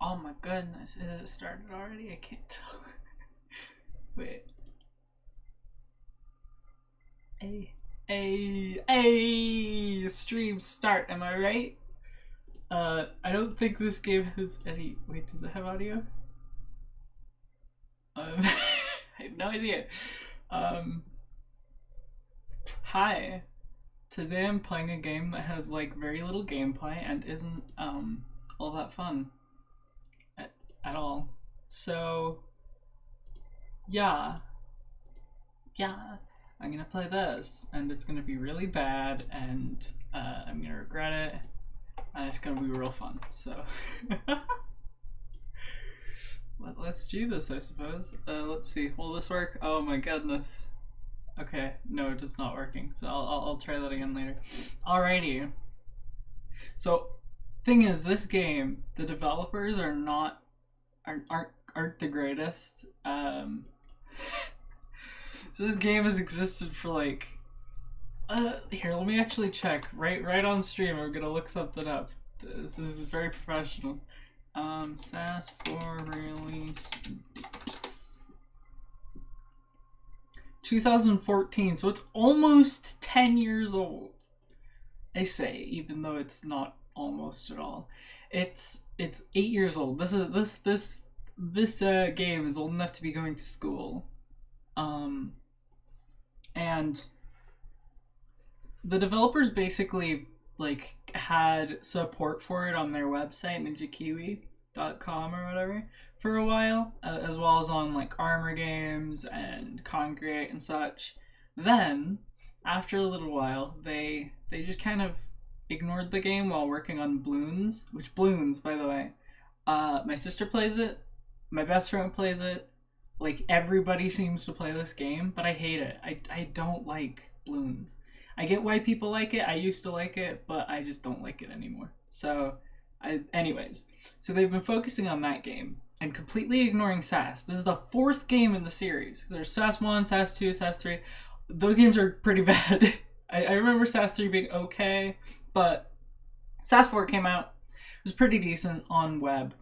Oh my goodness, is it started already? I can't tell. Wait. Stream start, am I right? I don't think this game has any. Wait, does it have audio? I have no idea. Hi. Today I'm playing a game that has like very little gameplay and isn't all that fun at all. So yeah, I'm gonna play this, and it's gonna be really bad, and I'm gonna regret it, and it's gonna be real fun. So let's do this, I suppose. Let's see. Will this work? Oh my goodness. Okay, no, it is not working. So I'll try that again later. Alrighty. So, thing is, this game, the developers aren't the greatest. So this game has existed for like. Here, let me actually check. Right on stream, I'm gonna look something up. This is very professional. SAS4 release date. 2014, so it's almost 10 years old. I say, even though it's not almost at all. It's 8 years old. This game is old enough to be going to school. And the developers basically like had support for it on their website, ninjakiwi.com or whatever, for a while, as well as on like Armor Games and Congregate and such. Then, after a little while, they just kind of ignored the game while working on Bloons, which Bloons, by the way, my sister plays it, my best friend plays it, like everybody seems to play this game, but I hate it. I don't like Bloons. I get why people like it. I used to like it, but I just don't like it anymore. So, anyways, so they've been focusing on that game and completely ignoring SAS. This is the 4th game in the series. There's SAS1, SAS2, SAS3. Those games are pretty bad. I remember SAS3 being okay, but SAS4 came out. It was pretty decent on web.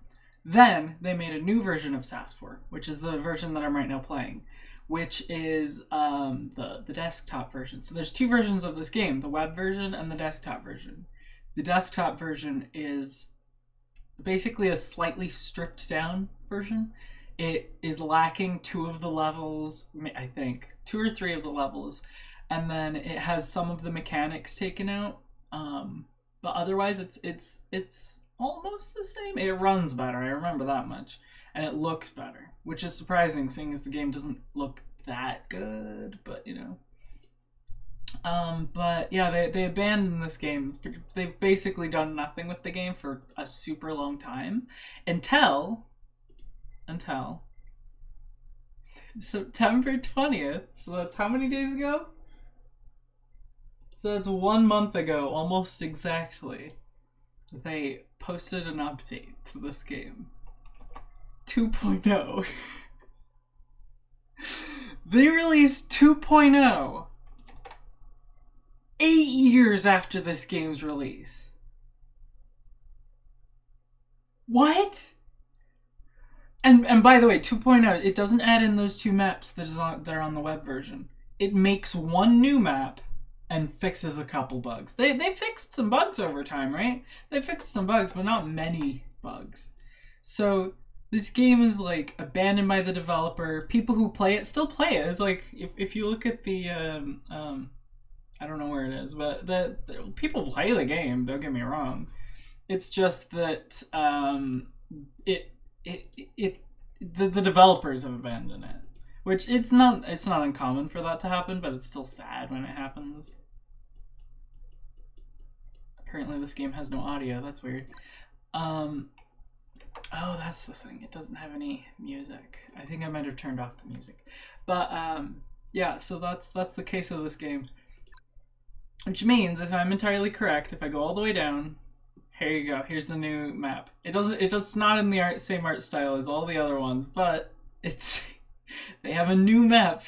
Then they made a new version of SAS4, which is the version that I'm right now playing, which is the desktop version. So there's 2 versions of this game, the web version and the desktop version. The desktop version is basically a slightly stripped down version. It is lacking 2 of the levels, I think, 2 or 3 of the levels, and then it has some of the mechanics taken out. But otherwise, it's almost the same. It runs better, I remember that much, and it looks better, which is surprising, seeing as the game doesn't look that good. But you know. But yeah, they abandoned this game. They've basically done nothing with the game for a super long time until September 20th. So that's how many days ago? So that's 1 month ago, almost exactly. They posted an update to this game. 2.0. They released 2.0 8 years after this game's release. What? And by the way, 2.0, it doesn't add in those 2 maps that are on the web version. It makes 1 new map and fixes a couple bugs. They fixed some bugs over time, right? They fixed some bugs, but not many bugs. So this game is like abandoned by the developer. People who play it still play it. It's like if you look at the I don't know where it is, but the people play the game. Don't get me wrong. It's just that the developers have abandoned it, which it's not uncommon for that to happen, but it's still sad when it happens. Apparently this game has no audio. That's weird. Oh, that's the thing. It doesn't have any music. I think I might have turned off the music. But yeah, so that's the case of this game. Which means, if I'm entirely correct, if I go all the way down, here you go. Here's the new map. It's not in the same art style as all the other ones, but they have a new map,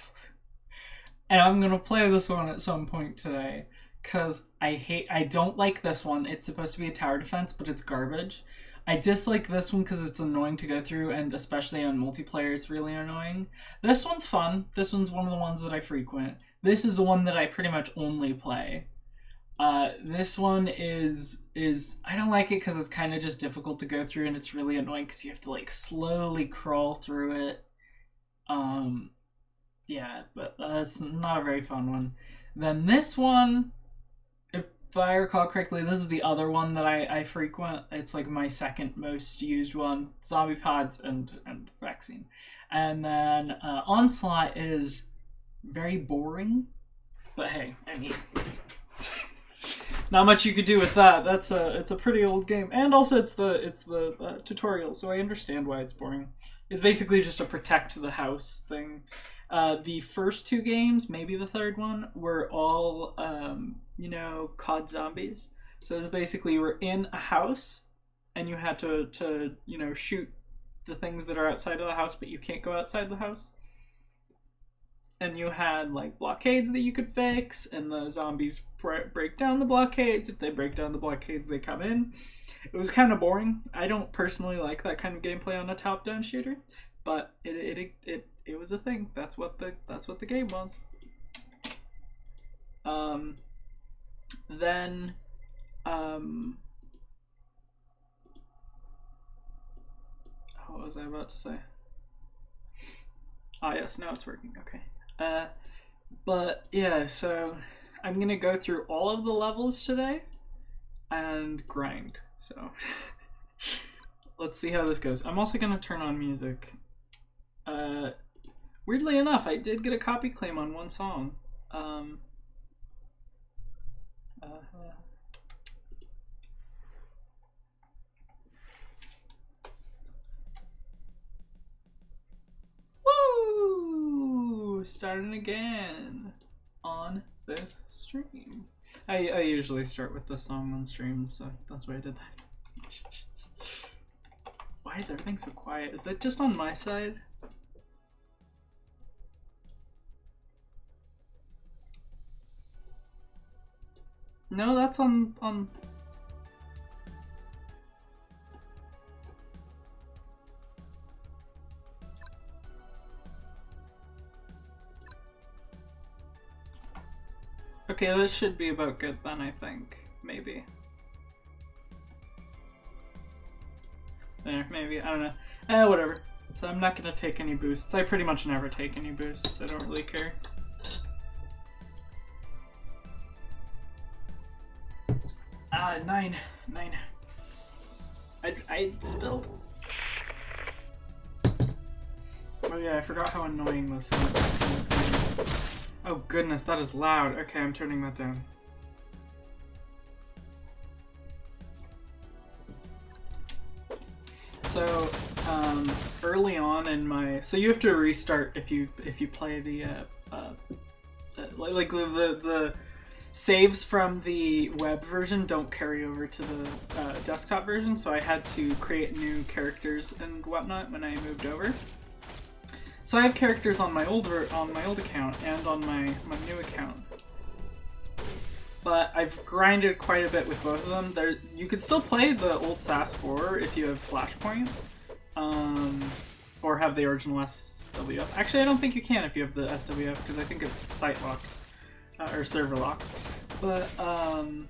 and I'm gonna play this one at some point today because I don't like this one. It's supposed to be a tower defense, but it's garbage. I dislike this one because it's annoying to go through, and especially on multiplayer, it's really annoying. This one's fun. This one's one of the ones that I frequent. This is the one that I pretty much only play. This one is I don't like it because it's kind of just difficult to go through, and it's really annoying because you have to like slowly crawl through it. Yeah, but that's not a very fun one. Then this one, if I recall correctly, this is the other one that I frequent. It's like my second most used one. Zombie pods and vaccine. And then Onslaught is very boring. But hey, I mean, not much you could do with that. It's a pretty old game, and also it's the tutorial, so I understand why it's boring. It's basically just a protect the house thing. The first two games, maybe the third one, were all COD zombies. So it's basically you were in a house, and you had to shoot the things that are outside of the house, but you can't go outside the house. And you had like blockades that you could fix, and the zombies break down the blockades. If they break down the blockades, they come in. It was kind of boring. I don't personally like that kind of gameplay on a top-down shooter, but it was a thing. That's what the game was. What was I about to say? Ah, yes, now it's working. Okay. But yeah, so I'm gonna go through all of the levels today and grind. So let's see how this goes. I'm also gonna turn on music. Weirdly enough, I did get a copy claim on one song. Woo! Starting again on this stream. I usually start with the song on streams, so that's why I did that. Why is everything so quiet? Is that just on my side? No, that's on... Okay, this should be about good then, I think. Maybe. There, maybe. I don't know. Whatever. So I'm not gonna take any boosts. I pretty much never take any boosts. I don't really care. Nine. I spilled. Oh yeah, I forgot how annoying this sound is in this game. Oh goodness, that is loud. Okay, I'm turning that down. So, early on in my... So you have to restart if you play the, the saves from the web version don't carry over to the desktop version, so I had to create new characters and whatnot when I moved over. So I have characters on my old account and on my new account, but I've grinded quite a bit with both of them. You could still play the old SAS4 if you have Flashpoint, or have the original SWF. Actually, I don't think you can if you have the SWF because I think it's site locked or server locked. But you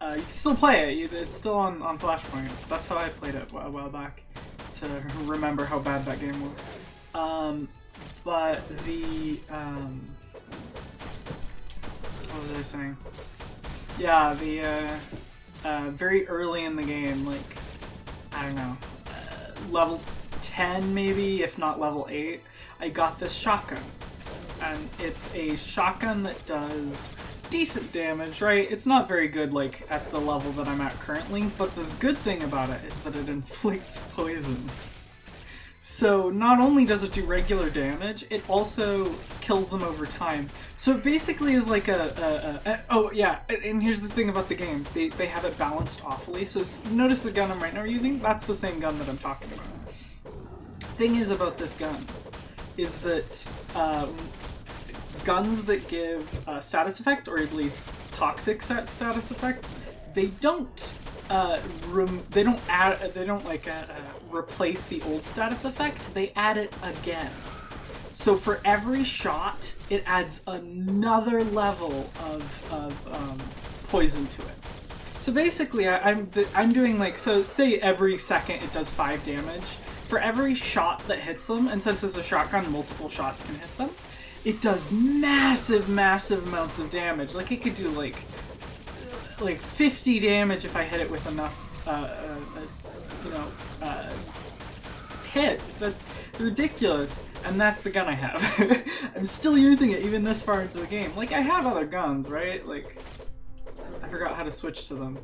can still play it. It's still on Flashpoint. That's how I played it a while back to remember how bad that game was. But the, what was I saying? Yeah, the, very early in the game, like, I don't know, level 10 maybe, if not level 8, I got this shotgun. And it's a shotgun that does decent damage, right? It's not very good, like, at the level that I'm at currently, but the good thing about it is that it inflicts poison. So not only does it do regular damage, it also kills them over time. So it basically is like oh yeah, and here's the thing about the game. They have it balanced awfully. So notice the gun I'm right now using? That's the same gun that I'm talking about. Thing is about this gun is that guns that give status effect, or at least toxic status effects, they don't replace the old status effect. They add it again. So for every shot, it adds another level of poison to it. So basically, I'm doing like, so say every second it does 5 damage. For every shot that hits them, and since it's a shotgun, multiple shots can hit them, it does massive, massive amounts of damage. Like it could do like 50 damage if I hit it with enough, hits. That's ridiculous. And that's the gun I have. I'm still using it even this far into the game. Like, I have other guns, right? Like, I forgot how to switch to them.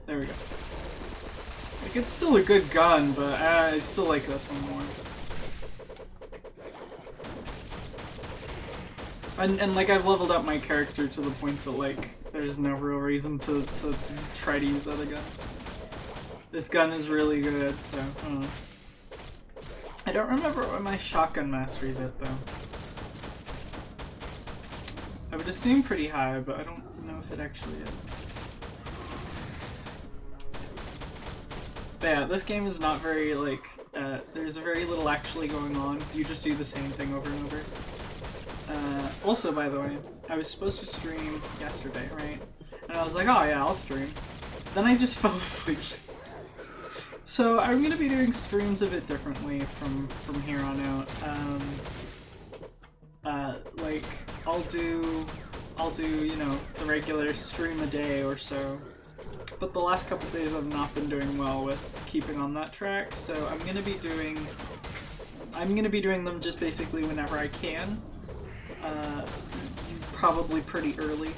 There we go. Like, it's still a good gun, but I still like this one more. And like, I've leveled up my character to the point that, like, there's no real reason to try to use other guns. This gun is really good, so, I don't know. I don't remember what my shotgun mastery's at, though. I would assume pretty high, but I don't know if it actually is. But yeah, this game is not very, like, there's very little actually going on. You just do the same thing over and over. Also, by the way, I was supposed to stream yesterday, right? And I was like, oh yeah, I'll stream. Then I just fell asleep. So I'm gonna be doing streams a bit differently from here on out. Like I'll do you know, the regular stream a day or so. But the last couple days I've not been doing well with keeping on that track, so I'm gonna be doing them just basically whenever I can. Probably pretty early.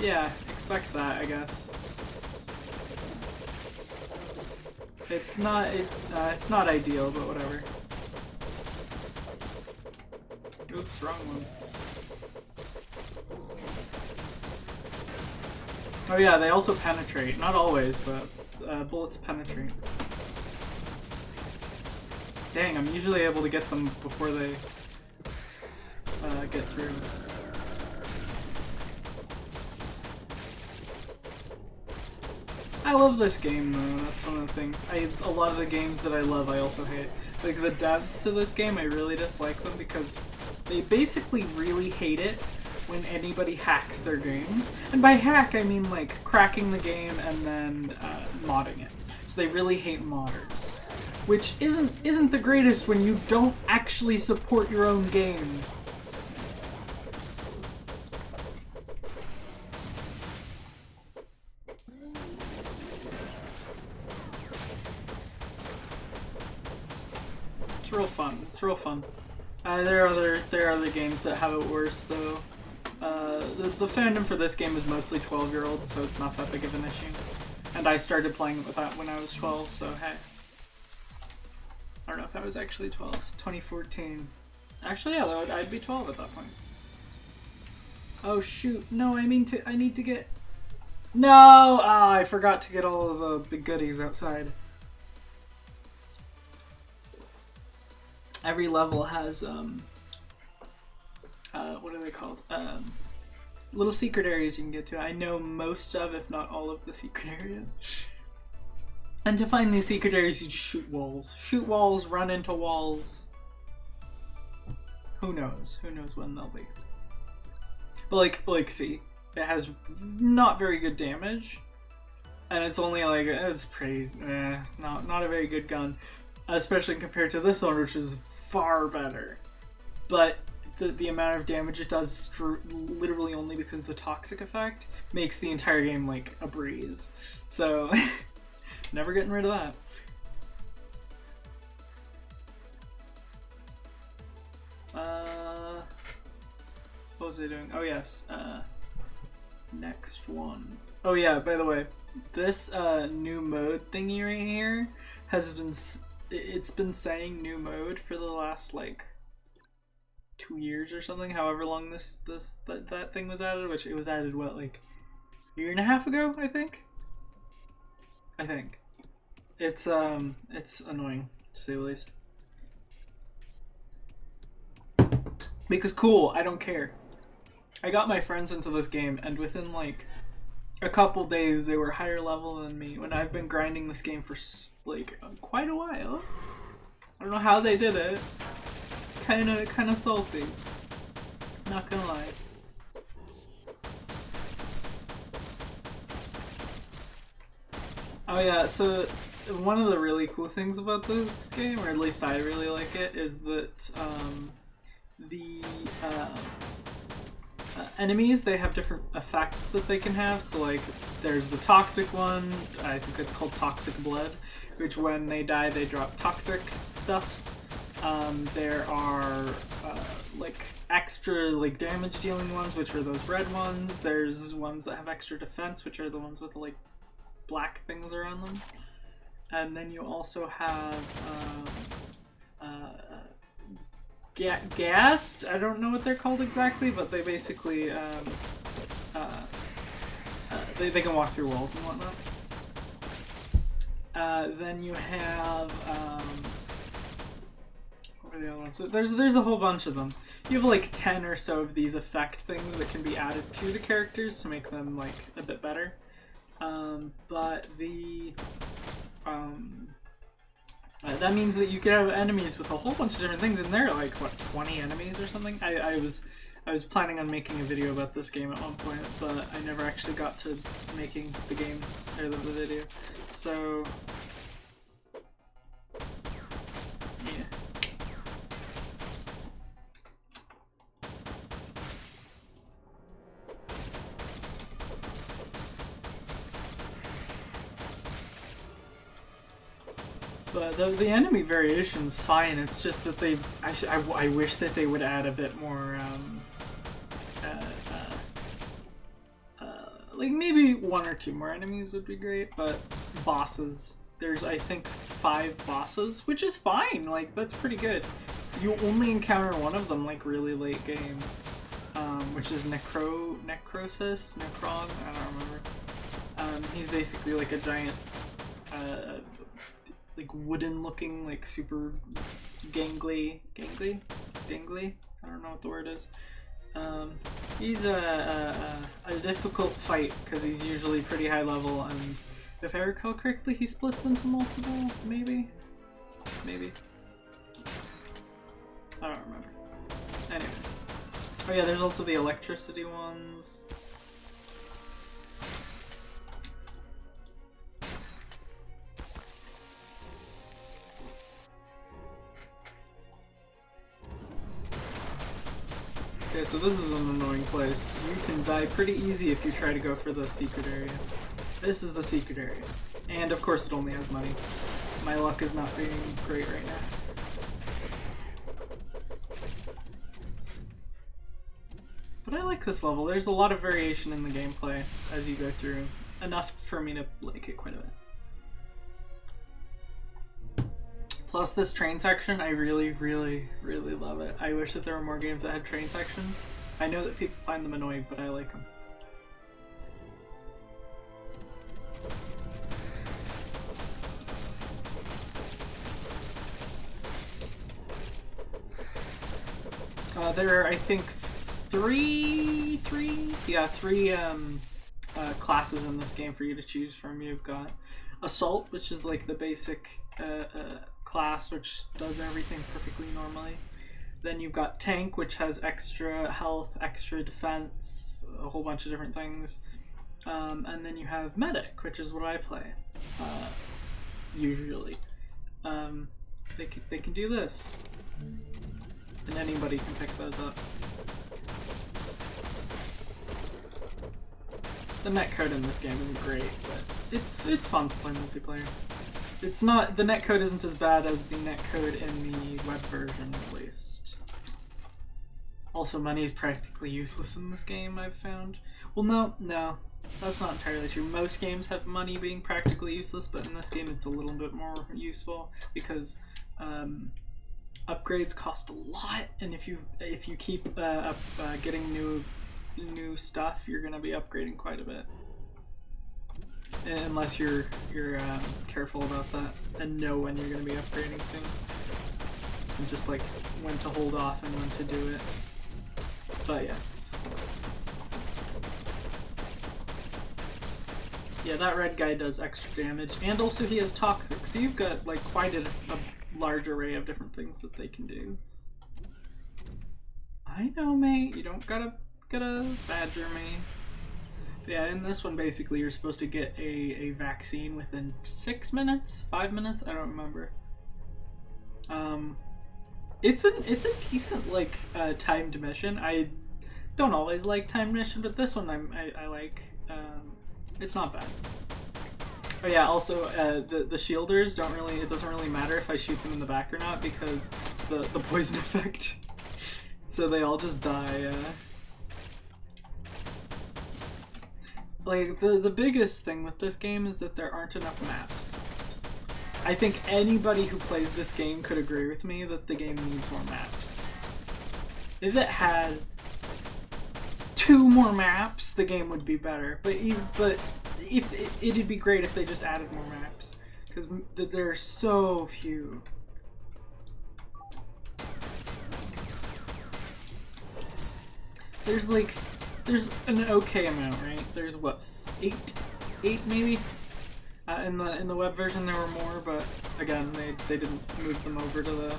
Yeah, expect that, I guess. It's not ideal, but whatever. Oops, wrong one. Oh yeah, they also penetrate. Not always, but bullets penetrate. Dang, I'm usually able to get them before they get through. I love this game though, that's one of the things. A lot of the games that I love I also hate. Like the devs to this game, I really dislike them because they basically really hate it when anybody hacks their games. And by hack, I mean like cracking the game and then modding it. So they really hate modders. Which isn't the greatest when you don't actually support your own game. It's real fun. It's real fun. There are other games that have it worse though. The fandom for this game is mostly 12-year-olds, so it's not that big of an issue. And I started playing with that when I was 12, so hey. I don't know if I was actually 12. 2014. Actually, yeah, I'd be 12 at that point. Oh shoot! No, I need to get. No! Ah, I forgot to get all of the big goodies outside. Every level has what are they called? Little secret areas you can get to. I know most of, if not all of, the secret areas. And to find these secret areas, you just shoot walls. Shoot walls, run into walls. Who knows? Who knows when they'll be? But like, see, it has not very good damage, and it's only like it's pretty, not a very good gun, especially compared to this one, which is far better. But the amount of damage it does, literally only because the toxic effect makes the entire game like a breeze. So. Never getting rid of that. What was I doing? Oh yes. Next one. Oh yeah, by the way, this new mode thingy right here has been it's been saying new mode for the last like 2 years or something, however long that thing was added, which it was added what, like a year and a half ago, I think. It's annoying, to say the least. Because cool, I don't care. I got my friends into this game, and within like a couple days they were higher level than me when I've been grinding this game for like quite a while. I don't know how they did it. Kinda salty. Not gonna lie. Oh yeah, so one of the really cool things about this game, or at least I really like it, is that the enemies, they have different effects that they can have. So like there's the toxic one, I think it's called toxic blood, which when they die they drop toxic stuffs. There are like extra like damage dealing ones, which are those red ones. There's ones that have extra defense, which are the ones with the like black things around them. And then you also have gassed. I don't know what they're called exactly, but they basically they can walk through walls and whatnot. Then you have what are the other ones? So there's a whole bunch of them. You have like 10 or so of these effect things that can be added to the characters to make them like a bit better. But the that means that you could have enemies with a whole bunch of different things, and there are like what, 20 enemies or something. I was planning on making a video about this game at one point, but I never actually got to making the game or the video. So yeah. But the enemy variation's fine. It's just that they, I wish that they would add a bit more, like maybe 1 or 2 more enemies would be great. But bosses, there's I think 5 bosses, which is fine. Like that's pretty good. You only encounter one of them like really late game, which is Necrosis, Necron. I don't remember. He's basically like a giant. Like wooden looking, like super gangly. I don't know what the word is. He's a difficult fight because he's usually pretty high level, and if I recall correctly, he splits into multiple, maybe? I don't remember. Anyways. Oh yeah, there's also the electricity ones. Okay, so this is an annoying place. You can die pretty easy if you try to go for the secret area. This is the secret area. And of course it only has money. My luck is not being great right now. But I like this level. There's a lot of variation in the gameplay as you go through. Enough for me to like it quite a bit. Plus this train section, I really love it. I wish that there were more games that had train sections. I know that people find them annoying, but I like them. There are, I think, three classes in this game for you to choose from. You've got Assault, which is like the basic class, which does everything perfectly normally. Then you've got Tank, which has extra health, extra defense, a whole bunch of different things. And then you have Medic, which is what I play, usually. They can do this. And anybody can pick those up. The netcode in this game isn't great, but it's fun to play multiplayer. It's not, the netcode isn't as bad as the netcode in the web version, at least. Also, money is practically useless in this game, I've found. Well, no, that's not entirely true. Most games have money being practically useless, but in this game it's a little bit more useful because upgrades cost a lot, and if you keep getting new stuff, you're gonna be upgrading quite a bit. Unless you're careful about that and know when you're gonna be upgrading soon, and just like when to hold off and when to do it. But yeah. Yeah, that red guy does extra damage, and also he has toxic, so you've got like quite a large array of different things that they can do. I know, mate. You don't gotta badger me. But yeah, in this one, basically, you're supposed to get a vaccine within 6 minutes, 5 minutes. I don't remember. It's a decent like timed mission. I don't always like timed mission, but this one I like. It's not bad. Oh yeah, also the shielders don't really. It doesn't really matter if I shoot them in the back or not because the poison effect. So they all just die. Like the biggest thing with this game is that there aren't enough maps. I think anybody who plays this game could agree with me that the game needs more maps. If it had 2 more maps, the game would be better. But if it'd be great if they just added more maps, because there are so few. There's an okay amount, right? There's what, 8 maybe. In the web version there were more, but again they didn't move them over to the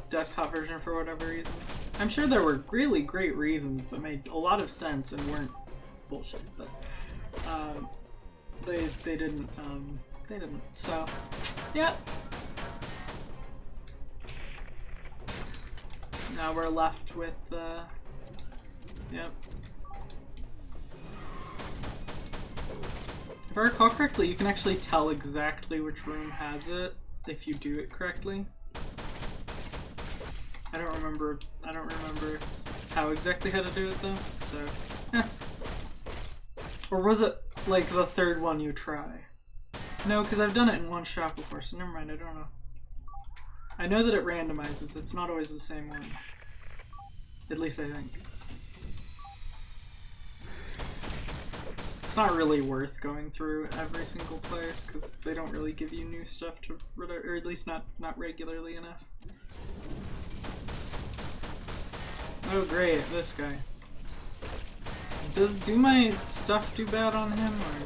desktop version for whatever reason. I'm sure there were really great reasons that made a lot of sense and weren't bullshit, but they didn't. So yeah. Now we're left with yep. If I recall correctly, you can actually tell exactly which room has it if you do it correctly. I don't remember how exactly how to do it though, so yeah. Or was it like the 3rd one you try? No, because I've done it in one shot before, so never mind, I don't know. I know that it randomizes, it's not always the same one. At least I think. It's not really worth going through every single place because they don't really give you new stuff to, or at least not regularly enough. Oh great, this guy. Do my stuff do bad on him or?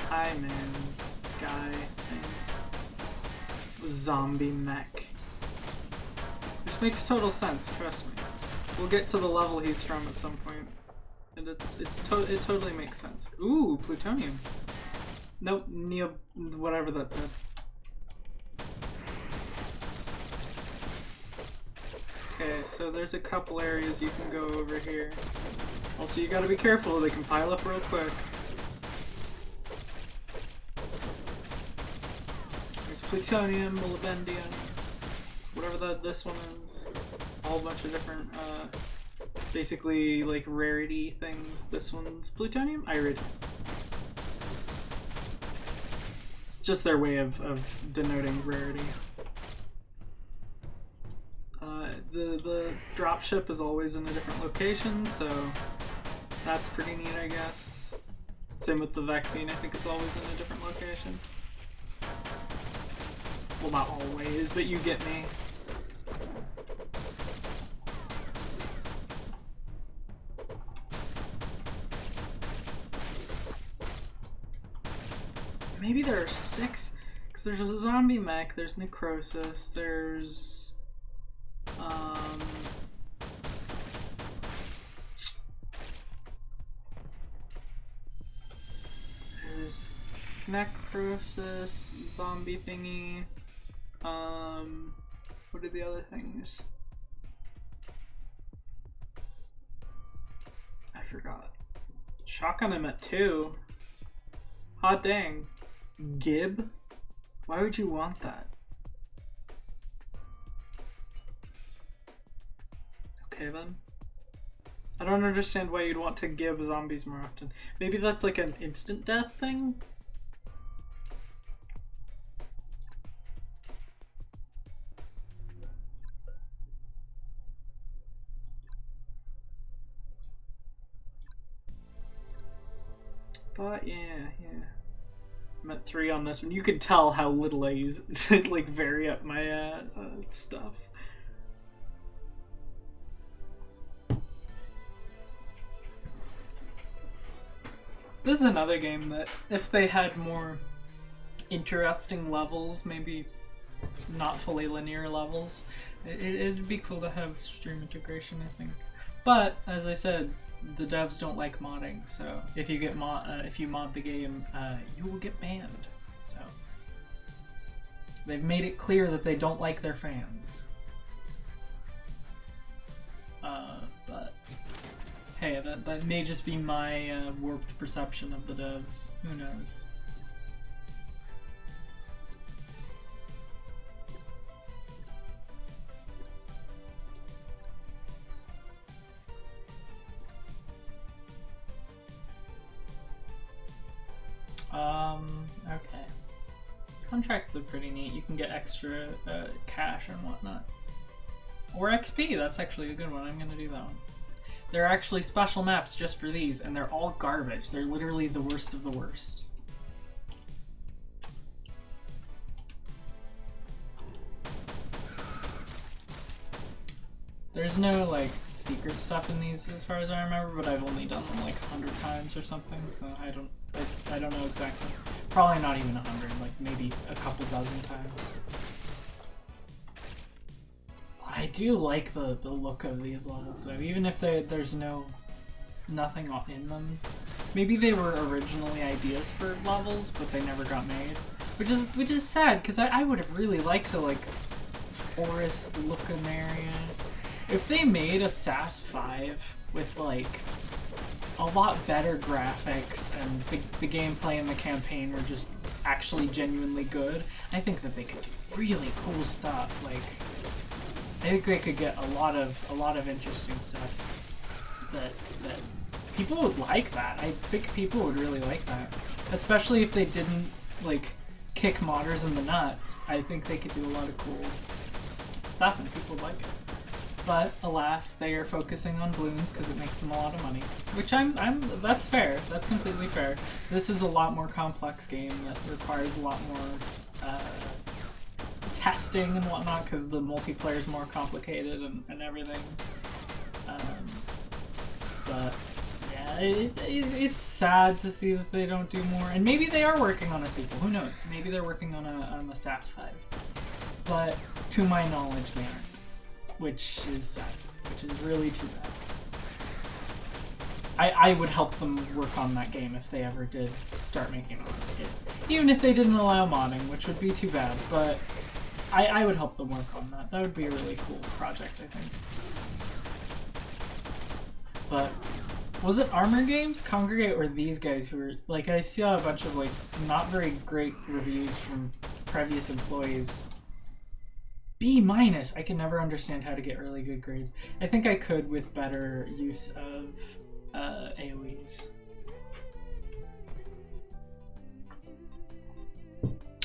Hi man, guy thing. Zombie mech. Which makes total sense, trust me. We'll get to the level he's from at some point. And it totally makes sense. Ooh, plutonium. Nope, whatever that said. Okay, so there's a couple areas you can go over here. Also, you gotta be careful, they can pile up real quick. There's plutonium, molybdenum, whatever this one is. A whole bunch of different, basically, like, rarity things. This one's plutonium? Iridium. It's just their way of denoting rarity. The dropship is always in a different location, so that's pretty neat, I guess. Same with the vaccine, I think it's always in a different location. Well, not always, but you get me. Maybe there are 6, because there's a zombie mech, there's necrosis, there's there's necrosis, zombie thingy, what are the other things? I forgot. Shotgun him at 2. Hot dang. Gib? Why would you want that? Okay then. I don't understand why you'd want to give zombies more often. Maybe that's like an instant death thing? But yeah. I'm at 3 on this one. You could tell how little I use it to like vary up my stuff. This is another game that if they had more interesting levels, maybe not fully linear levels, it'd be cool to have stream integration, I think. But as I said, the devs don't like modding, so if you get if you mod the game, you will get banned. So they've made it clear that they don't like their fans. But hey, that may just be my warped perception of the devs. Who knows? Okay. Contracts are pretty neat. You can get extra cash and whatnot. Or XP, that's actually a good one. I'm gonna do that one. There are actually special maps just for these, and they're all garbage. They're literally the worst of the worst. There's no like secret stuff in these as far as I remember, but I've only done them like 100 times or something, so I don't know exactly. Probably not even 100, like maybe a couple dozen times. I do like the look of these levels though, even if there's nothing in them. Maybe they were originally ideas for levels, but they never got made, which is sad because I would have really liked to like forest looking area. If they made a SAS4 with like a lot better graphics and the gameplay and the campaign were just actually genuinely good, I think that they could do really cool stuff. Like, I think they could get a lot of interesting stuff that people would like that. I think people would really like that, especially if they didn't like kick modders in the nuts. I think they could do a lot of cool stuff and people would like it. But alas, they are focusing on balloons because it makes them a lot of money, which that's fair. That's completely fair. This is a lot more complex game that requires a lot more testing and whatnot because the multiplayer is more complicated and everything. But yeah, it's sad to see that they don't do more. And maybe they are working on a sequel. Who knows? Maybe they're working on a SAS4. But to my knowledge, they aren't. Which is sad, which is really too bad. I would help them work on that game if they ever did start making it. Even if they didn't allow modding, which would be too bad, but I would help them work on that. That would be a really cool project, I think. But was it Armor Games, Congregate, or these guys who were, like, I saw a bunch of, like, not very great reviews from previous employees. B-. I can never understand how to get really good grades. I think I could with better use of AoEs.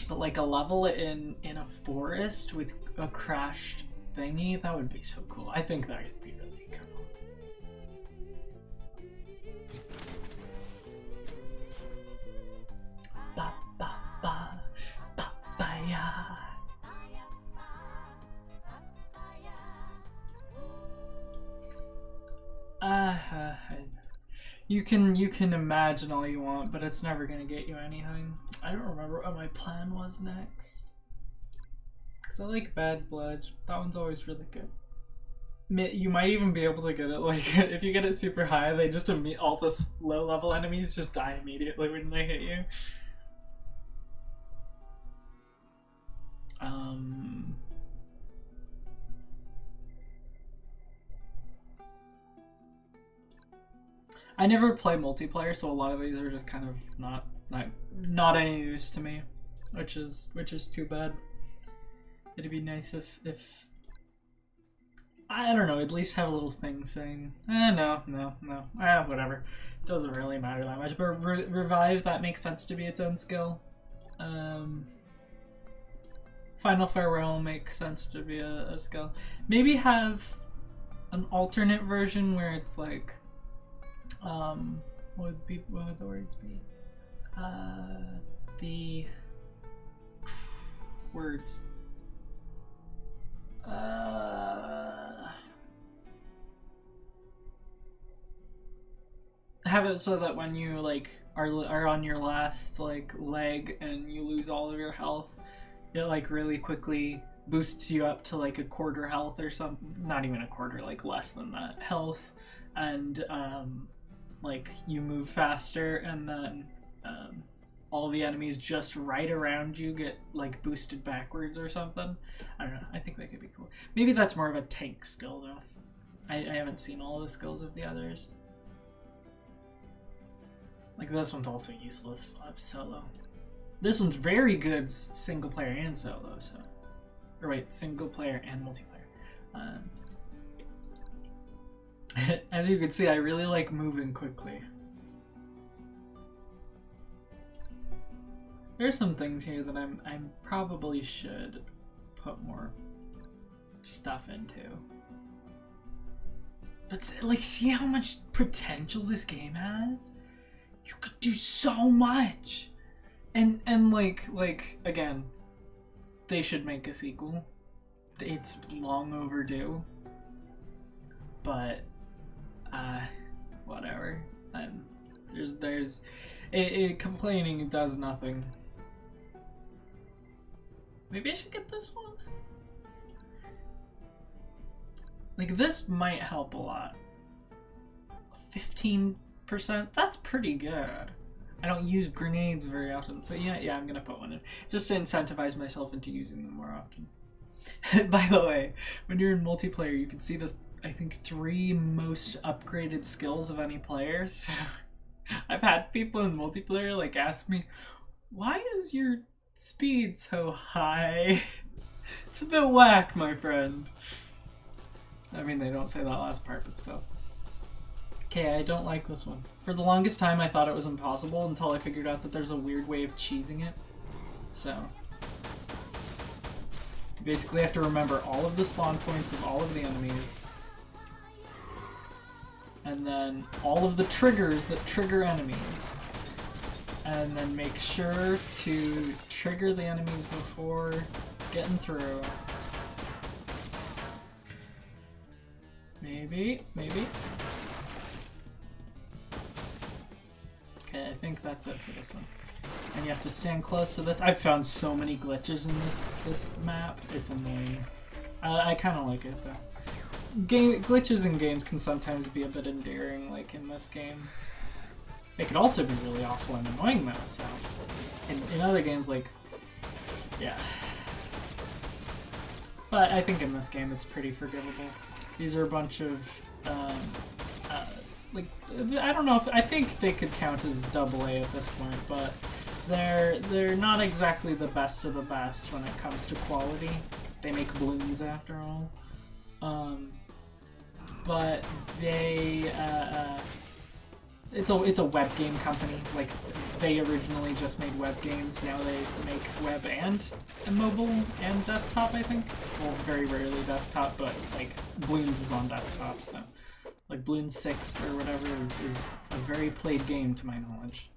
But like a level in a forest with a crashed thingy, that would be so cool. I think that would be really cool. Ba ba ba ba ba ya. You can imagine all you want, but it's never gonna get you anything. I don't remember what my plan was next. Cause I like Bad Blood. That one's always really good. You might even be able to get it like if you get it super high, they just all the low level enemies just die immediately when they hit you. I never play multiplayer, so a lot of these are just kind of not any use to me, which is too bad. It'd be nice if I don't know, at least have a little thing saying, no, whatever. Doesn't really matter that much. But Revive, that makes sense to be its own skill. Final Farewell makes sense to be a skill. Maybe have an alternate version where it's like, what would the words be? the words. Have it so that when you like are on your last like leg and you lose all of your health, it like really quickly boosts you up to like a quarter health or something. Not even a quarter, like less than that health, and like you move faster, and then all the enemies just right around you get like boosted backwards or something. I don't know. I think that could be cool. Maybe that's more of a tank skill though. I haven't seen all the skills of the others. Like this one's also useless solo. This one's very good single player and solo. So, or wait, single player and multiplayer. As you can see, I really like moving quickly. There's some things here that I probably should put more stuff into. But like, see how much potential this game has? You could do so much. And like again, they should make a sequel. It's long overdue. But whatever. Complaining does nothing. Maybe I should get this one? Like, this might help a lot. 15%? That's pretty good. I don't use grenades very often, so yeah, I'm gonna put one in. Just to incentivize myself into using them more often. By the way, when you're in multiplayer, you can see the, I think, 3 most upgraded skills of any player. So I've had people in multiplayer like ask me, why is your speed so high? It's a bit whack, my friend. I mean, they don't say that last part, but still. Okay, I don't like this one. For the longest time, I thought it was impossible until I figured out that there's a weird way of cheesing it. So, you basically have to remember all of the spawn points of all of the enemies. And then all of the triggers that trigger enemies. And then make sure to trigger the enemies before getting through. Maybe. Okay, I think that's it for this one. And you have to stand close to this. I've found so many glitches in this map. It's annoying. I kind of like it though. Glitches in games can sometimes be a bit endearing, like in this game. They could also be really awful and annoying though, so... In other games, like... yeah. But I think in this game it's pretty forgivable. These are a bunch of, like, I don't know if... I think they could count as AA at this point, but they're not exactly the best of the best when it comes to quality. They make balloons after all. But they, it's a web game company. Like, they originally just made web games. Now they make web and mobile and desktop, I think. Well, very rarely desktop, but like Bloons is on desktop, so like Bloons 6 or whatever is a very played game to my knowledge.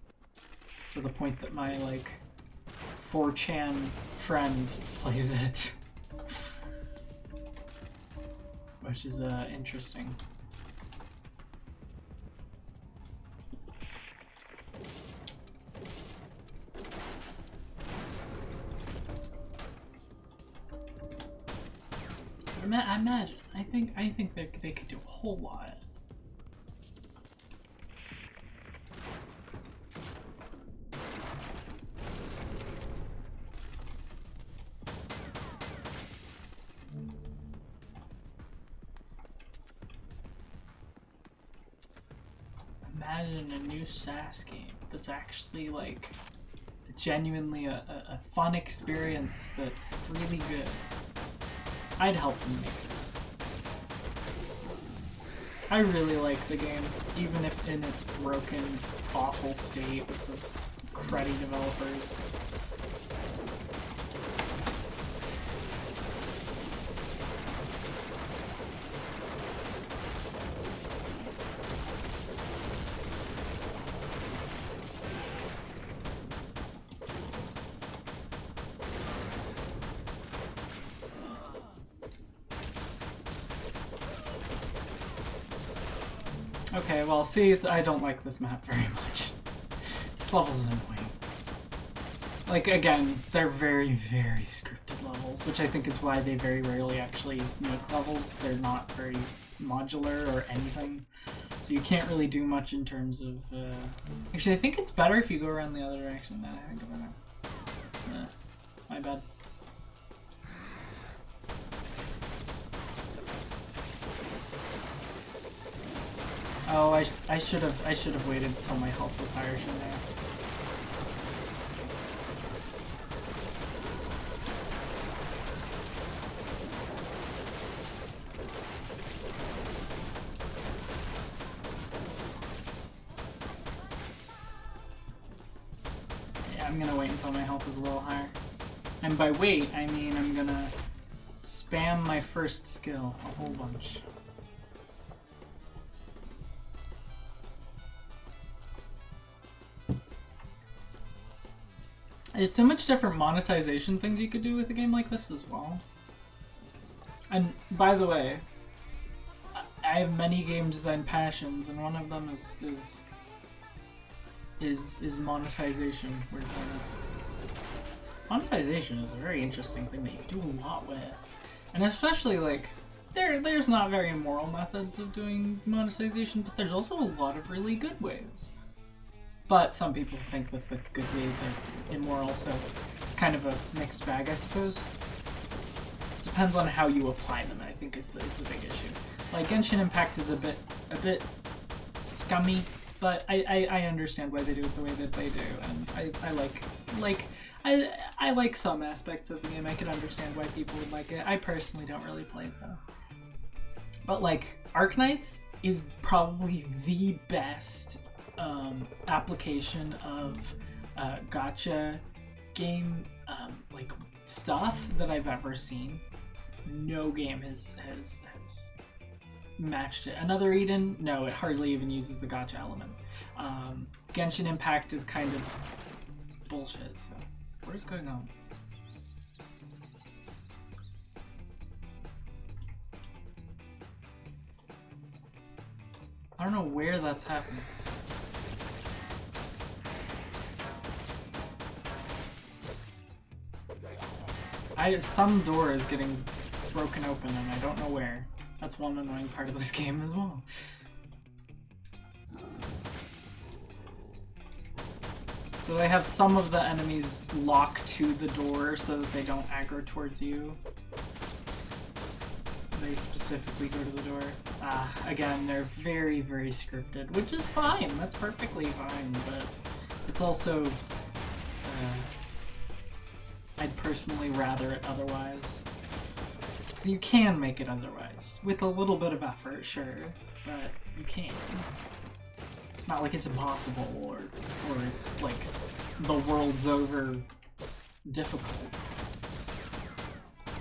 To the point that my like 4chan friend plays it. Which is interesting. I imagine. I think that they could do a whole lot. Imagine a new SAS game that's actually like genuinely a fun experience that's really good. I'd help them make it. I really like the game, even if in its broken, awful state with the cruddy developers. Okay, well, see, I don't like this map very much. This level's annoying. Like, again, they're very, very scripted levels, which I think is why they very rarely actually make levels. They're not very modular or anything. So you can't really do much in terms of... Actually, I think it's better if you go around the other direction now I think about it. My bad. Oh, I should have waited until my health was higher, shouldn't I? Yeah, I'm gonna wait until my health is a little higher. And by wait, I mean I'm gonna spam my first skill a whole bunch. There's so much different monetization things you could do with a game like this as well. And by the way, I have many game design passions, and one of them is monetization. Monetization is a very interesting thing that you can do a lot with, and especially like there's not very immoral methods of doing monetization, but there's also a lot of really good ways. But some people think that the good ways are immoral, so it's kind of a mixed bag, I suppose. Depends on how you apply them, I think, is the big issue. Like, Genshin Impact is a bit scummy, but I understand why they do it the way that they do, and I like some aspects of the game. I can understand why people would like it. I personally don't really play it, though. But, like, Arknights is probably the best application of gacha game like stuff that I've ever seen. No game has matched it. Another Eden, no, it hardly even uses the gacha element. Genshin Impact is kind of bullshit. So what is going on? I don't know where that's happening. Some door is getting broken open and I don't know where. That's one annoying part of this game as well. So they have some of the enemies lock to the door so that they don't aggro towards you. They specifically go to the door. Again, they're very, very scripted, which is fine. That's perfectly fine, but it's also... I'd personally rather it otherwise. So you can make it otherwise. With a little bit of effort, sure, but you can. It's not like it's impossible or it's like the world's over difficult.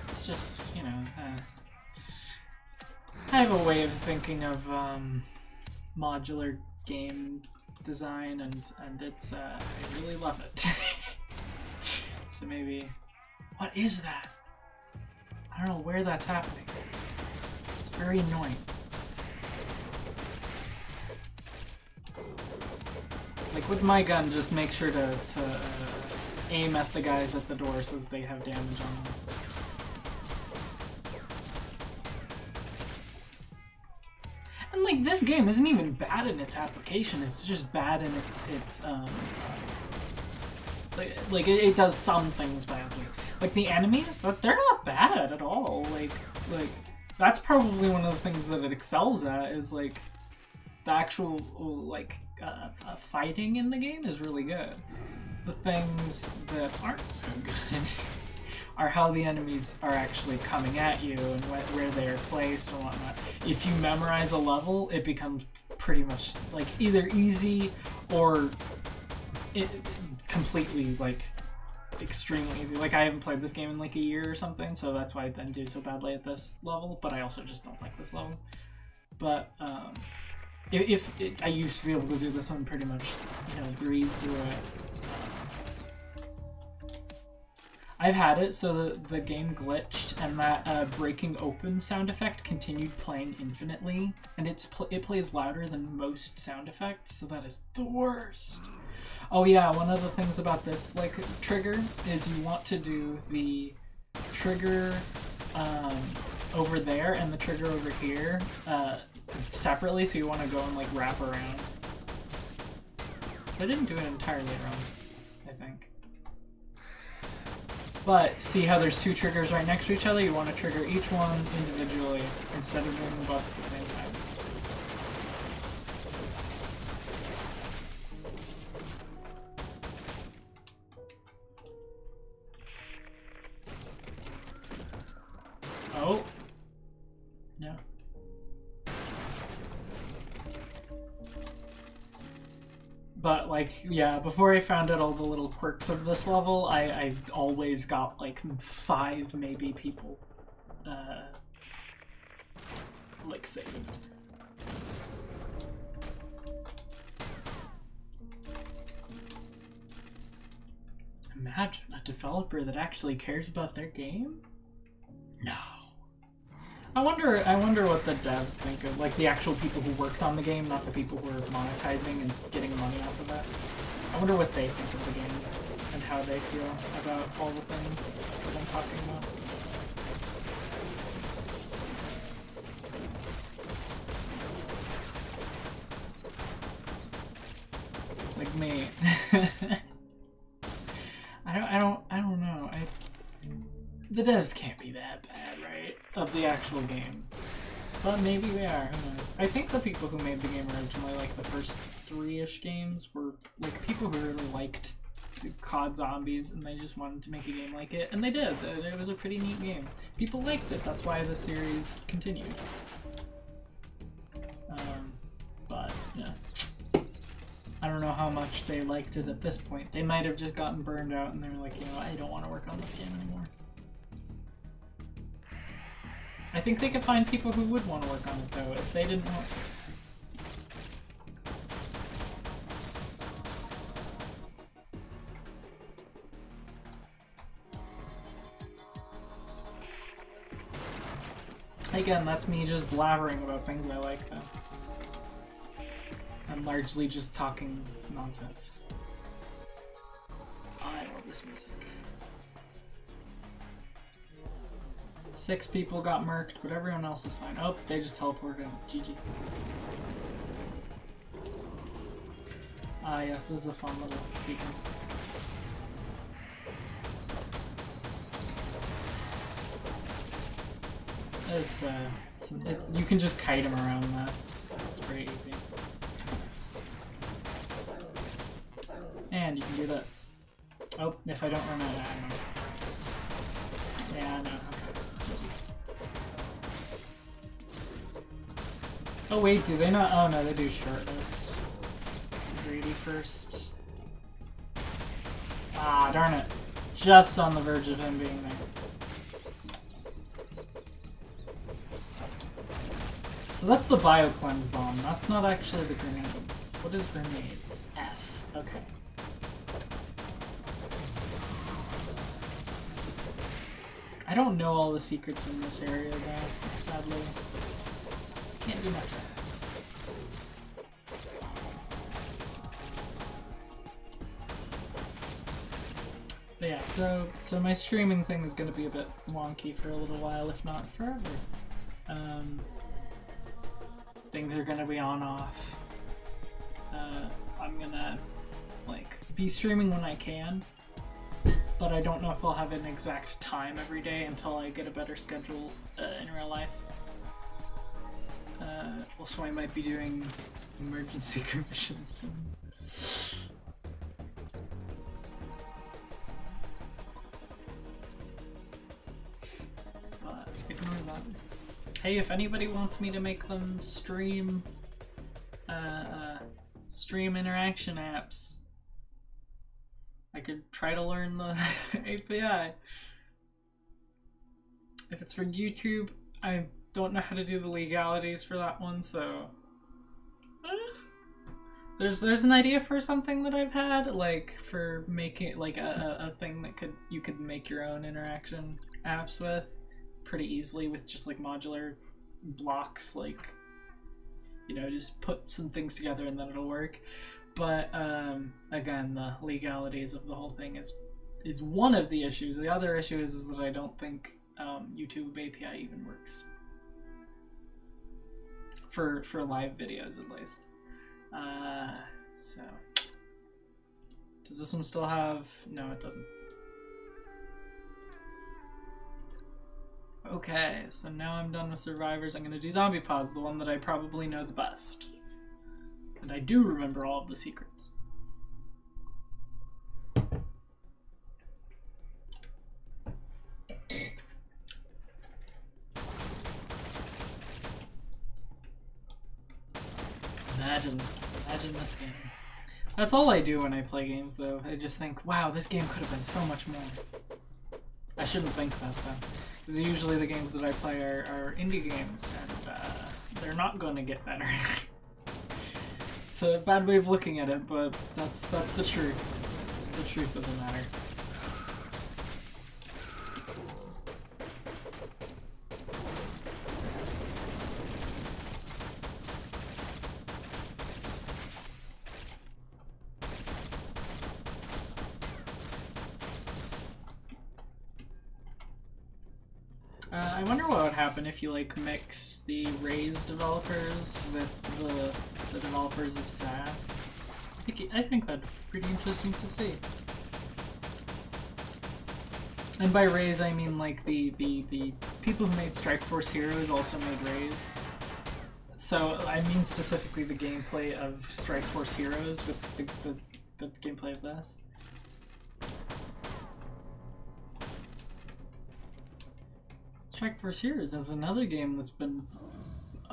It's just, you know, I have a way of thinking of modular game design and it's, I really love it. So maybe... What is that? I don't know where that's happening. It's very annoying. Like with my gun, just make sure to aim at the guys at the door so that they have damage on them. And like this game isn't even bad in its application, it's just bad in its like it does some things badly. Like the enemies, they're not bad at all. Like that's probably one of the things that it excels at is like the actual like fighting in the game is really good. The things that aren't so good are how the enemies are actually coming at you and where they are placed and whatnot. If you memorize a level, it becomes pretty much like either easy or completely like extremely easy. Like I haven't played this game in like a year or something, so that's why I then do so badly at this level, but I also just don't like this level. But I used to be able to do this one pretty much, you know, breeze through it. I've had it so the game glitched and that breaking open sound effect continued playing infinitely, and it plays louder than most sound effects, so that is the worst. Oh yeah, one of the things about this like trigger is you want to do the trigger over there and the trigger over here separately, so you want to go and like wrap around. So I didn't do it entirely wrong, I think. But see how there's two triggers right next to each other? You want to trigger each one individually instead of doing them both at the same time. Oh. No. But, like, yeah, before I found out all the little quirks of this level, I always got, like, 5, maybe, people, like, saved. Imagine a developer that actually cares about their game? No. I wonder what the devs think of, like the actual people who worked on the game, not the people who are monetizing and getting money off of that. I wonder what they think of the game and how they feel about all the things that I'm talking about. Like me. I don't know. The devs can't be that bad, right? Of the actual game. But maybe they are, who knows. I think the people who made the game originally, like the first 3-ish games, were like people who really liked COD Zombies and they just wanted to make a game like it, and they did. It was a pretty neat game. People liked it, that's why the series continued. But, yeah. I don't know how much they liked it at this point. They might have just gotten burned out and they were like, you know, I don't want to work on this game anymore. I think they could find people who would want to work on it, though, if they didn't want to. Again, that's me just blabbering about things I like, though. I'm largely just talking nonsense. I love this music. 6 people got murked, but everyone else is fine. Oh, they just teleported. GG. Ah, yes, this is a fun little sequence. It's you can just kite him around this. It's pretty easy. And you can do this. Oh, if I don't run out of ammo. Yeah, no. Oh wait, do they not? Oh no, they do shortlist. Greedy first. Ah, darn it. Just on the verge of him being there. So that's the bio-cleanse bomb. That's not actually the grenades. What is grenades? F. Okay. I don't know all the secrets in this area, guys, sadly. Can't do much. But yeah, so my streaming thing is going to be a bit wonky for a little while, if not forever. Things are going to be on off. I'm going to like be streaming when I can, but I don't know if I'll have an exact time every day until I get a better schedule in real life. Also, I might be doing emergency commissions soon. But ignore that. Hey, if anybody wants me to make them stream interaction apps, I could try to learn the API. If it's for YouTube, I don't know how to do the legalities for that one, so There's an idea for something that I've had, like for making like a thing that you could make your own interaction apps with pretty easily with just like modular blocks, like, you know, just put some things together and then it'll work. But again, the legalities of the whole thing is one of the issues. The other issue is that I don't think YouTube API even works for live videos, at least. So does this one still have? No, it doesn't. Okay, so now I'm done with survivors. I'm gonna do zombie pods, the one that I probably know the best. And I do remember all of the secrets. Imagine this game. That's all I do when I play games, though. I just think, wow, this game could have been so much more. I shouldn't think that, though. Because usually the games that I play are indie games, and they're not going to get better. It's a bad way of looking at it, but that's the truth. It's the truth of the matter. I wonder what would happen if you like mixed the Raise developers with the developers of SAS. I think that'd be pretty interesting to see. And by Raise I mean like the people who made Strikeforce Heroes also made Raise. So I mean specifically the gameplay of Strikeforce Heroes with the gameplay of this. Strikeforce Heroes is another game that's been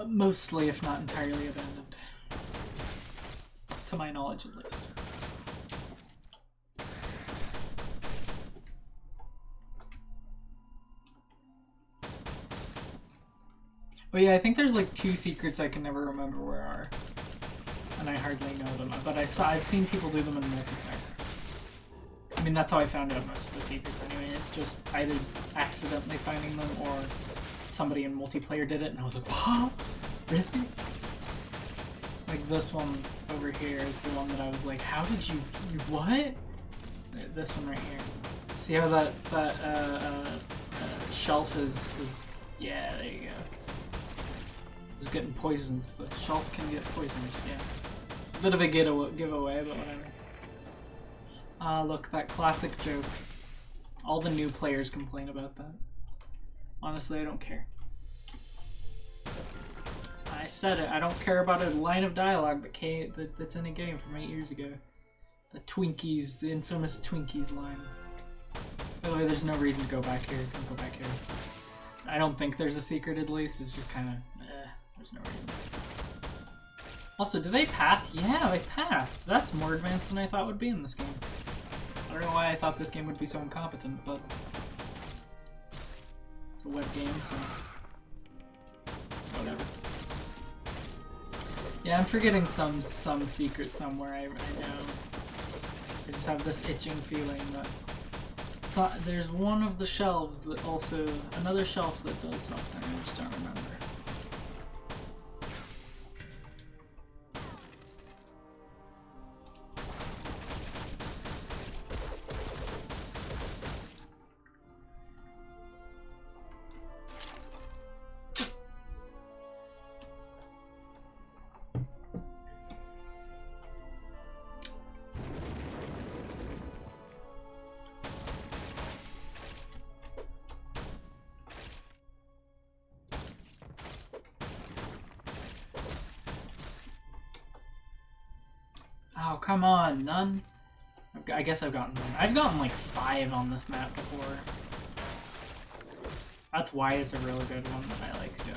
mostly, if not entirely, abandoned. To my knowledge, at least. But yeah, I think there's like 2 secrets I can never remember where are. And I hardly know them. But I've seen people do them in multiplayer. I mean, that's how I found out most of the secrets anyway. It's just either accidentally finding them or somebody in multiplayer did it and I was like, what? Really? Like this one over here is the one that I was like, how did you what? This one right here. See how that shelf is, yeah, there you go. It's getting poisoned. The shelf can get poisoned, yeah. A bit of a giveaway, but whatever. Look, that classic joke. All the new players complain about that. Honestly, I don't care. I said it. I don't care about a line of dialogue that's in a game from 8 years ago. The Twinkies, the infamous Twinkies line. By the way, there's no reason to go back here. Don't go back here. I don't think there's a secret, at least. It's just kind of, there's no reason. Also, do they path? Yeah, they path. That's more advanced than I thought would be in this game. I don't know why I thought this game would be so incompetent, but it's a web game, so whatever. Yeah, I'm forgetting some secret somewhere, I know. I just have this itching feeling that there's one of the shelves that also, another shelf that does something, I just don't remember. Oh, come on, none? I guess I've gotten one. I've gotten like 5 on this map before. That's why it's a really good one that I like doing.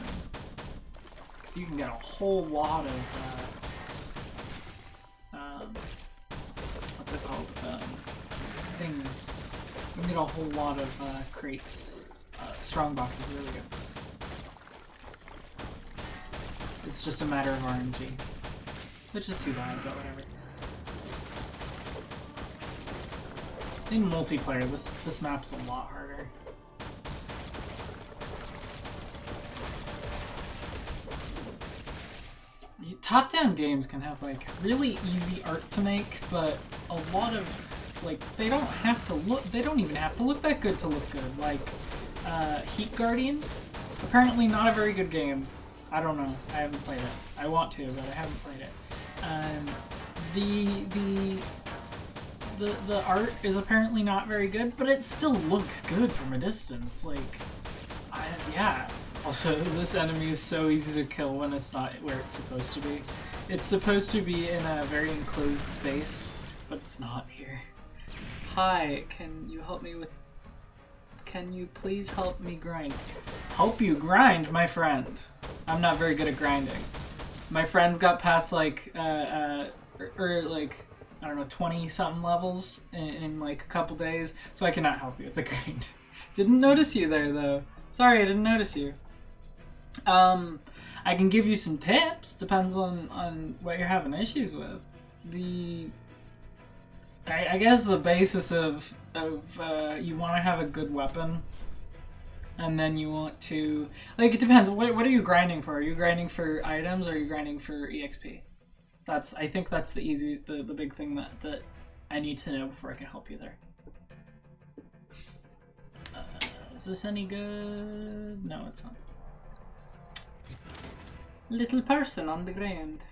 So you can get a whole lot of, what's it called? Things. You can get a whole lot of crates. Strongbox is really good. It's just a matter of RNG. which is too bad, but whatever. In multiplayer, this map's a lot harder. Top-down games can have like really easy art to make, but a lot of like they don't even have to look that good to look good. Like Heat Guardian, apparently not a very good game. I don't know. I haven't played it. I want to, but I haven't played it. The art is apparently not very good, but it still looks good from a distance. Like, yeah. Also, this enemy is so easy to kill when it's not where it's supposed to be. It's supposed to be in a very enclosed space, but it's not here. Hi, can you help me with... Can you please help me grind? Help you grind, my friend? I'm not very good at grinding. My friends got past like, like, I don't know, 20-something levels in like a couple days, so I cannot help you with the grind. Didn't notice you there, though. Sorry, I didn't notice you. I can give you some tips. Depends on what you're having issues with. I guess the basis of you want to have a good weapon, and then you want to, like, it depends. What are you grinding for? Are you grinding for items, or are you grinding for EXP? I think that's the big thing that I need to know before I can help you there. Is this any good? No, it's not. Little person on the ground.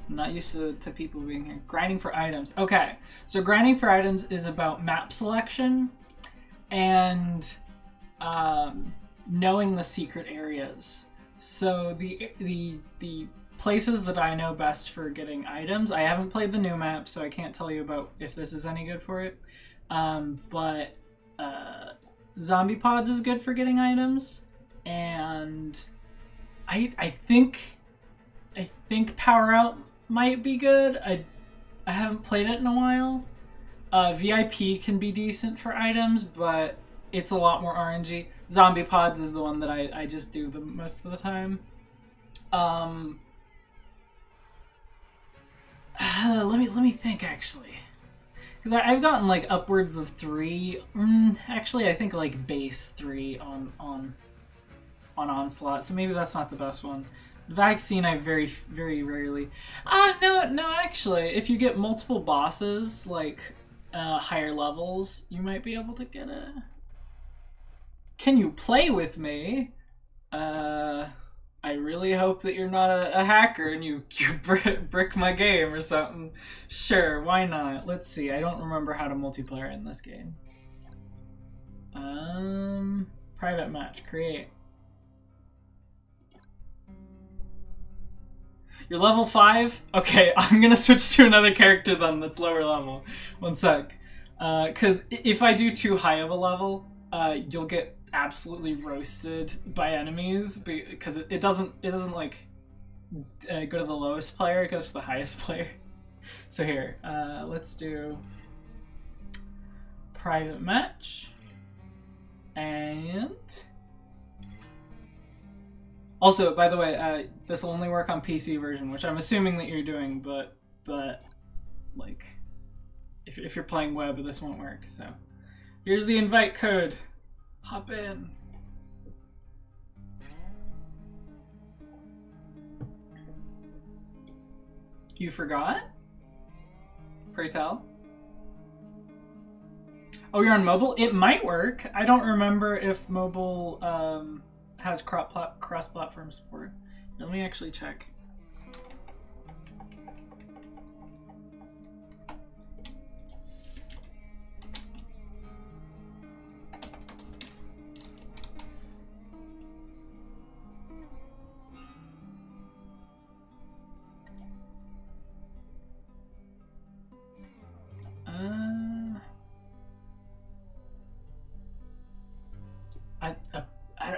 I'm not used to people being here. Grinding for items. Okay, so grinding for items is about map selection and knowing the secret areas. So the places that I know best for getting items, I haven't played the new map, so I can't tell you about if this is any good for it. But zombie pods is good for getting items, and I think power out might be good. I haven't played it in a while. VIP can be decent for items, but it's a lot more RNG. Zombie pods is the one that I just do the most of the time. Let me think, actually. Because I've gotten like upwards of 3. Actually, I think like base 3 on Onslaught, so maybe that's not the best one. Vaccine, I very rarely. No, actually, if you get multiple bosses, like higher levels, you might be able to get it. Can you play with me? I really hope that you're not a hacker and you brick my game or something. Sure, why not? Let's see. I don't remember how to multiplayer in this game. Private match. Create. You're level 5? Okay, I'm gonna switch to another character then that's lower level. One sec. Because if I do too high of a level, you'll get absolutely roasted by enemies because it doesn't like go to the lowest player, it goes to the highest player. So here, let's do private match, and also, by the way, this will only work on PC version, which I'm assuming that you're doing, but like if you're playing web, this won't work. So here's the invite code. Hop in. You forgot? Pray tell. Oh, you're on mobile? It might work. I don't remember if mobile has cross-platform support. Let me actually check.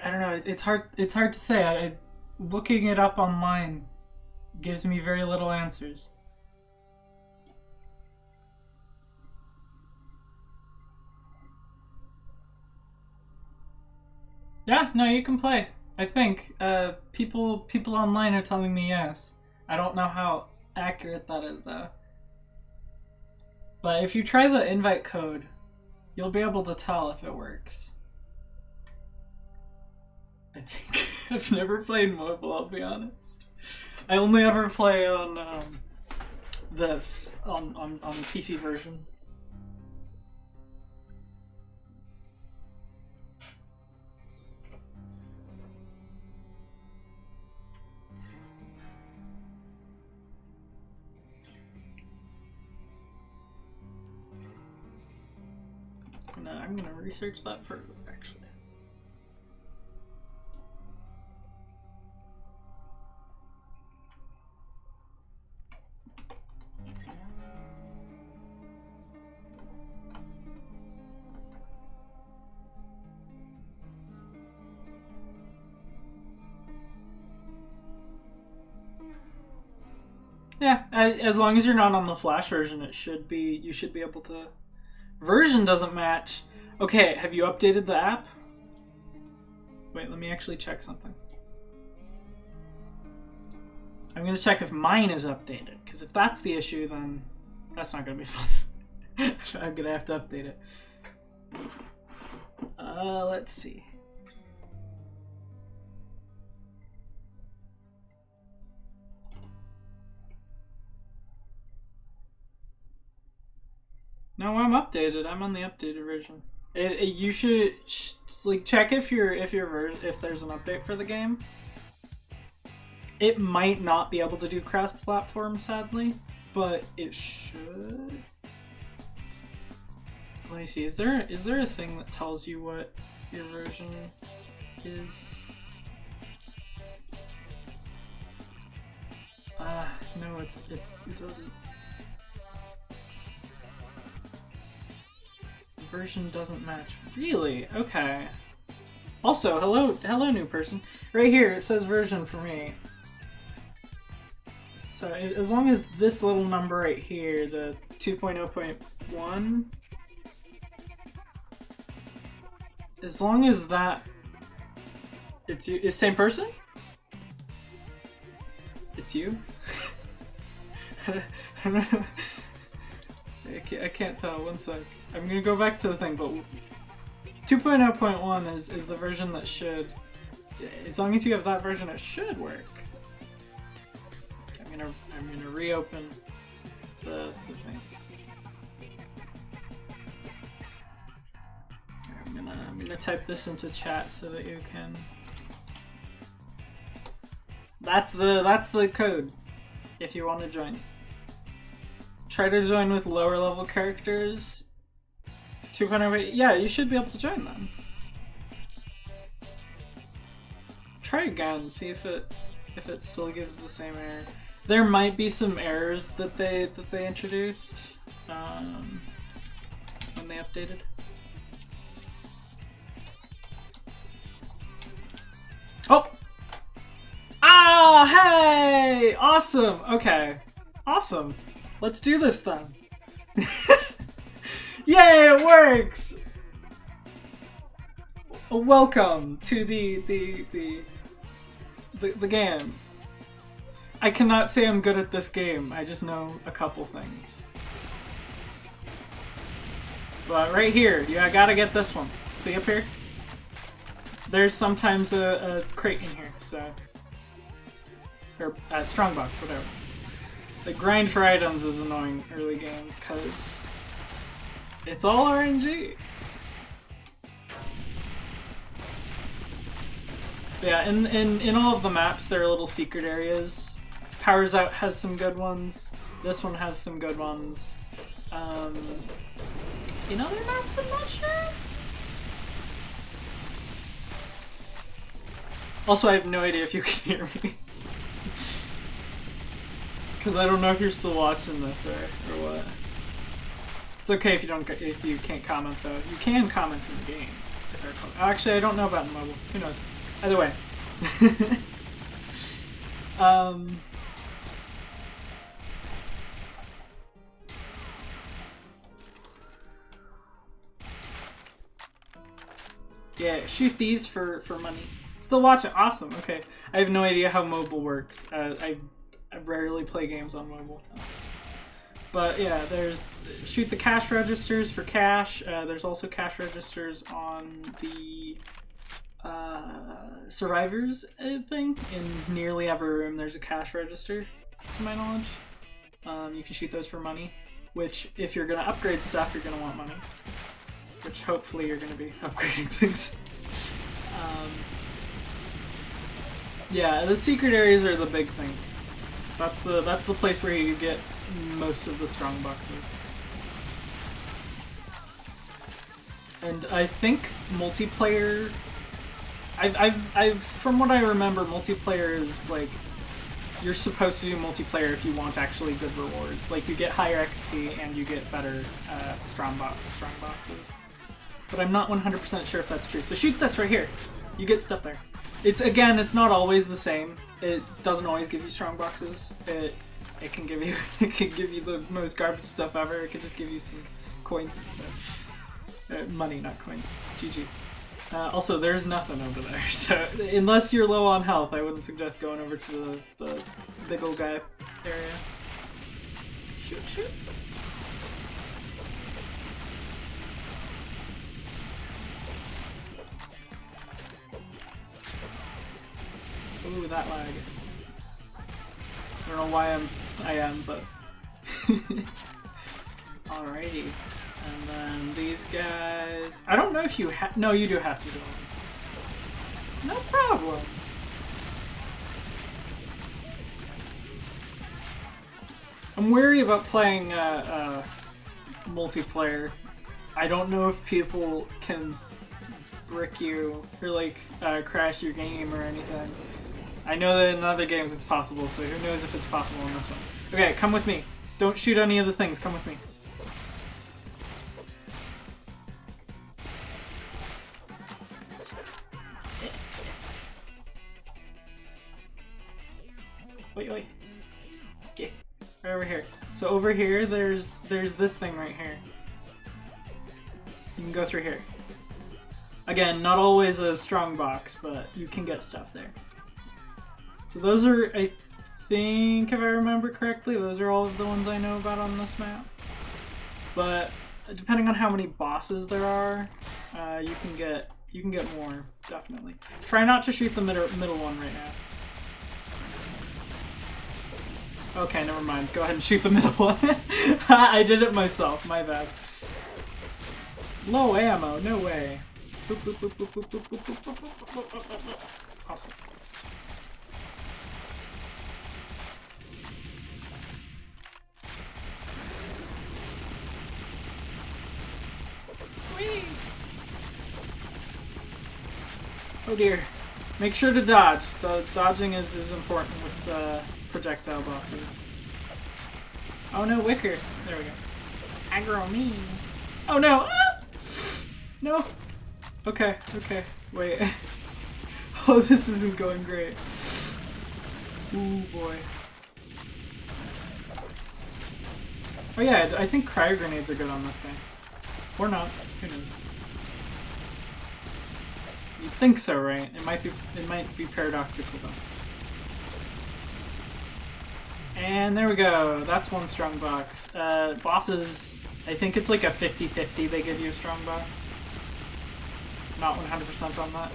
I don't know. It's hard to say. Looking it up online gives me very little answers. Yeah, no, you can play. I think people online are telling me yes. I don't know how accurate that is though. But if you try the invite code, you'll be able to tell if it works. I think I've never played mobile, I'll be honest. I only ever play on this on PC version. I'm gonna research that further, actually. Yeah, as long as you're not on the Flash version, it should be. You should be able to. Version doesn't match. Okay, have you updated the app? Wait, let me actually check something. I'm gonna check if mine is updated, because if that's the issue, then that's not gonna be fun. I'm gonna have to update it. Let's see. No, I'm updated. I'm on the updated version. You should like check if there's an update for the game. It might not be able to do cross-platform, sadly, but it should. Let me see. Is there a thing that tells you what your version is? No, it doesn't. Version doesn't match. Really? Okay. Also, hello new person. Right here it says version for me. So as long as this little number right here, the 2.0.1, as long as that, it's you. Is same person? It's you? I don't know. I can't tell. One sec. I'm gonna go back to the thing, but 2.0.1 is the version that should. As long as you have that version, it should work. I'm gonna reopen the thing. I'm gonna type this into chat so that you can. That's the code. If you want to join. Try to join with lower level characters. 2.08. Yeah, you should be able to join them. Try again. See if it still gives the same error. There might be some errors that they introduced when they updated. Oh! Ah! Hey! Awesome! Okay. Awesome. Let's do this then. Yay! It works! Welcome to the game. I cannot say I'm good at this game. I just know a couple things. But right here, I gotta get this one. See up here? There's sometimes a crate in here, so. Or a strongbox, whatever. The grind for items is annoying early game, because it's all RNG. Yeah, in all of the maps, there are little secret areas. Powers Out has some good ones. This one has some good ones. In other maps, I'm not sure. Also, I have no idea if you can hear me. Because I don't know if you're still watching this or what. It's okay if you can't comment though. You can comment in the game. Actually, I don't know about mobile. Who knows? Either way. Yeah, shoot these for money. Still watching. Awesome. Okay. I have no idea how mobile works. I rarely play games on mobile. But yeah, there's shoot the cash registers for cash. There's also cash registers on the survivors thing. In nearly every room there's a cash register, to my knowledge. You can shoot those for money, which if you're going to upgrade stuff, you're going to want money. Which hopefully you're going to be upgrading things. Yeah, the secret areas are the big thing. That's the place where you get most of the strong boxes. And I think multiplayer, I've from what I remember, multiplayer is like, you're supposed to do multiplayer if you want actually good rewards. Like you get higher XP and you get better strong boxes. But I'm not 100% sure if that's true. So shoot this right here. You get stuff there. It's not always the same. It doesn't always give you strong boxes. It can give you the most garbage stuff ever. It can just give you some coins. So money, not coins. GG. Also, there's nothing over there. So unless you're low on health, I wouldn't suggest going over to the big old guy area. Shoot. Ooh, that lag. I don't know why I am, but... Alrighty. And then these guys... I don't know if you have... No, you do have to do them. No problem. I'm wary about playing multiplayer. I don't know if people can brick you or like crash your game or anything. I know that in other games it's possible, so who knows if it's possible in this one. Okay, come with me. Don't shoot any of the things. Come with me. Wait. Yeah, right over here. So over here, there's this thing right here. You can go through here. Again, not always a strong box, but you can get stuff there. So those are, I think, if I remember correctly, those are all of the ones I know about on this map. But depending on how many bosses there are, you can get more, definitely. Try not to shoot the middle one right now. Okay, never mind. Go ahead and shoot the middle one. I did it myself. My bad. Low ammo. No way. Awesome. Whee! Oh dear. Make sure to dodge. The dodging is important with projectile bosses. Oh no, Wicker. There we go. Aggro me. Oh no! Ah! No! Okay. Wait. Oh, this isn't going great. Ooh boy. Oh yeah, I think cryo grenades are good on this guy. Or not. Who knows? You'd think so, right? It might be paradoxical though. And there we go. That's one strong box. Bosses, I think it's like a 50-50 they give you a strong box. Not 100% on that.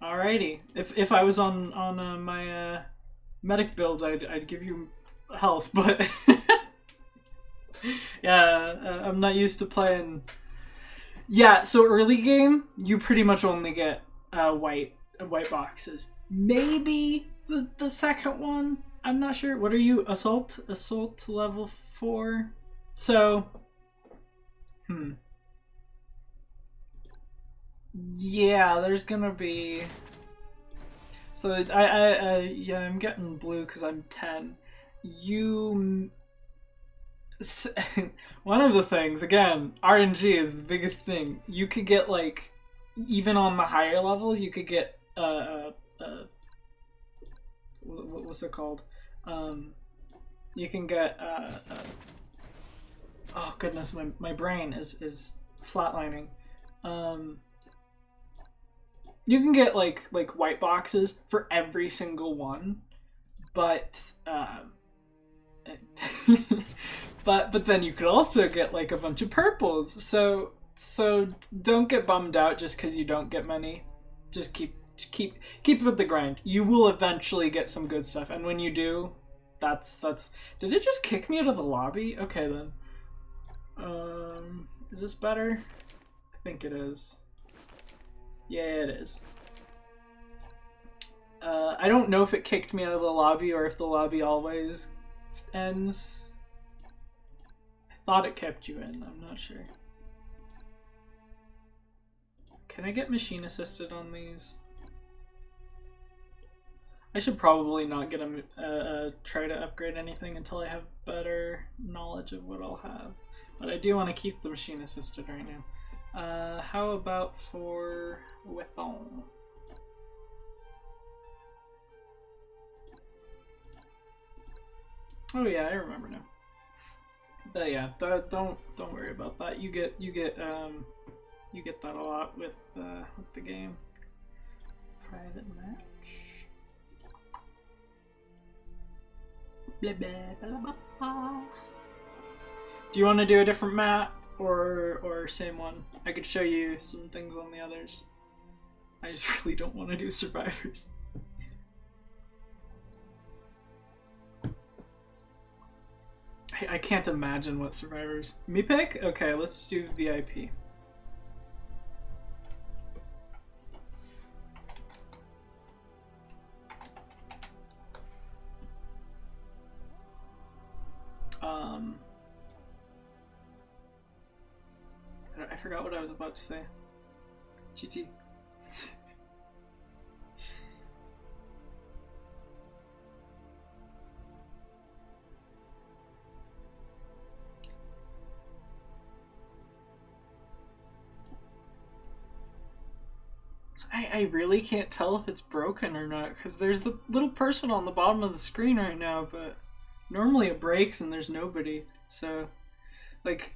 Alrighty. If I was on my medic build, I'd give you health, but yeah, I'm not used to playing. Yeah, so early game, you pretty much only get white boxes. Maybe the second one. I'm not sure. What are you? Assault level 4. So, yeah, there's gonna be. So yeah, I'm getting blue because I'm 10. One of the things, again, RNG is the biggest thing. You could get, like, even on the higher levels, you could get what's it called? You can get Oh goodness, my brain is flatlining. You can get like white boxes for every single one, but but then you could also get like a bunch of purples. So don't get bummed out just because you don't get many. Just keep with the grind. You will eventually get some good stuff, and when you do, that's. Did it just kick me out of the lobby? Okay then. Is this better? I think it is. Yeah, it is. I don't know if it kicked me out of the lobby or if the lobby always ends. I thought it kept you in. I'm not sure. Can I get machine assisted on these? I should probably not get try to upgrade anything until I have better knowledge of what I'll have. But I do want to keep the machine assisted right now. How about for weapon? Oh yeah, I remember now. But yeah, don't worry about that. You get that a lot with the game. Private match. Blah, blah, blah, blah. Do you want to do a different map or same one? I could show you some things on the others. I just really don't want to do survivors. I can't imagine what survivors. Me pick? Okay, let's do VIP. I forgot what I was about to say. GT. I really can't tell if it's broken or not because there's the little person on the bottom of the screen right now, but normally it breaks and there's nobody. So, like,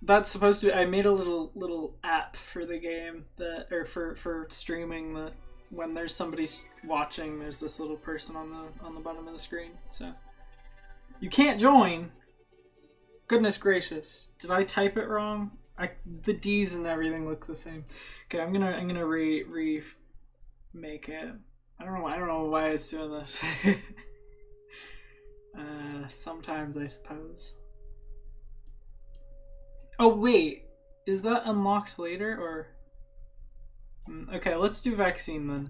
that's supposed to. I made a little app for the game that, or for streaming, that when there's somebody watching, there's this little person on the bottom of the screen. So you can't join. Goodness gracious! Did I type it wrong? The D's and everything look the same. Okay, I'm gonna remake it. I don't know why it's doing this. Sometimes I suppose. Oh wait, is that unlocked later or? Okay, let's do vaccine then.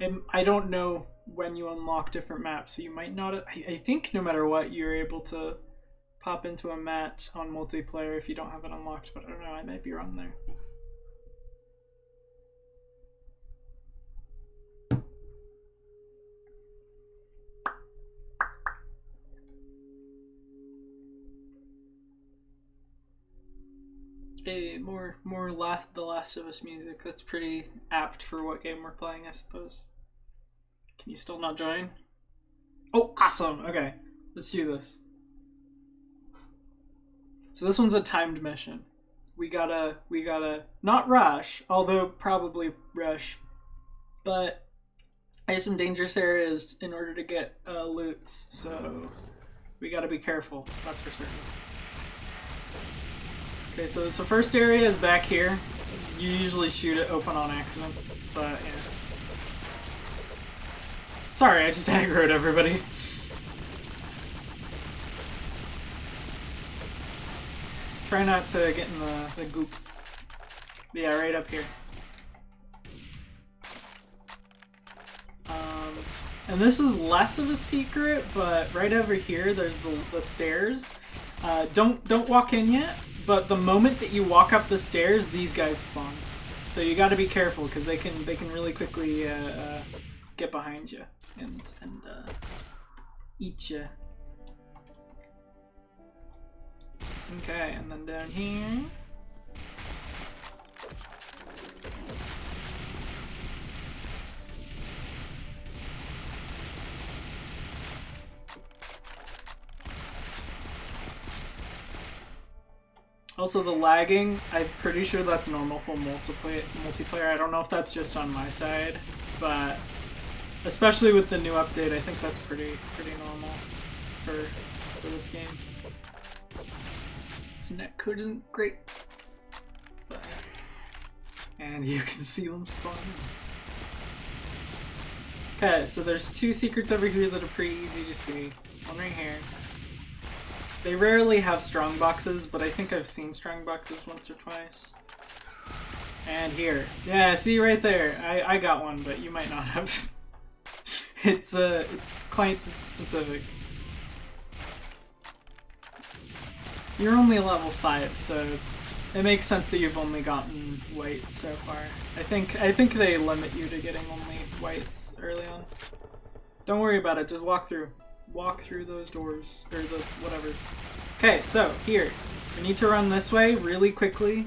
And I don't know when you unlock different maps, so you might not. I think no matter what, you're able to pop into a match on multiplayer if you don't have it unlocked, but I don't know, I might be wrong there. Hey, more The Last of Us music. That's pretty apt for what game we're playing, I suppose. Can you still not join? Oh, awesome! Okay, let's do this. So this one's a timed mission. We gotta not rush, although probably rush, but I have some dangerous areas in order to get loots, so we gotta be careful. That's for certain. Okay, so first area is back here. You usually shoot it open on accident, but yeah. Sorry, I just aggroed everybody. Try not to get in the goop. Yeah, right up here. And this is less of a secret, but right over here, there's the stairs. Don't walk in yet. But the moment that you walk up the stairs, these guys spawn. So you got to be careful because they can really quickly get behind you and eat you. Okay, and then down here. Also, the lagging, I'm pretty sure that's normal for multiplayer. I don't know if that's just on my side, but especially with the new update, I think that's pretty normal for this game. This netcode isn't great, but, and you can see them spawning. Okay, so there's 2 secrets over here that are pretty easy to see. One right here. They rarely have strong boxes, but I think I've seen strong boxes once or twice. And here. Yeah, see right there. I got one, but you might not have. It's client specific. You're only level 5, so it makes sense that you've only gotten white so far. I think they limit you to getting only whites early on. Don't worry about it, just walk through. Walk through those doors, or the whatevers. Okay, so here. We need to run this way really quickly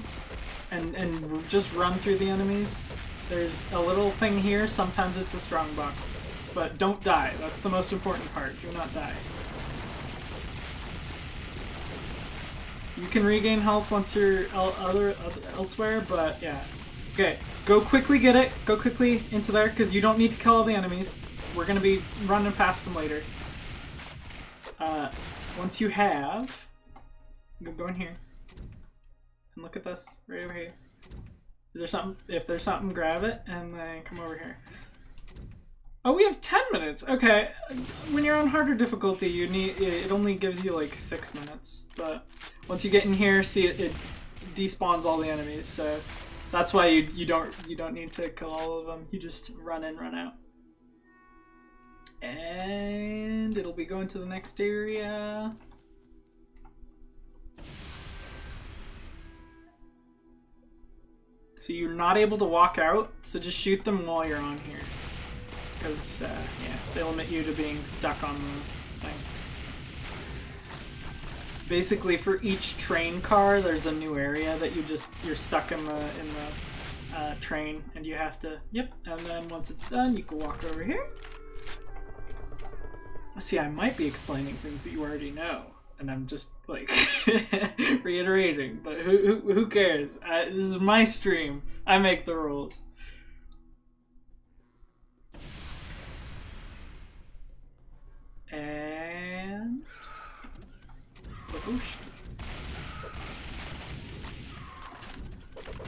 and just run through the enemies. There's a little thing here, sometimes it's a strong box. But don't die, that's the most important part. Do not die. You can regain health once you're elsewhere, but yeah. Okay, go quickly get it. Go quickly into there, because you don't need to kill all the enemies. We're going to be running past them later. Once you have, go in here and look at this right over here. Is there something? If there's something, grab it and then come over here. Oh, we have 10 minutes. Okay, when you're on harder difficulty, it only gives you like 6 minutes. But once you get in here, see it despawns all the enemies. So that's why you don't need to kill all of them. You just run in, run out. And it'll be going to the next area. So you're not able to walk out, so just shoot them while you're on here. Because, yeah, they limit you to being stuck on the thing. Basically, for each train car, there's a new area that you're stuck in the train, and you have to, yep, and then once it's done, you can walk over here. See, I might be explaining things that you already know, and I'm just like reiterating. But who cares? This is my stream. I make the rules. And whoosh.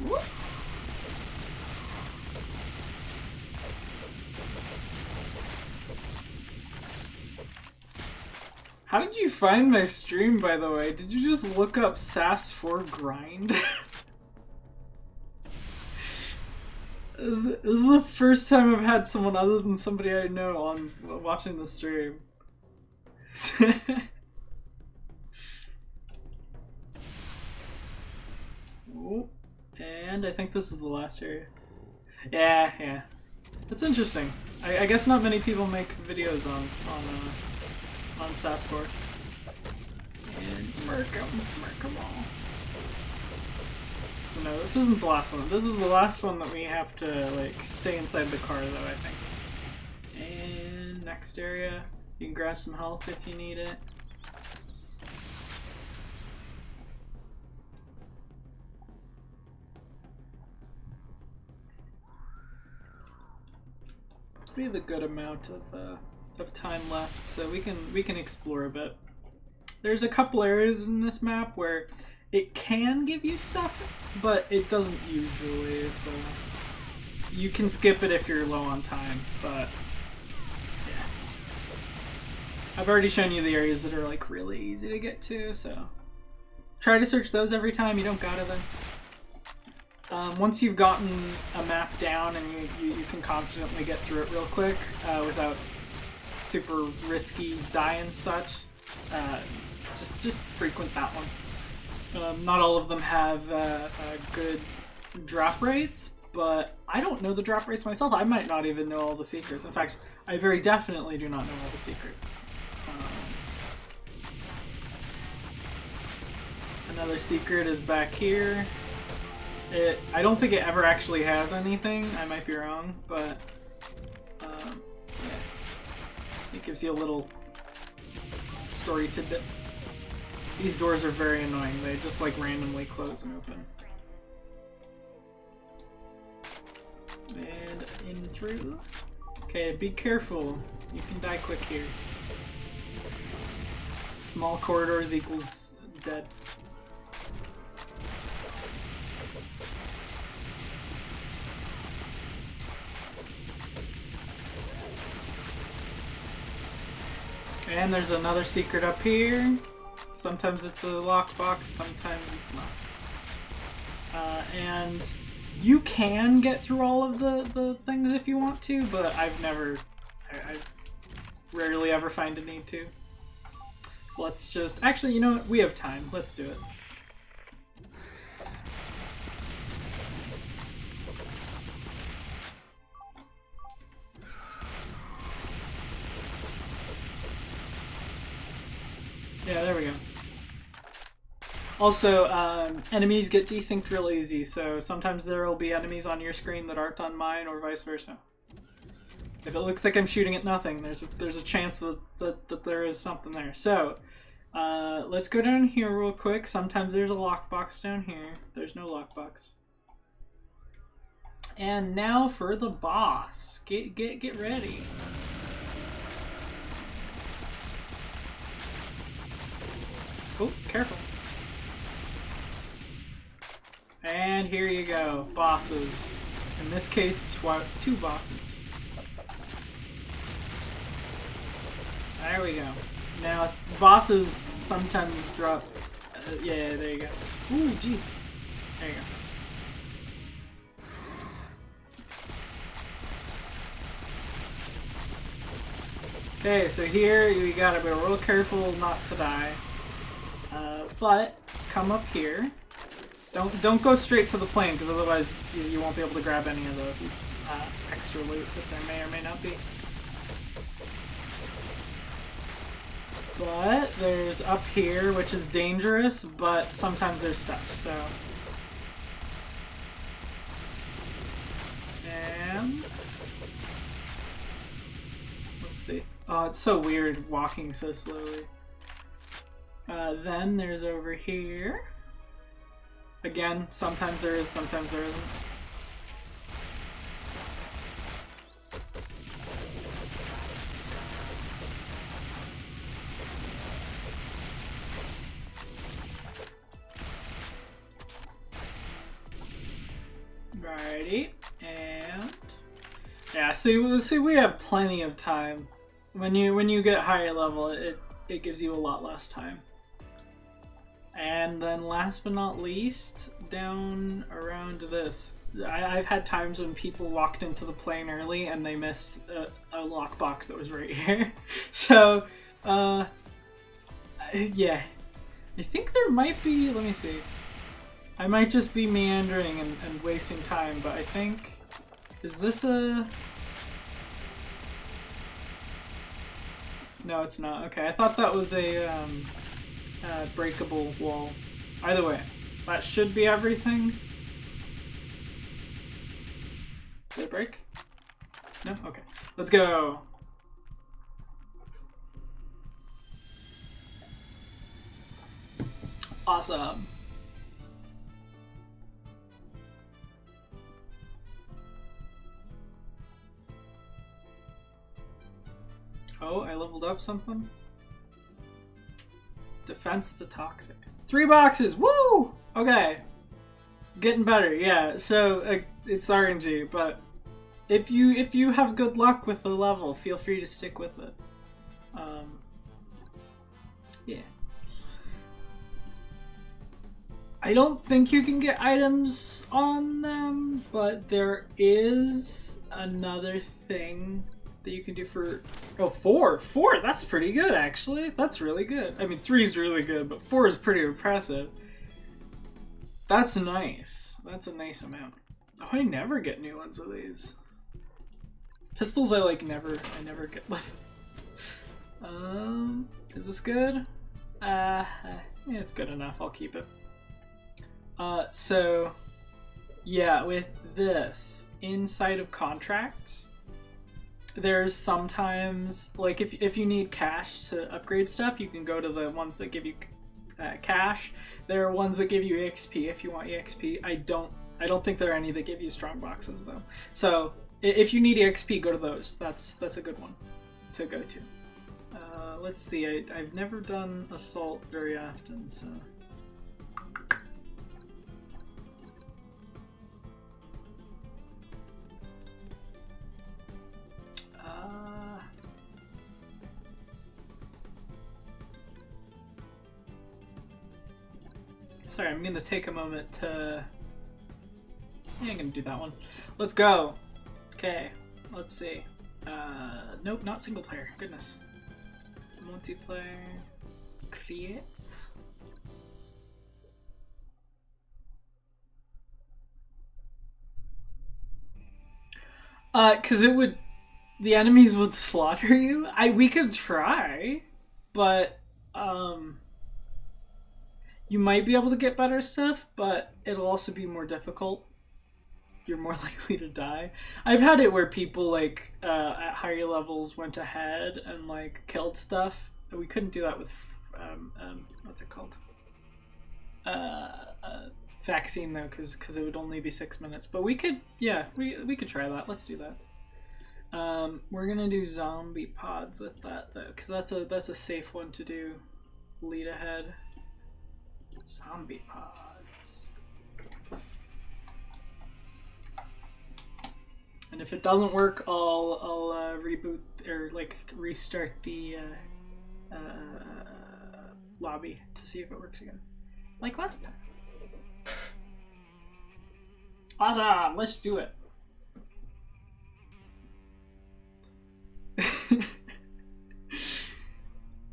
Whoop. How did you find my stream, by the way? Did you just look up SAS4 grind? This is the first time I've had someone other than somebody I know on watching the stream. Oh, and I think this is the last area. Yeah. That's interesting. I guess not many people make videos on SAS4. And murk 'em all. So no, this isn't the last one. This is the last one that we have to like stay inside the car though, I think. And next area, you can grab some health if you need it. We have a good amount of time left, so we can explore a bit. There's a couple areas in this map where it can give you stuff, but it doesn't usually, so you can skip it if you're low on time, but yeah. I've already shown you the areas that are like really easy to get to, so try to search those every time. You don't gotta then. Once you've gotten a map down and you can confidently get through it real quick without super risky dying and such, just frequent that one. Not all of them have good drop rates, but I don't know the drop rates myself. I might not even know all the secrets. In fact, I very definitely do not know all the secrets. Another secret is back here. I don't think it ever actually has anything. I might be wrong, but yeah. It gives you a little story tidbit. These doors are very annoying. They just like randomly close and open. And in through. Okay, be careful. You can die quick here. Small corridors equals dead. And there's another secret up here. Sometimes it's a lockbox, sometimes it's not. And you can get through all of the things if you want to, but I rarely ever find a need to. So let's just, actually, you know what? We have time. Let's do it. Yeah, there we go. Also, enemies get desynced real easy, so sometimes there will be enemies on your screen that aren't on mine, or vice versa. If it looks like I'm shooting at nothing, there's a chance that there is something there. So, let's go down here real quick. Sometimes there's a lockbox down here. There's no lockbox. And now for the boss. Get ready. Oh, careful. And here you go, bosses. In this case, two bosses. There we go. Now, bosses sometimes drop... yeah, there you go. Ooh, jeez. There you go. Okay, so here you gotta be real careful not to die. But come up here. Don't go straight to the plane, because otherwise you won't be able to grab any of the extra loot that there may or may not be. But there's up here, which is dangerous, but sometimes there's stuff, so... And... let's see. Oh, it's so weird walking so slowly. Then there's over here. Again, sometimes there is, sometimes there isn't. Righty, and yeah, see, we have plenty of time. When you get higher level, it gives you a lot less time. And then last but not least, down around this. I've had times when people walked into the plane early and they missed a lockbox that was right here. So, yeah. I think there might be, let me see. I might just be meandering and wasting time, but I think, is this a... No, it's not. Okay, I thought that was a, breakable wall. Either way, that should be everything. Did it break? No? Okay. Let's go! Awesome. Oh, I leveled up something? Defense to toxic. 3 boxes! Woo! Okay. Getting better, yeah. So, it's RNG, but if you have good luck with the level, feel free to stick with it. Yeah. I don't think you can get items on them, but there is another thing that you can do for... Oh, 4! 4! That's pretty good, actually. That's really good. I mean, 3 is really good, but 4 is pretty impressive. That's nice. That's a nice amount. Oh, I never get new ones of these. Pistols, I never get them. Is this good? Yeah, it's good enough. I'll keep it. So, yeah, with this, inside of contracts, there's sometimes, like, if you need cash to upgrade stuff, you can go to the ones that give you cash. There are ones that give you EXP if you want EXP. I don't think there are any that give you strong boxes though. So if you need EXP, go to those. That's a good one to go to. Let's see. I've never done assault very often, so. Sorry, I'm gonna take a moment to. Yeah, I'm gonna do that one. Let's go. Okay, let's see. Nope, not single player. Goodness. Multiplayer. Create. Cause it would. The enemies would slaughter you. We could try, but you might be able to get better stuff, but it'll also be more difficult. You're more likely to die. I've had it where people like at higher levels went ahead and like killed stuff. We couldn't do that with what's it called? Vaccine though, because it would only be 6 minutes. But we could, yeah, we could try that. Let's do that. We're gonna do zombie pods with that though, because that's a safe one to do. Lead ahead. Zombie pods. And if it doesn't work, I'll reboot or like restart the lobby to see if it works again, like last time. Awesome! Let's do it.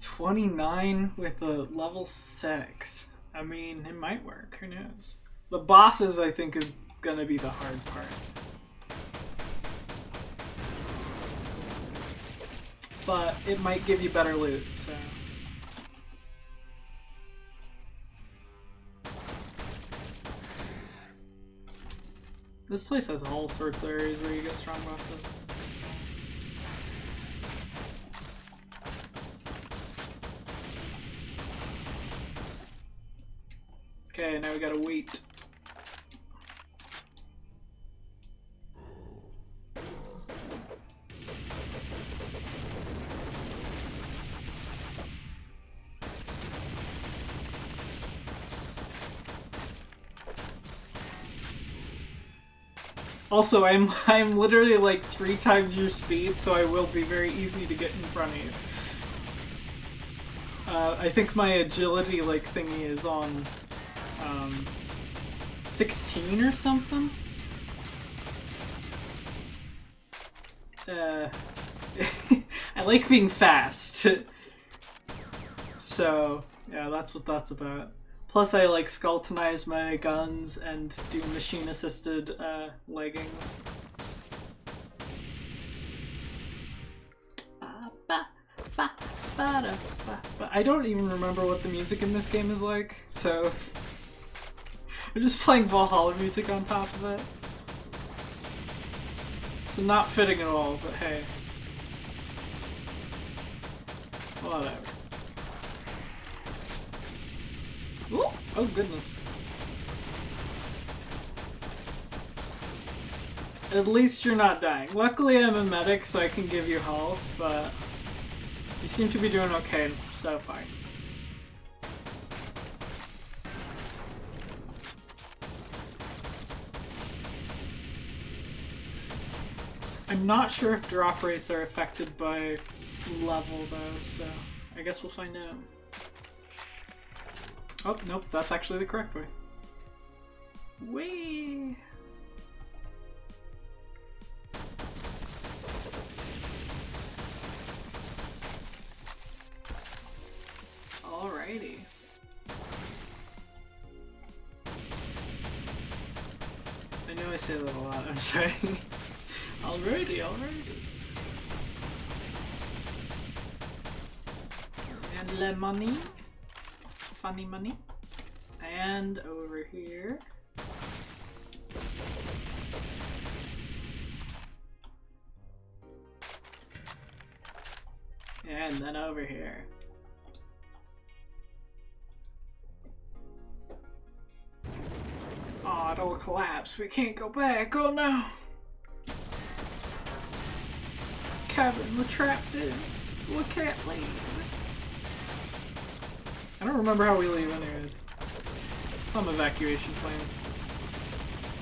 29 with a level 6. I mean, it might work. Who knows? The bosses, I think, is gonna be the hard part. But it might give you better loot, so. This place has all sorts of areas where you get strong buffs. Okay, now we gotta wait. Also, I'm literally like 3 times your speed, so I will be very easy to get in front of you. I think my agility like thingy is on 16 or something. I like being fast. So yeah, that's what that's about. Plus I like skeletonize my guns and do machine assisted leggings. I don't even remember what the music in this game is like, so I'm just playing Valhalla music on top of it. It's not fitting at all, but hey. Whatever. Ooh, oh goodness. At least you're not dying. Luckily I'm a medic, so I can give you health, but you seem to be doing okay so far. I'm not sure if drop rates are affected by level though, so I guess we'll find out. Oh, nope, that's actually the correct way. Whee! Alrighty. I know I say that a lot, I'm sorry. Alrighty. And le money. Funny money. And over here. And then over here. it'll collapse. We can't go back. Oh no. Kevin, we're trapped in. We can't leave. I don't remember how we leave anyways. Some evacuation plan.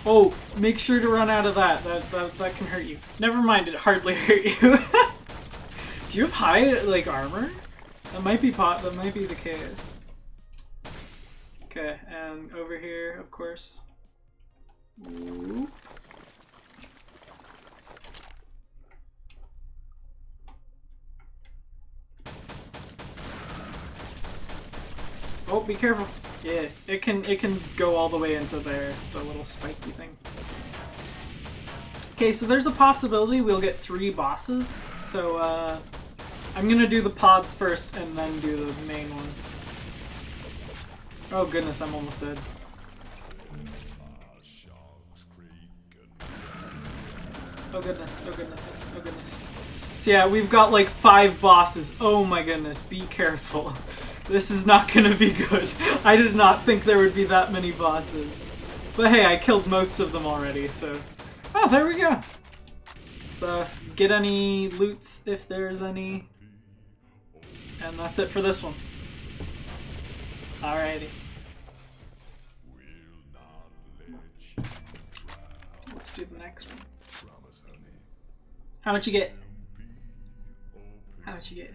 Oh, make sure to run out of that. That can hurt you. Never mind, it hardly hurt you. Do you have high like armor? That might be the case. Okay, and over here, of course. Ooh. Oh, be careful. Yeah, it can go all the way into there, the little spiky thing. Okay, so there's a possibility we'll get 3 bosses. So I'm gonna do the pods first and then do the main one. Oh goodness, I'm almost dead. Oh goodness, oh goodness, oh goodness. So yeah, we've got like 5 bosses. Oh my goodness, be careful. This is not gonna be good. I did not think there would be that many bosses. But hey, I killed most of them already, so... Oh, there we go! So, get any loots if there's any. And that's it for this one. Alrighty. Let's do the next one. How much you get? How much you get?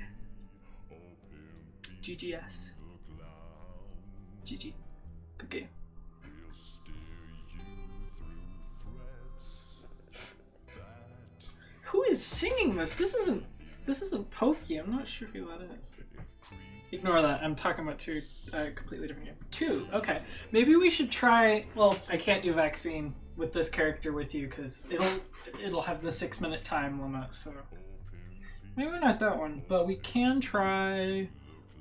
GGS. GG. Good game. Who is singing this? This isn't Pokey. I'm not sure who that is. Ignore that. I'm talking about two completely different games. 2. Okay. Maybe we should try. Well, I can't do vaccine with this character with you because it'll have the 6-minute time limit. So maybe not that one, but we can try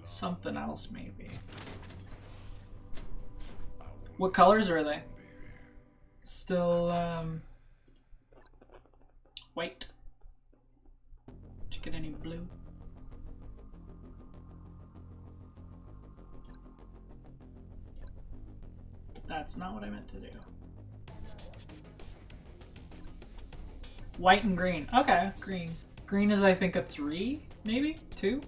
something else maybe. What colors are they? Still white. Did you get any blue? That's not what I meant to do. White and green. Okay, green. Green is I think a 3, maybe 2.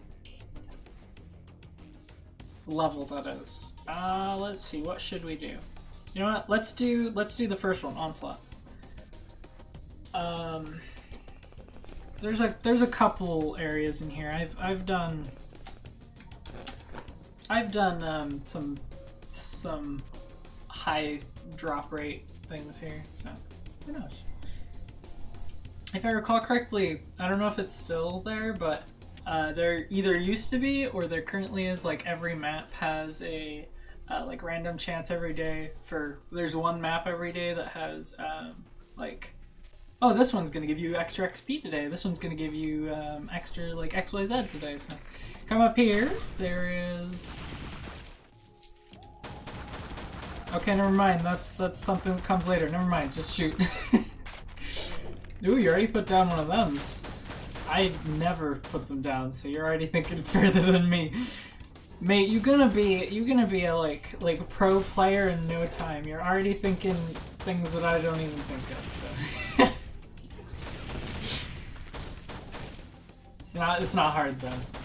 Level that is. Let's see. What should we do? You know what? Let's do the first one, Onslaught. There's a couple areas in here. I've done some high drop rate things here, so who knows? If I recall correctly, I don't know if it's still there, but there either used to be or there currently is, like every map has a like random chance every day for, there's one map every day that has like, oh, this one's gonna give you extra XP today, this one's gonna give you extra like XYZ today. So come up here, there is, okay, never mind, that's something that comes later, never mind, just shoot. Ooh, you already put down one of them. I never put them down, so you're already thinking further than me. Mate, you're gonna be a like pro player in no time. You're already thinking things that I don't even think of, so. It's not hard though. So.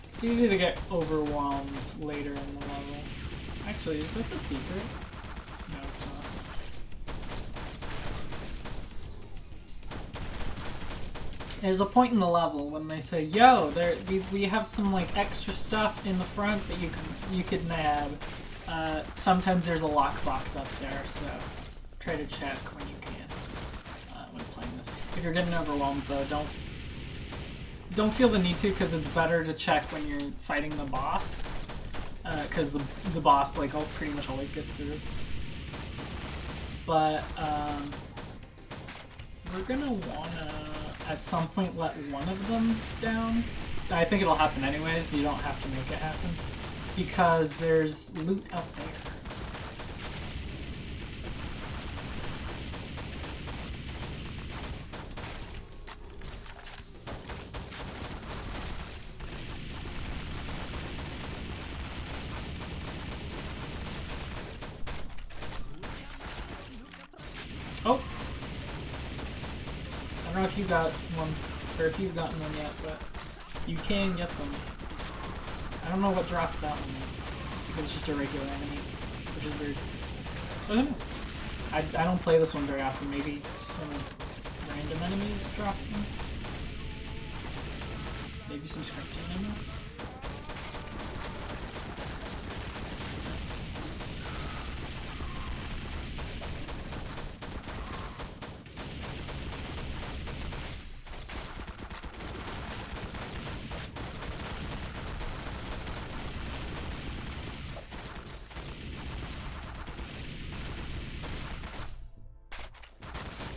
It's easy to get overwhelmed later in the level. Actually, is this a secret? No, it's not. There's a point in the level when they say, "Yo, we have some like extra stuff in the front that you could nab." Sometimes there's a lockbox up there, so try to check when you can when playing this. If you're getting overwhelmed, though, don't feel the need to, because it's better to check when you're fighting the boss. Because the boss like pretty much always gets through. But we're gonna wanna at some point let one of them down. I think it'll happen anyways. You don't have to make it happen because there's loot out there. Oh! I don't know if you got one, or if you've gotten one yet, but you can get them. I don't know what dropped that one yet, because it's just a regular enemy, which is weird. I don't know. I don't play this one very often. Maybe some random enemies drop them. Maybe some scripted enemies.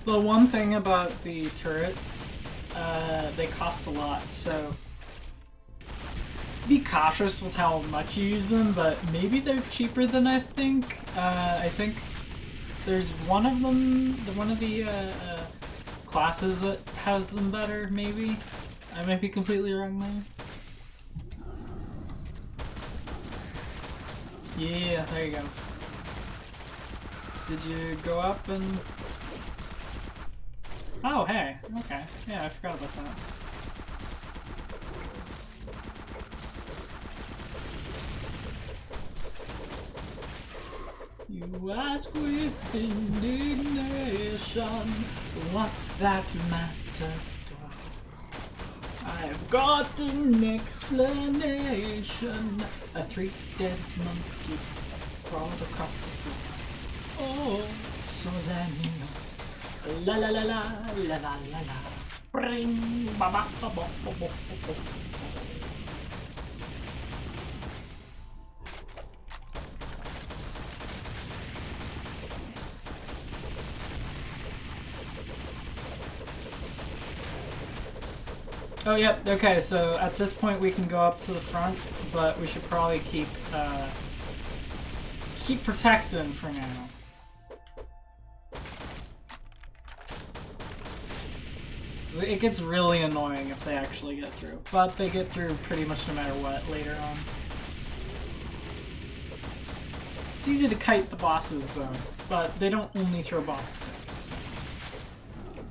The one thing about the turrets, they cost a lot, so be cautious with how much you use them, but maybe they're cheaper than I think. I think there's one of them, one of the classes that has them better, maybe. I might be completely wrong there. Yeah, there you go. Did you go up and... Oh, hey. Okay. Yeah, I forgot about that. You ask with indignation, what's that matter? I've got an explanation. 3 dead monkeys crawled across the floor. Oh, so then you know. La la la la la la la la. Bring ba ba ba ba ba ba ba. Oh yep, okay, so at this point we can go up to the front, but we should probably keep protecting for now. It gets really annoying if they actually get through, but they get through pretty much no matter what later on. It's easy to kite the bosses though, but they don't only throw bosses at you.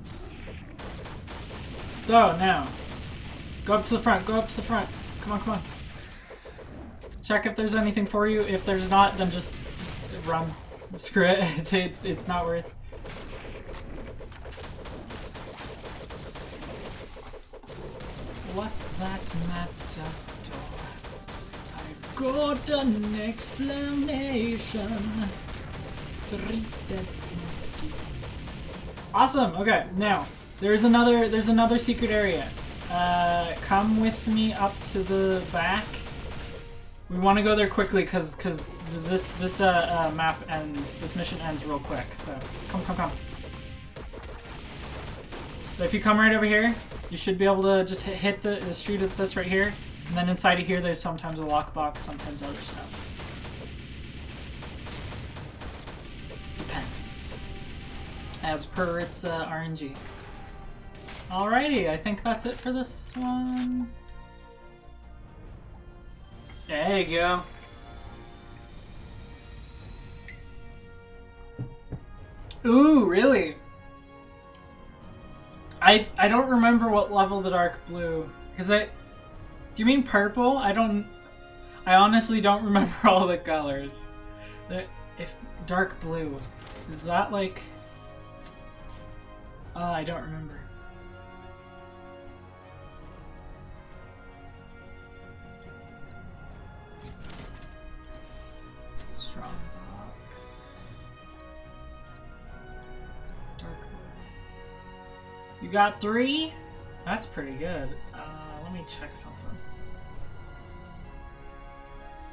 So now, go up to the front, go up to the front. Come on, come on. Check if there's anything for you. If there's not, then just run. Screw it. It's not worth. What's that matter? I've got an explanation. 3 dead monkeys. Awesome. Okay, now there's another secret area. Come with me up to the back. We want to go there quickly because this map ends. This mission ends real quick. So come. So if you come right over here, you should be able to just shoot at this right here, and then inside of here there's sometimes a lockbox, sometimes other stuff. Depends. As per its RNG. Alrighty, I think that's it for this one. There you go. Ooh, really? I don't remember what level the dark blue, do you mean purple? I honestly don't remember all the colors. If dark blue, is that like, I don't remember. Strong box. Dark blue. You got 3? That's pretty good. Let me check something.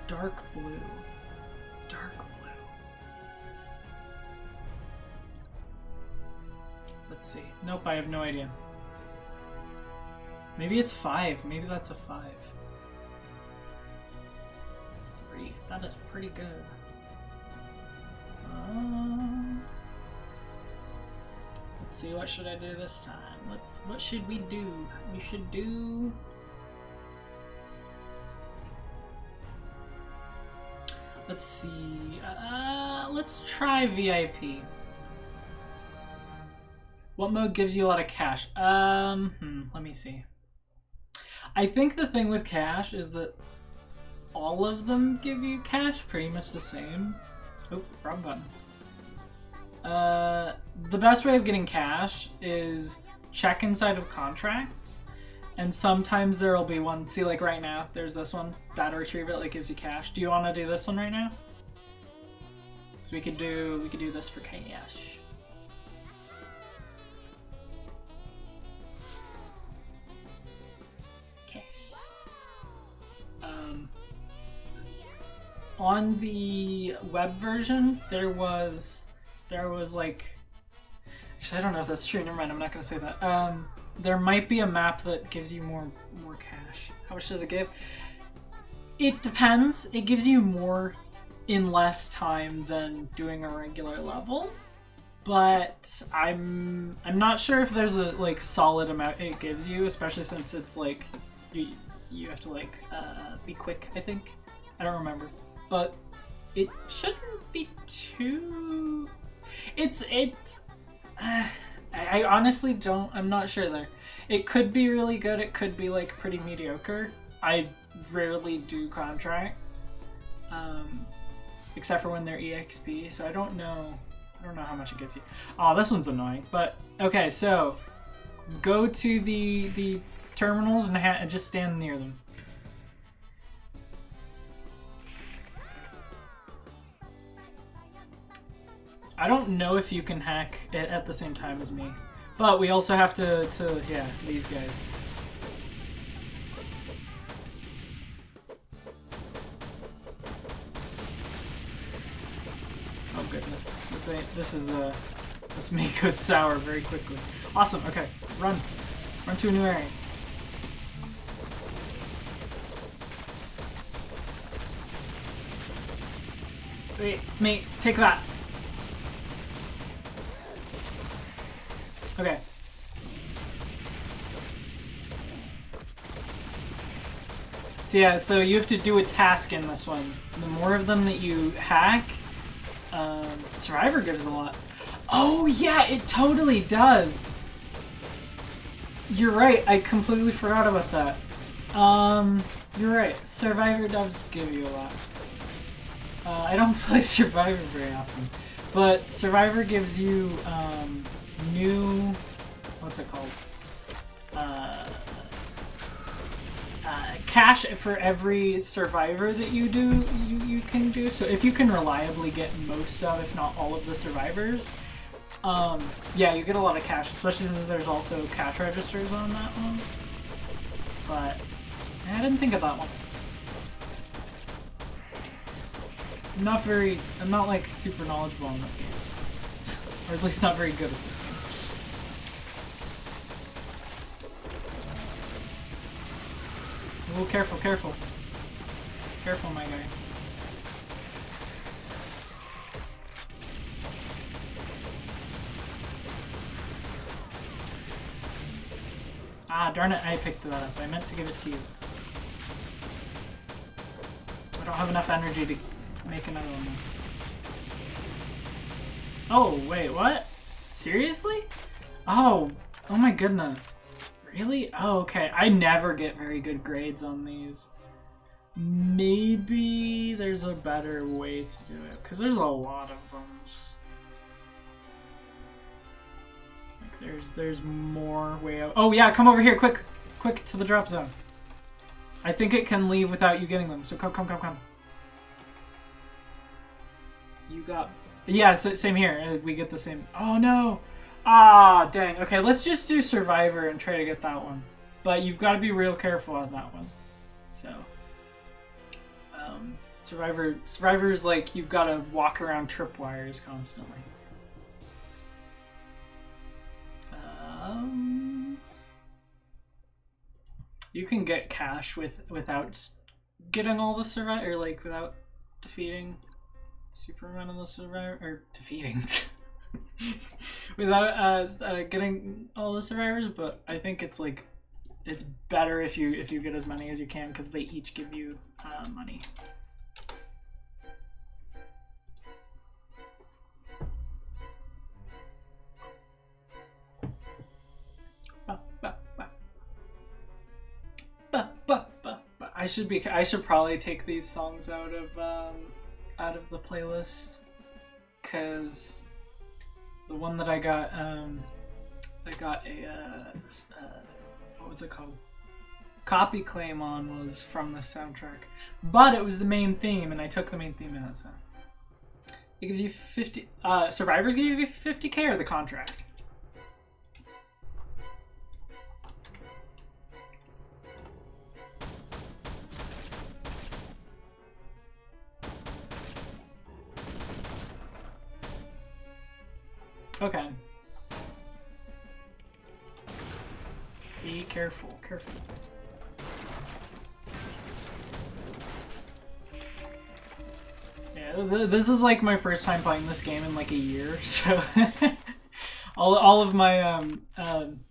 Dark blue. Dark blue. Let's see. Nope, I have no idea. Maybe it's 5. Maybe that's a 5. 3. That is pretty good. Let's see, what should I do this time? What should we do? We should do... Let's see, let's try VIP. What mode gives you a lot of cash? Let me see. I think the thing with cash is that all of them give you cash pretty much the same. Oh, wrong button. The best way of getting cash is check inside of contracts, and sometimes there'll be one. See, like right now, there's this one, data retrieve it, like gives you cash. Do you want to do this one right now? So we could do this for cash. On the web version, there was like, actually I don't know if that's true. Never mind. I'm not gonna say that. There might be a map that gives you more cash. How much does it give? It depends. It gives you more in less time than doing a regular level, but I'm not sure if there's a like solid amount it gives you, especially since it's like you have to like be quick. I think I don't remember. But it shouldn't be too... I honestly don't... I'm not sure there. It could be really good. It could be like pretty mediocre. I rarely do contracts. Except for when they're EXP. So I don't know how much it gives you. Oh, this one's annoying. But okay, so go to the terminals and just stand near them. I don't know if you can hack it at the same time as me, but we also have to yeah, these guys. Oh goodness, this may go sour very quickly. Awesome. Okay, run to a new area. Wait, mate, take that. Okay. So yeah, so you have to do a task in this one. The more of them that you hack, Survivor gives a lot. Oh yeah, it totally does. You're right, I completely forgot about that. You're right, Survivor does give you a lot. I don't play Survivor very often, but Survivor gives you, new, what's it called? Cash for every survivor that you do, you can do. So if you can reliably get most of, if not all of the survivors, yeah, you get a lot of cash, especially since there's also cash registers on that one. But I didn't think of that one. I'm not like super knowledgeable in this game, or at least not very good at this game. Oh, careful, careful. Careful, my guy. Ah, darn it, I picked that up. I meant to give it to you. I don't have enough energy to make another one. Oh, wait, what? Seriously? Oh my goodness. Really? Oh, okay. I never get very good grades on these. Maybe there's a better way to do it, because there's a lot of them. Like there's more way out. Oh yeah, come over here, quick to the drop zone. I think it can leave without you getting them, so come. You got... Yeah, so same here. We get the same... Oh no! Ah, dang. Okay, let's just do Survivor and try to get that one. But you've got to be real careful on that one. So... Survivor's like, you've got to walk around tripwires constantly. You can get cash without getting all the survivor, or like without defeating Superman and the Survivor, or defeating without getting all the survivors. But I think it's like it's better if you get as many as you can, because they each give you money. I should probably take these songs out of the playlist, cause the one that I got a what was it called? Copy claim on was from the soundtrack, but it was the main theme, and I took the main theme out. So it gives you 50. Survivors gave you 50K or the contract. Okay. Be careful, careful. Yeah, this is like my first time playing this game in like a year, so all of my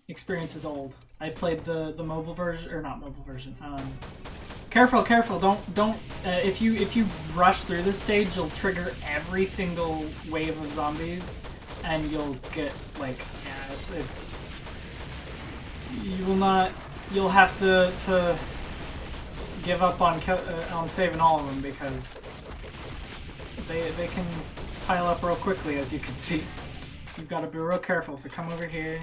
experience is old. I played the mobile version, or not mobile version. Careful, careful! Don't. If you rush through this stage, you'll trigger every single wave of zombies, and you'll get like, yeah, it's you will not. You'll have to give up on saving all of them, because they can pile up real quickly, as you can see. You've got to be real careful. So come over here.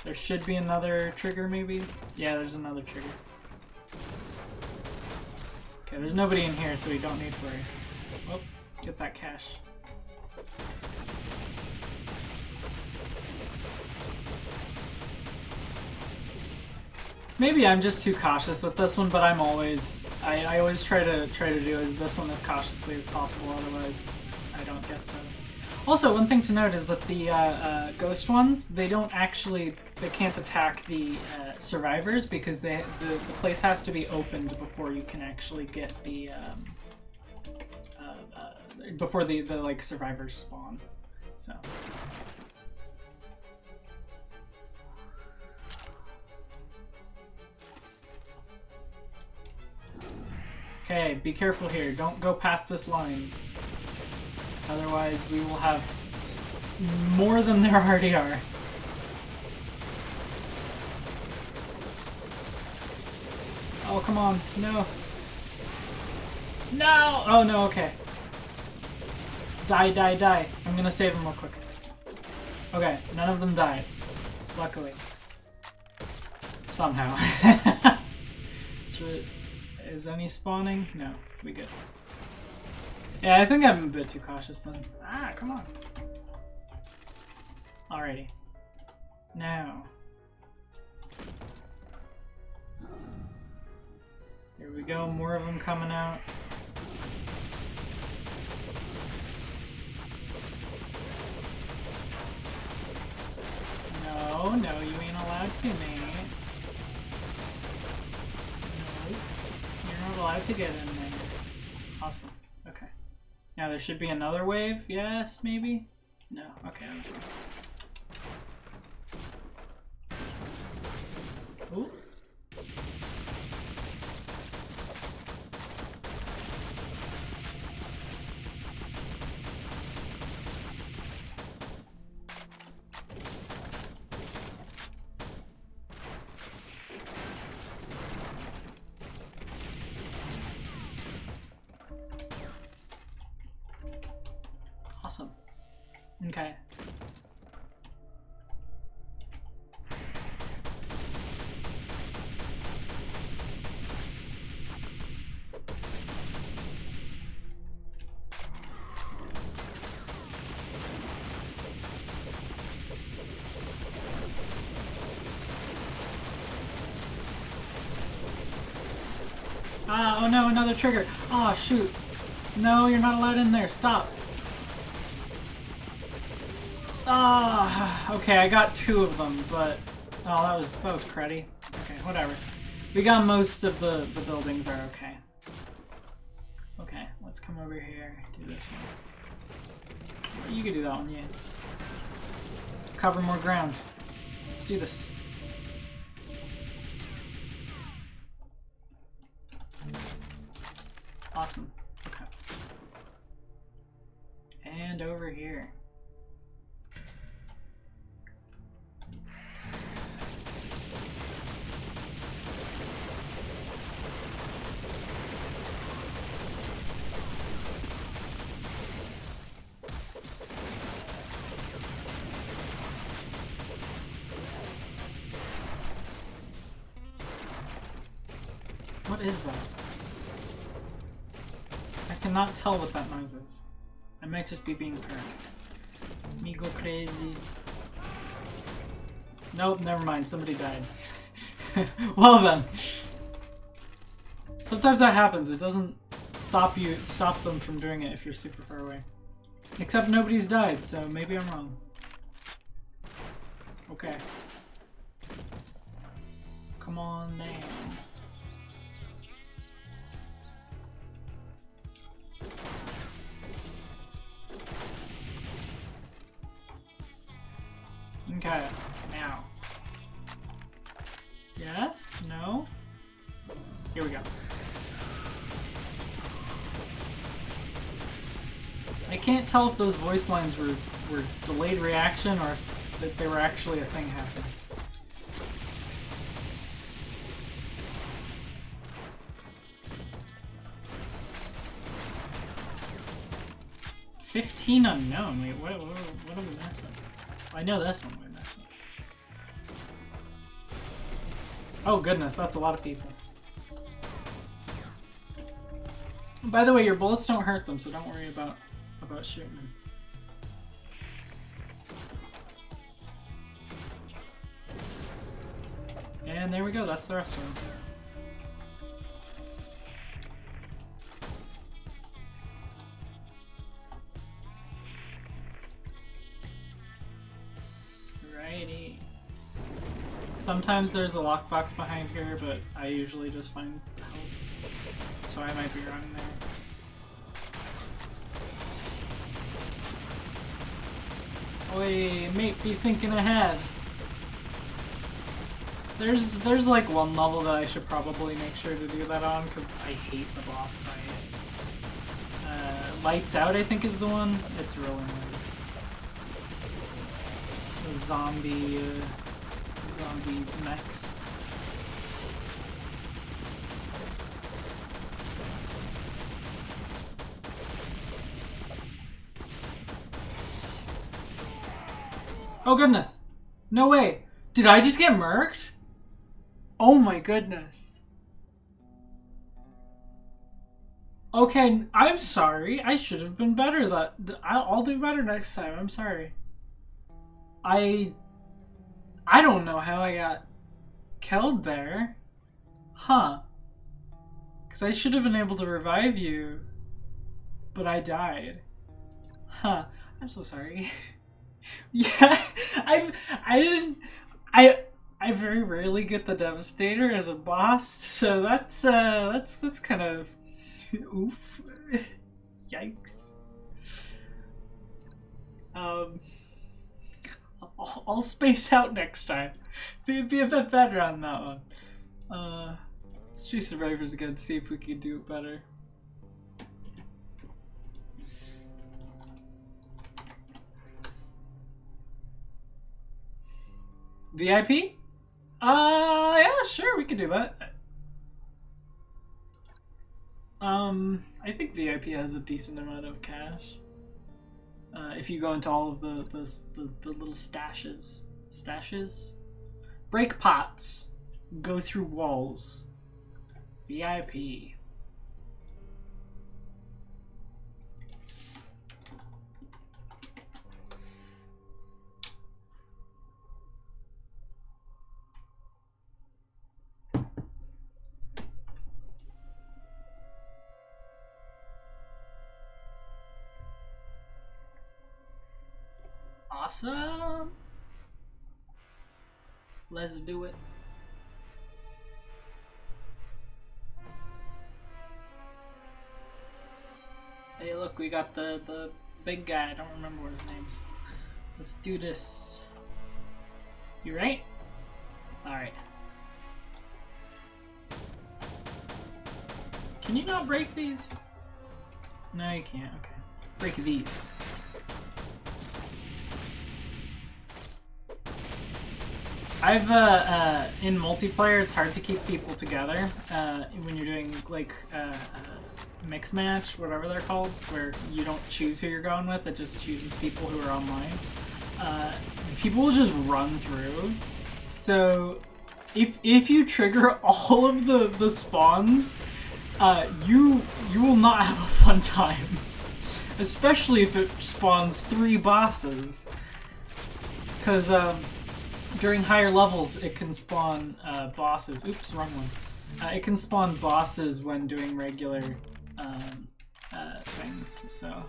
There should be another trigger, maybe. Yeah, there's another trigger. Okay, there's nobody in here, so we don't need to worry. Oh, get that cash. Maybe I'm just too cautious with this one, but I always try to do this one as cautiously as possible. Otherwise, I don't get the. Also, one thing to note is that the ghost ones, they can't attack the survivors, because the place has to be opened before you can actually get the before the like survivors spawn. So. Okay, be careful here. Don't go past this line. Otherwise, we will have more than there already are. Oh, come on. No. No! Oh, no, okay. Die, die, die. I'm gonna save them real quick. Okay, none of them died. Luckily. Somehow. Is any spawning? No, we good. Yeah, I think I'm a bit too cautious then. Ah, come on. Alrighty. Now. Here we go, more of them coming out. No, no, you ain't allowed to, mate. You're not allowed to get in there. Awesome. Okay. Now there should be another wave. Yes, maybe? No. Okay. Ooh. Awesome. Okay. Ah, oh no, another trigger. Ah, oh, shoot. No, you're not allowed in there. Stop. Ah, okay, I got 2 of them, but oh, that was cruddy. Okay, whatever. We got most of the buildings are okay. Okay, let's come over here. Do this one. You can do that one, yeah. Cover more ground. Let's do this. Awesome. Okay. And over here. What is that? I cannot tell what that noise is. I might just be being paranoid. Me go crazy. Nope, never mind. Somebody died. Well then. Sometimes that happens. It doesn't stop them from doing it if you're super far away. Except nobody's died, so maybe I'm wrong. Okay. Come on down. Okay, now. Yes? No? Here we go. I can't tell if those voice lines were delayed reaction or if that they were actually a thing happening. $15 unknown. Wait, what are we missing? I know this one we're missing. Oh goodness, that's a lot of people. By the way, your bullets don't hurt them, so don't worry about shooting them. And there we go, that's the restaurant. Righty. Sometimes there's a lockbox behind here, but I usually just find help. So I might be wrong there. Oi, mate, be thinking ahead. There's like one level that I should probably make sure to do that on because I hate the boss fight. Lights Out, I think, is the one. It's really annoying. The zombie mechs. Oh goodness! No way! Did I just get murked? Oh my goodness. Okay, I'm sorry. I should have been better. I'll do better next time. I'm sorry. I don't know how I got killed there. Huh. Because I should have been able to revive you. But I died. Huh. I'm so sorry. Yeah, I very rarely get the Devastator as a boss, so that's kind of oof. Yikes. I'll space out next time. Be a bit better on that one. Let's do Survivors again, see if we can do it better. VIP? Yeah, sure, we could do that. I think VIP has a decent amount of cash. If you go into all of the little stashes. Stashes? Break pots. Go through walls. VIP. Awesome. Let's do it. Hey, look, we got the big guy. I don't remember what his name is. Let's do this. You right? Alright. Can you not break these? No, you can't. Okay. Break these. I've, in multiplayer, it's hard to keep people together, when you're doing, like, mix match, whatever they're called, where you don't choose who you're going with, it just chooses people who are online. People will just run through, so if you trigger all of the spawns, you will not have a fun time. Especially if it spawns 3 bosses. Because during higher levels, it can spawn bosses. Oops, wrong one. It can spawn bosses when doing regular things, so...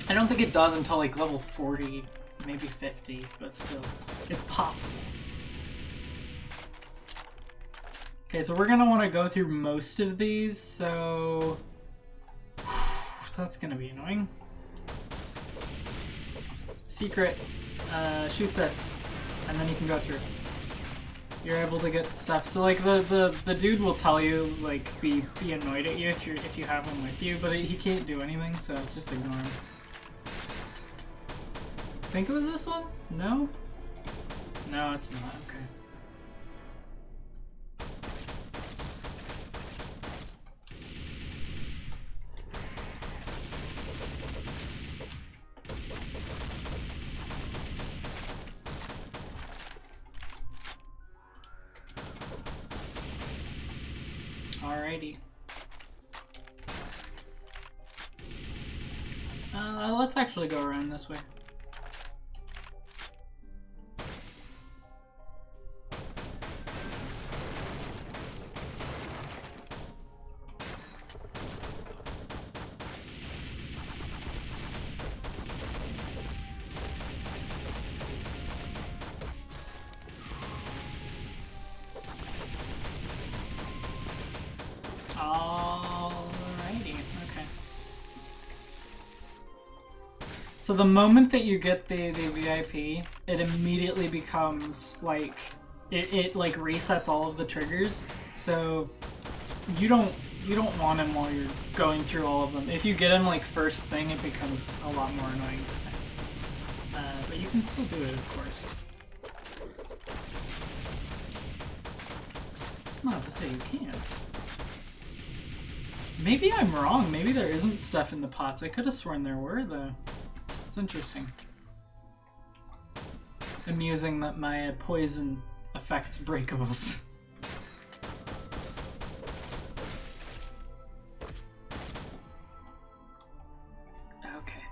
I don't think it does until like level 40, maybe 50, but still, it's possible. Okay, so we're gonna want to go through most of these, so that's gonna be annoying. Secret, shoot this, and then you can go through. You're able to get stuff. So like the dude will tell you like be annoyed at you if you have him with you, but he can't do anything, so just ignore him. I think it was this one? No? No, it's not. Okay. Alrighty. Let's actually go around this way. So the moment that you get the VIP, it immediately becomes like it like resets all of the triggers. So you don't want him while you're going through all of them. If you get him like first thing, it becomes a lot more annoying. But you can still do it, of course. It's not to say you can't. Maybe I'm wrong. Maybe there isn't stuff in the pots. I could have sworn there were though. It's interesting. Amusing that my poison affects breakables. Okay.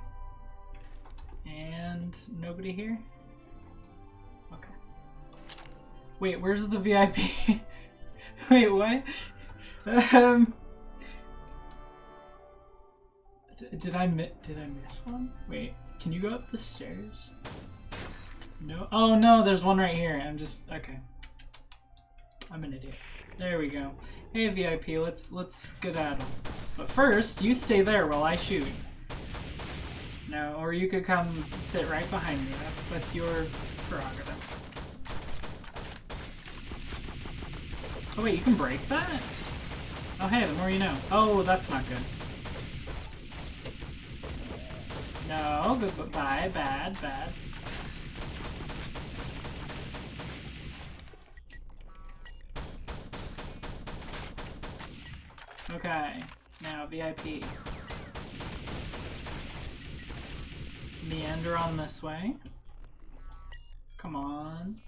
And nobody here? Okay. Wait, where's the VIP? Wait, what? Did I miss one? Wait. Can you go up the stairs? No. Oh no, there's one right here. I'm just okay. I'm an idiot. There we go. Hey VIP, let's get at him. But first, you stay there while I shoot. No, or you could come sit right behind me. That's your prerogative. Oh wait, you can break that? Oh hey, the more you know. Oh, that's not good. No, goodbye, bad. Okay, now VIP. Meander on this way. Come on.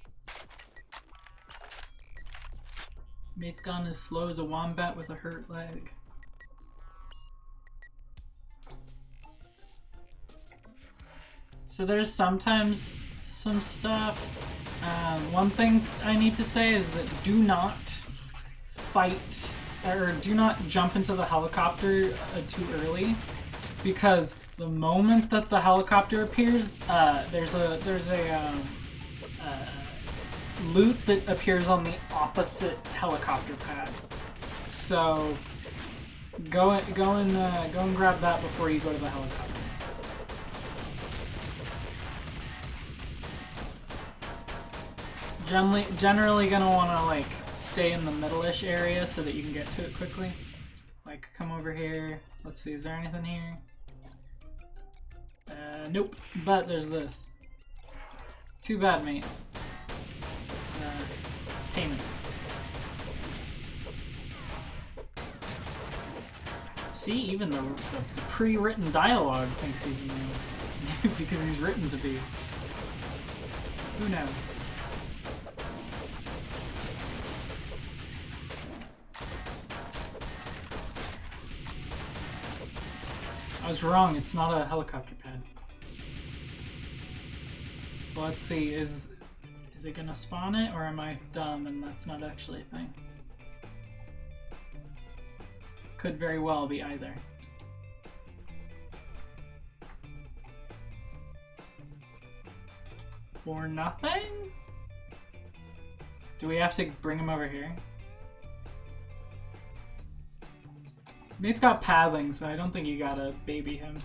Mate's gone as slow as a wombat with a hurt leg. So there's sometimes some stuff. One thing I need to say is that do not fight or do not jump into the helicopter too early, because the moment that the helicopter appears, there's a loot that appears on the opposite helicopter pad. So go and grab that before you go to the helicopter. Generally gonna wanna like stay in the middle-ish area so that you can get to it quickly. Like come over here. Let's see, is there anything here? Nope. But there's this. Too bad, mate. It's payment. See, even the pre-written dialogue thinks he's new. Because he's written to be. Who knows? I was wrong, it's not a helicopter pad. Well, let's see, is it gonna spawn it, or am I dumb and that's not actually a thing? Could very well be either. For nothing? Do we have to bring him over here? Nate's got paddling, so I don't think you gotta baby him.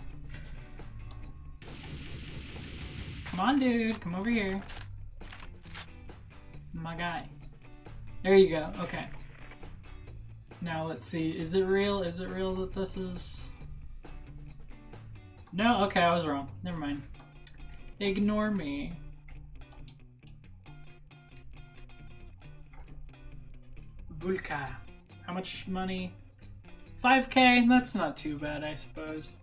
Come on, dude. Come over here. My guy. There you go. Okay. Now let's see. Is it real? Is it real that this is... No? Okay, I was wrong. Never mind. Ignore me. Vulka. How much money? 5K? That's not too bad, I suppose.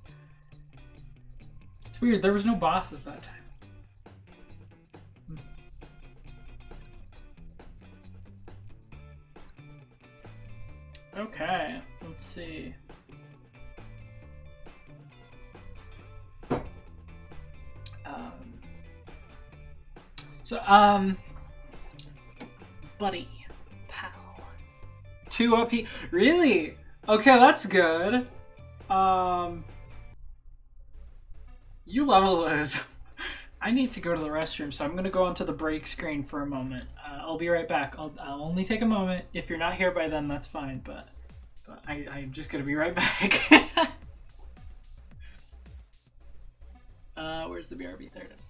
It's weird, there was no bosses that time. Okay, let's see. Buddy. Pal. 2 OP. Really? Okay, that's good. You level those. I need to go to the restroom, so I'm gonna go onto the break screen for a moment. I'll be right back. I'll only take a moment. If you're not here by then, that's fine, but I'm just gonna be right back. Where's the BRB? There it is.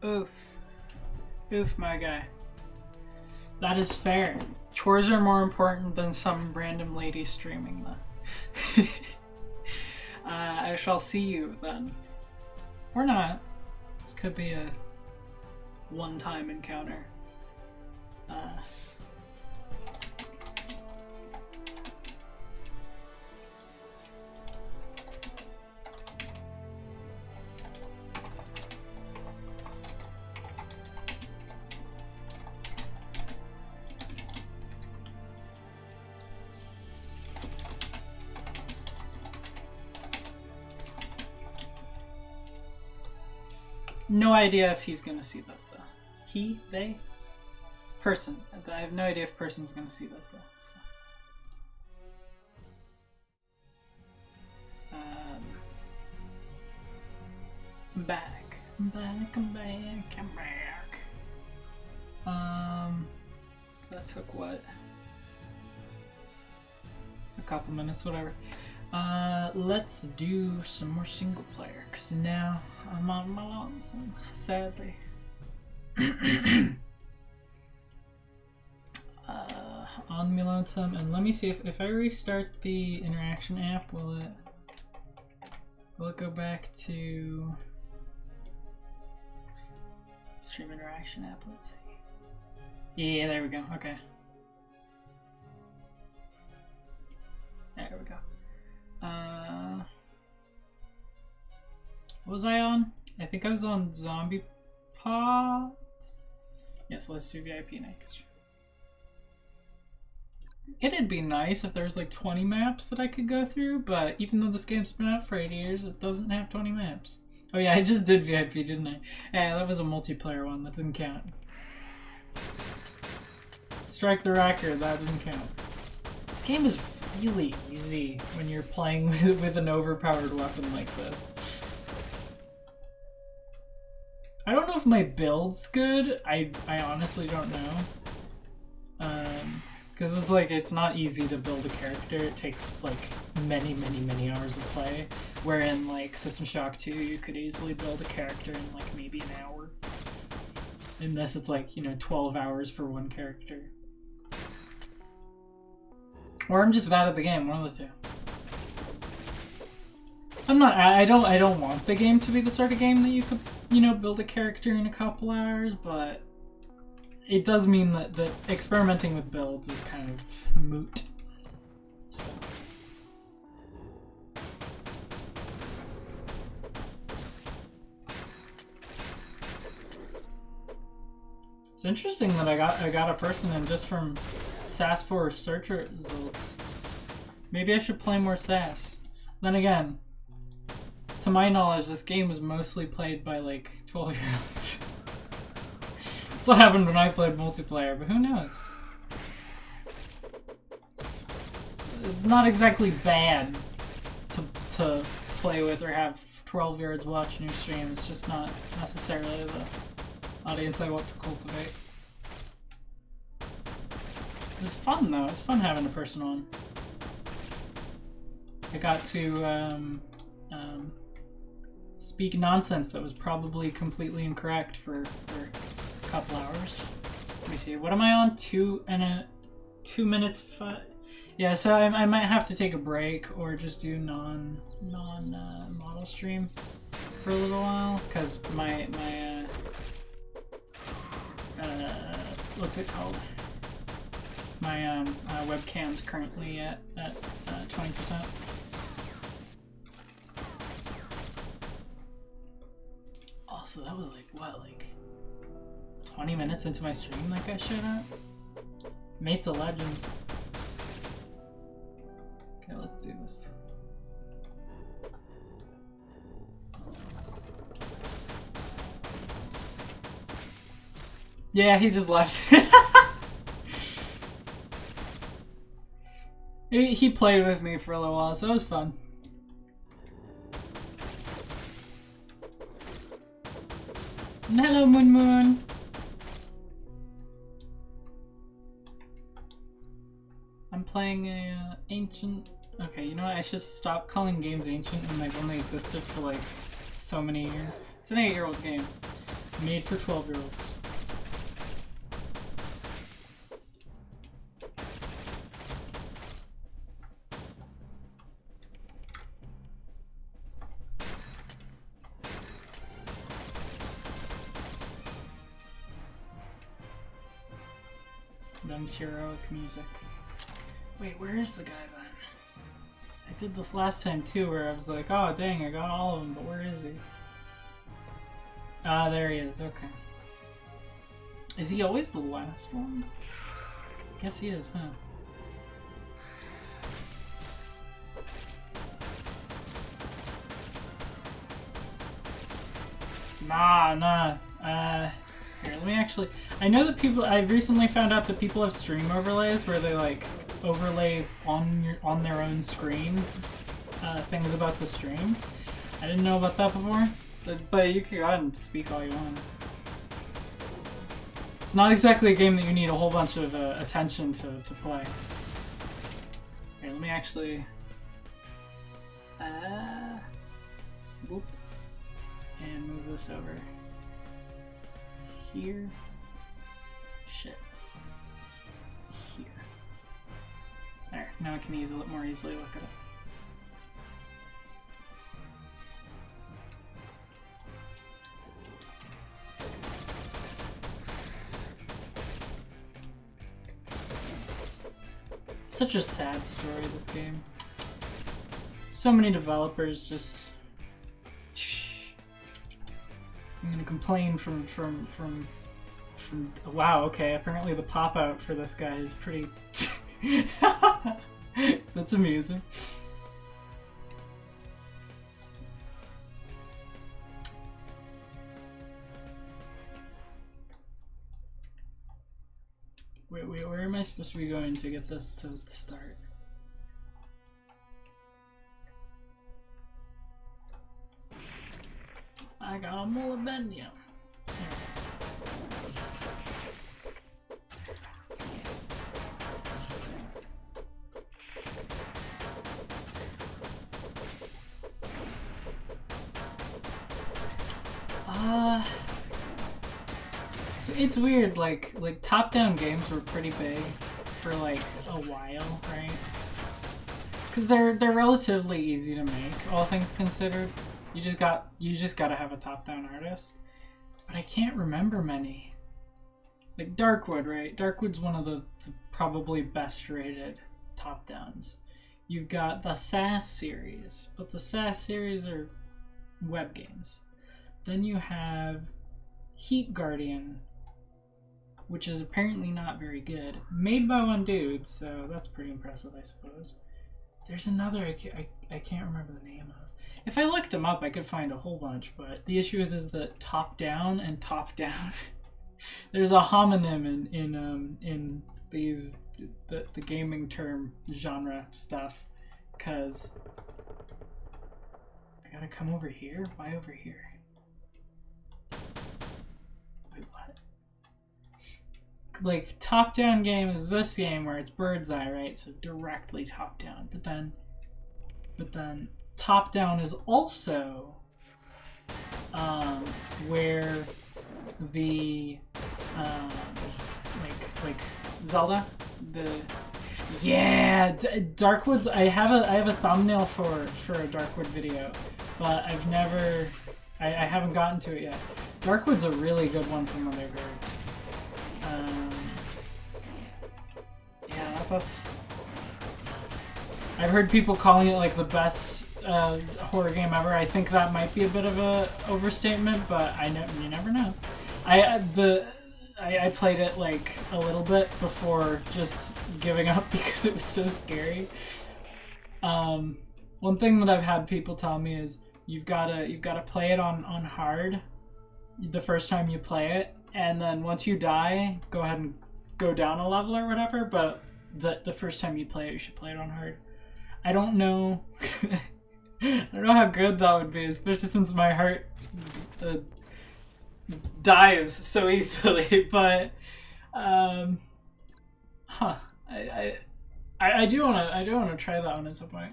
Oof. Oof, my guy. That is fair. Chores are more important than some random lady streaming them. I shall see you then. Or not. This could be a one-time encounter. No idea if he's gonna see this though. He, they, person. I have no idea if person's gonna see this though. So. I'm back. I'm back. I'm back. I'm back. That took what? A couple minutes, whatever. Let's do some more single player, because now I'm on my lonesome, sadly. On me lonesome, and let me see if I restart the interaction app, will it go back to stream interaction app? Let's see. Yeah, there we go. Okay. There we go. What was I on? I think I was on Zombie Pods. Yes, let's do VIP next. It'd be nice if there was like 20 maps that I could go through, but even though this game's been out for 8 years, it doesn't have 20 maps. Oh yeah, I just did VIP, didn't I? Yeah, that was a multiplayer one, that didn't count. Strike the record, that didn't count. This game is really easy when you're playing with an overpowered weapon like this. I don't know if my build's good. I honestly don't know. Because it's like, it's not easy to build a character. It takes like many hours of play. Where in like System Shock 2, you could easily build a character in like maybe an hour. In this, it's like, you know, 12 hours for one character. Or I'm just bad at the game, one of the two. I'm not, I don't want the game to be the sort of game that you could, you know, build a character in a couple hours, but it does mean that experimenting with builds is kind of moot. So. It's interesting that I got a person in just from SAS4 search results. Maybe I should play more SAS. Then again, to my knowledge, this game was mostly played by like 12-year-olds. That's what happened when I played multiplayer, but who knows? It's not exactly bad to play with or have 12-year-olds watching your stream. It's just not necessarily the audience I want to cultivate. It was fun though. It was fun having a person on. I got to speak nonsense that was probably completely incorrect for a couple hours. Let me see. What am I on? 2 minutes. Yeah. So I might have to take a break or just do non model stream for a little while because my what's it called? My webcam's currently at 20%. Also, that was like what, like 20 minutes into my stream that guy showed up? Mate's a legend. Okay, let's do this. Yeah, he just left. He played with me for a little while, so it was fun. Hello, Moon Moon. I'm playing a ancient. Okay, you know what? I should stop calling games ancient when they've only existed for like so many years. It's an 8-year-old game. Made for 12-year-olds. Them's heroic music. Wait, where is the guy then? I did this last time too, where I was like, oh dang, I got all of them, but where is he? Ah, there he is, okay. Is he always the last one? Guess he is, huh? Nah. Here, let me actually... I know that people... I recently found out that people have stream overlays where they, like, overlay on their own screen things about the stream. I didn't know about that before, but you can go ahead and speak all you want. It's not exactly a game that you need a whole bunch of attention to play. Here, let me actually... Whoop. And move this over here. Shit. Here. There, now I can more easily look at it. Such a sad story, this game. So many developers just... I'm gonna complain from wow, okay, apparently the pop-out for this guy is pretty... That's amusing. Wait, where am I supposed to be going to get this to start? I got a molybdenum. So it's weird, like top-down games were pretty big for like a while, right? Because they're relatively easy to make, all things considered. You just gotta have a top-down artist. But I can't remember many. Like Darkwood, right? Darkwood's one of the probably best rated top-downs. You've got the SAS series, but the SAS series are web games. Then you have Heat Guardian, which is apparently not very good. Made by one dude, so that's pretty impressive, I suppose. There's another I can't remember the name of. If I looked them up, I could find a whole bunch, but the issue is that top-down and top-down. There's a homonym in these the gaming term genre stuff, because I gotta come over here. Why over here? Wait, what? Like top-down game is this game where it's bird's eye, right? So directly top-down, but then top-down is also where the like Zelda, Darkwoods. I have a thumbnail for a Darkwood video, but I haven't gotten to it yet. Darkwood's a really good one from what I've heard. Yeah, that's. I've heard people calling it like the best horror game ever. I think that might be a bit of a overstatement, but you never know. I played it like a little bit before just giving up because it was so scary. One thing that I've had people tell me is you've gotta play it on hard the first time you play it, and then once you die, go ahead and go down a level or whatever. But the first time you play it, you should play it on hard. I don't know. I don't know how good that would be, especially since my heart dies so easily. But I do wanna try that one at some point.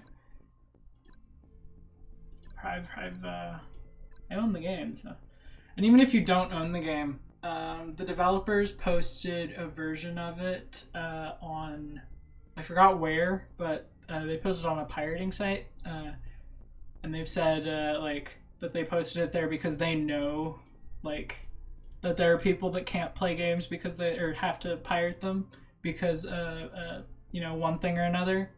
I own the game, so And even if you don't own the game, the developers posted a version of it on, I forgot where, but they posted on a pirating site, and they've said like that they posted it there because they know like that there are people that can't play games because they or have to pirate them because you know, one thing or another.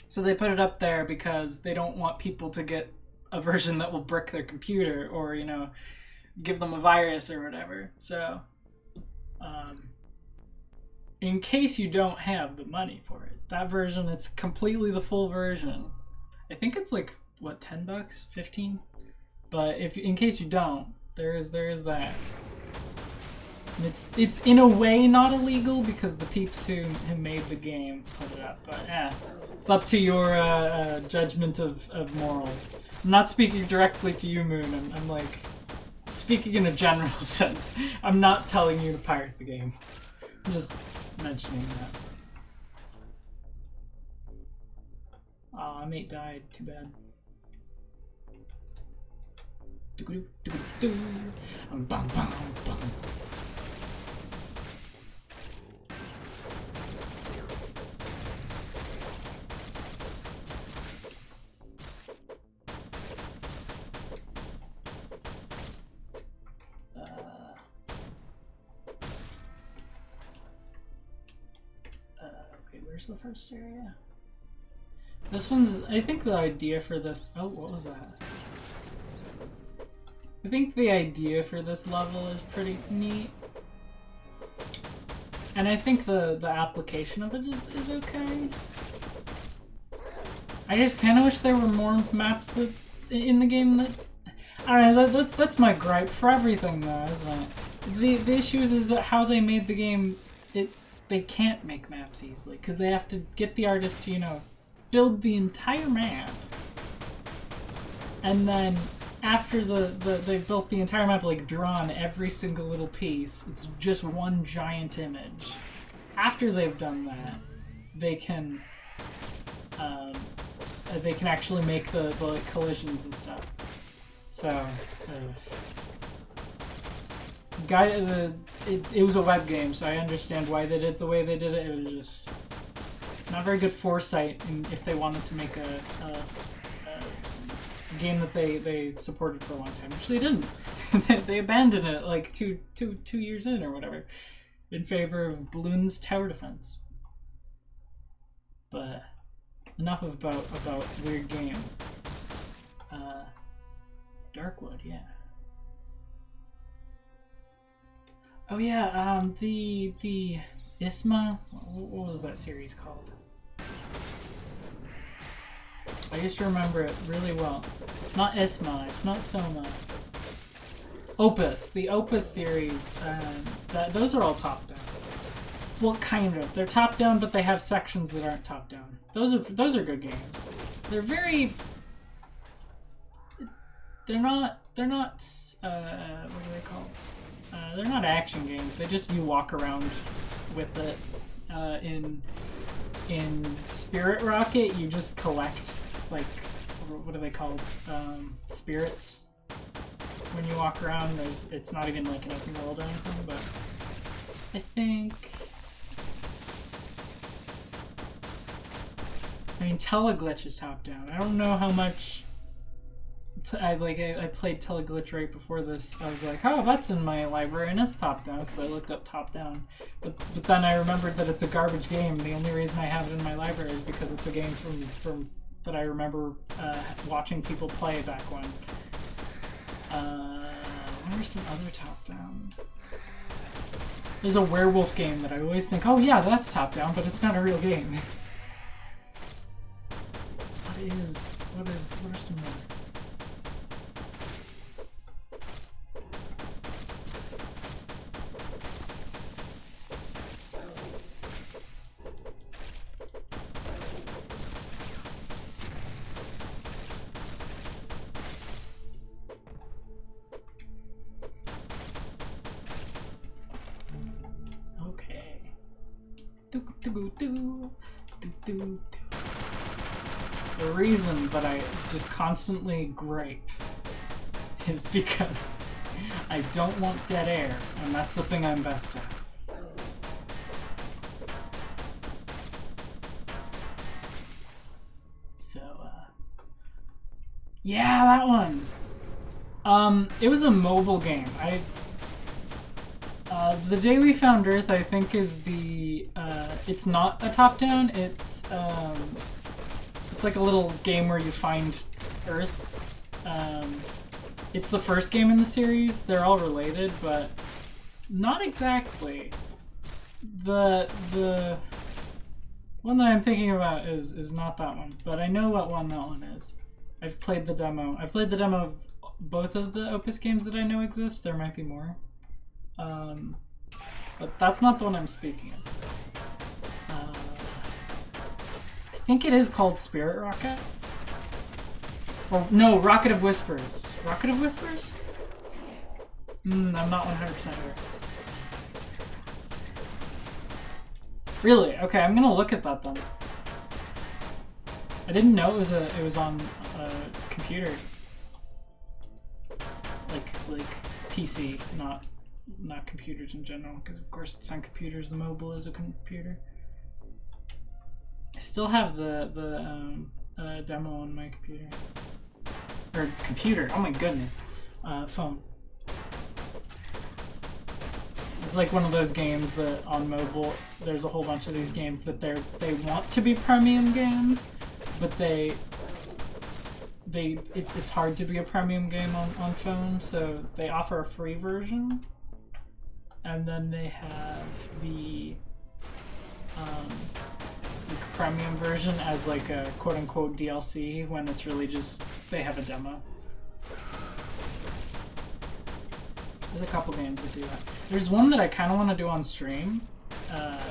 So they put it up there because they don't want people to get a version that will brick their computer or, you know, give them a virus or whatever. So in case you don't have the money for it, that version, it's completely the full version. I think it's like what, $10, 15? But if in case you don't, there is that. And it's in a way not illegal because the peeps who made the game put it up. But it's up to your judgment of morals. I'm not speaking directly to you, Moon. I'm like speaking in a general sense. I'm not telling you to pirate the game. I'm just mentioning that. Aw, mate died. Too bad. Bum, bum, bum. Okay, where's the first area? This one's, I think the idea for this, oh, what was that? I think the idea for this level is pretty neat. And I think the application of it is okay. I just kind of wish there were more maps that in the game that... I don't know, that's my gripe for everything though, isn't it? The issue is that how they made the game, they can't make maps easily, because they have to get the artist to, you know, build the entire map. And then after they've built the entire map, like drawn every single little piece, it's just one giant image. After they've done that, they can actually make the like, collisions and stuff. So, it was a web game, so I understand why they did the way they did it. It was just not very good foresight if they wanted to make a game that they supported for a long time, which they didn't. They abandoned it like two years in or whatever in favor of Bloons Tower Defense. But enough about weird game. Darkwood, yeah. Oh yeah, the ISMA, what was that series called? I used to remember it really well. It's not ISMA, it's not Soma. Opus, the Opus series, those are all top-down. Well, kind of. They're top-down, but they have sections that aren't top-down. Those are good games. They're very... They're not, what are they called? They're not action games. They just, you walk around with it. In Spirit Rocket, you just collect, like, what are they called? Spirits. When you walk around, it's not even like an open world or anything, but I think... I mean, Teleglitch is top-down. I don't know how much... I played Teleglitch right before this. I was like, oh, that's in my library, and it's top-down, because I looked up top-down. But then I remembered that it's a garbage game. The only reason I have it in my library is because it's a game from that I remember watching people play back when. What are some other top-downs? There's a werewolf game that I always think, oh yeah, that's top-down, but it's not a real game. What are some more? The reason that I just constantly gripe is because I don't want dead air, and that's the thing I'm best at. So, yeah, that one! It was a mobile game. The Day We Found Earth, I think, is the, it's not a top-down, it's like a little game where you find Earth. It's the first game in the series. They're all related, but not exactly. The one that I'm thinking about is not that one, but I know what one that one is. I've played the demo. I've played the demo of both of the Opus games that I know exist. There might be more. But that's not the one I'm speaking of. I think it is called Spirit Rocket. Or, no, Rocket of Whispers. Rocket of Whispers? I'm not 100% sure. Really? Okay, I'm gonna look at that then. I didn't know it was on a computer. Like PC, not computers in general, because of course it's on computers. The mobile is a computer. I still have the demo on my computer. Or computer, oh my goodness. Phone. It's like one of those games that on mobile, there's a whole bunch of these games that they want to be premium games, but it's hard to be a premium game on phone, so they offer a free version, and then they have the premium version as like a quote-unquote DLC when it's really just they have a demo. There's a couple games that do that. There's one that I kind of want to do on stream,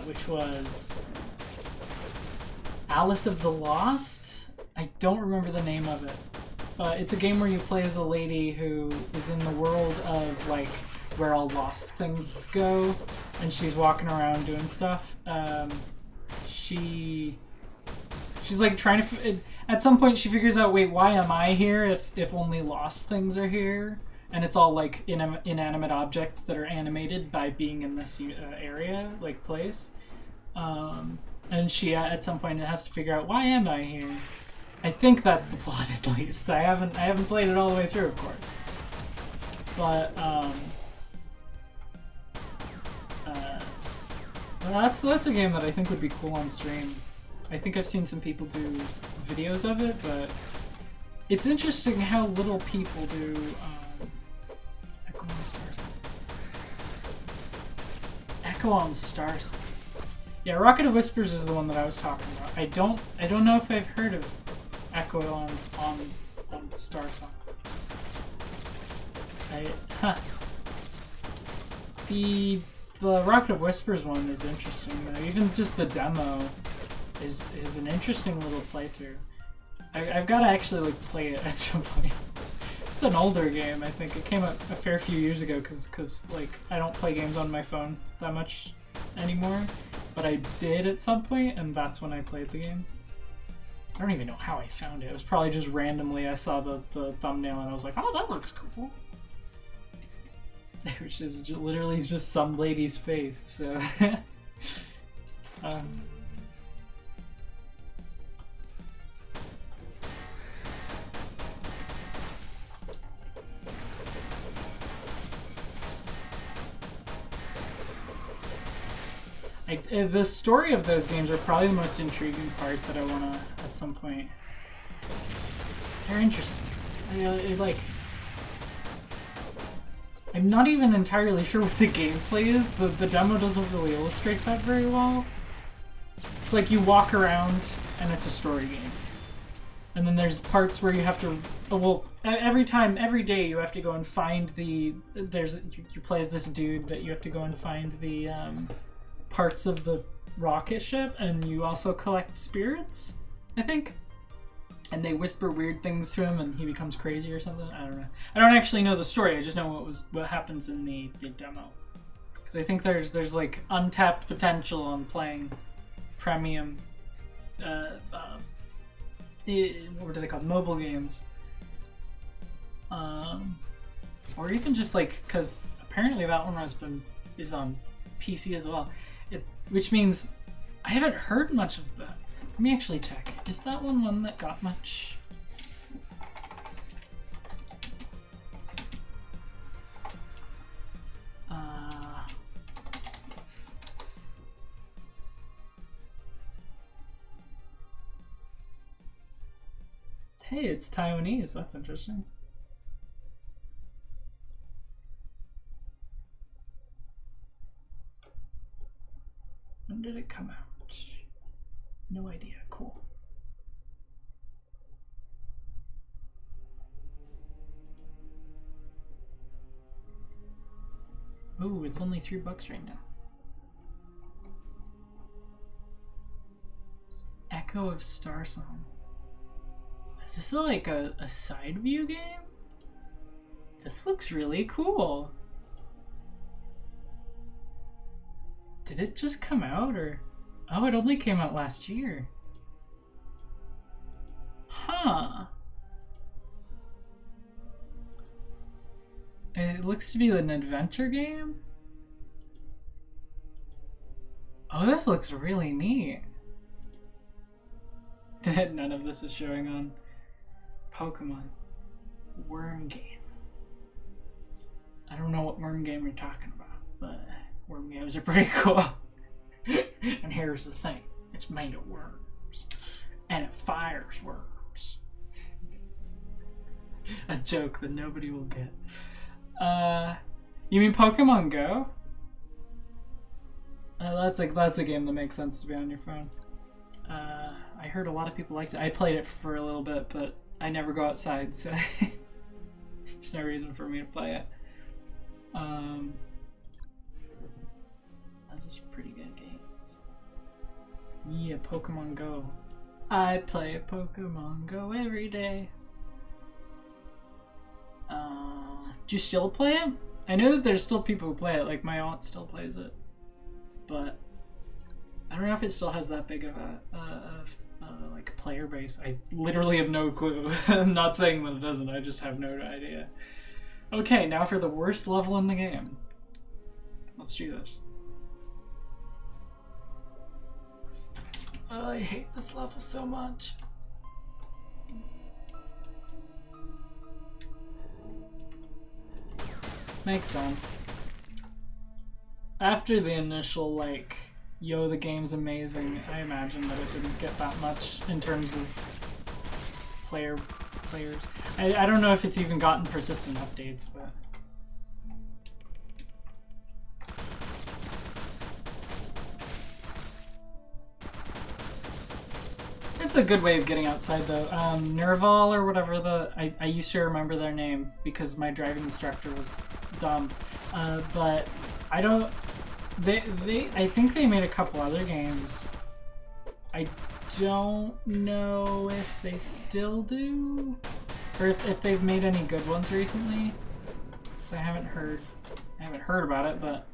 which was Alice of the Lost. I don't remember the name of it. It's a game where you play as a lady who is in the world of like where all lost things go, and she's walking around doing stuff. She's like trying to. At some point, she figures out, wait, why am I here if only lost things are here? And it's all like inanimate objects that are animated by being in this area, like place. And she at some point has to figure out, why am I here? I think that's the plot at least. I haven't played it all the way through, of course. But that's a game that I think would be cool on stream. I think I've seen some people do videos of it, but it's interesting how little people do. Echo on Stars. Echo on Stars. Yeah, Rocket of Whispers is the one that I was talking about. I don't know if I've heard of Echo on Starsong. The Rocket of Whispers one is interesting though. Even just the demo is an interesting little playthrough. I've got to actually like play it at some point. It's an older game, I think. It came out a fair few years ago because like I don't play games on my phone that much anymore, but I did at some point, and that's when I played the game. I don't even know how I found it. It was probably just randomly I saw the thumbnail and I was like, oh, that looks cool. It was just literally just some lady's face, so... the story of those games are probably the most intriguing part that I want to, at some point. They're interesting. I'm not even entirely sure what the gameplay is. The demo doesn't really illustrate that very well. It's like you walk around and it's a story game. And then there's parts where you have to, every day you have to go and find you play as this dude that you have to go and find the parts of the rocket ship, and you also collect spirits, I think. And they whisper weird things to him and he becomes crazy or something. I don't know. I don't actually know the story. I just know what happens in the demo. Because I think there's like untapped potential on playing premium what are they called? Mobile games. Or even just like, because apparently that one is on PC as well. Which means I haven't heard much of that. Let me actually check. Is that one that got much? Hey, it's Taiwanese. That's interesting. When did it come out? No idea. Cool. Ooh, it's only $3 right now. Echo of Star Song. Is this like a side view game? This looks really cool. Did it just come out or? Oh, it only came out last year. Huh. It looks to be an adventure game. Oh, this looks really neat. None of this is showing on Pokemon. Worm game. I don't know what worm game you're talking about, but worm games are pretty cool. And here's the thing. It's made of worms. And it fires worms. A joke that nobody will get. You mean Pokemon Go? That's a game that makes sense to be on your phone. I heard a lot of people liked it. I played it for a little bit, but I never go outside, so there's no reason for me to play it. That's just pretty good games. Yeah, Pokemon Go. I play Pokemon Go every day. Do you still play it? I know that there's still people who play it, like my aunt still plays it. But I don't know if it still has that big of a like player base. I literally have no clue. I'm not saying that it doesn't, I just have no idea. Okay, now for the worst level in the game. Let's do this. Oh, I hate this level so much. Makes sense. After the initial, like, yo, the game's amazing, I imagine that it didn't get that much in terms of players. I don't know if it's even gotten persistent updates, but... It's a good way of getting outside, though. Nerval or whatever I used to remember their name because my driving instructor was dumb. But I don't... I think they made a couple other games. I don't know if they still do, or if they've made any good ones recently. So I haven't heard about it, but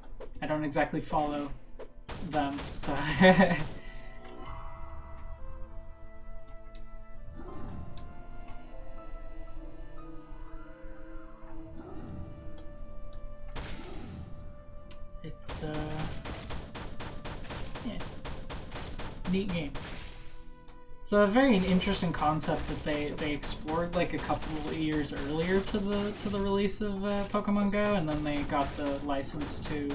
I don't exactly follow them. So it's yeah, neat game. It's a very interesting concept that they explored like a couple of years earlier to the release of Pokemon Go, and then they got the license to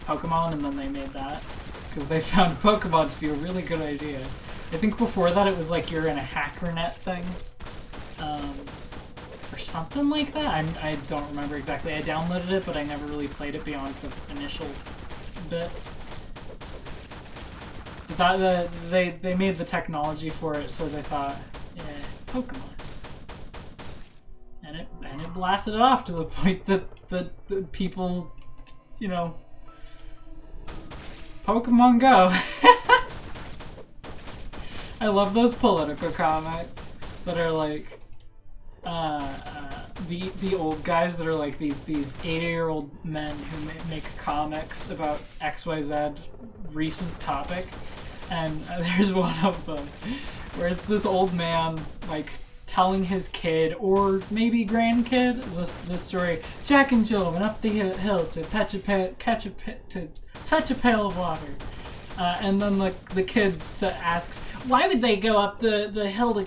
Pokemon, and then they made that because they found Pokemon to be a really good idea. I think before that it was like you're in a HackerNet thing, or something like that. I don't remember exactly. I downloaded it, but I never really played it beyond the initial bit. But they made the technology for it, so they thought, yeah, Pokemon, and it blasted off to the point that the people, you know, Pokemon Go. I love those political comics that are like the old guys that are like these 80-year-old men who make comics about XYZ recent topic. And there's one of them where it's this old man, like telling his kid or maybe grandkid this story. Jack and Jill went up the hill to fetch a pail of water. And then the kid asks, why would they go up the hill to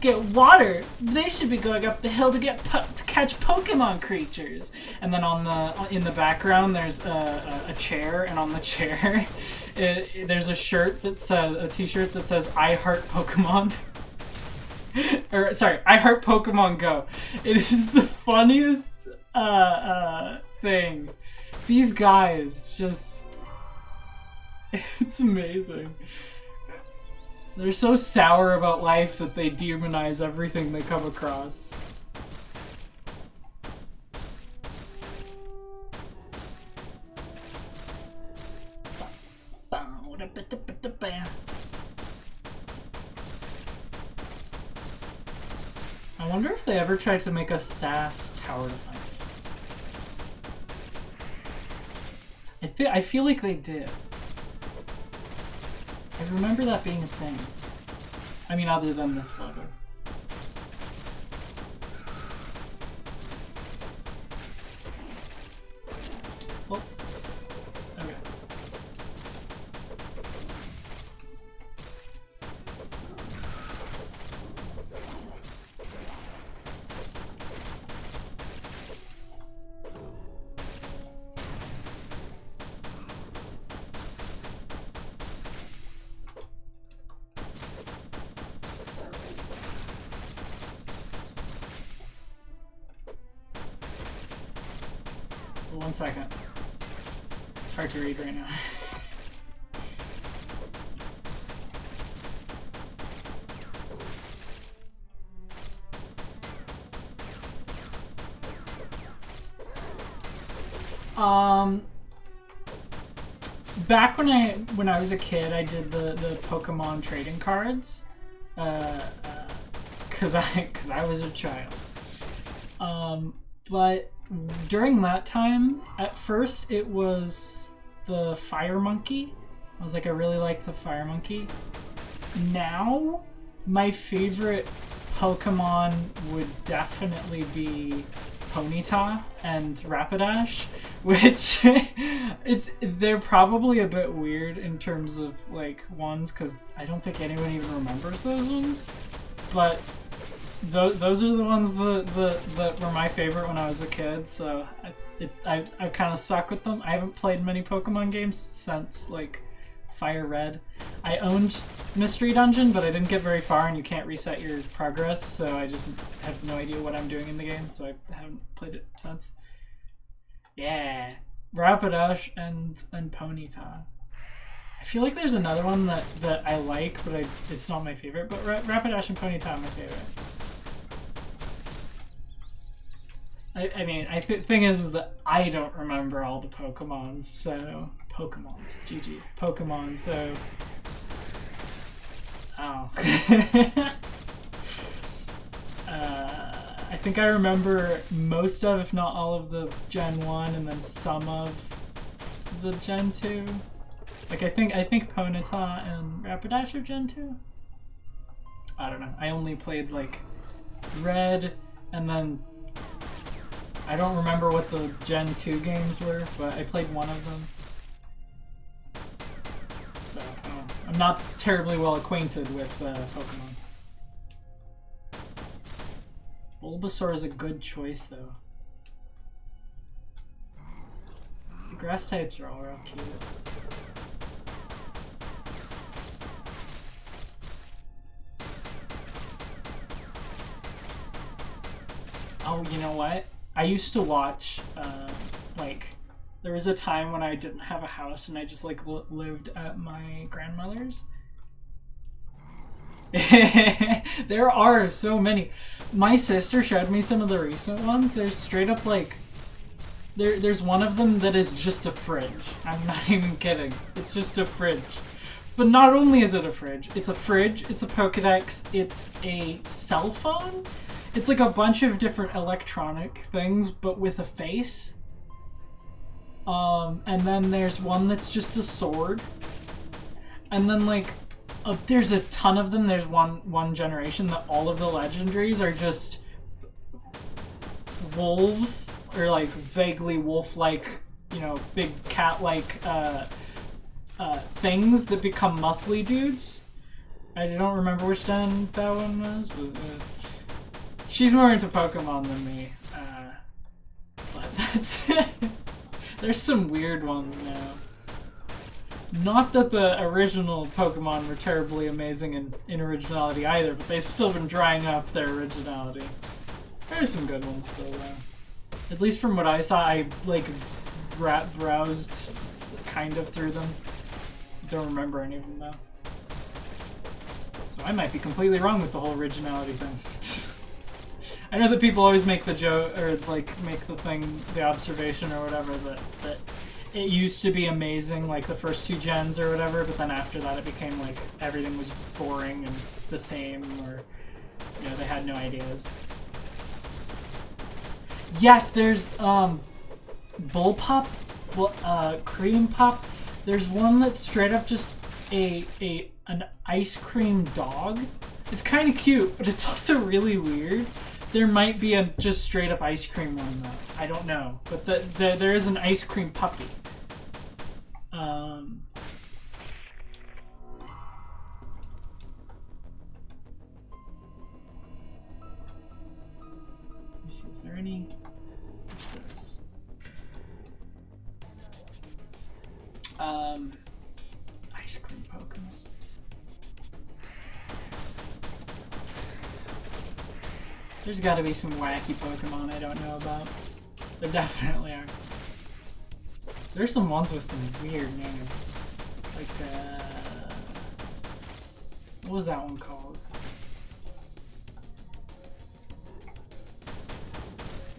get water? They should be going up the hill to catch Pokemon creatures. And then in the background there's a chair, and on the chair there's a t-shirt that says I heart Pokemon. Or sorry, I heart Pokemon Go. It is the funniest thing. These guys just, it's amazing. They're so sour about life that they demonize everything they come across. I wonder if they ever tried to make a SAS tower defense. I feel like they did. I remember that being a thing. I mean, other than this level. Oh. Okay. One second. It's hard to read right now. Back when I was a kid, I did the Pokemon trading cards, cause I was a child. But during that time, at first it was the Fire Monkey. I was like, I really like the Fire Monkey. Now, my favorite Pokemon would definitely be Ponyta and Rapidash, which they're probably a bit weird in terms of like ones, because I don't think anyone even remembers those ones. But those are the ones that were my favorite when I was a kid, so I've kind of stuck with them. I haven't played many Pokemon games since like Fire Red. I owned Mystery Dungeon, but I didn't get very far, and you can't reset your progress, so I just have no idea what I'm doing in the game, so I haven't played it since. Yeah, Rapidash and Ponyta. I feel like there's another one that I like, but it's not my favorite, but Rapidash and Ponyta are my favorite. I mean, thing is that I don't remember all the Pokemons, so... Pokemons, GG. Pokemon, so... Oh. I think I remember most of, if not all of the Gen 1, and then some of the Gen 2. Like, I think Ponyta and Rapidash are Gen 2? I don't know. I only played, like, Red, and then... I don't remember what the Gen 2 games were, but I played one of them. So, I'm not terribly well acquainted with Pokemon. Bulbasaur is a good choice, though. The grass types are all real cute. Oh, you know what? I used to watch, like, there was a time when I didn't have a house and I just, like, lived at my grandmother's. There are so many. My sister showed me some of the recent ones. There's straight up, like, there's one of them that is just a fridge. I'm not even kidding. It's just a fridge. But not only is it a fridge, it's a Pokédex, it's a cell phone. It's like a bunch of different electronic things, but with a face. And then there's one that's just a sword. And then, like, there's a ton of them. There's one generation that all of the legendaries are just wolves, or like vaguely wolf-like, you know, big cat-like things that become muscly dudes. I don't remember which gen that one was, but she's more into Pokemon than me. But that's it. There's some weird ones now. Not that the original Pokemon were terribly amazing in originality either, but they've still been drying up their originality. There's some good ones still though. At least from what I saw, I like browsed kind of through them. Don't remember any of them though. So I might be completely wrong with the whole originality thing. I know that people always make the joke, or like make the observation or whatever, that it used to be amazing, like the first 2 gens or whatever, but then after that it became like everything was boring and the same, or, you know, they had no ideas. Yes, there's Bullpup, Cream Pup. There's one that's straight up just an ice cream dog. It's kind of cute, but it's also really weird. There might be a just straight up ice cream one though. I don't know, but there is an ice cream puppy. Let me see, is there any? What's this? Ice cream Pokemon. There's got to be some wacky Pokemon I don't know about. There definitely are. There's some ones with some weird names. Like, what was that one called?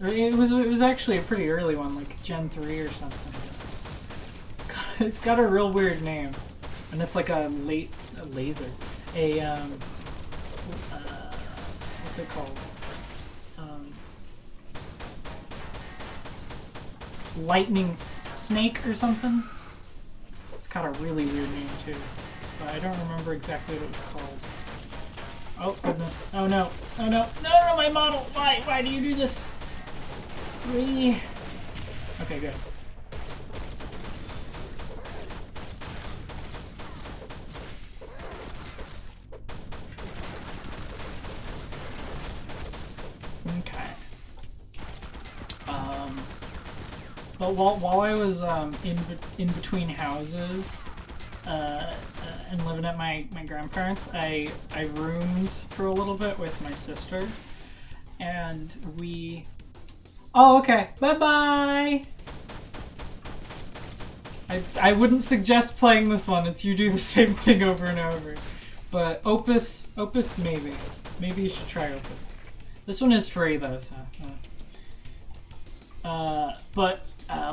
It was actually a pretty early one, like Gen 3 or something. It's got a real weird name. And it's like a laser. What's it called? Lightning Snake or something? It's got a really weird name too, but I don't remember exactly what it was called. Oh goodness. Oh no. Oh no. No, my model! Why do you do this? Okay, good. Okay. But while I was in between houses and living at my grandparents', I roomed for a little bit with my sister, and we. Oh, okay. Bye bye. I wouldn't suggest playing this one. It's you do the same thing over and over. But Opus maybe you should try Opus. This one is free though, so.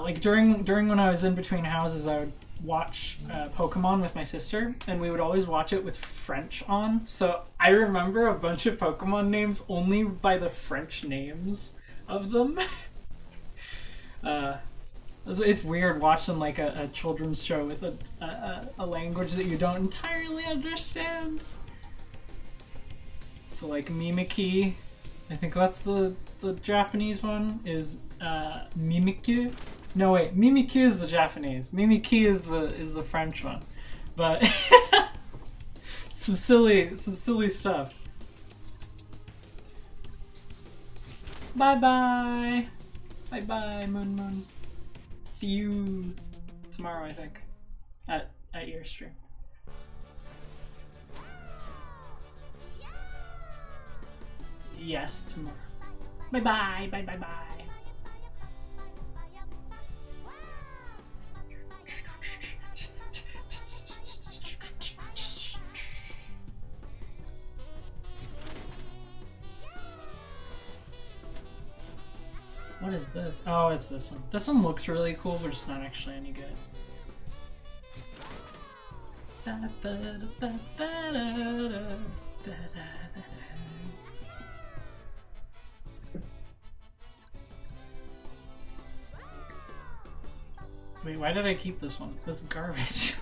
Like during when I was in between houses, I would watch Pokemon with my sister, and we would always watch it with French on. So I remember a bunch of Pokemon names only by the French names of them. It's weird watching like a children's show with a language that you don't entirely understand. So like Mimikyu, I think that's the Japanese one, is Mimikyu. No wait, Mimikyu is the Japanese. Mimikyu is the French one. But some silly stuff. Bye bye. Bye bye, Moon. See you tomorrow, I think. At your stream. Yes, tomorrow. Bye bye. Bye bye bye. What is this? Oh, it's this one. This one looks really cool, but it's not actually any good. Wait, why did I keep this one? This is garbage.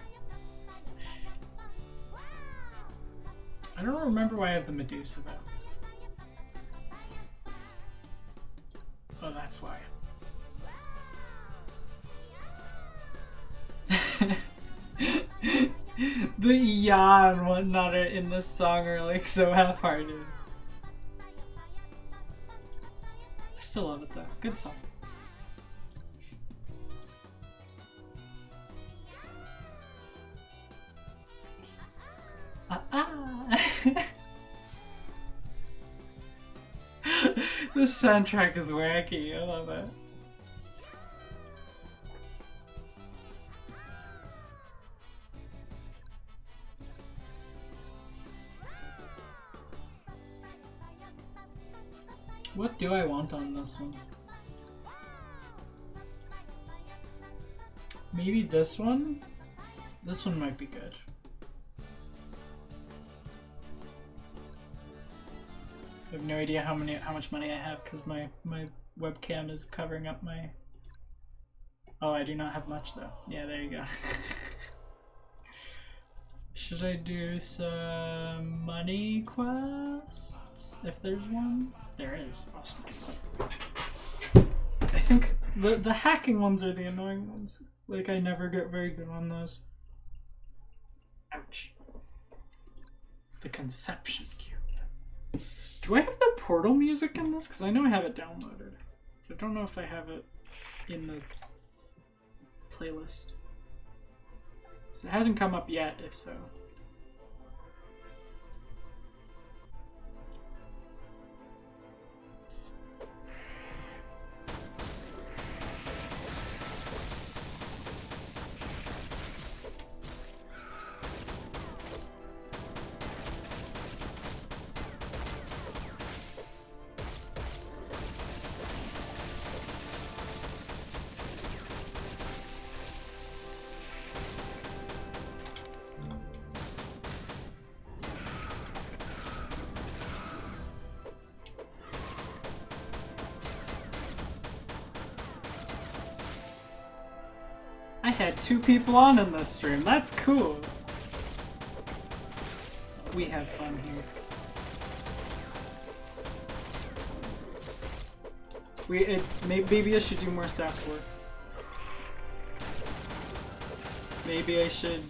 remember why I have the Medusa though. Oh, that's why. The ya and whatnot in this song are like so half-hearted. I still love it though. Good song. This soundtrack is wacky. I love it. What do I want on this one? Maybe this one? This one might be good. I have no idea how much money I have because my webcam is covering up my... Oh, I do not have much though. Yeah, there you go. Should I do some money quests? If there's one? There is. Awesome. I think the hacking ones are the annoying ones. Like, I never get very good on those. Ouch. The conception cube. Do I have the Portal music in this? Because I know I have it downloaded. I don't know if I have it in the playlist. So it hasn't come up yet, if so. I had 2 people on in this stream. That's cool. We have fun here. Maybe I should do more SAS4. Maybe I should.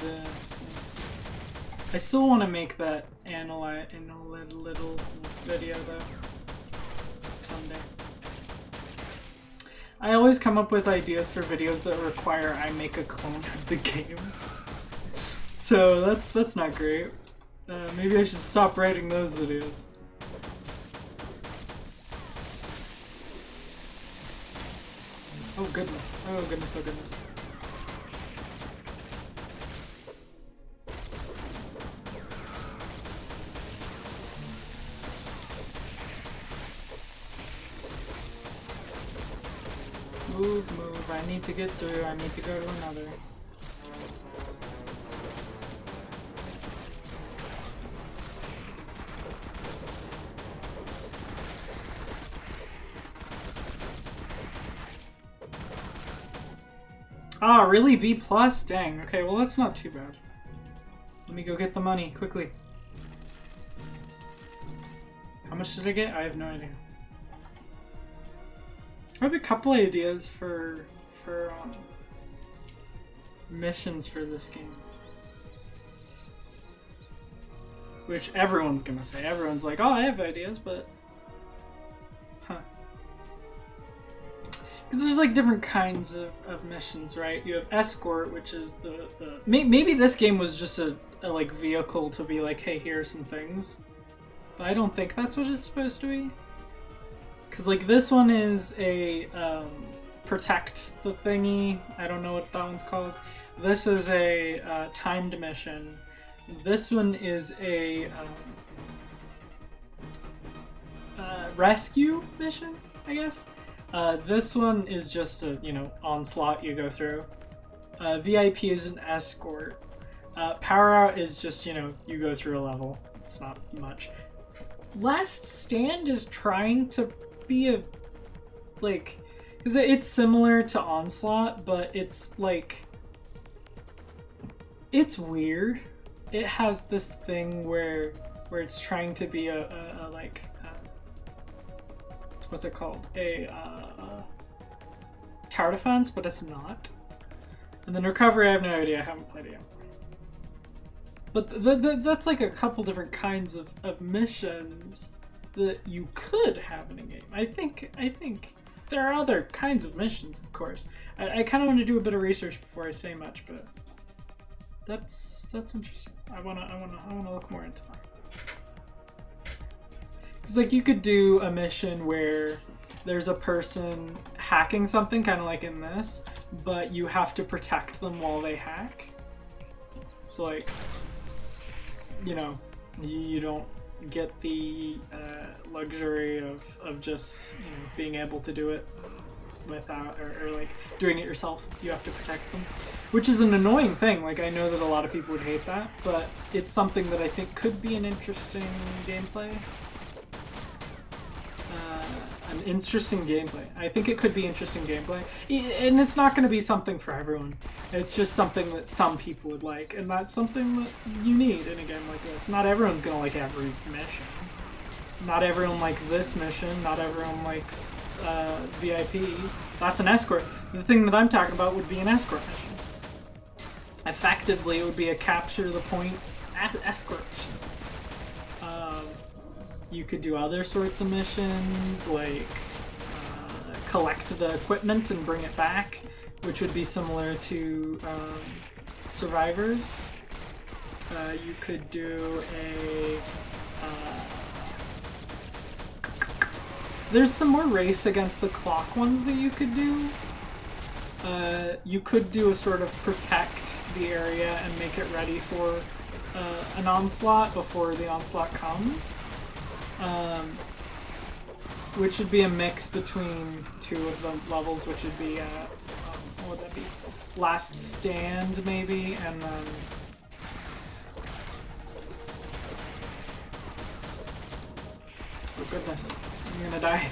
I still want to make that little video though. Someday. I always come up with ideas for videos that require I make a clone of the game. So that's not great. Maybe I should stop writing those videos. Oh goodness, oh goodness, oh goodness. Move, I need to get through, I need to go to another. Ah, really? B+? Dang, okay, well that's not too bad. Let me go get the money, quickly. How much did I get? I have no idea. I have a couple ideas for missions for this game. Which everyone's gonna say. Everyone's like, oh, I have ideas, but... Huh. Because there's like different kinds of missions, right? You have escort, which is the... Maybe this game was just a like vehicle to be like, hey, here are some things. But I don't think that's what it's supposed to be. Because, like, this one is a, protect the thingy. I don't know what that one's called. This is a, timed mission. This one is a, rescue mission, I guess. This one is just a, you know, onslaught you go through. VIP is an escort. Power out is just, you know, you go through a level. It's not much. Last Stand is trying to be a, like, because it's similar to Onslaught, but it's like, it's weird. It has this thing where where it's trying to be a like what's it called, a tower defense, but it's not. And then recovery, I have no idea. I haven't played it yet. But that's like a couple different kinds of missions that you could have in a game. I think there are other kinds of missions, of course. I kind of want to do a bit of research before I say much, but that's interesting. I wanna look more into that. It's like you could do a mission where there's a person hacking something, kind of like in this, but you have to protect them while they hack. It's like, you know, you don't get the luxury of just, you know, being able to do it without, or like doing it yourself. You have to protect them, which is an annoying thing. Like, I know that a lot of people would hate that, but it's something that I think could be an interesting gameplay. I think it could be interesting gameplay, and it's not going to be something for everyone. It's just something that some people would like, and that's something that you need in a game like this. Not everyone's going to like every mission. Not everyone likes this mission. Not everyone likes VIP. That's an escort. The thing that I'm talking about would be an escort mission. Effectively, it would be a capture the point escort mission. You could do other sorts of missions, like collect the equipment and bring it back, which would be similar to Survivors. You could do a... there's some more race against the clock ones that you could do. You could do a sort of protect the area and make it ready for an onslaught before the onslaught comes. Which would be a mix between two of the levels, which would be, what would that be? Last Stand, maybe, and then... oh goodness, I'm gonna die.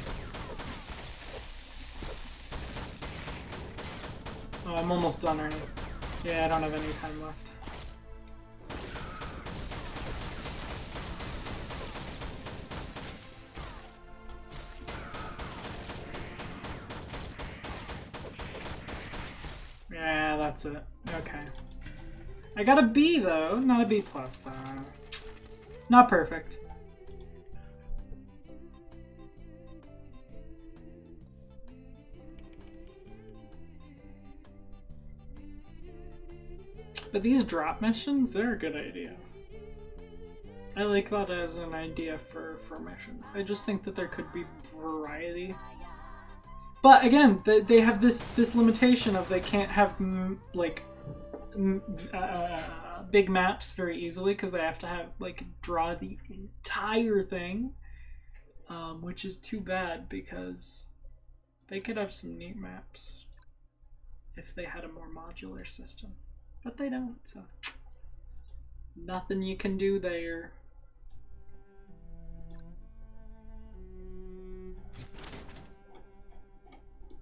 Oh, I'm almost done already. Yeah, I don't have any time left. Yeah, that's it. Okay. I got a B though, not a B plus though. Not perfect. But these drop missions, they're a good idea. I like that as an idea for missions. I just think that there could be variety. But again, they have this limitation of they can't have big maps very easily because they have to have draw the entire thing, which is too bad because they could have some neat maps if they had a more modular system. But they don't, so nothing you can do there.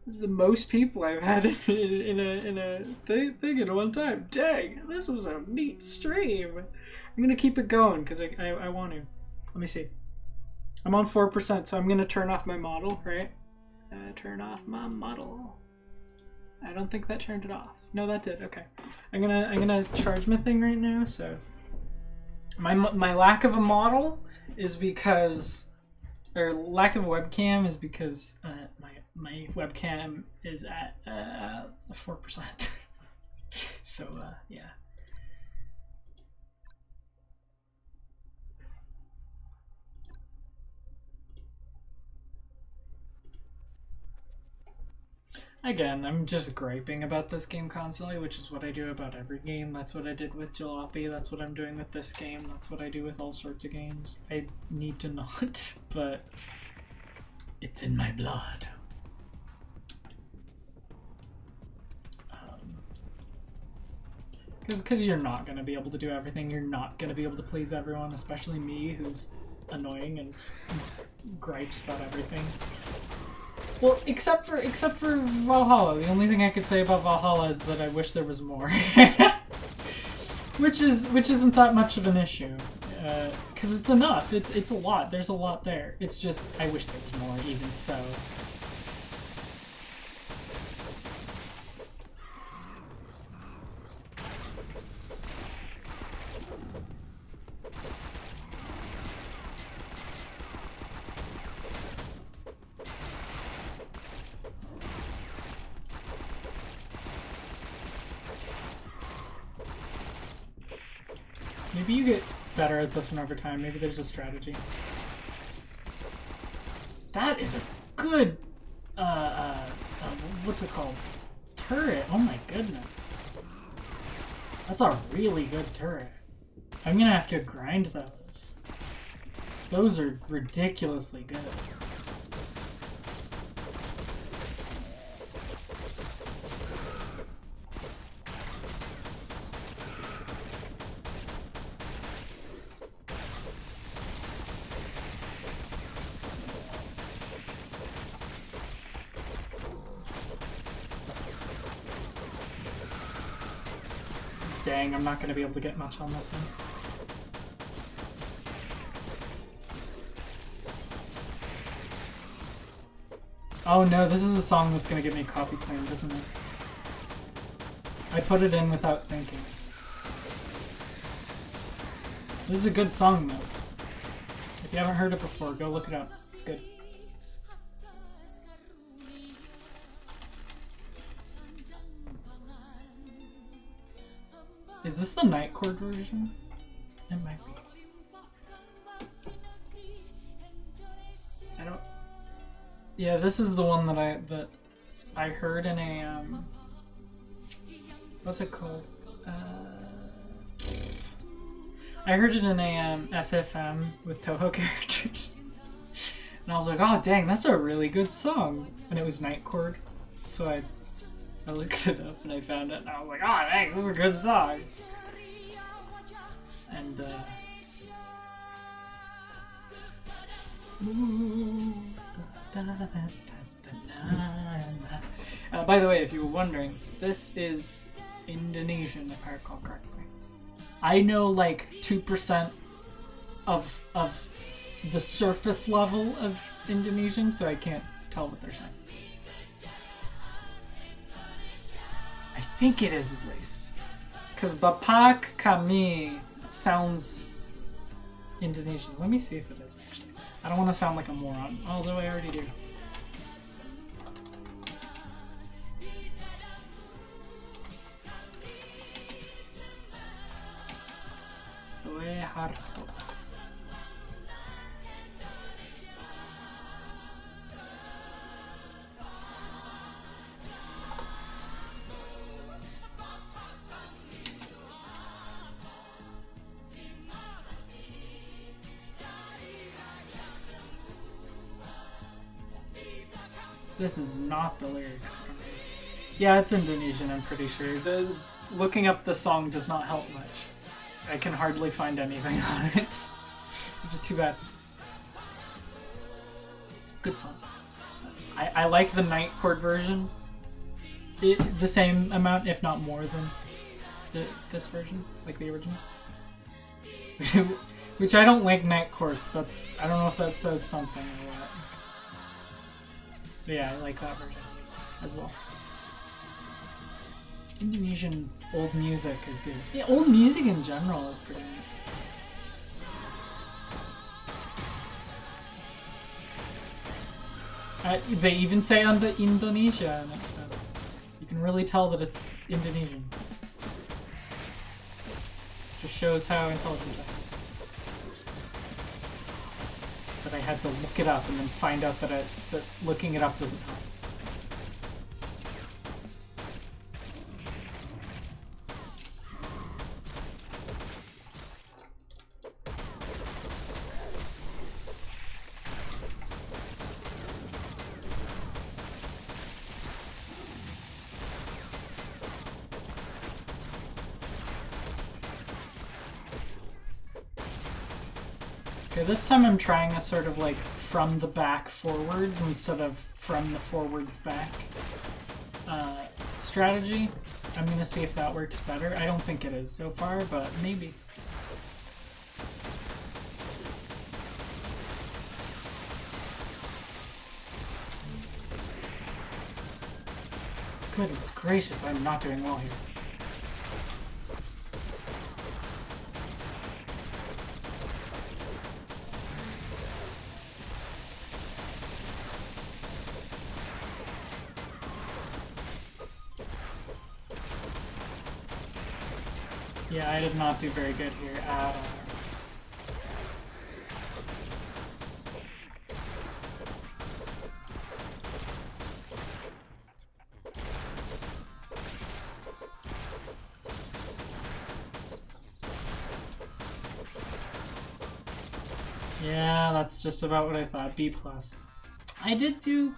This is the most people I've had in a thing at one time. Dang, this was a neat stream. I'm gonna keep it going because I want to. Let me see. I'm on 4%, so I'm gonna turn off my model, right? Turn off my model. I don't think that turned it off. No, that did. Okay. I'm gonna charge my thing right now. So my lack of a model is because, or lack of a webcam is because my webcam is at 4%. So yeah. Again, I'm just griping about this game constantly, which is what I do about every game. That's what I did with Jalopy. That's what I'm doing with this game. That's what I do with all sorts of games. I need to not, but it's in my blood. Because you're not going to be able to do everything. You're not going to be able to please everyone, especially me, who's annoying and gripes about everything. Well, except for Valhalla. The only thing I could say about Valhalla is that I wish there was more, which isn't that much of an issue. Because it's enough. It's a lot. There's a lot there. It's just, I wish there was more, even so. Maybe you get better at this one over time. Maybe there's a strategy. That is a good, what's it called? Turret. Oh my goodness. That's a really good turret. I'm gonna have to grind those. 'Cause those are ridiculously good. Dang, I'm not going to be able to get much on this one. Oh no, this is a song that's going to get me copy claimed, isn't it? I put it in without thinking. This is a good song though. If you haven't heard it before, go look it up. It's good. Is this the night chord version? It might be. I don't. Yeah, this is the one that I heard in a what's it called? I heard it in a SFM with Toho characters, and I was like, oh dang, that's a really good song. And it was night chord, so I looked it up and I found it and I was like, oh dang, this is a good song. And by the way, if you were wondering, this is Indonesian, if I recall correctly. I know like 2% of the surface level of Indonesian, so I can't tell what they're saying. I think it is at least. Because Bapak Kami sounds Indonesian. Let me see if it is actually. I don't want to sound like a moron, although I already do. Soe Harto. This is not the lyrics for me. Yeah, it's Indonesian, I'm pretty sure. Looking up the song does not help much. I can hardly find anything on it, which is too bad. Good song. I like the night chord version. The same amount, if not more than this version, like the original. Which I don't like night chords, but I don't know if that says something or what. But yeah, I like that version as well. Indonesian old music is good. Yeah, old music in general is pretty neat. They even say on the Indonesia in it, so you can really tell that it's Indonesian. Just shows how intelligent I am. That I had to look it up and then find out that looking it up doesn't help. Okay, this time I'm trying a sort of like from the back forwards instead of from the forwards back strategy. I'm gonna see if that works better. I don't think it is so far, but maybe. Goodness gracious, I'm not doing well here. Yeah, I did not do very good here at all. Yeah, that's just about what I thought. B+. I did do...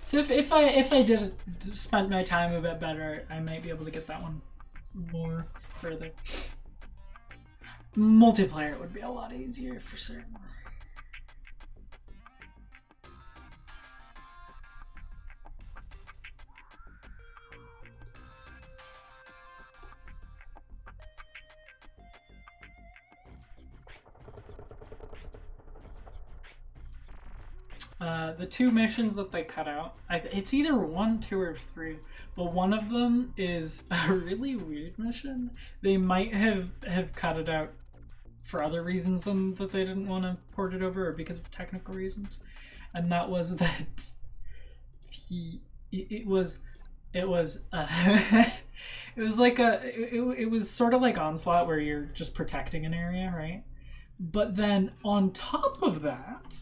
So if I did spent my time a bit better, I might be able to get that one more further. Multiplayer would be a lot easier for certain. The 2 missions that they cut out, it's either 1, 2, or 3, but one of them is a really weird mission. They might have cut it out for other reasons than that they didn't want to port it over, or because of technical reasons. And that was that it was it was sort of like Onslaught, where you're just protecting an area, right? But then on top of that,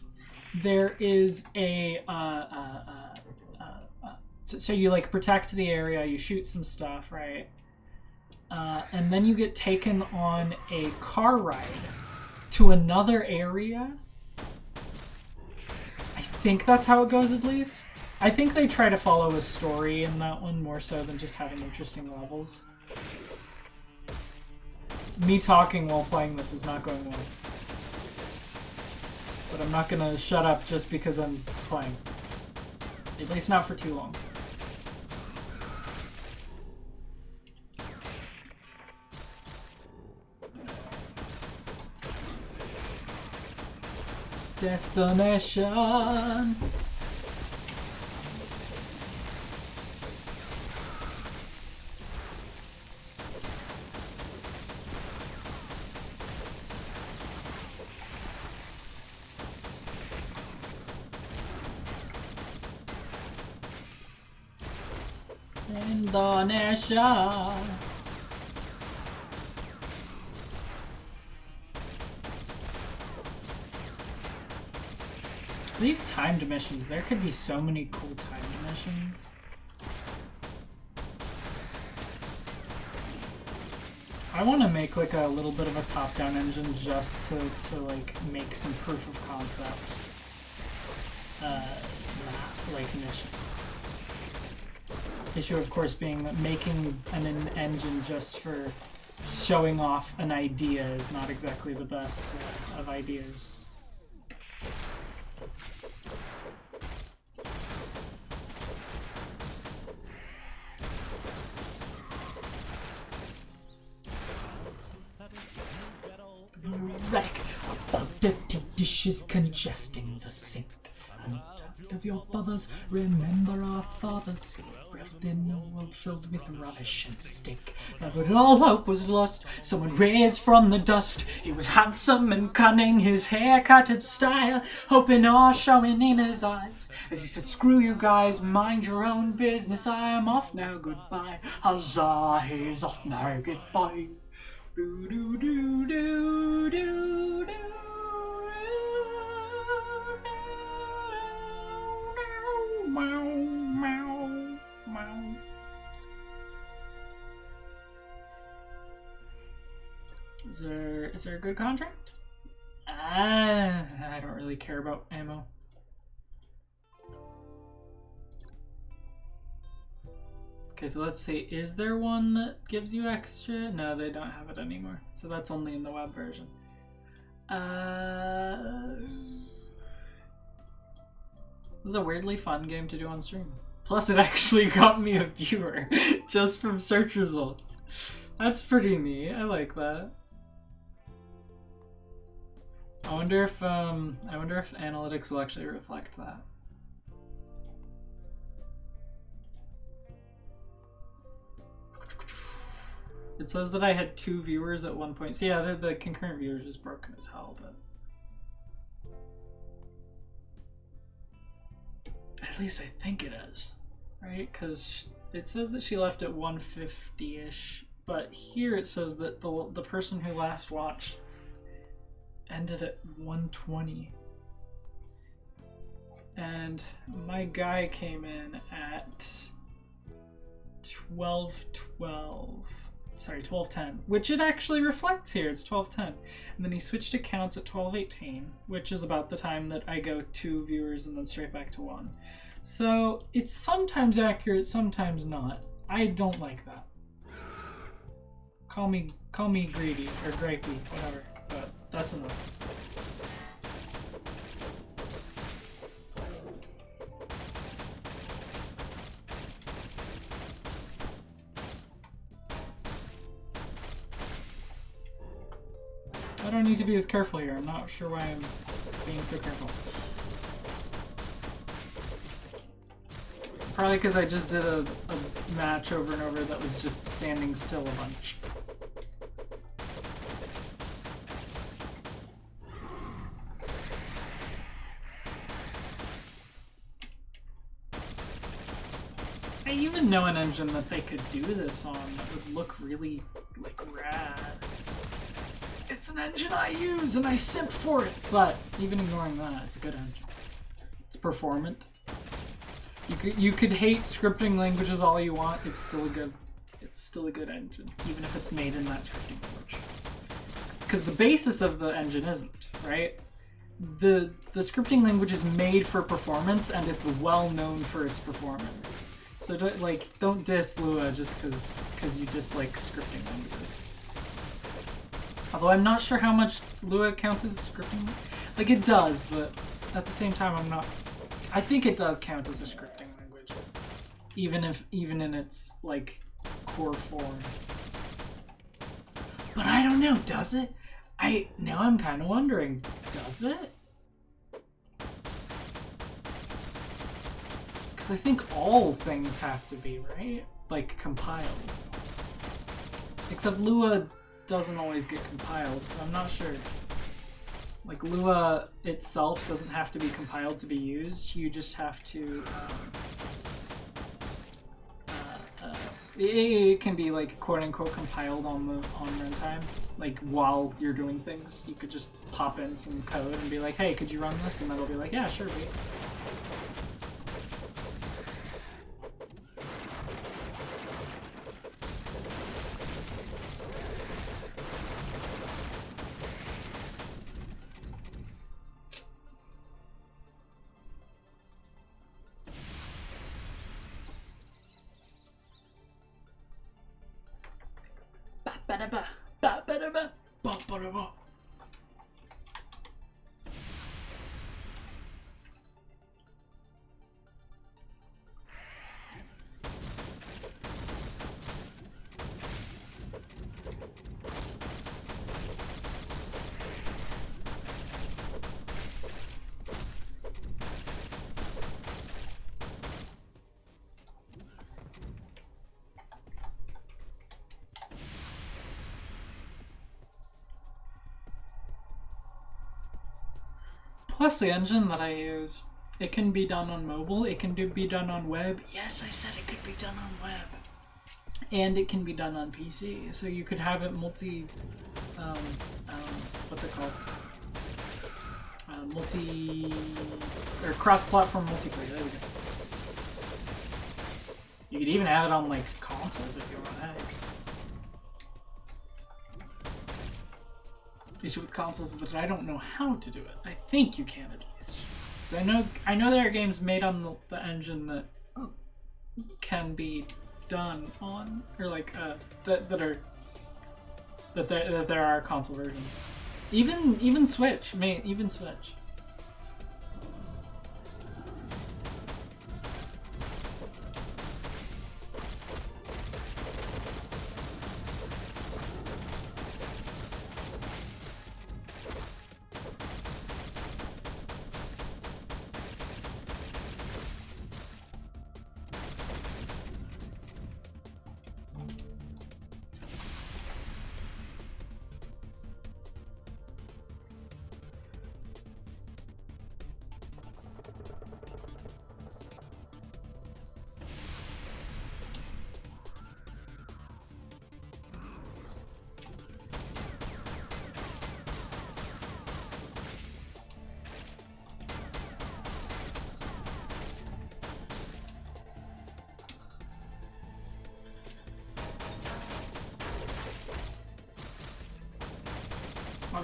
there is a so you like protect the area, you shoot some stuff, right? And then you get taken on a car ride to another area. I think that's how it goes, at least. I think they try to follow a story in that one more so than just having interesting levels. Me talking while playing this is not going well. But I'm not gonna shut up just because I'm playing. At least not for too long. Destination! Indonesia. These timed missions, there could be so many cool timed missions. I want to make like a little bit of a top-down engine just to like make some proof of concept like missions. Issue, of course, being that making an engine just for showing off an idea is not exactly the best of ideas. Wreck of dirty dishes congesting the sink. And talk of your brothers, remember our fathers. Breathed in a world filled with rubbish and stink. But when all hope was lost, someone raised from the dust. He was handsome and cunning, his haircut and style, hoping all showing in his eyes. As he said, screw you guys, mind your own business, I am off now, goodbye. Huzzah, he's off now, goodbye. Do do do do do do. Meow meow meow. Is there a good contract? I don't really care about ammo. Okay, so let's see. Is there one that gives you extra? No, they don't have it anymore. So that's only in the web version. This is a weirdly fun game to do on stream. Plus, it actually got me a viewer just from search results. That's pretty neat. I like that. I wonder if analytics will actually reflect that. It says that I had 2 viewers at one point. So yeah, the concurrent viewers is broken as hell, but at least I think it is, right? Because it says that she left at 150-ish, but here it says that the person who last watched ended at 120. And my guy came in at 12:10, which it actually reflects here. It's 12:10. And then he switched accounts at 12:18, which is about the time that I go 2 viewers and then straight back to 1. So it's sometimes accurate, sometimes not. I don't like that. Call me greedy or gripey, whatever, but that's enough. I don't need to be as careful here. I'm not sure why I'm being so careful. Probably because I just did a match over and over that was just standing still a bunch. I even know an engine that they could do this on that would look really, like, rad. It's an engine I use and I simp for it! But, even ignoring that, it's a good engine. It's performant. You could hate scripting languages all you want, it's still a good engine, even if it's made in that scripting language. It's because the basis of the engine isn't, right? The scripting language is made for performance and it's well known for its performance. So don't diss Lua just because you dislike scripting languages. Although I'm not sure how much Lua counts as a scripting. Like, it does, but at the same time I'm not. I think it does count as a scripting language. Even in its, like, core form. But I don't know, does it? Now I'm kind of wondering, does it? Because I think all things have to be, right? Like, compiled. Except Lua doesn't always get compiled, so I'm not sure. Like, Lua itself doesn't have to be compiled to be used, you just have to, it can be, like, quote-unquote compiled on runtime. Like, while you're doing things, you could just pop in some code and be like, hey, could you run this? And that'll be like, yeah, sure, wait. Plus the engine that I use, it can be done on mobile, it can be done on web. Yes, I said it could be done on web. And it can be done on PC, so you could have it what's it called? Cross-platform multiplayer, there we go. You could even have it on, like, consoles if you want, heck. The issue with consoles is that I don't know how to do it. I think you can at least. So I know there are games made on the engine that can be done on, or like that there are console versions. Even Switch, even Switch.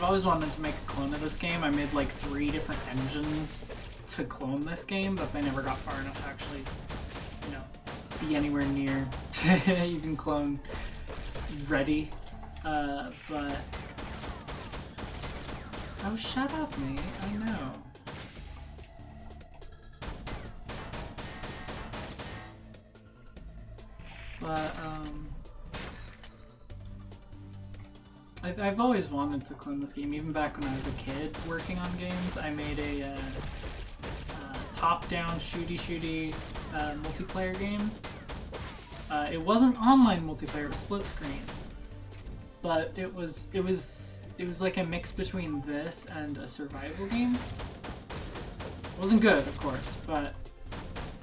I've always wanted to make a clone of this game. I made like 3 different engines to clone this game, but they never got far enough to actually, you know, be anywhere near even clone ready. But oh, shut up, mate. I know. But I've always wanted to clone this game. Even back when I was a kid working on games, I made a top-down shooty multiplayer game. It wasn't online multiplayer; it was split screen. But it was like a mix between this and a survival game. It wasn't good, of course, but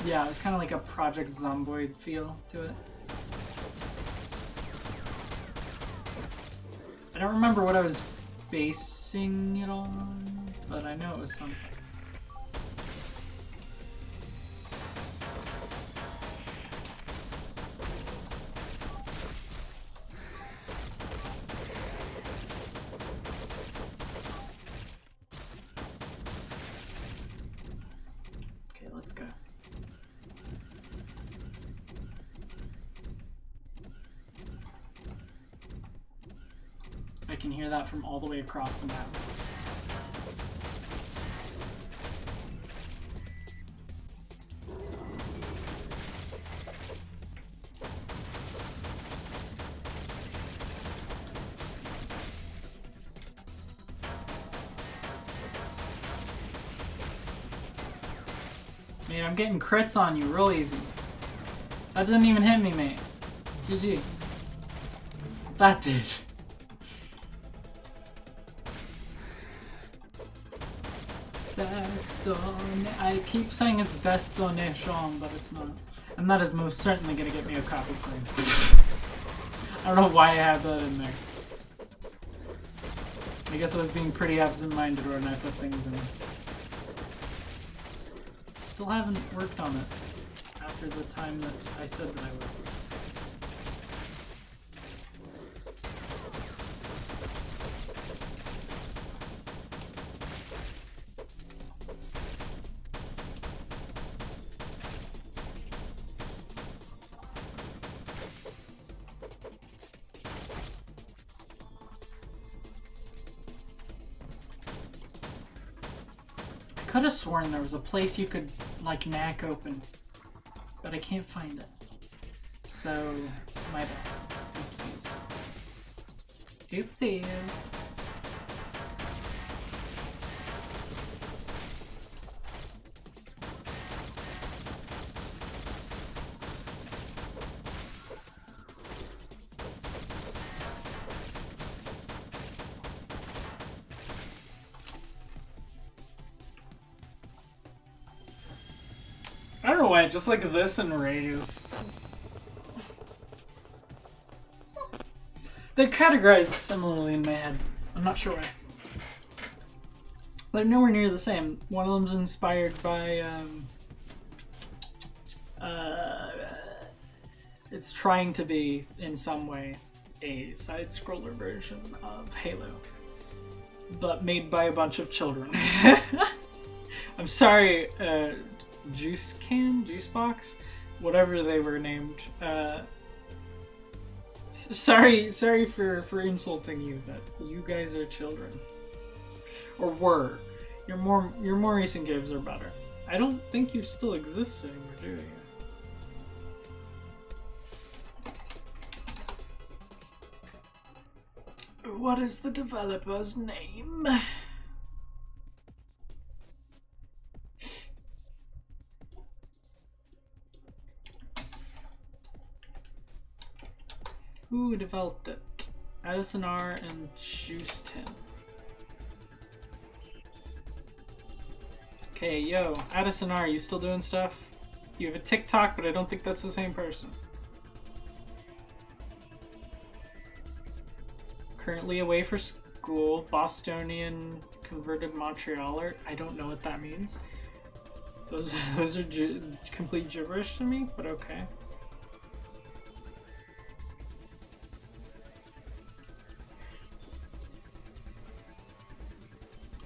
yeah, it was kind of like a Project Zomboid feel to it. I don't remember what I was basing it on, but I know it was something. Okay, let's go. I can hear that from all the way across the map. Man, I'm getting crits on you real easy. That didn't even hit me, mate. GG. That did. I keep saying it's best donation, but it's not. And that is most certainly gonna get me a copy claim. I don't know why I have that in there. I guess I was being pretty absent-minded when I put things in. Still haven't worked on it after the time that I said that I would. I could have sworn there was a place you could, like, knack open, but I can't find it. So, my bad. Oopsies. Oopsies. I don't know why, just like this and Raise. They're categorized similarly in my head. I'm not sure why. They're nowhere near the same. One of them's inspired by, it's trying to be, in some way, a side-scroller version of Halo. But made by a bunch of children. I'm sorry, Juice Box, whatever they were named. Sorry for insulting you. That you guys are children, or were. Your more recent games are better. I don't think you still exist anymore, do you? What is the developer's name? Who developed it? Addison R and Juiced Him. Okay, yo, Addison R, you still doing stuff? You have a TikTok, but I don't think that's the same person. Currently away for school, Bostonian converted Montrealer. I don't know what that means. Those are complete gibberish to me, but okay.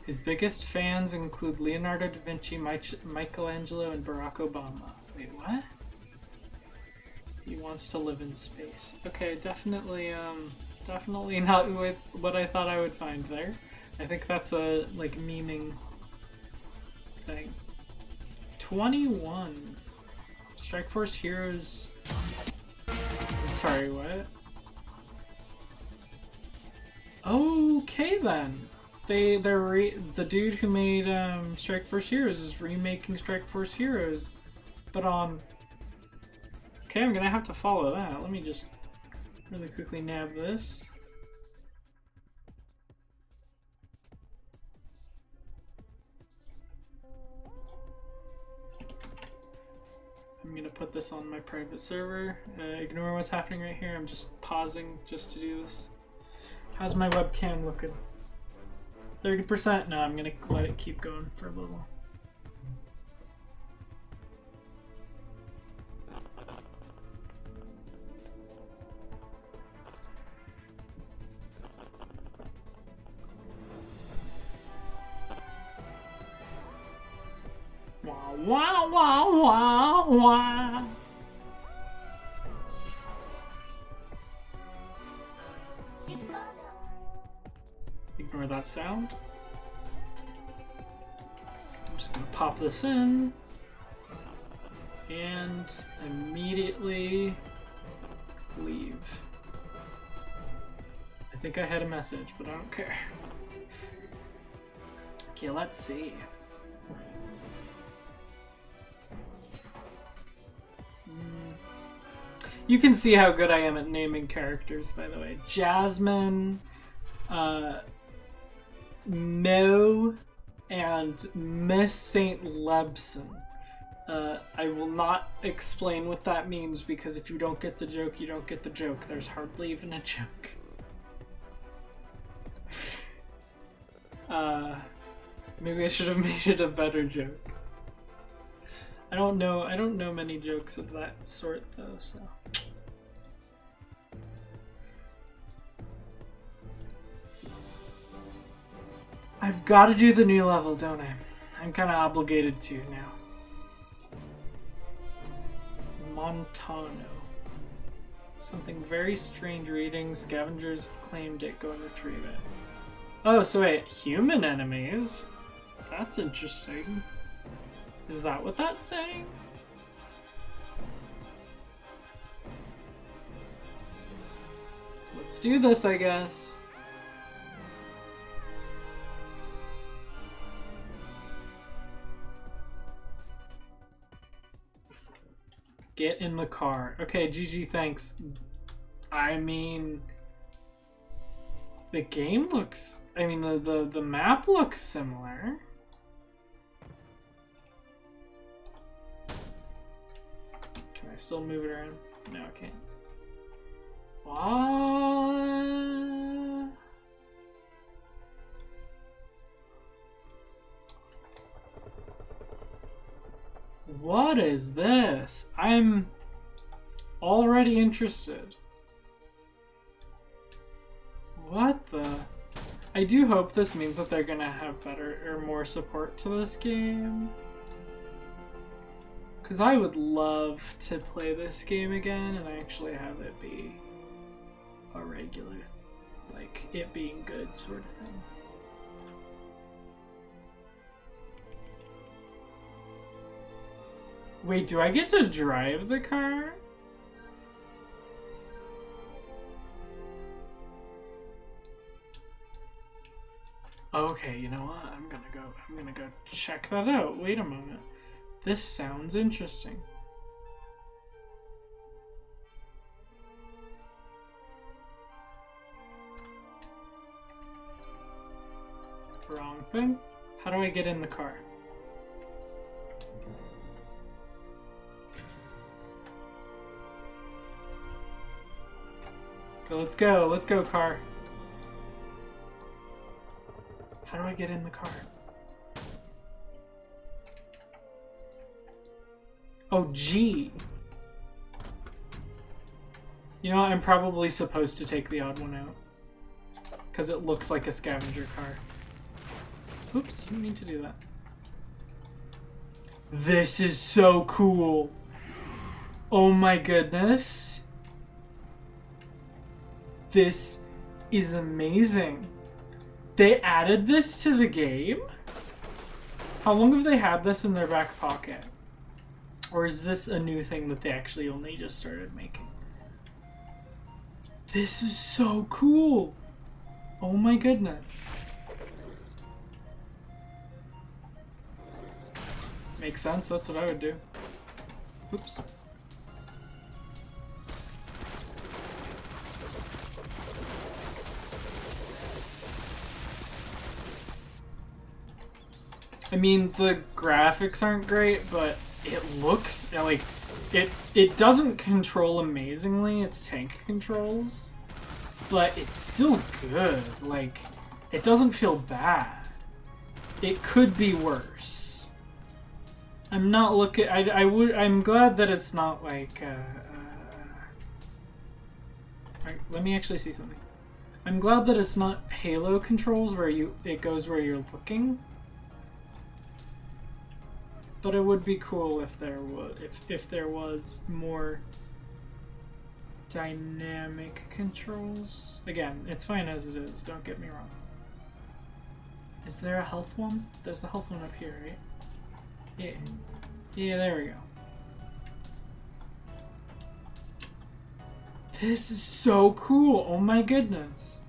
His biggest fans include Leonardo da Vinci, Michelangelo, and Barack Obama. Wait, what? He wants to live in space. Okay, definitely not what I thought I would find there. I think that's a, like, memeing thing. 21. Strike Force Heroes. I'm sorry, what? Okay then. The dude who made Strike Force Heroes is remaking Strike Force Heroes, but okay, I'm gonna have to follow that. Let me just really quickly nab this. I'm gonna put this on my private server. Ignore what's happening right here. I'm just pausing just to do this. How's my webcam looking? 30%? No, I'm gonna let it keep going for a little. Wah wah wah wah wah. Ignore that sound. I'm just gonna pop this in and immediately leave. I think I had a message, but I don't care. Okay, let's see. You can see how good I am at naming characters, by the way. Jasmine, No, and Miss St. Lebson. I will not explain what that means because if you don't get the joke, you don't get the joke. There's hardly even a joke. Maybe I should have made it a better joke. I don't know many jokes of that sort though, so. I've got to do the new level, don't I? I'm kind of obligated to now. Montano. Something very strange reading. Scavengers have claimed it. Go and retrieve it. Oh, so wait, human enemies? That's interesting. Is that what that's saying? Let's do this, I guess. Get in the car. Okay, GG, thanks. I mean, the game looks... I mean, the map looks similar. Can I still move it around? No, I can't. What is this? I'm already interested. What the? I do hope this means that they're gonna have better or more support to this game. Because I would love to play this game again and actually have it be a regular, like it being good sort of thing. Wait, do I get to drive the car? Okay, you know what? I'm gonna go check that out. Wait a moment. This sounds interesting. Wrong thing? How do I get in the car? Okay, let's go car. How do I get in the car? Oh, G. You know what? I'm probably supposed to take the odd one out. Because it looks like a scavenger car. Oops, you need to do that. This is so cool. Oh my goodness. This is amazing. They added this to the game? How long have they had this in their back pocket? Or is this a new thing that they actually only just started making? This is so cool. Oh my goodness. Makes sense, that's what I would do. Oops. I mean, the graphics aren't great, but it looks like it doesn't control amazingly, its tank controls, but it's still good. Like, it doesn't feel bad. It could be worse. I'm not looking. I'm glad that it's not like. Let me actually see something. I'm glad that it's not Halo controls where it goes where you're looking. But it would be cool if there was more dynamic controls. Again, it's fine as it is. Don't get me wrong. Is there a health one? There's the health one up here, right? Yeah. Yeah, there we go. This is so cool. Oh my goodness.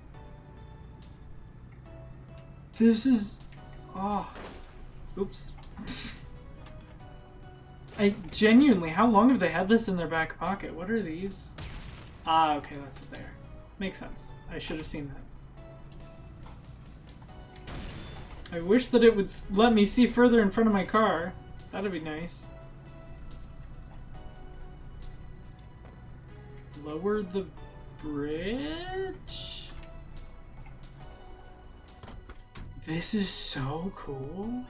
This is... Oh. Oops. I genuinely, how long have they had this in their back pocket? What are these? Ah, okay, that's it there. Makes sense. I should have seen that. I wish that it would let me see further in front of my car. That'd be nice. Lower the bridge? This is so cool.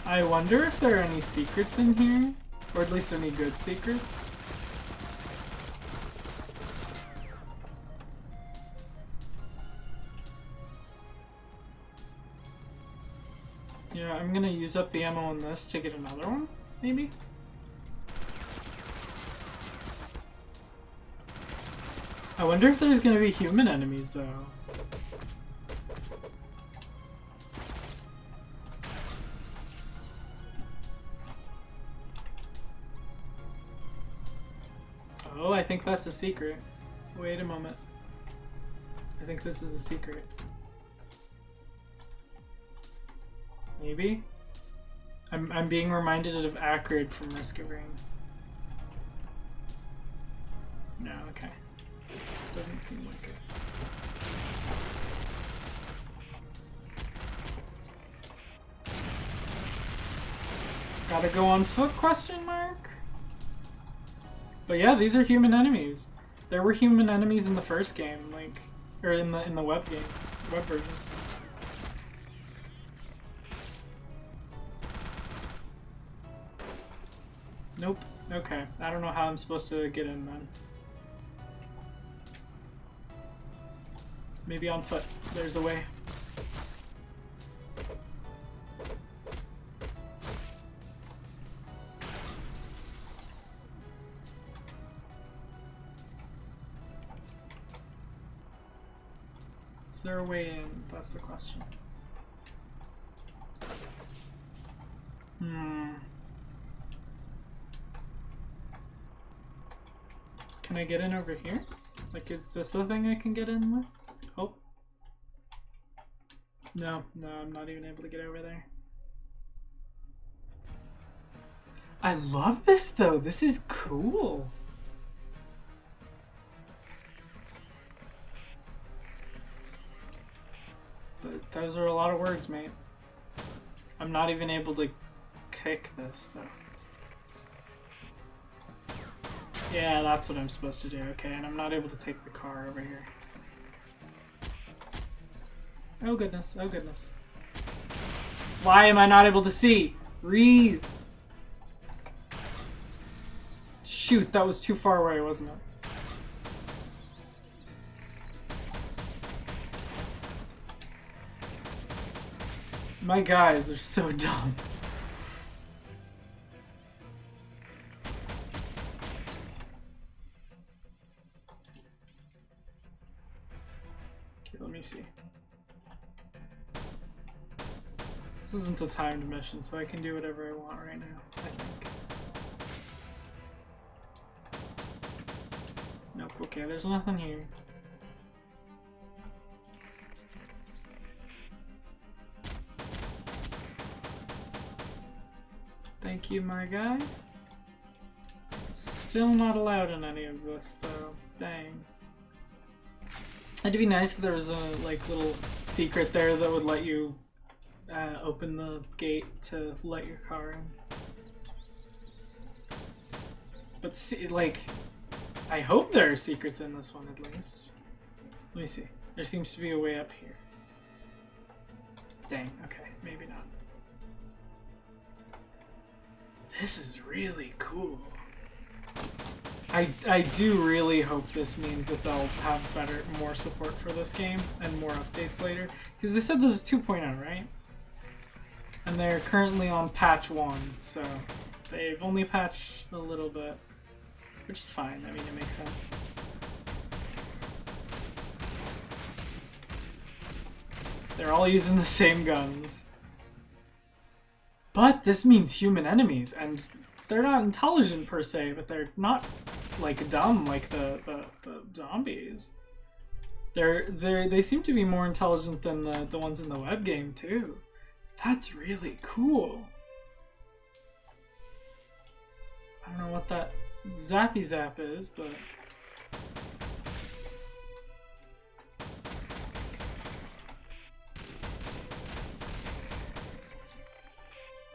I wonder if there are any secrets in here, or at least any good secrets. Yeah, I'm gonna use up the ammo on this to get another one, maybe? I wonder if there's gonna be human enemies, though. Oh, I think that's a secret. Wait a moment. I think this is a secret. Maybe? I'm being reminded of Acrid from Risk of Rain. No, okay. Doesn't seem like it. Gotta go on foot, question mark? But yeah, these are human enemies. There were human enemies in the first game, like, or in the web game, web version. Nope. Okay. I don't know how I'm supposed to get in then. Maybe on foot. There's a way. Is there a way in? That's the question. Can I get in over here? Like, is this the thing I can get in with? Oh. No, I'm not even able to get over there. I love this though. This is cool. But those are a lot of words, mate. I'm not even able to kick this though. Yeah, that's what I'm supposed to do. Okay, and I'm not able to take the car over here. Oh goodness, oh goodness. Why am I not able to see? Read. Shoot, that was too far away, wasn't it? My guys are so dumb. Okay, let me see. This isn't a timed mission, so I can do whatever I want right now, I think. Nope, okay, there's nothing here. Thank you, my guy. Still not allowed in any of this, though. Dang. It'd be nice if there was a, like, little secret there that would let you open the gate to let your car in. But see, like, I hope there are secrets in this one at least. Let me see. There seems to be a way up here. Dang, okay, maybe not. This is really cool. I do really hope this means that they'll have more support for this game and more updates later. Because they said this is 2.0, right? And they're currently on patch 1, so they've only patched a little bit. Which is fine, I mean, it makes sense. They're all using the same guns. But this means human enemies, and they're not intelligent per se, but they're not, like, dumb like the zombies. They seem to be more intelligent than the ones in the web game, too. That's really cool. I don't know what that zappy zap is, but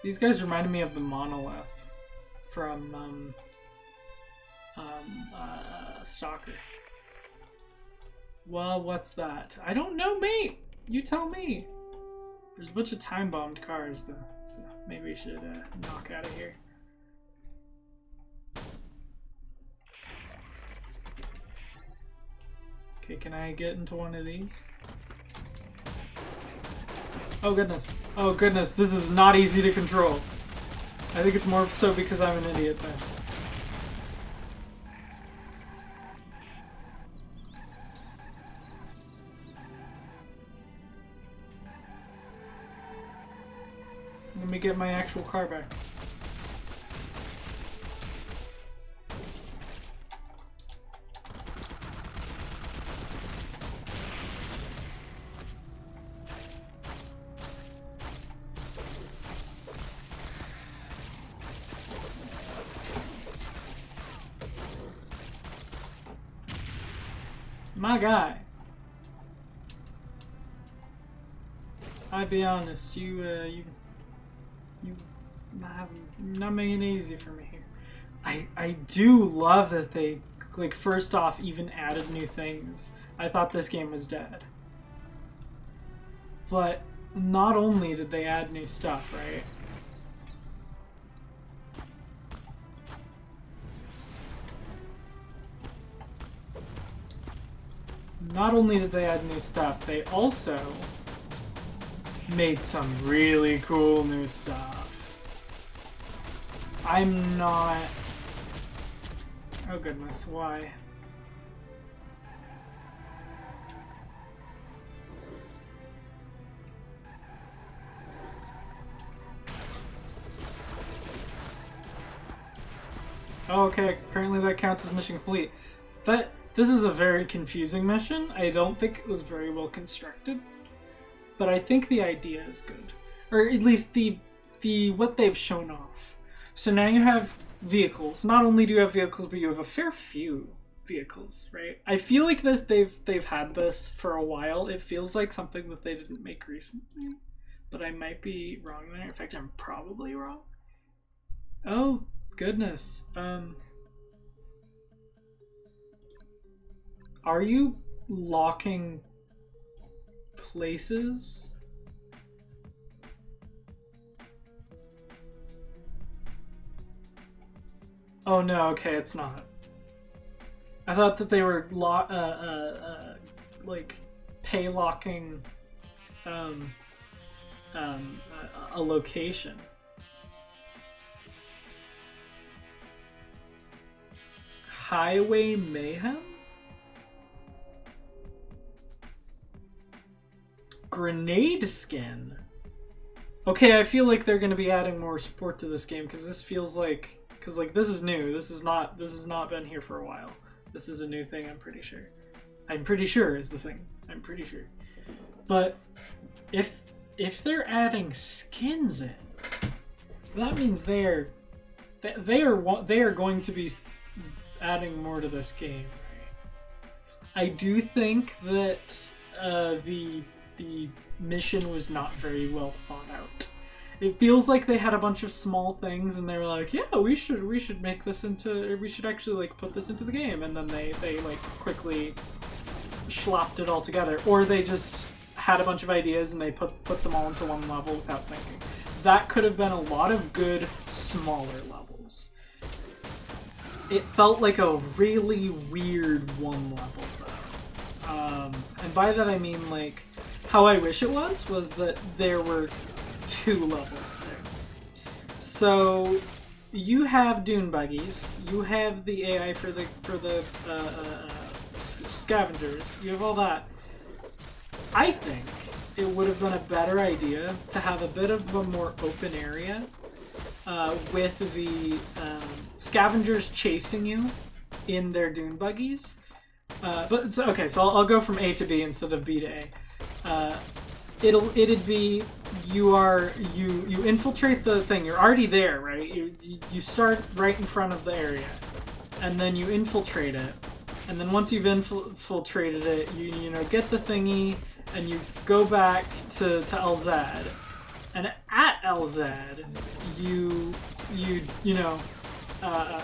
these guys reminded me of the monolith from Stalker. Well, what's that? I don't know, mate. You tell me. There's a bunch of time-bombed cars, though, so maybe we should knock out of here. Okay, can I get into one of these? Oh goodness. Oh goodness, this is not easy to control. I think it's more so because I'm an idiot then. Let me get my actual car back. My guy. I'll be honest, you're not making it easy for me here. I do love that they, like, first off, even added new things. I thought this game was dead. But not only did they add new stuff, right? Not only did they add new stuff, they also made some really cool new stuff. I'm not... Oh goodness, why? Oh, okay, apparently that counts as mission complete. This is a very confusing mission. I don't think it was very well constructed, but I think the idea is good, or at least the what they've shown off. So now you have vehicles. Not only do you have vehicles, but you have a fair few vehicles, right? I feel like they've had this for a while. It feels like something that they didn't make recently, but I might be wrong there. In fact, I'm probably wrong. Oh goodness. Are you locking places? Oh no, okay, it's not. I thought that they were like pay locking um, a location. Highway Mayhem? Grenade skin? Okay, I feel like they're going to be adding more support to this game because this feels like... Because like this is new. This has not been here for a while. This is a new thing, I'm pretty sure. I'm pretty sure is the thing. I'm pretty sure. But if they're adding skins in, that means they are going to be adding more to this game. I do think that the mission was not very well thought out. It feels like they had a bunch of small things and they were like, yeah, we should make this into, we should actually like put this into the game, and then they like quickly schlopped it all together, or they just had a bunch of ideas and they put them all into one level without thinking. That could have been a lot of good smaller levels. It felt like a really weird one level though. And by that I mean like how I wish it was that there were 2 levels there. So you have dune buggies, you have the AI for the scavengers, you have all that. I think it would have been a better idea to have a bit of a more open area with the scavengers chasing you in their dune buggies. But okay, so I'll go from A to B instead of B to A. It'd be you infiltrate the thing. You're already there, right? You start right in front of the area, and then you infiltrate it. And then once you've infiltrated it, you know, get the thingy, and you go back to LZ. And at LZ, you know,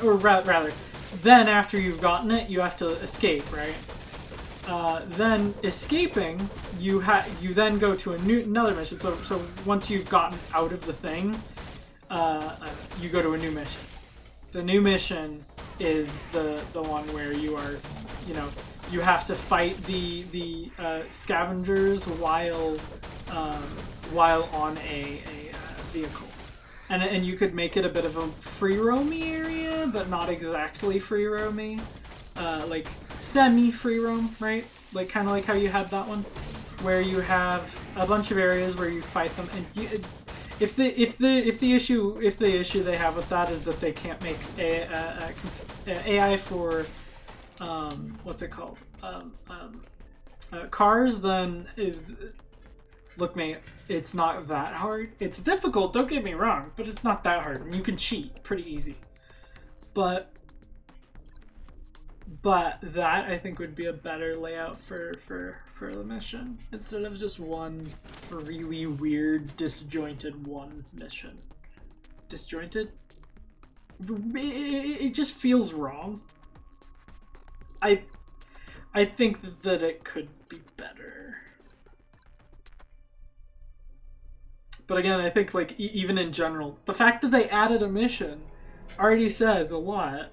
or rather, then after you've gotten it, you have to escape, right? Then escaping, you then go to another mission. So once you've gotten out of the thing, you go to a new mission. The new mission is the one where you are, you know, you have to fight the scavengers while on a vehicle. And you could make it a bit of a free roamy area, but not exactly free roamy. Like semi-free roam, right? Like kind of like how you had that one, where you have a bunch of areas where you fight them, and if the issue they have with that is that they can't make AI for what's it called cars, then look, mate, it's not that hard. It's difficult, don't get me wrong, but it's not that hard, and you can cheat pretty easy. But that, I think, would be a better layout for the mission, instead of just one really weird, disjointed one mission. Disjointed? It just feels wrong. I think that it could be better. But again, I think, like, even in general, the fact that they added a mission already says a lot.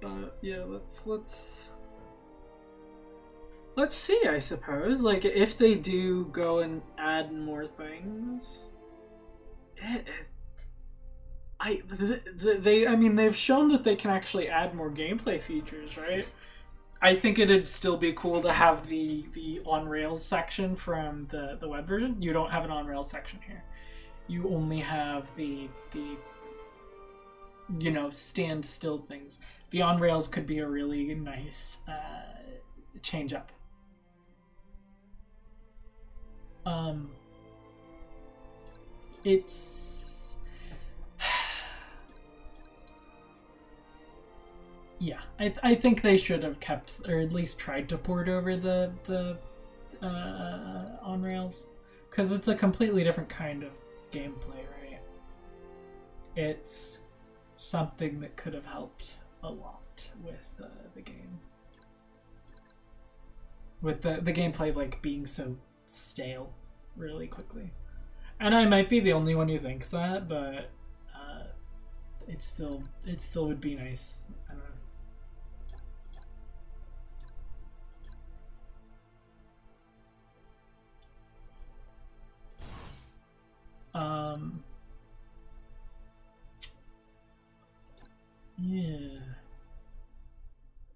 But yeah, let's see, I suppose. Like, if they do go and add more things, I mean, they've shown that they can actually add more gameplay features, right? I think it'd still be cool to have the on rails section from the web version. You don't have an on rails section here. You only have the you know, stand still things. The on rails could be a really nice change up. It's yeah, I think they should have kept, or at least tried to port over the on rails, because it's a completely different kind of gameplay, right? It's something that could have helped a lot with the game. with the gameplay like being so stale really quickly. And I might be the only one who thinks that, but it still would be nice. I don't know. Yeah.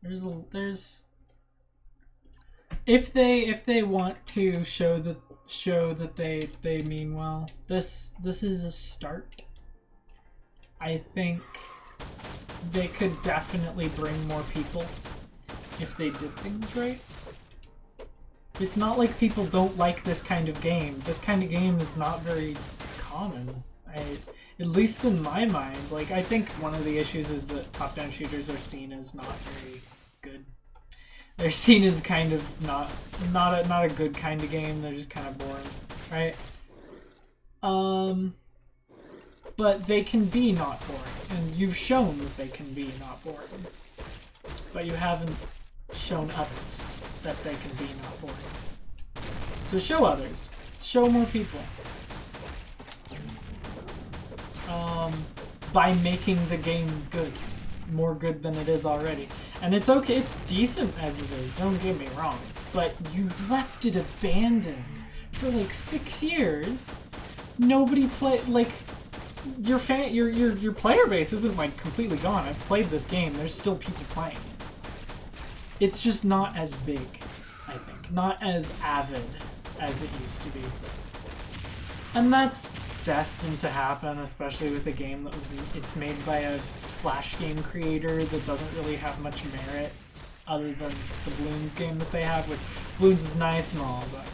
There's if they want to show that they mean well, this is a start. I think they could definitely bring more people if they did things right. It's not like people don't like this kind of game. This kind of game is not very common. At least in my mind. Like, I think one of the issues is that top-down shooters are seen as not very good. They're seen as kind of not a good kind of game. They're just kind of boring, right? But they can be not boring, and you've shown that they can be not boring. But you haven't shown others that they can be not boring. So show others. Show more people. By making the game good. More good than it is already. And it's okay, it's decent as it is, don't get me wrong. But you've left it abandoned for like 6 years. Nobody like your player base isn't like completely gone. I've played this game, there's still people playing it. It's just not as big, I think. Not as avid as it used to be. And that's destined to happen, especially with a game that it's made by a Flash game creator that doesn't really have much merit other than the Bloons game that they have, which Bloons is nice and all, but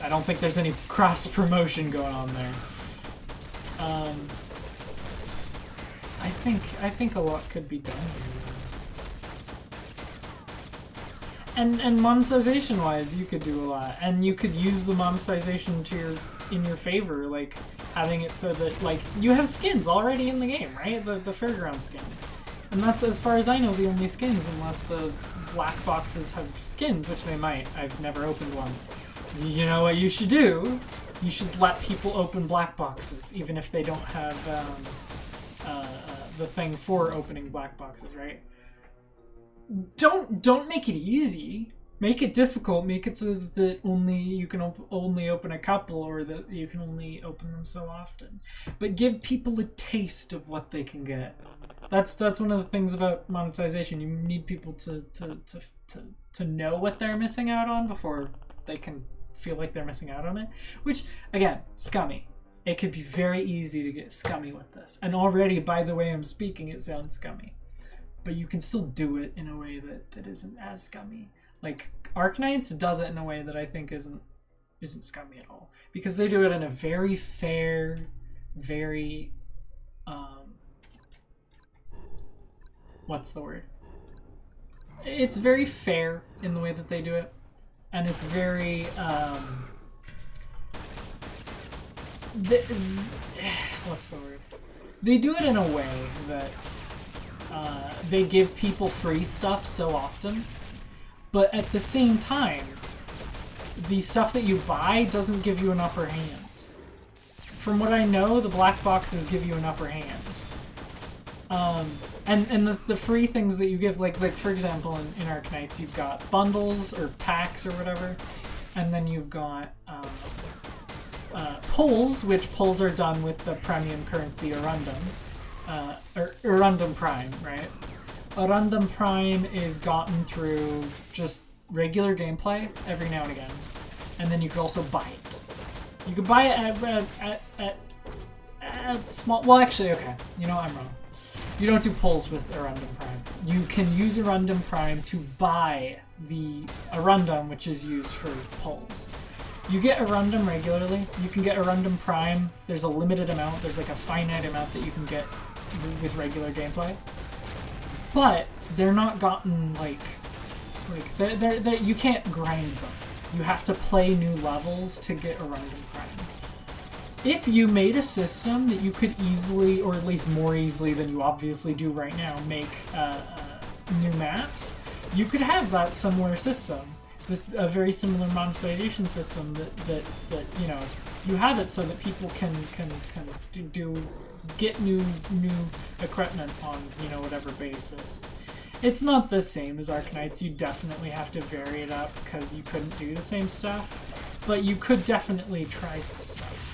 I don't think there's any cross-promotion going on there. I think a lot could be done here. And monetization-wise, you could do a lot, and you could use the monetization in your favor, like having it so that like you have skins already in the game, right? The fairground skins, and that's, as far as I know, the only skins, unless the black boxes have skins, which they might. I've never opened one. You know what you should do? You should let people open black boxes, even if they don't have the thing for opening black boxes, right? Don't make it easy. Make it difficult. Make it so that only you can only open a couple, or that you can only open them so often. But give people a taste of what they can get. That's one of the things about monetization. You need people to know what they're missing out on before they can feel like they're missing out on it. Which, again, scummy. It could be very easy to get scummy with this. And already, by the way I'm speaking, it sounds scummy. But you can still do it in a way that isn't as scummy. Like, Arknights does it in a way that I think isn't scummy at all. Because they do it in a very fair, very, what's the word? It's very fair in the way that they do it. And it's very, what's the word? They do it in a way that they give people free stuff so often, but at the same time, the stuff that you buy doesn't give you an upper hand. From what I know, the black boxes give you an upper hand. And the free things that you give, like for example, in Arknights, you've got bundles or packs or whatever, and then you've got pulls, which pulls are done with the premium currency Arundum. Or Arundum Prime, right? Arundum Prime is gotten through just regular gameplay every now and again, and then you could also buy it. You could buy it at small. Well, actually, okay. You know, I'm wrong. You don't do pulls with Arundum Prime. You can use Arundum Prime to buy the Arundum, which is used for pulls. You get Arundum regularly. You can get Arundum Prime. There's a limited amount. There's like a finite amount that you can get with regular gameplay. But they're not gotten like they're you can't grind them. You have to play new levels to get Arundum Prime. If you made a system that you could easily, or at least more easily than you obviously do right now, make new maps, you could have that similar system. a very similar monetization system that you know, you have it so that people can get new equipment on, you know, whatever basis. It's not the same as Arknights. You definitely have to vary it up because you couldn't do the same stuff, but you could definitely try some stuff.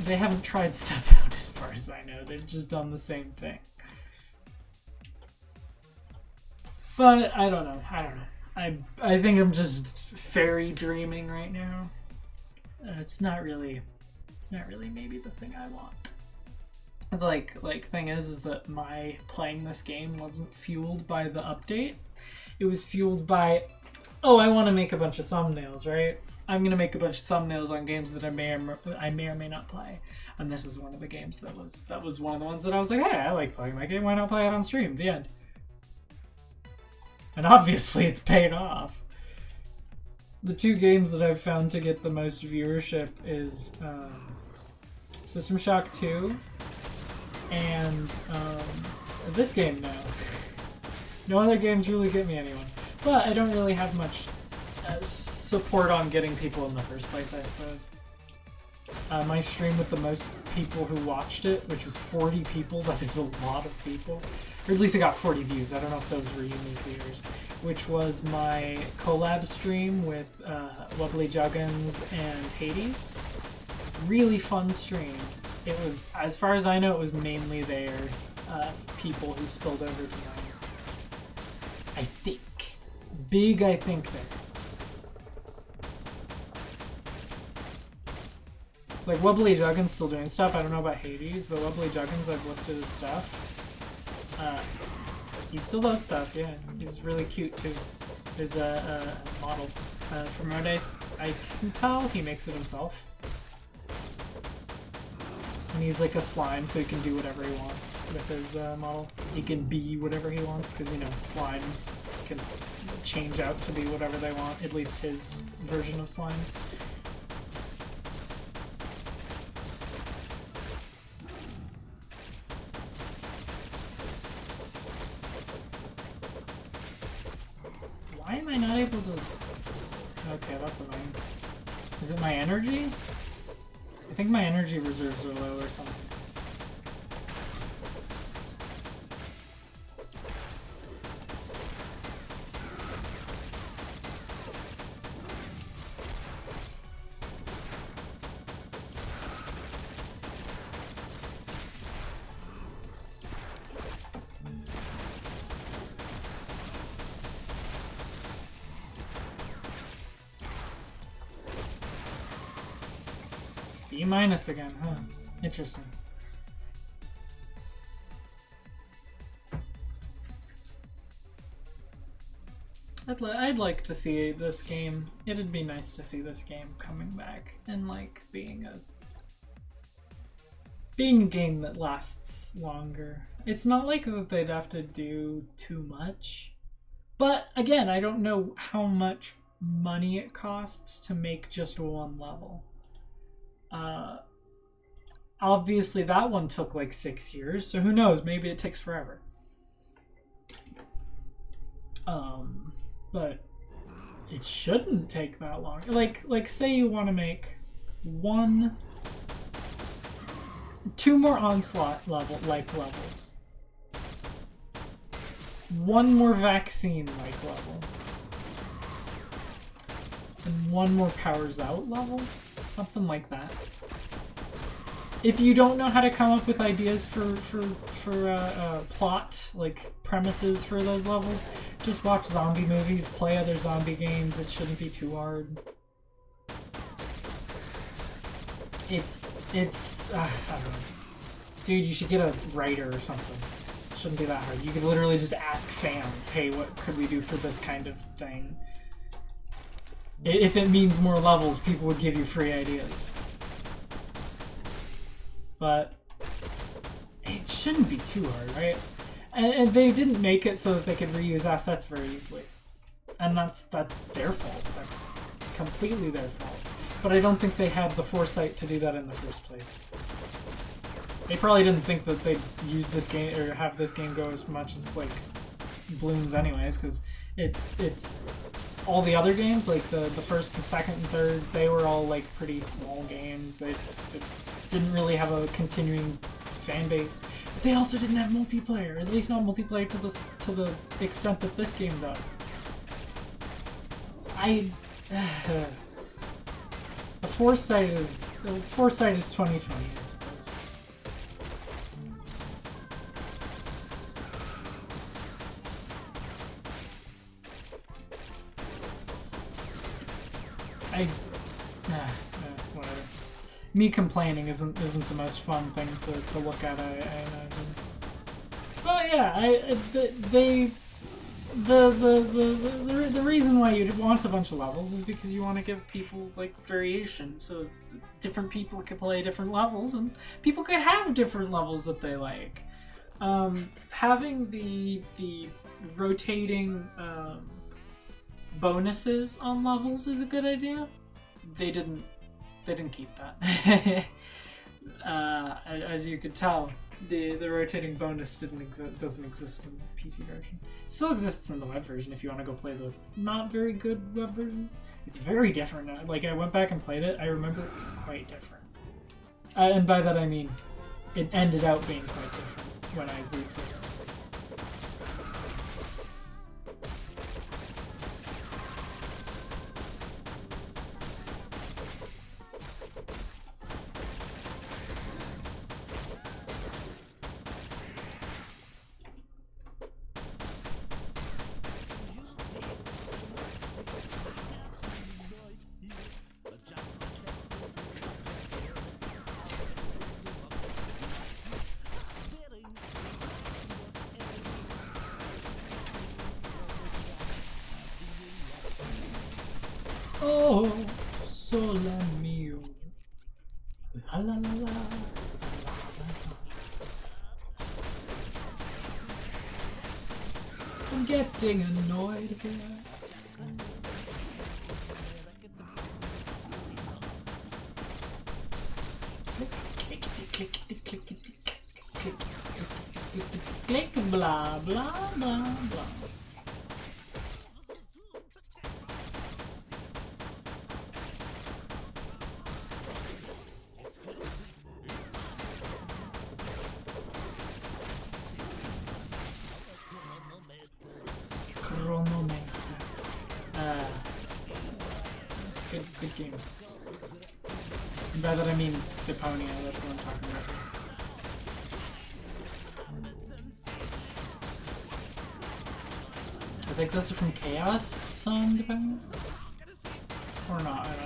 They haven't tried stuff out as far as I know. They've just done the same thing. But I don't know. I think I'm just fairy dreaming right now. It's not really maybe the thing I want. It's like thing is that my playing this game wasn't fueled by the update. It was fueled by, oh, I want to make a bunch of thumbnails, right? I'm gonna make a bunch of thumbnails on games that I may or may not play. And this is one of the games that was one of the ones that I was like, hey, I like playing my game. Why not play it on stream? The end. And obviously it's paid off. The two games that I've found to get the most viewership is System Shock 2 and this game now. No other games really get me anyone. But I don't really have much support on getting people in the first place, I suppose. My stream with the most people who watched it, which was 40 people, that is a lot of people. Or at least I got 40 views, I don't know if those were unique viewers. Which was my collab stream with Lovely Juggins and Hades. Really fun stream. It was, as far as I know, it was mainly their people who spilled over to mine. I think. Big, I think there. It's like Wobbly Juggins still doing stuff. I don't know about Hades, but Wobbly Juggins, I've looked at his stuff. He still does stuff, yeah. He's really cute too. There's a model. From what I can tell, he makes it himself. And he's like a slime, so he can do whatever he wants with his model. He can be whatever he wants, because, you know, slimes can change out to be whatever they want, at least his version of slimes. Why am I not able to... Okay, that's annoying. Is it my energy? I think my energy reserves are low or something. B- again, huh? Interesting. I'd like to see this game. It'd be nice to see this game coming back and like being a game that lasts longer. It's not like that they'd have to do too much, but again, I don't know how much money it costs to make just one level. Obviously that one took like 6 years, so who knows, maybe it takes forever. But it shouldn't take that long. Like say you want to make two more Onslaught levels. One more Vaccine level. And one more Powers Out level? Something like that. If you don't know how to come up with ideas for plot, like premises for those levels, just watch zombie movies, play other zombie games. It shouldn't be too hard. It's I don't know. Dude, you should get a writer or something. It shouldn't be that hard. You could literally just ask fans, hey, what could we do for this kind of thing? If it means more levels, people would give you free ideas. But it shouldn't be too hard, right? And they didn't make it so that they could reuse assets very easily. And that's their fault. That's completely their fault. But I don't think they had the foresight to do that in the first place. They probably didn't think that they'd use this game or have this game go as much as like balloons anyways, because it's all the other games, like the first and second and third, they were all like pretty small games. They didn't really have a continuing fan base. But they also didn't have multiplayer, at least not multiplayer to the extent that this game does. The foresight is 2020, I suppose. Whatever. Me complaining isn't the most fun thing to look at. I imagine. But yeah, the reason why you'd want a bunch of levels is because you want to give people like variation, so different people can play different levels, and people could have different levels that they like. Having the rotating bonuses on levels is a good idea. They didn't keep that. As you could tell, the rotating bonus doesn't exist in the PC version. It still exists in the web version if you want to go play the not very good web version. It's very different. Like, I went back and played it, I remember it being quite different. And by that I mean, it ended out being quite different when I replayed it. Oh, sole mio. La la la la. I'm getting annoyed here. Click, blah, blah, blah, blah. Good game. And by that I mean Deponia, that's what I'm talking about. I think those are from Chaos on Deponia? Or not, I don't know.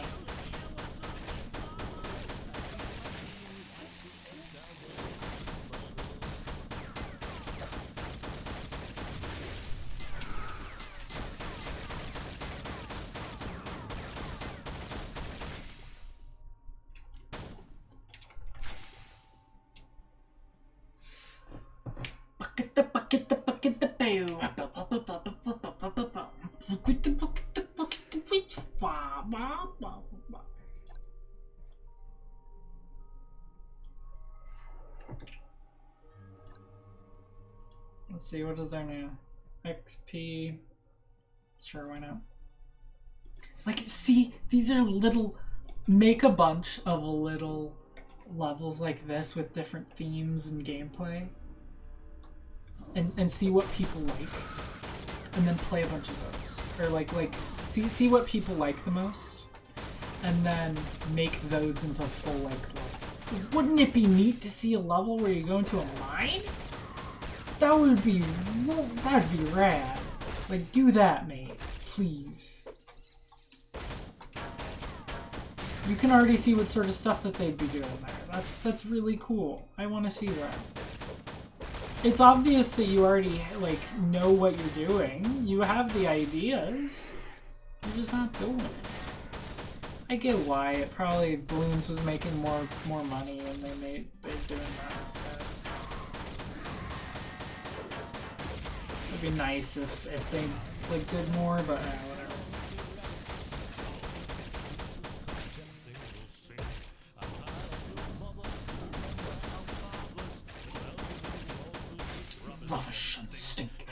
Let's see, what is there now? XP. Sure, why not? Like, see, these are little... Make a bunch of little levels like this with different themes and gameplay. And see what people like. And then play a bunch of those. Or like see what people like the most. And then make those into full-length levels. Wouldn't it be neat to see a level where you go into a mine? That'd be rad. Like, do that, mate. Please. You can already see what sort of stuff that they'd be doing there. That's really cool. I want to see that. It's obvious that you already, like, know what you're doing. You have the ideas. You're just not doing it. I get why. It probably Bloons was making more money and they're doing that instead. It'd be nice if they like did more, but whatever. Lava shouldn't stink.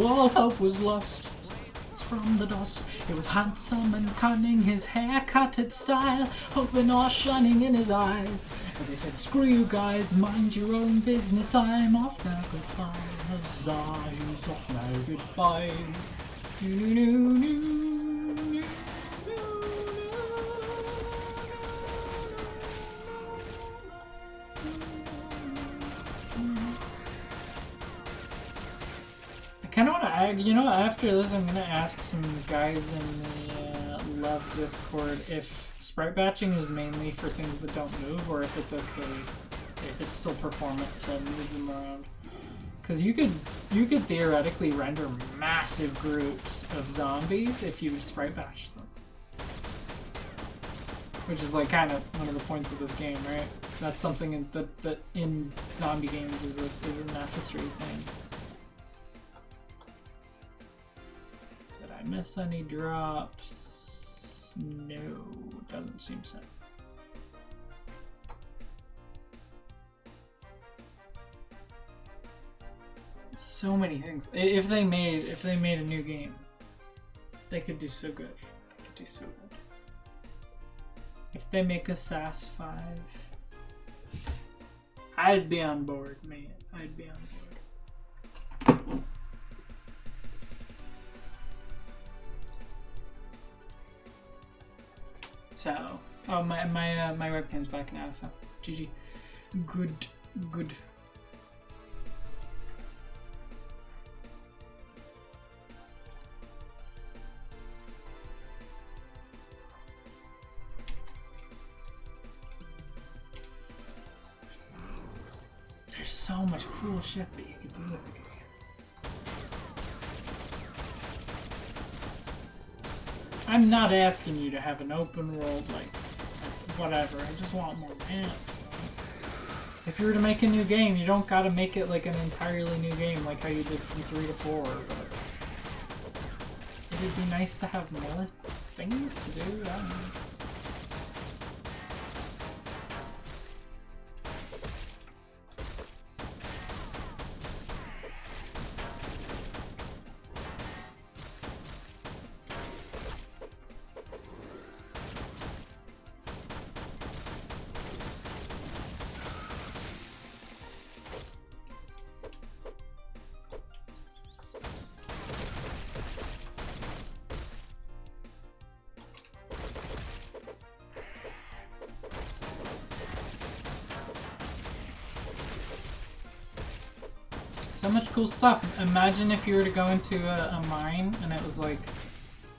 All hope was lost. from the dust. He was handsome and cunning, his hair cut at style, hope and awe shining in his eyes. As he said, screw you guys, mind your own business, I'm off now, goodbye. Huzzah, he's off now, goodbye. I kind of want to, you know, after this I'm going to ask some guys in the Love Discord if sprite batching is mainly for things that don't move, or if it's okay, if it's still performant to move them around. Because you could theoretically render massive groups of zombies if you sprite batch them. Which is like kind of one of the points of this game, right? That's something that in zombie games is a necessary thing. Did I miss any drops? No, doesn't seem so. So many things. If they made a new game, they could do so good. They could do so good. If they make a SAS4, I'd be on board, man. I'd be on board. So, oh, my webcam's back now, so GG. Good. There's so much cool shit that you could do with the game. I'm not asking you to have an open world, like whatever. I just want more maps. If you were to make a new game, you don't gotta make it like an entirely new game like how you did from 3 to 4, but it'd be nice to have more things to do. I don't know. So much cool stuff. Imagine if you were to go into a mine and it was like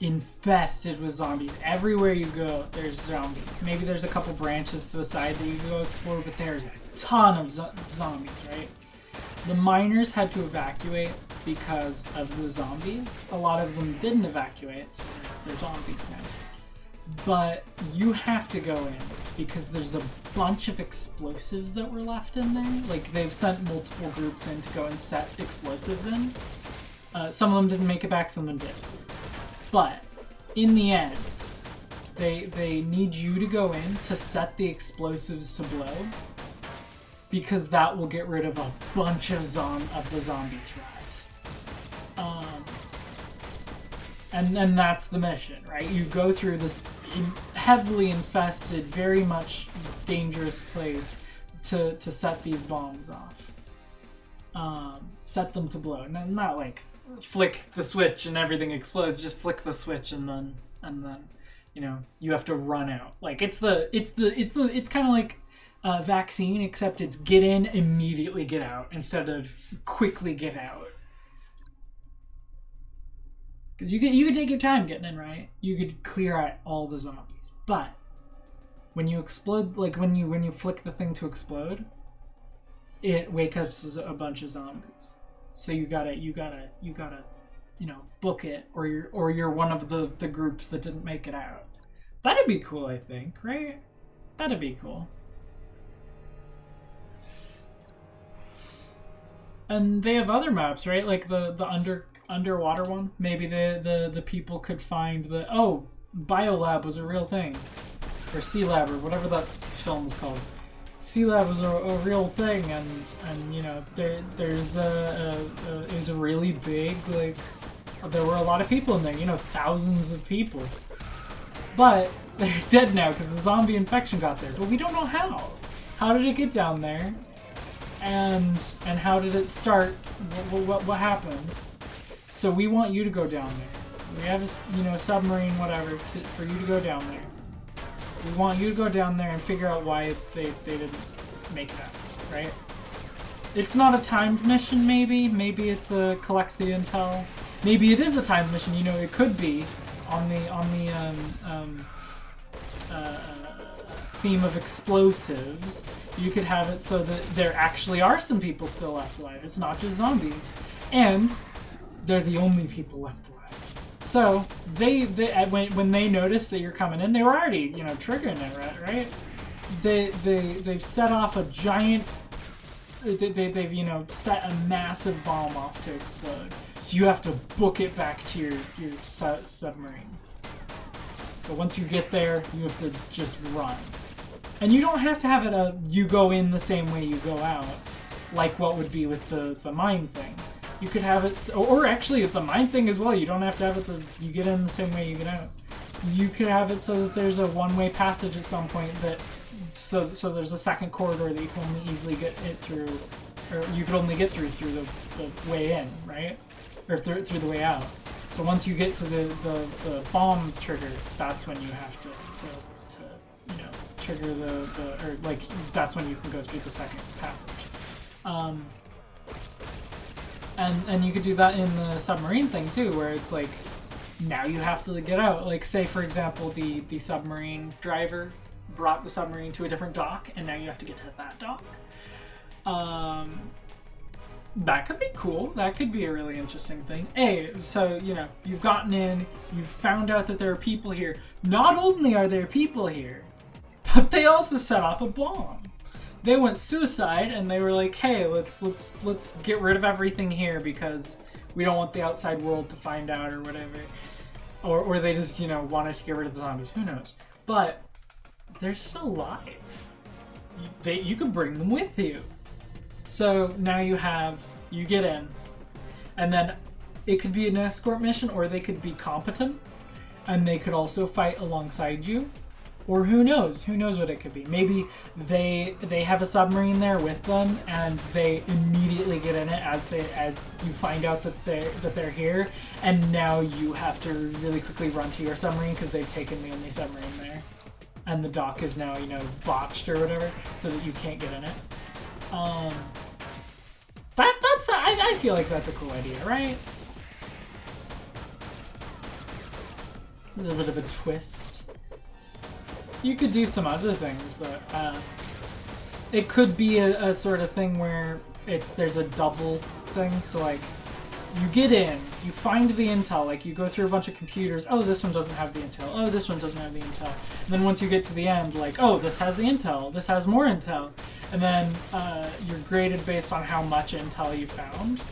infested with zombies. Everywhere you go, there's zombies. Maybe there's a couple branches to the side that you can go explore, but there's a ton of zombies, right? The miners had to evacuate because of the zombies. A lot of them didn't evacuate, so they're zombies now. But you have to go in because there's a bunch of explosives that were left in there. Like, they've sent multiple groups in to go and set explosives in. Some of them didn't make it back, some of them did. But in the end, they need you to go in to set the explosives to blow, because that will get rid of a bunch of the zombie threat. And that's the mission, right? You go through this heavily infested, very much dangerous place to set these bombs off. Set them to blow. Not like flick the switch and everything explodes. Just flick the switch and then you know, you have to run out. Like it's kind of like a vaccine, except it's get in, immediately get out instead of quickly get out. Because you could take your time getting in, right? You could clear out all the zombies. But when you explode, like when you flick the thing to explode, it wakes up a bunch of zombies. So you gotta, you know, book it, or you're one of the groups that didn't make it out. That'd be cool, I think, right? That'd be cool. And they have other maps, right? Like the underwater one. Maybe the people could find the Biolab was a real thing, or Sea Lab, or whatever that film is called. Sea Lab was a real thing, and you know there's it was a really big like there were a lot of people in there, you know, thousands of people. But they're dead now because the zombie infection got there. But we don't know how. How did it get down there? And how did it start? What happened? So we want you to go down there. We have a submarine, whatever, for you to go down there. We want you to go down there and figure out why they didn't make it out, right? It's not a timed mission, maybe. Maybe it's a collect the intel. Maybe it is a timed mission. You know, it could be on the theme of explosives. You could have it so that there actually are some people still left alive. It's not just zombies, and they're the only people left alive. So when they notice that you're coming in, they were already triggering it, right? They've set off a giant. They've set a massive bomb off to explode. So you have to book it back to your submarine. So once you get there, you have to just run. And you don't have to have it you go in the same way you go out, like what would be with the mine thing. You could have it, or actually with the mine thing as well, you don't have to have it you get in the same way you get out. You could have it so that there's a one-way passage at some point so there's a second corridor that you can only easily get it through, or you could only get through the way in, right? Or through the way out. So once you get to the bomb trigger, that's when you have to trigger or like that's when you can go through the second passage. And you could do that in the submarine thing too, where it's like now you have to get out. Like say for example the submarine driver brought the submarine to a different dock, and now you have to get to that dock. That could be cool. That could be a really interesting thing. So, you've gotten in, you've found out that there are people here. Not only are there people here, but they also set off a bomb. They went suicide and they were like, hey, let's get rid of everything here because we don't want the outside world to find out or whatever. Or they just, wanted to get rid of the zombies. Who knows? But they're still alive. You could bring them with you. So now you get in, and then it could be an escort mission, or they could be competent, and they could also fight alongside you, or who knows what it could be. Maybe they have a submarine there with them, and they immediately get in it as you find out that they're here, and now you have to really quickly run to your submarine because they've taken the only submarine there, and the dock is now botched or whatever, so that you can't get in it. I feel like that's a cool idea, right? This is a bit of a twist. You could do some other things, but it could be a sort of thing where there's a double thing. So like, you get in, you find the intel, like you go through a bunch of computers. Oh, this one doesn't have the intel. Oh, this one doesn't have the intel. And then once you get to the end, like, oh, this has the intel. This has more intel. And then you're graded based on how much intel you found.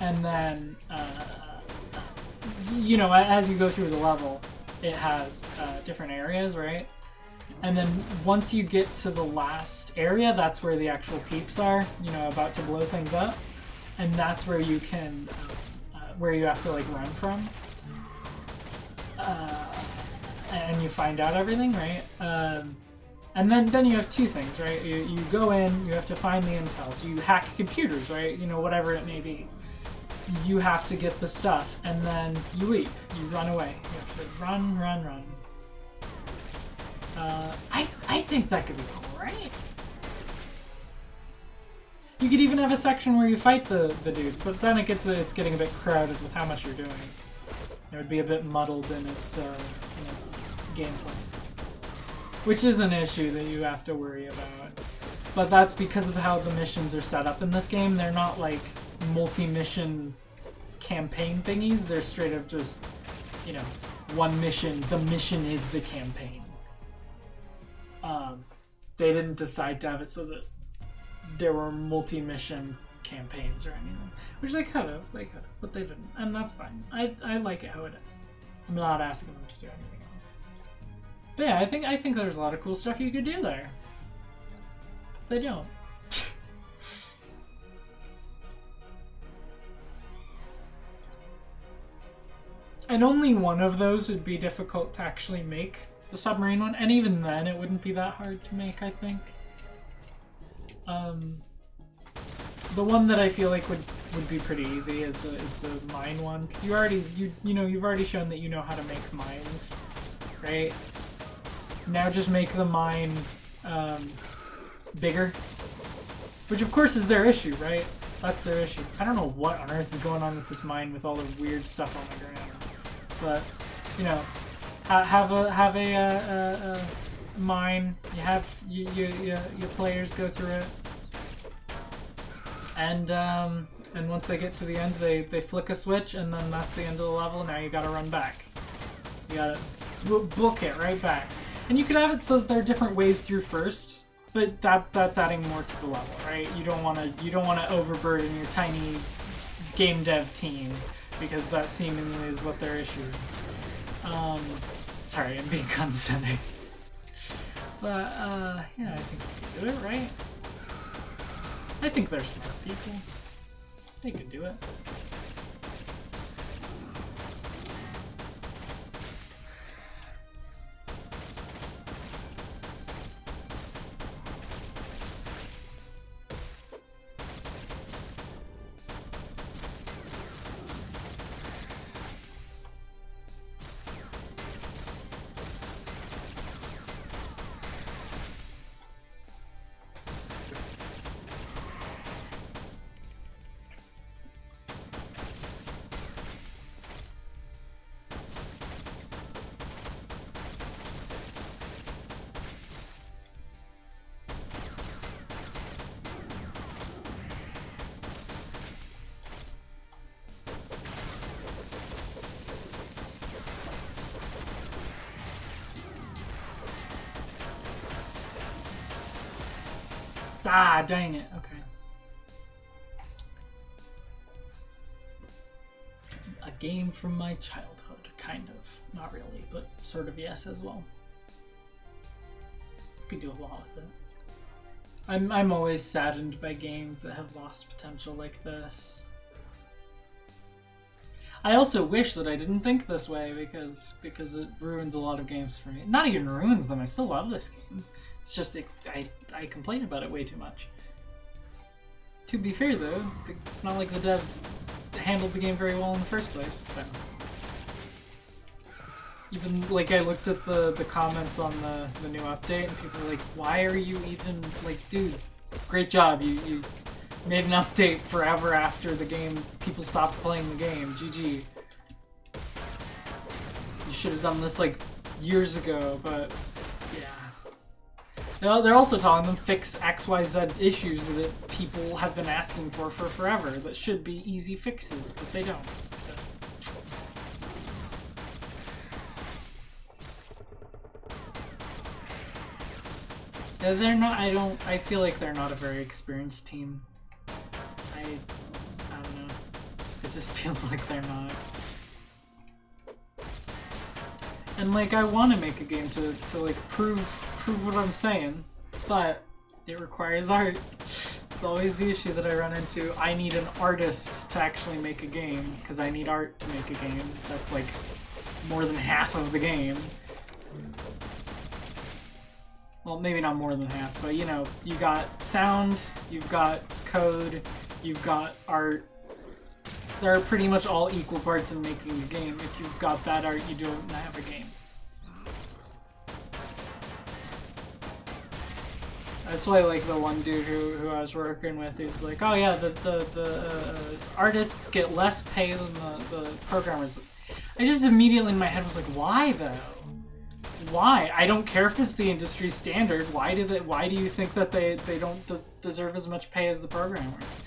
And then, as you go through the level, it has different areas, right? And then once you get to the last area, that's where the actual peeps are, about to blow things up. And that's where you can, where you have to like run from. And you find out everything, right? And then you have two things, right? You go in, you have to find the intel. So you hack computers, right? Whatever it may be. You have to get the stuff, and then you leave. You run away. You have to run. I think that could be cool, right? You could even have a section where you fight the dudes, but then it's getting a bit crowded with how much you're doing. It would be a bit muddled in its gameplay. Which is an issue that you have to worry about. But that's because of how the missions are set up in this game. They're not like multi-mission campaign thingies. They're straight up just, one mission. The mission is the campaign. They didn't decide to have it so that there were multi-mission campaigns or anything. Which they could have, but they didn't. And that's fine. I like it how it is. I'm not asking them to do anything else. But yeah, I think there's a lot of cool stuff you could do there. They don't. And only one of those would be difficult to actually make, the submarine one, and even then it wouldn't be that hard to make, I think. The one that I feel like would be pretty easy is the mine one, because you've already shown that you know how to make mines, right? Now just make the mine bigger, which of course is their issue, right? That's their issue. I don't know what on earth is going on with this mine with all the weird stuff on the ground, but you know, have a mine. You have your players go through it. And once they get to the end, they flick a switch, and then that's the end of the level. Now you gotta run back. You gotta book it right back. And you could have it so that there are different ways through first, but that's adding more to the level, right? You don't wanna overburden your tiny game dev team, because that seemingly is what their issue is. Sorry, I'm being condescending. But yeah, I think we can do it, right? I think they're smart people. They could do it. Ah, dang it. Okay. A game from my childhood, kind of. Not really, but sort of yes as well. Could do a lot with it. I'm always saddened by games that have lost potential like this. I also wish that I didn't think this way because it ruins a lot of games for me. Not even ruins them, I still love this game. It's just, I complain about it way too much. To be fair though, it's not like the devs handled the game very well in the first place, so. Even, like, I looked at the comments on the new update and people were like, why are you even, like, dude, great job, you made an update forever after the game, people stopped playing the game, GG. You should have done this, like, years ago, but they're also telling them fix XYZ issues that people have been asking for forever that should be easy fixes, but they don't. So. They're not. I feel like they're not a very experienced team. I don't know. It just feels like they're not. And like, I want to make a game to like prove what I'm saying, but it requires art. It's always the issue that I run into. I need an artist to actually make a game, because I need art to make a game. That's like more than half of the game. Well, maybe not more than half, but you know, you got sound, you've got code, you've got art. They're pretty much all equal parts in making a game. If you've got bad art, you don't have a game. That's why, like, the one dude who I was working with, he's like, oh yeah, the artists get less pay than the programmers. I just immediately in my head was like, why though? Why? I don't care if it's the industry standard. Why do you think that they don't deserve as much pay as the programmers?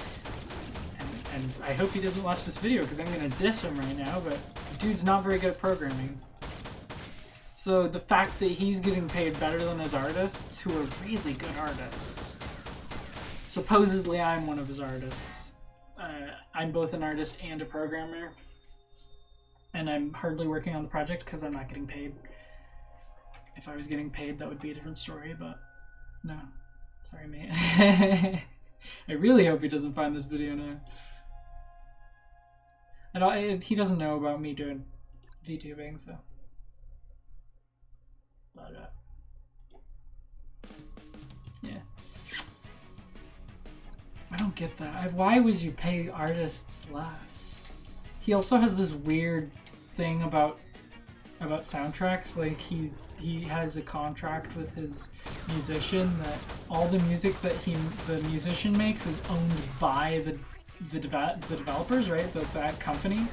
And I hope he doesn't watch this video because I'm gonna diss him right now, but dude's not very good at programming. So the fact that he's getting paid better than his artists, who are really good artists. Supposedly I'm one of his artists. I'm both an artist and a programmer. And I'm hardly working on the project because I'm not getting paid. If I was getting paid, that would be a different story, but no. Sorry, mate. I really hope he doesn't find this video now. And he doesn't know about me doing VTubing, so. But, yeah. I don't get that. Why would you pay artists less? He also has this weird thing about soundtracks. Like he has a contract with his musician that all the music that the musician makes is owned by the developers, right? That company.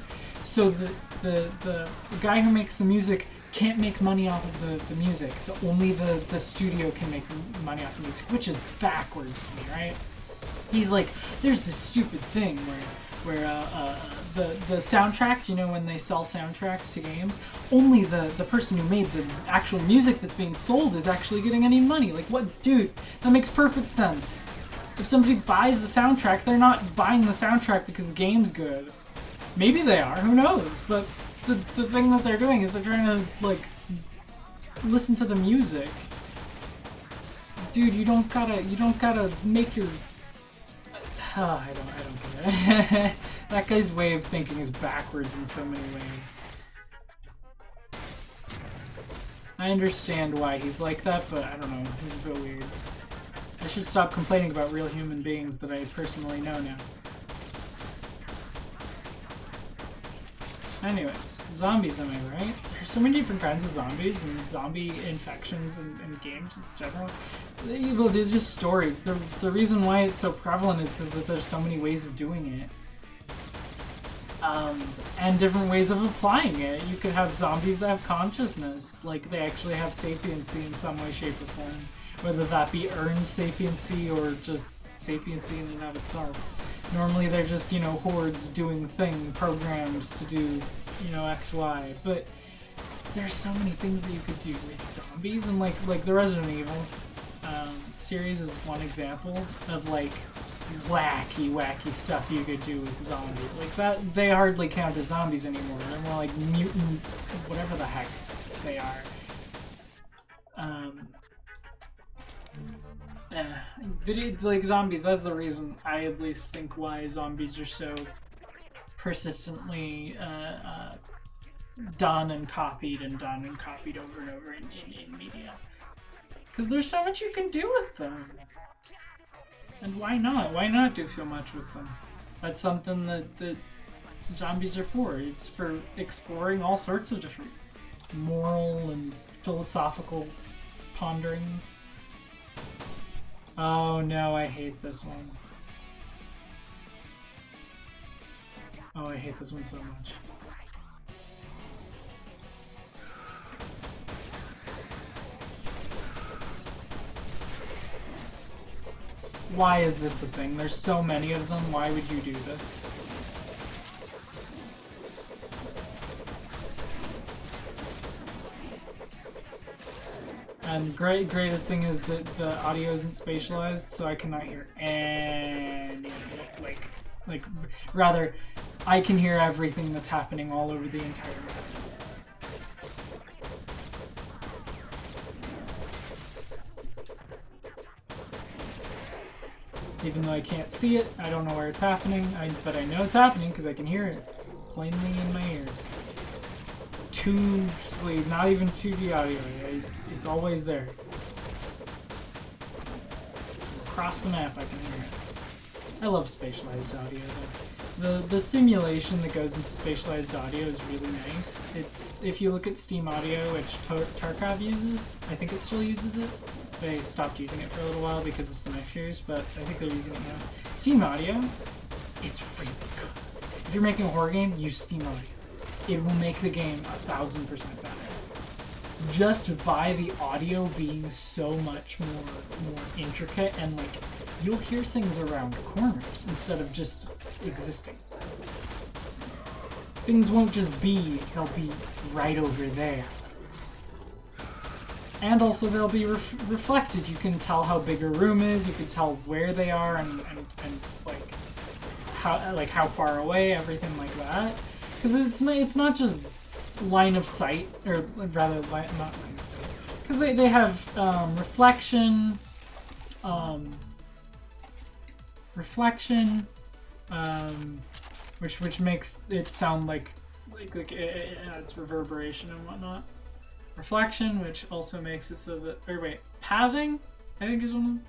So the guy who makes the music can't make money off of the music. Only the studio can make money off the music, which is backwards to me, right? He's like, there's this stupid thing where the soundtracks, you know, when they sell soundtracks to games, only the person who made the actual music that's being sold is actually getting any money. Like, what? Dude, that makes perfect sense. If somebody buys the soundtrack, they're not buying the soundtrack because the game's good. Maybe they are, who knows? But the thing that they're doing is they're trying to, like, listen to the music. Dude, you don't gotta make your... I don't get it. That guy's way of thinking is backwards in so many ways. I understand why he's like that, but I don't know, he's a bit weird. I should stop complaining about real human beings that I personally know now. Anyways, zombies, am I right? There's so many different kinds of zombies and zombie infections and games in general. Well, there's just stories. The reason why it's so prevalent is because there's so many ways of doing it. And different ways of applying it. You could have zombies that have consciousness, like they actually have sapiency in some way, shape, or form. Whether that be earned sapiency or just sapiency in and of itself. Normally they're just, you know, hordes doing programs to do, you know, X, Y. But there's so many things that you could do with zombies, and like the Resident Evil series is one example of like wacky stuff you could do with zombies. Like that, they hardly count as zombies anymore. They're more like mutant, whatever the heck they are. Like zombies, that's the reason I at least think why zombies are so persistently done and copied over and over in media. Because there's so much you can do with them. And why not? Why not do so much with them? That's something that zombies are for. It's for exploring all sorts of different moral and philosophical ponderings. Oh no, I hate this one. Oh, I hate this one so much. Why is this a thing? There's so many of them, why would you do this? And greatest thing is that the audio isn't spatialized, so I cannot hear any, rather, I can hear everything that's happening all over the entire map. Even though I can't see it, I don't know where it's happening, but I know it's happening because I can hear it plainly in my ears. Not even 2D audio, it's always there. Across the map I can hear it. I love spatialized audio though. The simulation that goes into spatialized audio is really nice. If you look at Steam Audio, which Tarkov uses, I think it still uses it. They stopped using it for a little while because of some issues, but I think they're using it now. Steam Audio, it's really good. If you're making a horror game, use Steam Audio. It will make the game 1000% better. Just by the audio being so much more intricate, and like you'll hear things around corners instead of just existing. Things won't just be, they'll be right over there. And also they'll be reflected. You can tell how big a room is, you can tell where they are and how far away, everything like that. Because it's not just line of sight, or rather not line of sight. Because they have reflection, which makes it sound like it adds reverberation and whatnot. Reflection, which also makes it so that, or wait, pathing, I think is one of them.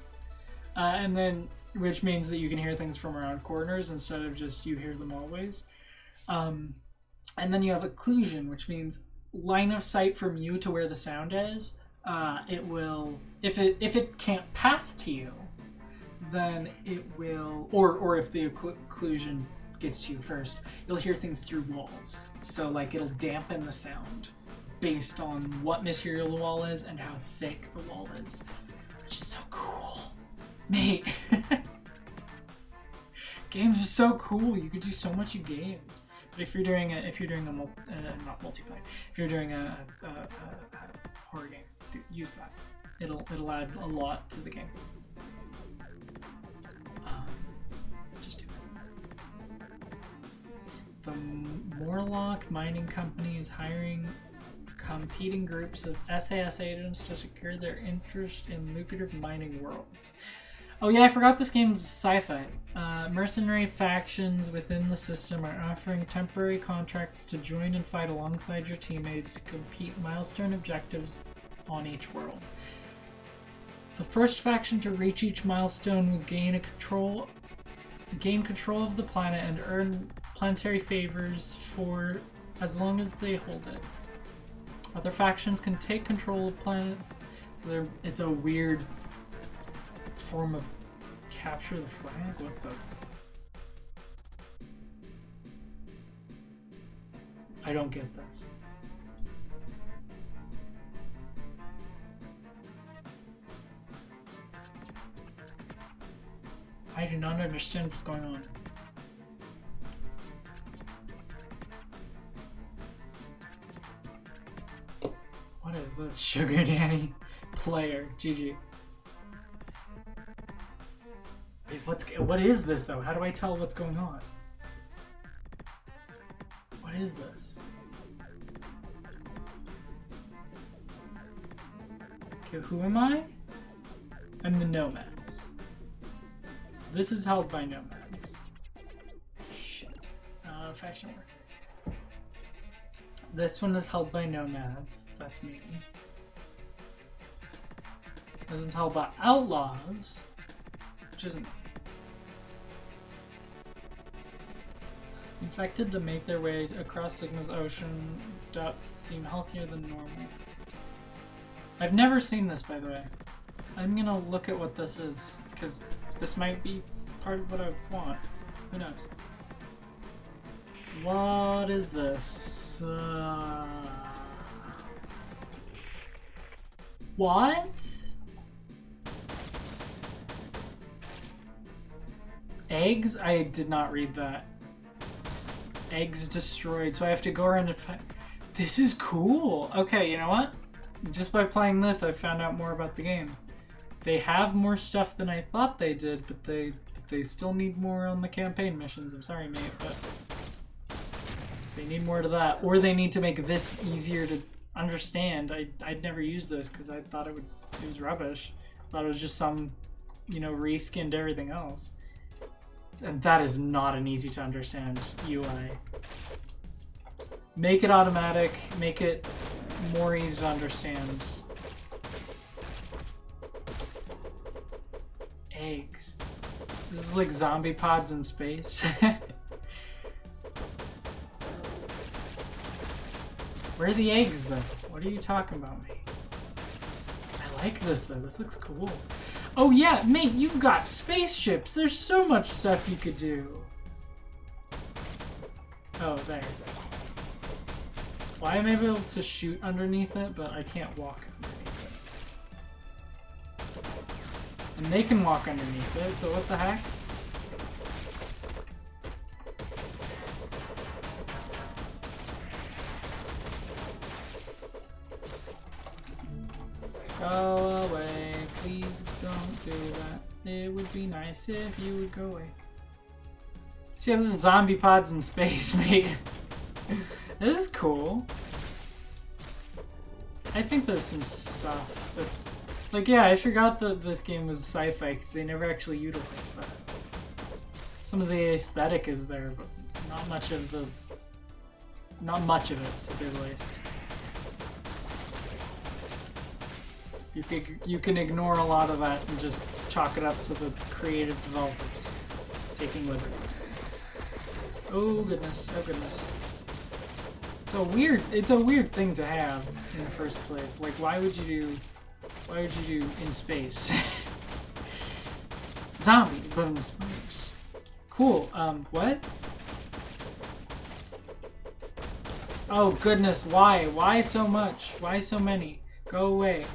And then, which means that you can hear things from around corners instead of just you hear them always. And then you have occlusion, which means line of sight from you to where the sound is. It will, if it can't path to you, then it will, or if the occlusion gets to you first, you'll hear things through walls. So like it'll dampen the sound based on what material the wall is and how thick the wall is, which is so cool, mate. Games are so cool. You could do so much in games. But if you're doing a not multiplayer, if you're doing a horror game, use that. It'll add a lot to the game. Just do it. The Morlock Mining Company is hiring competing groups of SAS agents to secure their interest in lucrative mining worlds. Oh yeah, I forgot this game's sci-fi. Mercenary factions within the system are offering temporary contracts to join and fight alongside your teammates to complete milestone objectives on each world. The first faction to reach each milestone will gain control of the planet and earn planetary favors for as long as they hold it. Other factions can take control of planets, so it's a weird form of capture the flag. What the? I don't get this. I do not understand what's going on. What is this? Sugar Daddy player. GG. Wait, what is this though? How do I tell what's going on? What is this? Okay, who am I? I'm the Nomads. So this is held by Nomads. Shit. Faction work. This one is held by Nomads. That's me. This is held by Outlaws, which isn't me. Infected that make their way across Sigma's ocean depths seem healthier than normal. I've never seen this, by the way. I'm gonna look at what this is, because this might be part of what I want. Who knows? What is this? What? Eggs? I did not read that. Eggs destroyed, so I have to go around and find... This is cool! Okay, you know what? Just by playing this, I found out more about the game. They have more stuff than I thought they did, but they still need more on the campaign missions. I'm sorry, mate, but... They need more to that. Or they need to make this easier to understand. I'd never used this, because I thought it was rubbish. I thought it was just some, you know, reskinned everything else. And that is not an easy to understand UI. Make it automatic, make it more easy to understand. Eggs. This is like zombie pods in space. Where are the eggs though? What are you talking about, mate? I like this though, this looks cool. Oh yeah, mate, you've got spaceships. There's so much stuff you could do. Oh, there. Why am I able to shoot underneath it, but I can't walk underneath it? And they can walk underneath it, so what the heck? Go away, please don't do that. It would be nice if you would go away. See, this is zombie pods in space, mate. This is cool. I think there's some stuff that, like, yeah, I forgot that this game was sci-fi because they never actually utilized that. Some of the aesthetic is there, but not much of the Not much of it, to say the least. You can ignore a lot of that and just chalk it up to the creative developers taking liberties. Oh goodness, oh goodness. It's a weird thing to have in the first place. Like, why would you do in space? Zombie, but in space. Cool, what? Oh goodness, why? Why so much? Why so many? Go away.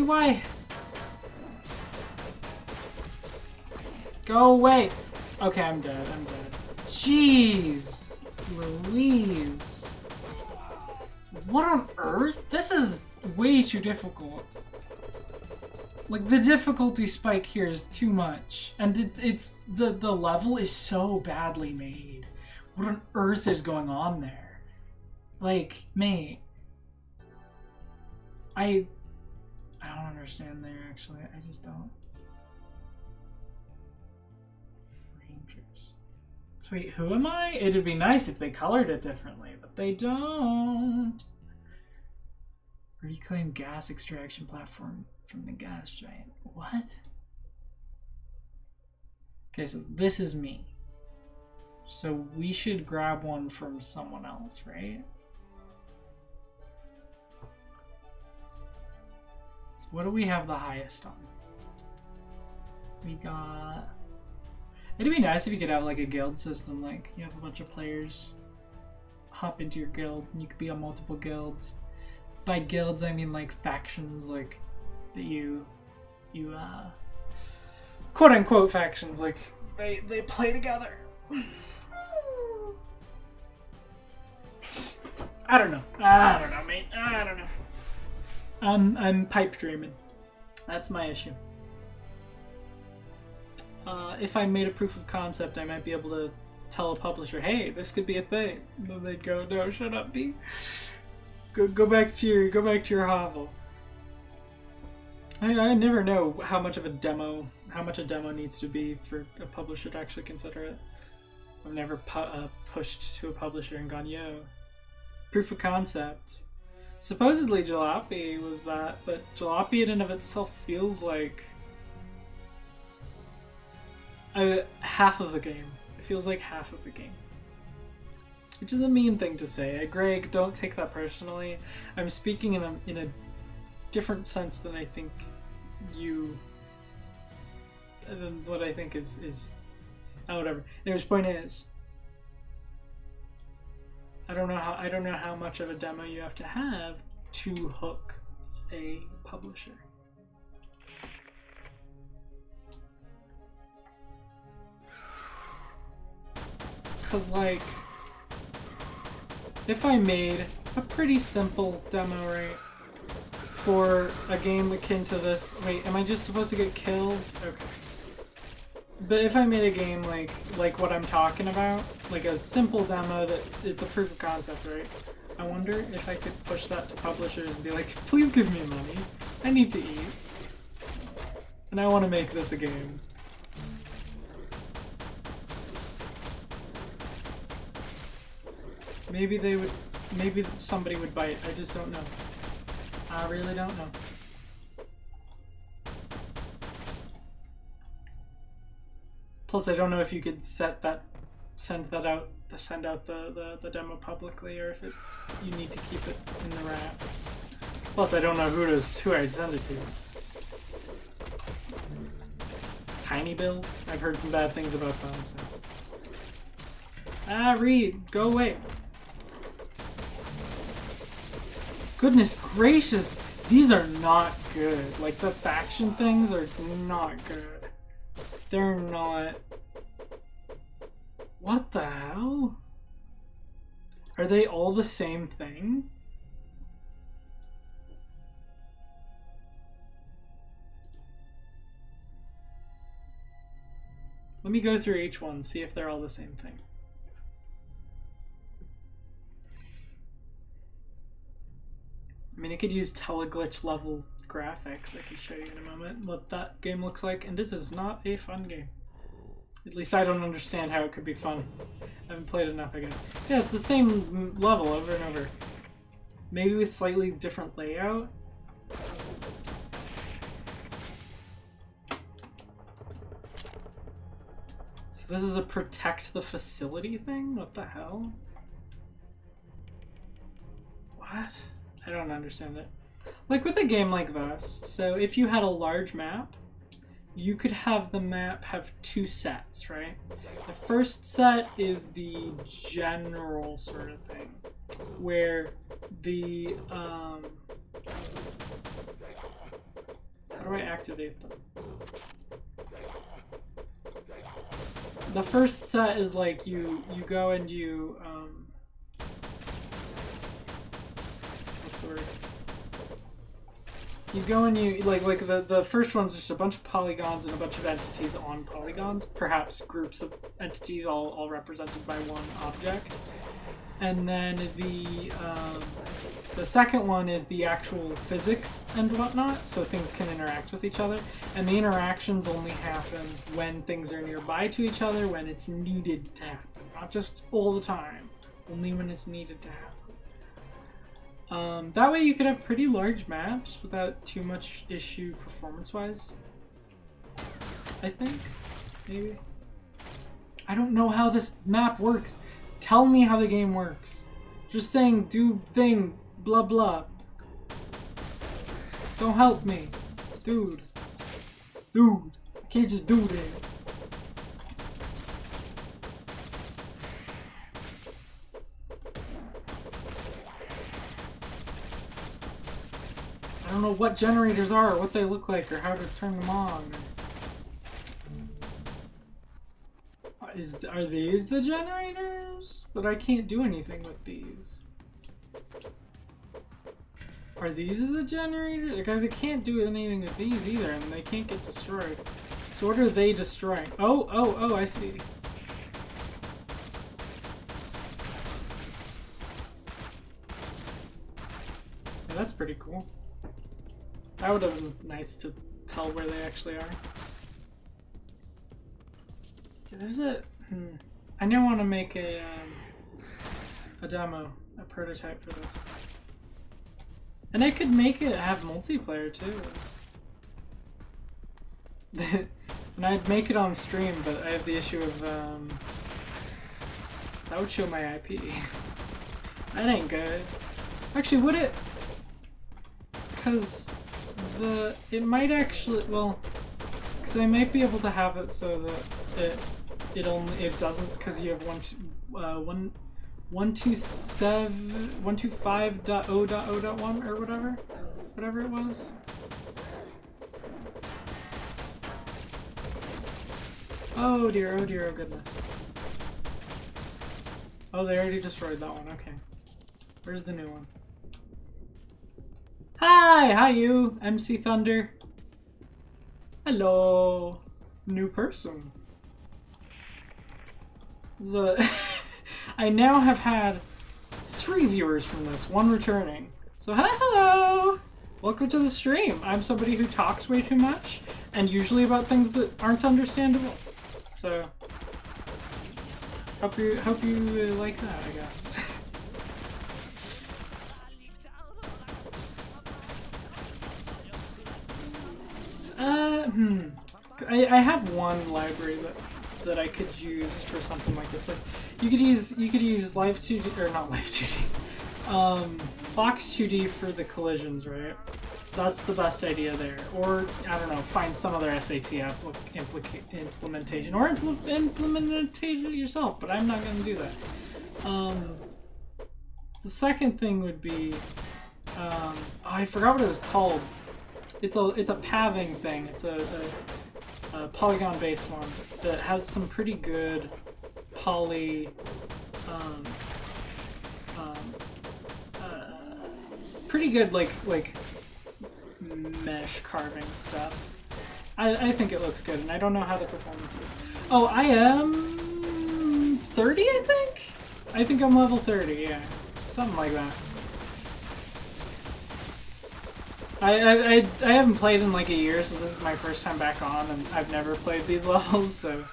Why? Go away! Okay, I'm dead, I'm dead. Jeez! Louise. What on earth? This is way too difficult. Like, the difficulty spike here is too much. And the level is so badly made. What on earth is going on there? Like, mate. I don't understand there, actually. I just don't. Rangers. So wait, who am I? It'd be nice if they colored it differently, but they don't. Reclaim gas extraction platform from the gas giant. What? Okay, so this is me. So we should grab one from someone else, right? So what do we have the highest on? We got... It'd be nice if you could have like a guild system, like you have a bunch of players hop into your guild and you could be on multiple guilds. By guilds I mean like factions, like that you quote unquote factions, like they play together. I don't know, mate. I don't know. I'm pipe dreaming. That's my issue. If I made a proof of concept, I might be able to tell a publisher, "Hey, this could be a thing." And then they'd go, "No, shut up, B. Go back to your hovel." I never know how much a demo needs to be for a publisher to actually consider it. I've never pushed to a publisher and gone, "Yo, proof of concept." Supposedly Jalopy was that, but Jalopy in and of itself feels like half of the game. It feels like half of the game. Which is a mean thing to say. Greg, don't take that personally. I'm speaking in a different sense than I think than what I think is oh, whatever. Anyways, point is, I don't know how much of a demo you have to hook a publisher. Cause like, if I made a pretty simple demo, right, for a game akin to this, wait, am I just supposed to get kills? Okay. But if I made a game like what I'm talking about, like a simple demo that it's a proof of concept, right? I wonder if I could push that to publishers and be like, "Please give me money. I need to eat. And I want to make this a game." Maybe somebody would bite. I just don't know. I really don't know. Plus, I don't know if you could send out the demo publicly, or if you need to keep it in the wrap. Plus, I don't know who I'd send it to. Tiny Bill? I've heard some bad things about them. So. Reed, go away. Goodness gracious, these are not good. Like, the faction things are not good. They're not... What the hell? Are they all the same thing? Let me go through each one, see if they're all the same thing. mean, it could use teleglitch level graphics. I can show you in a moment what that game looks like, and this is not a fun game. At least I don't understand how it could be fun. I haven't played enough again. Yeah, it's the same level over and over. Maybe with slightly different layout. So this is a protect the facility thing? What the hell? What? I don't understand it. Like with a game like this, so if you had a large map, you could have the map have two sets, right? The first set is the general sort of thing, where the, how do I activate them? The first set is like you go and you, what's the word? You go and you, like the first one's just a bunch of polygons and a bunch of entities on polygons, perhaps groups of entities all represented by one object. And then the second one is the actual physics and whatnot, so things can interact with each other. And the interactions only happen when things are nearby to each other, when it's needed to happen. Not just all the time, only when it's needed to happen. That way you could have pretty large maps without too much issue performance-wise. I think, maybe. I don't know how this map works. Tell me how the game works. Just saying do thing, blah blah. Don't help me. Dude. Dude. I can't just do this. I don't know what generators are, or what they look like, or how to turn them on. Are these the generators? But I can't do anything with these. Are these the generators? Guys, I can't do anything with these either, and they can't get destroyed. So what are they destroying? Oh, I see. Yeah, that's pretty cool. That would have been nice to tell where they actually are. Yeah, there's a... I now want to make a demo, a prototype for this. And I could make it have multiplayer too. And I'd make it on stream, but I have the issue of, that would show my IP. That ain't good. Actually, would it? Because it might actually, well, because I might be able to have it so that it doesn't, because you have 125.0.0.1 or whatever it was. Oh dear, oh goodness. Oh, they already destroyed that one, okay. Where's the new one? Hi you, MC Thunder. Hello, new person. I now have had 3 viewers from this, 1 returning. So hello! Welcome to the stream. I'm somebody who talks way too much, and usually about things that aren't understandable. So, hope you like that, I guess. I have one library that I could use for something like this. Like you could use Live 2D, or not Live 2D, Box 2D for the collisions, right? That's the best idea there. Or I don't know, find some other SAT implementation, or implement it yourself. But I'm not going to do that. The second thing would be, oh, I forgot what it was called. It's a pathing thing. It's a polygon-based one that has some pretty good pretty good like mesh carving stuff. I think it looks good, and I don't know how the performance is. Oh, I am 30, I think? I think I'm level 30, yeah. Something like that. I haven't played in like a year, so this is my first time back on, and I've never played these levels, so...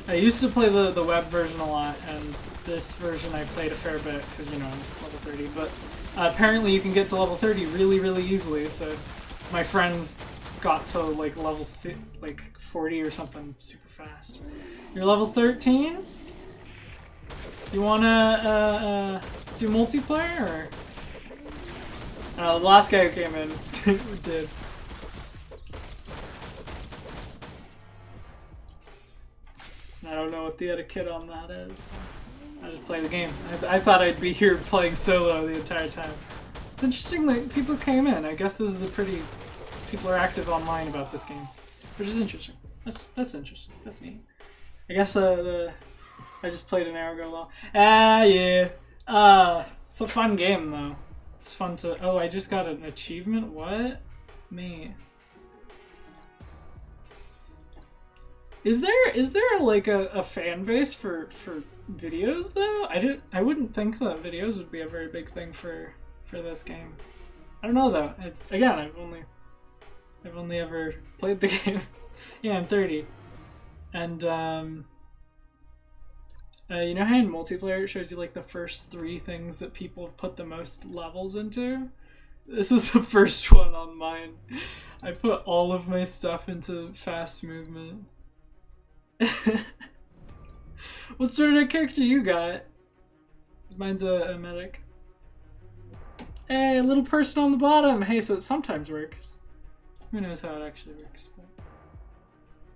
I used to play the web version a lot, and this version I played a fair bit, because, you know, I'm level 30, but apparently you can get to level 30 really, really easily, so my friends got to, like, level 40 or something super fast. You're level 13? You wanna, do multiplayer, or...? The last guy who came in did. I don't know what the etiquette on that is. I just play the game. I thought I'd be here playing solo the entire time. It's interesting that people came in. I guess this is a pretty... People are active online about this game, which is interesting. That's interesting. That's neat. I guess I just played an hour ago long. Yeah. It's a fun game though. It's fun to... Oh, I just got an achievement? What? Me. Is there like a fan base for videos though? I wouldn't think that videos would be a very big thing for this game. I don't know though. Again, I've only ever played the game. Yeah, I'm 30. And you know how in multiplayer it shows you like the first 3 things that people have put the most levels into? This is the first one on mine. I put all of my stuff into fast movement. What sort of character you got? Mine's a medic. Hey, a little person on the bottom! Hey, so it sometimes works. Who knows how it actually works? But...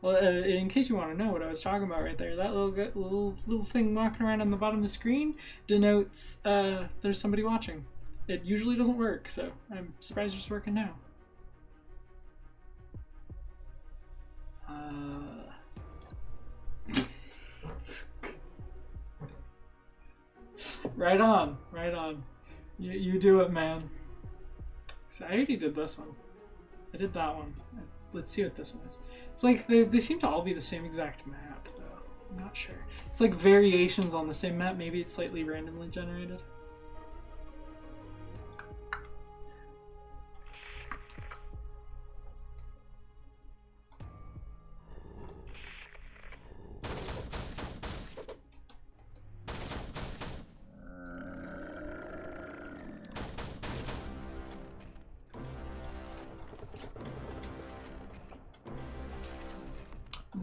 Well, in case you want to know what I was talking about right there, that little thing walking around on the bottom of the screen denotes there's somebody watching. It usually doesn't work, so I'm surprised it's working now. Right on, right on. You do it, man. So I already did this one. I did that one. Let's see what this one is. It's like they seem to all be the same exact map, though. I'm not sure. It's like variations on the same map. Maybe it's slightly randomly generated.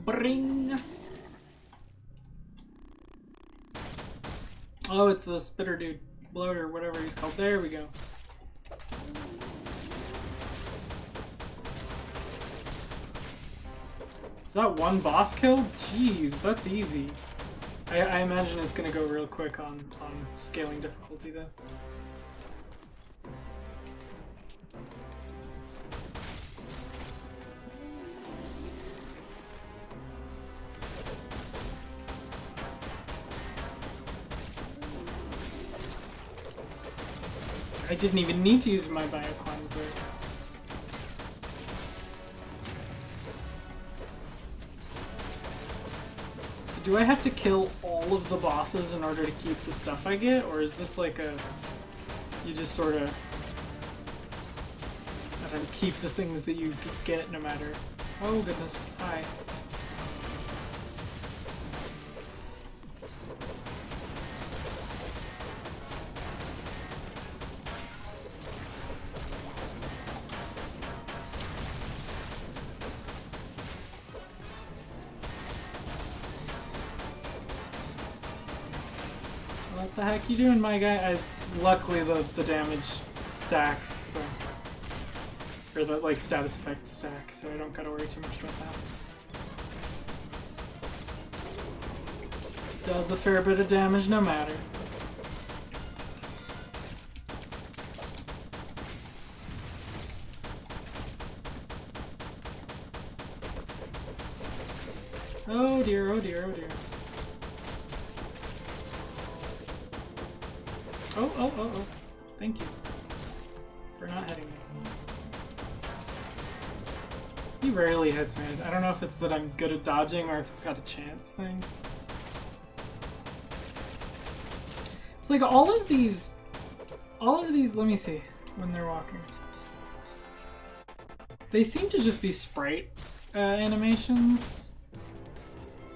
Bring. Oh, it's the spitter dude, bloater, whatever he's called. There we go. Is that one boss kill? Jeez, that's easy. I imagine it's gonna go real quick on scaling difficulty though. I didn't even need to use my bioclimbs there. So do I have to kill all of the bosses in order to keep the stuff I get? Or is this like a... You just sort of... I don't know, keep the things that you get no matter... Oh goodness, hi. What the heck you doing, my guy? Luckily the damage stacks, so... Or the, like, status effect stack, so I don't gotta worry too much about that. Does a fair bit of damage no matter. Oh dear, oh dear, oh dear. Oh. Thank you for not hitting me. He rarely hits me. I don't know if it's that I'm good at dodging or if it's got a chance thing. It's like all of these, let me see, when they're walking. They seem to just be sprite animations,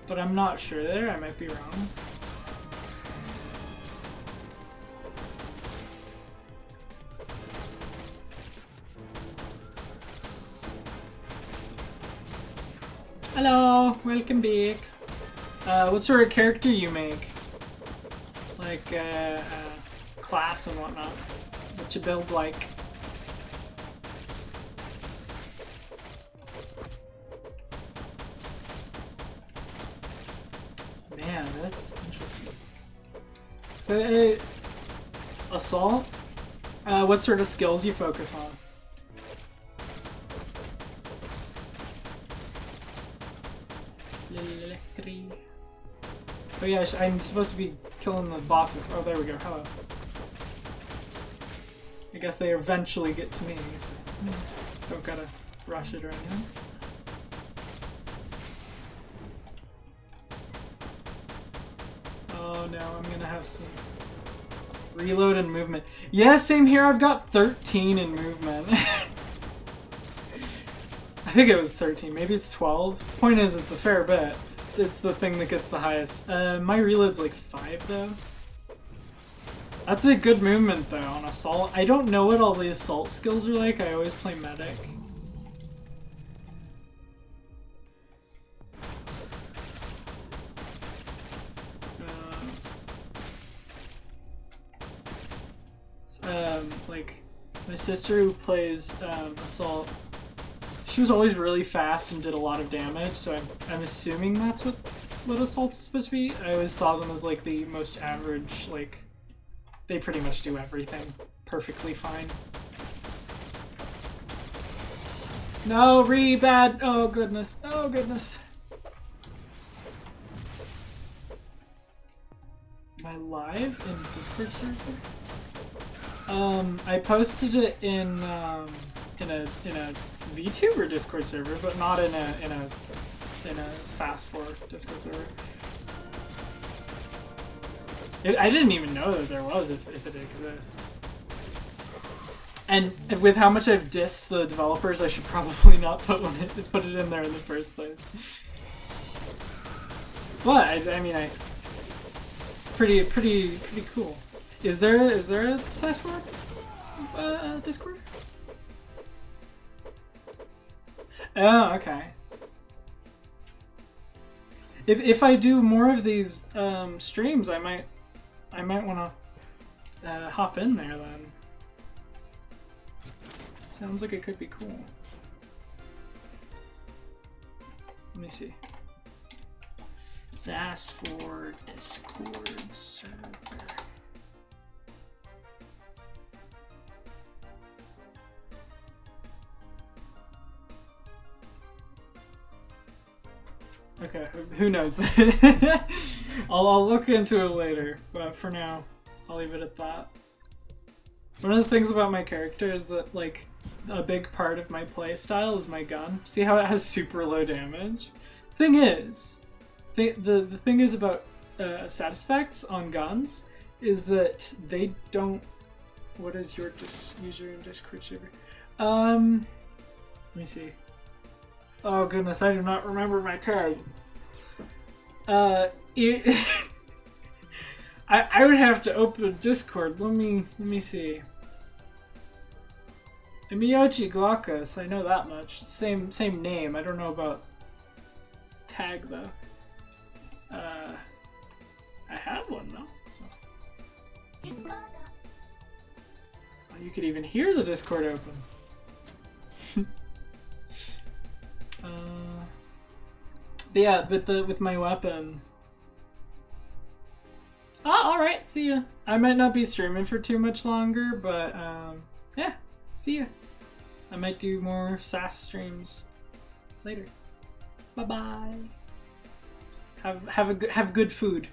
but I'm not sure there. I might be wrong. Hello, welcome back. What sort of character you make? Like, class and whatnot. What you build like? Man, that's interesting. So, assault? What sort of skills you focus on? Oh yeah, I'm supposed to be killing the bosses. Oh, there we go. Hello. I guess they eventually get to me, so don't gotta rush it or anything. Oh no, I'm gonna have some reload and movement. Yeah, same here. I've got 13 in movement. I think it was 13. Maybe it's 12. Point is, it's a fair bit. It's the thing that gets the highest. My reload's like 5 though. That's a good movement though on assault. I don't know what all the assault skills are like. I always play medic. Like my sister who plays assault, she was always really fast and did a lot of damage, so I'm assuming that's what assault's supposed to be. I always saw them as like the most average, like they pretty much do everything perfectly fine. No, bad. Oh goodness. Oh goodness. Am I live in Discord server? I posted it in a VTuber Discord server, but not in a SAS4 Discord server. I didn't even know that there was, if it exists. And with how much I've dissed the developers, I should probably not put it in there in the first place. But I mean, it's pretty cool. Is there a SAS4 Discord? Oh, okay. If I do more of these streams, I might want to hop in there then. Sounds like it could be cool. Let me see. SAS4 Discord server. Okay, who knows? I'll look into it later, but for now, I'll leave it at that. One of the things about my character is that, like, a big part of my play style is my gun. See how it has super low damage? Thing is, the thing is about status effects on guns is that they don't. What is your user in Discord server? Let me see. Oh goodness, I do not remember my tag. I would have to open Discord. Let me see. Miyoji Glaucus, I know that much. Same name. I don't know about tag though. I have one though. So. Oh, you could even hear the Discord open. But yeah, with my weapon. Oh, alright, see ya. I might not be streaming for too much longer, but yeah, see ya. I might do more SAS streams later. Bye bye. Have good food.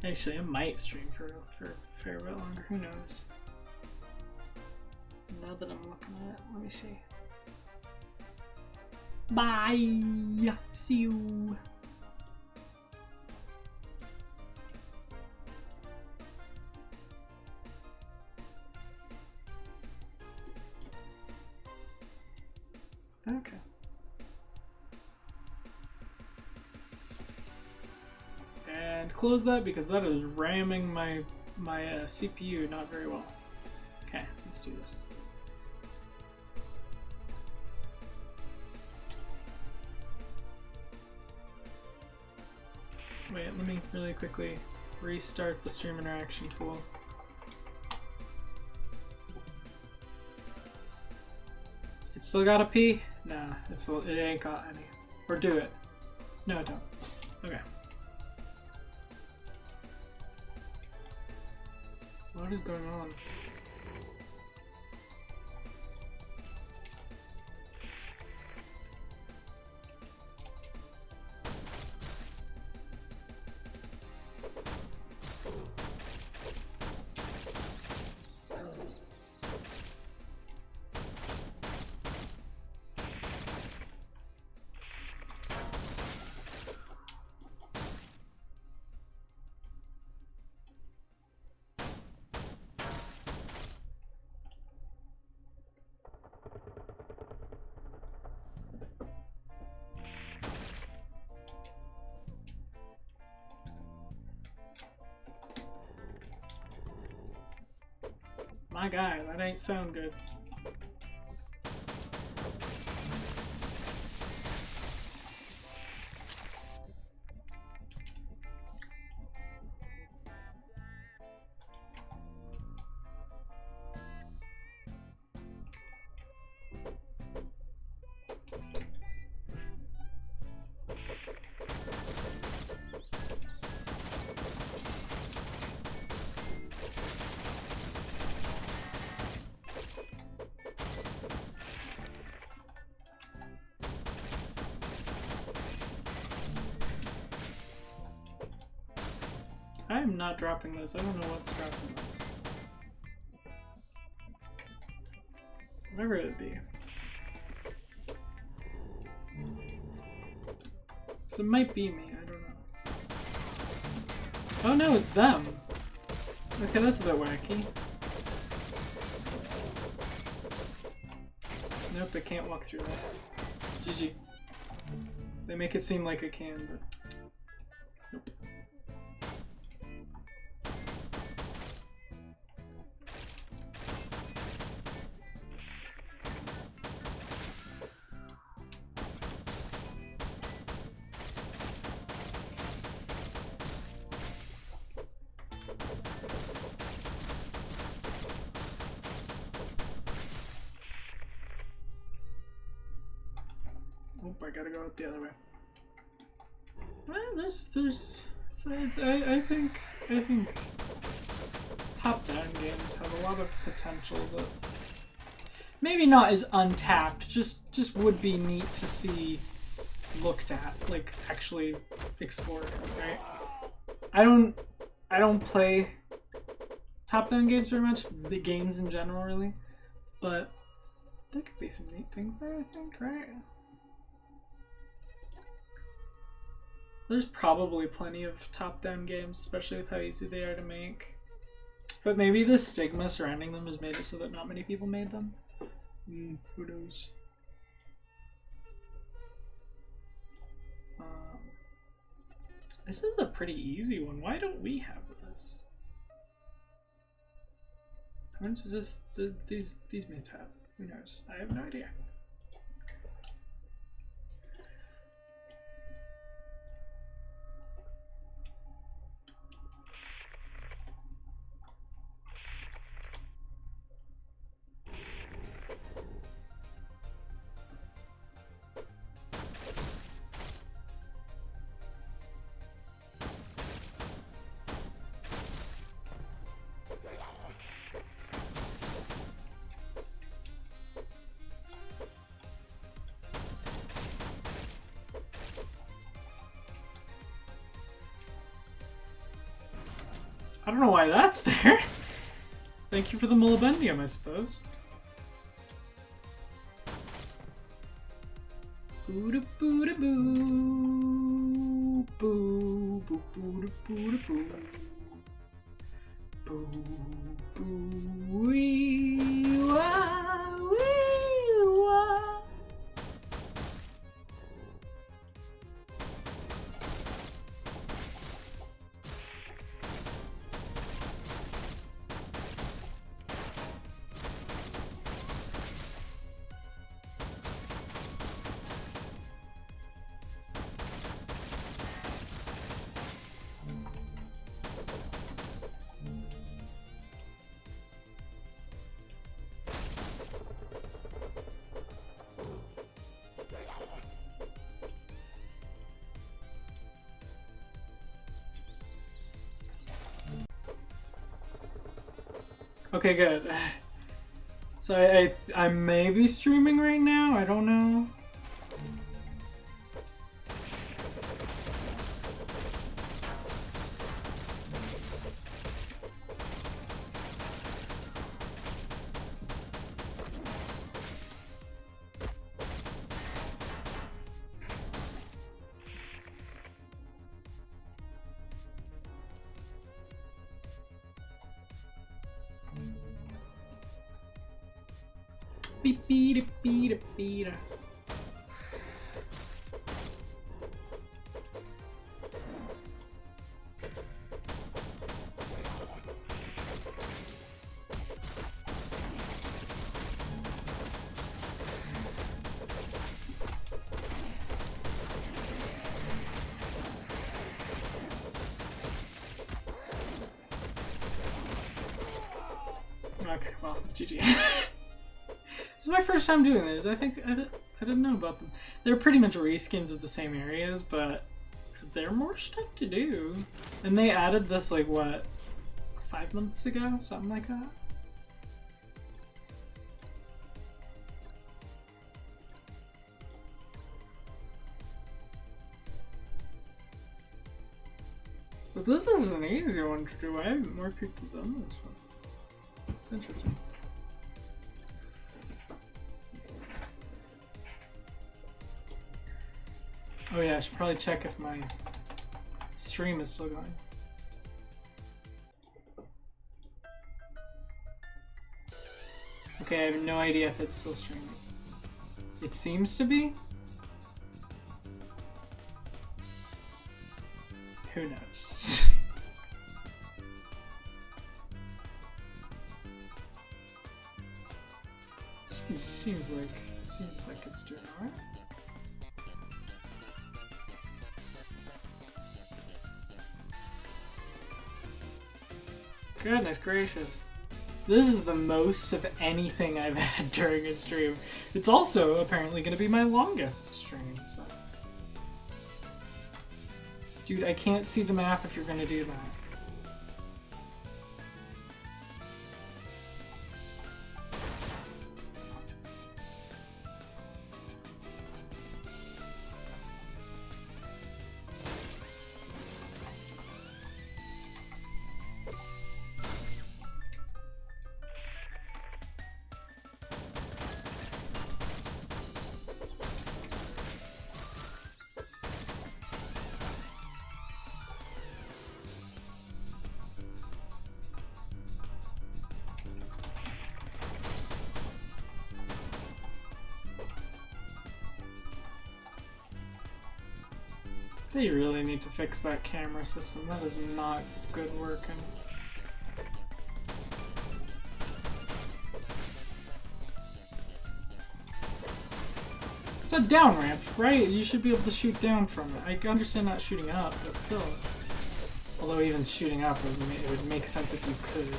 Actually, I might stream for a fair bit longer. Who knows? Now that I'm looking at it, let me see. Bye! See you! Okay. And close that because that is ramming my CPU not very well. Okay, let's do this. Wait, let me really quickly restart the stream interaction tool. It's still got a P? Nah, it ain't got any. Or do it. No, don't. Okay. What is going on? My guy, that ain't sound good. I am not dropping those. I don't know what's dropping those. Whatever it be. So it might be me, I don't know. Oh no, it's them! Okay, that's a bit wacky. Nope, I can't walk through that. GG. They make it seem like I can, but... Nope. I gotta go out the other way. Well, I think top-down games have a lot of potential that maybe not as untapped, just would be neat to see looked at, like actually explored, right? I don't play top-down games very much, the games in general really, but there could be some neat things there, I think, right? There's probably plenty of top-down games, especially with how easy they are to make. But maybe the stigma surrounding them has made it so that not many people made them. Who knows? This is a pretty easy one. Why don't we have this? How much does this these mates have? Who knows? I have no idea. I don't know why that's there. Thank you for the molybdenum, I suppose. Boo da boo da boo. Boo boo boo da boo da boo. Boo boo wee wah wee wah. Okay, good. So I may be streaming right now. I don't know. Beep beep beep beep. Okay, well, GG. This is my first time doing this. I think I didn't know about them. They're pretty much reskins of the same areas, but there are more stuff to do. And they added this, like, what, 5 months ago? Something like that? But this is an easy one to do. Why haven't more people done this one? It's interesting. Oh yeah, I should probably check if my stream is still going. Okay, I have no idea if it's still streaming. It seems to be. Who knows? Seems like it's doing alright. Goodness gracious. This is the most of anything I've had during a stream. It's also apparently going to be my longest stream, so. Dude, I can't see the map if you're going to do that. They really need to fix that camera system. That is not good working. It's a down ramp, right? You should be able to shoot down from it. I understand not shooting up, but still. Although even shooting up, it would make sense if you could.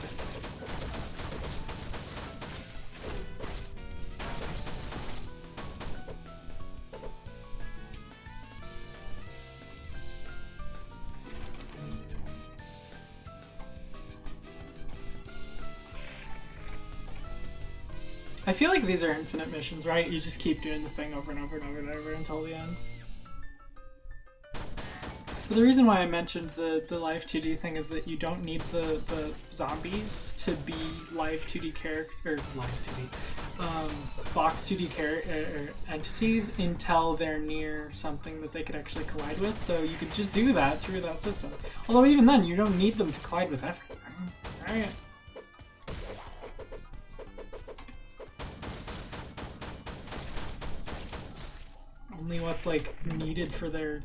I feel like these are infinite missions, right? You just keep doing the thing over and over and over and over until the end. But the reason why I mentioned the live 2D thing is that you don't need the zombies to be live 2D character, or live 2D, box 2D entities until they're near something that they could actually collide with. So you could just do that through that system. Although even then, you don't need them to collide with everything, right? Only what's like needed for their,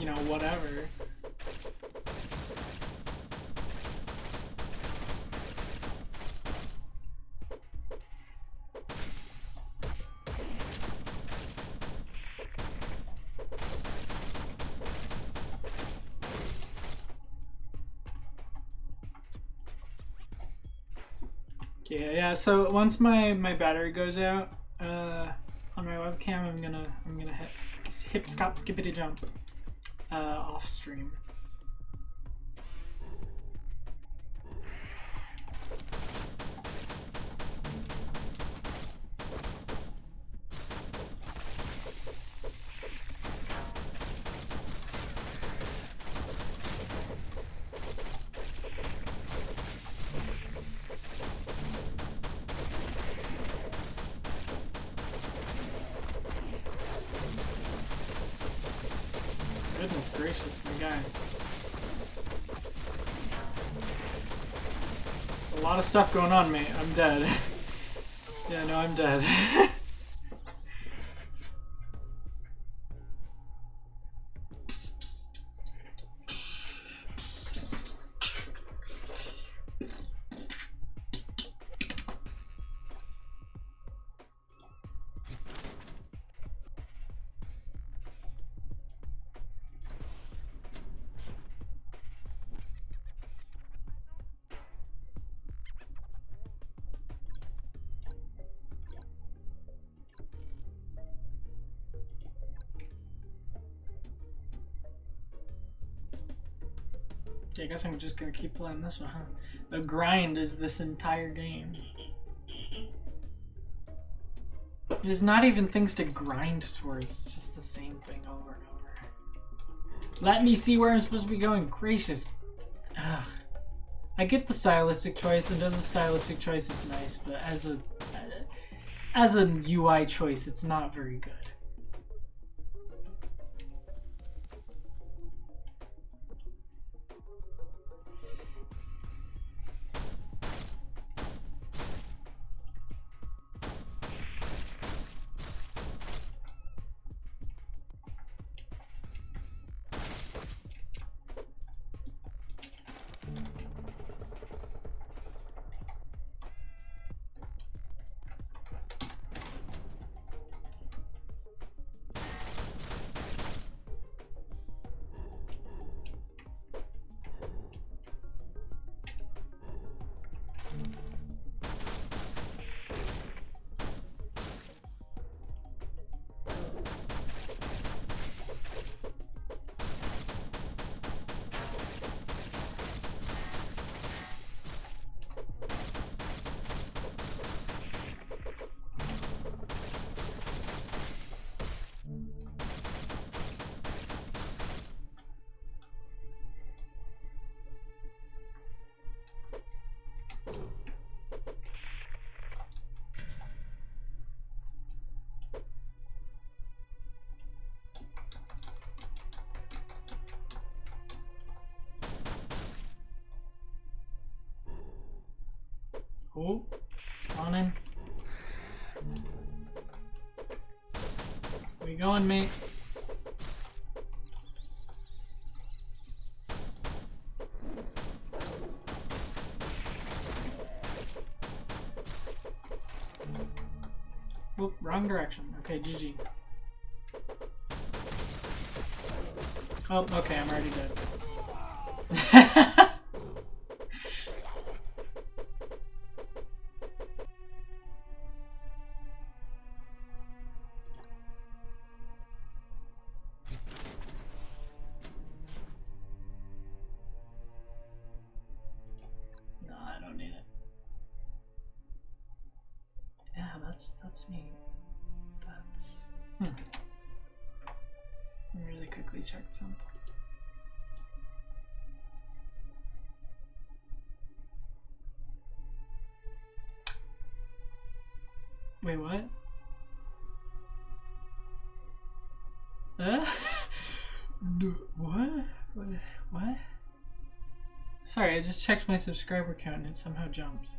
you know, whatever. Yeah, so once my battery goes out, on my webcam, I'm gonna hip skip skippity jump off stream. Goodness gracious, my guy. It's a lot of stuff going on, mate. I'm dead. Yeah, no, I'm dead. Yeah, I guess I'm just gonna keep playing this one, huh? The grind is this entire game. There's not even things to grind towards, it's just the same thing over and over. Let me see where I'm supposed to be going. Gracious. Ugh. I get the stylistic choice, and as a stylistic choice it's nice, but as a UI choice it's not very good. Oh, spawning. Where you going, mate? Oh, wrong direction. Okay, GG. Oh, okay, I'm already dead. That's neat. That's... Let me really quickly check something. Wait, what? What? What? Sorry, I just checked my subscriber count and it somehow jumped.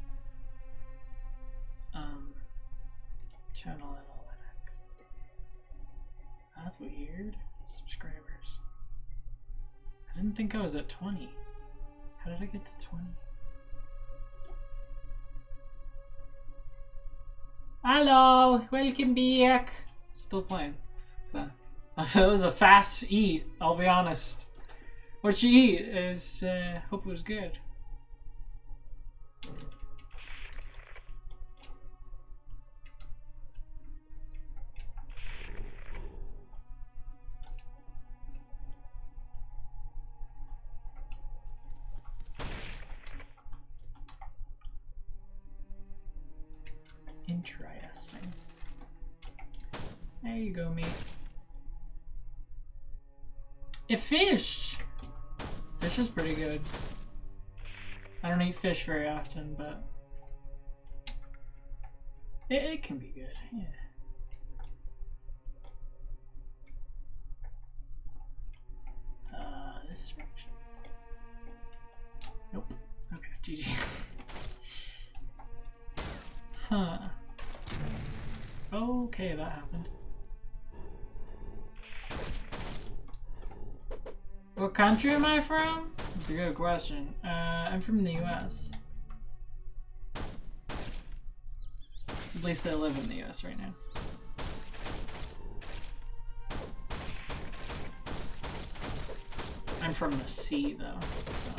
Channel analytics. That's weird. Subscribers. I didn't think I was at 20. How did I get to 20? Hello! Welcome back! Still playing. So, it was a fast eat, I'll be honest. What you eat is, hope it was good. Interesting. There you go, mate. A fish! Fish is pretty good. I don't eat fish very often, but it can be good, yeah. this direction? Nope. Okay, GG. Huh. Okay, that happened. What country am I from? That's a good question. I'm from the US. At least I live in the US right now. I'm from the sea, though, so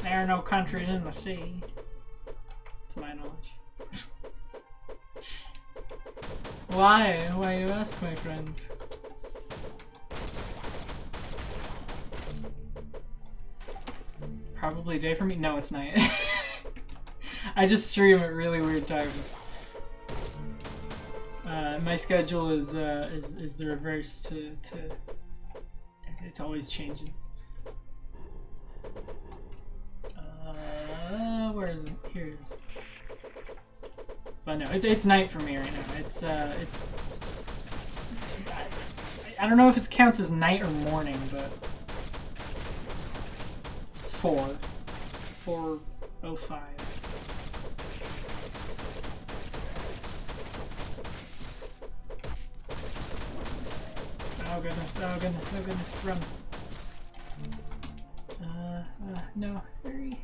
there are no countries in the sea, to my knowledge. Why? Why you ask, my friend? Probably day for me? No, it's night. I just stream at really weird times. My schedule is the reverse to it's always changing. Where is it? Here it is. But no, it's night for me right now. It's I don't know if it counts as night or morning, but it's 4:05. Oh goodness, oh goodness, oh goodness, run. No, hurry.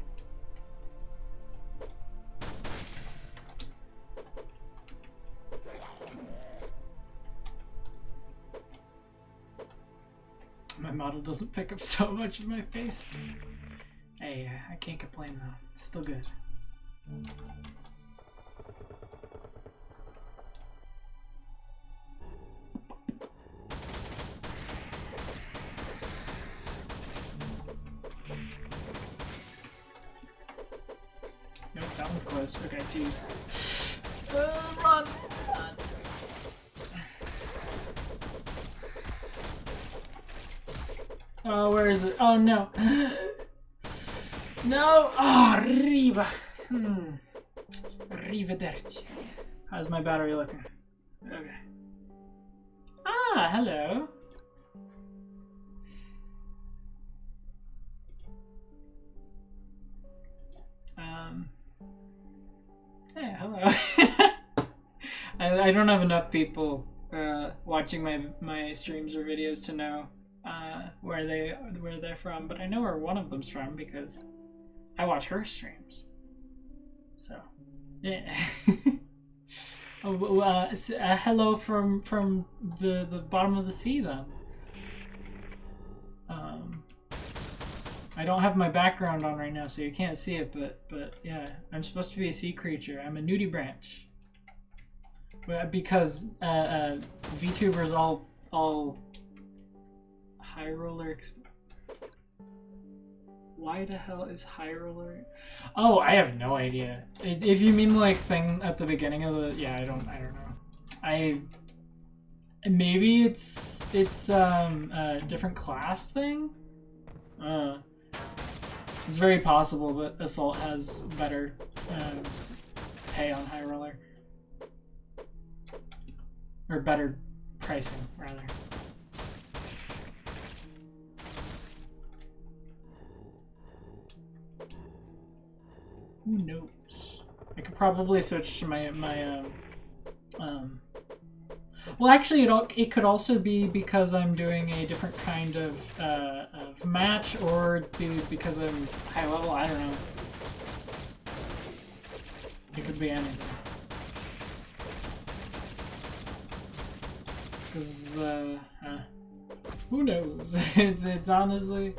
My model doesn't pick up so much of my face. Hey, I can't complain though. It's still good. Nope, that one's closed. Okay, dude. Run! Run! Oh, where is it? Oh no! No! Oh, arriba! Arrivederci. How's my battery looking? Okay. Ah, hello. Hey, hello. I don't have enough people watching my streams or videos to know where they're from, but I know where one of them's from because I watch her streams. So, yeah. Hello from the bottom of the sea then. I don't have my background on right now, so you can't see it, but yeah, I'm supposed to be a sea creature. I'm a nudibranch. Because VTubers all high roller. Why the hell is high roller? Oh, I have no idea. If you mean like thing at the beginning of the, yeah, I don't know. Maybe it's a different class thing. It's very possible that Assault has better pay on high roller. Or better pricing, rather. Who knows? I could probably switch to my well, actually, it could also be because I'm doing a different kind of match, or because I'm high level. I don't know. It could be anything. Because who knows? It's honestly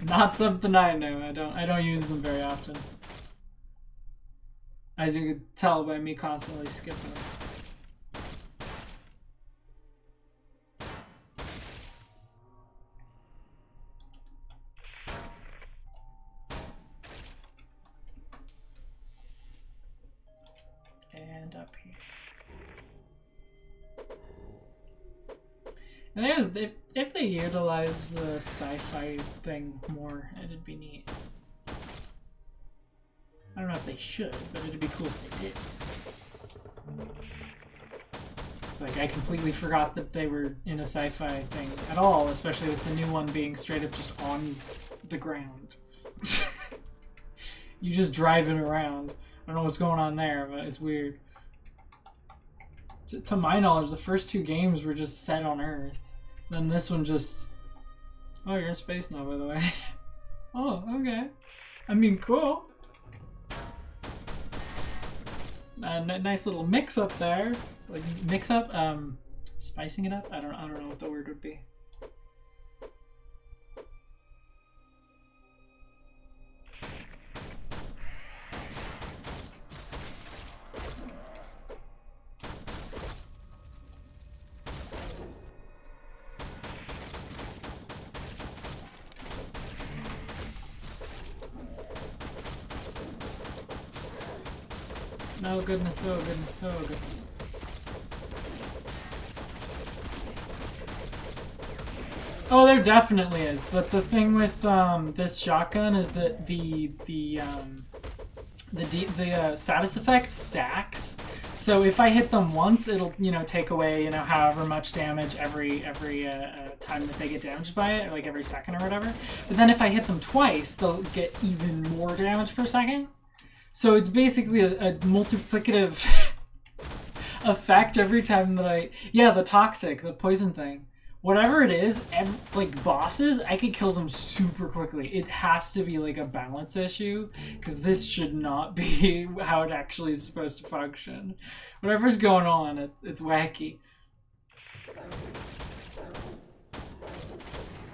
not something I know. I don't use them very often, as you could tell by me constantly skipping them. And up here. And if they utilize the sci-fi thing more, it'd be neat. I don't know if they should, but it'd be cool if they did. It's like I completely forgot that they were in a sci-fi thing at all, especially with the new one being straight up just on the ground. You just driving around. I don't know what's going on there, but it's weird. To my knowledge, the first two games were just set on Earth. Then this one just... Oh, you're in space now, by the way. Oh, okay. I mean, cool. Nice little mix-up there. Like, mix-up? Spicing it up? I don't know what the word would be. Oh goodness, oh goodness, oh goodness. Oh, there definitely is, but the thing with this shotgun is that the status effect stacks. So if I hit them once, it'll, you know, take away, you know, however much damage every time that they get damaged by it, or like every second or whatever. But then if I hit them twice, they'll get even more damage per second. So it's basically a multiplicative effect every time that I... Yeah, the toxic, the poison thing. Whatever it is, like bosses, I could kill them super quickly. It has to be like a balance issue, because this should not be how it actually is supposed to function. Whatever's going on, it's wacky.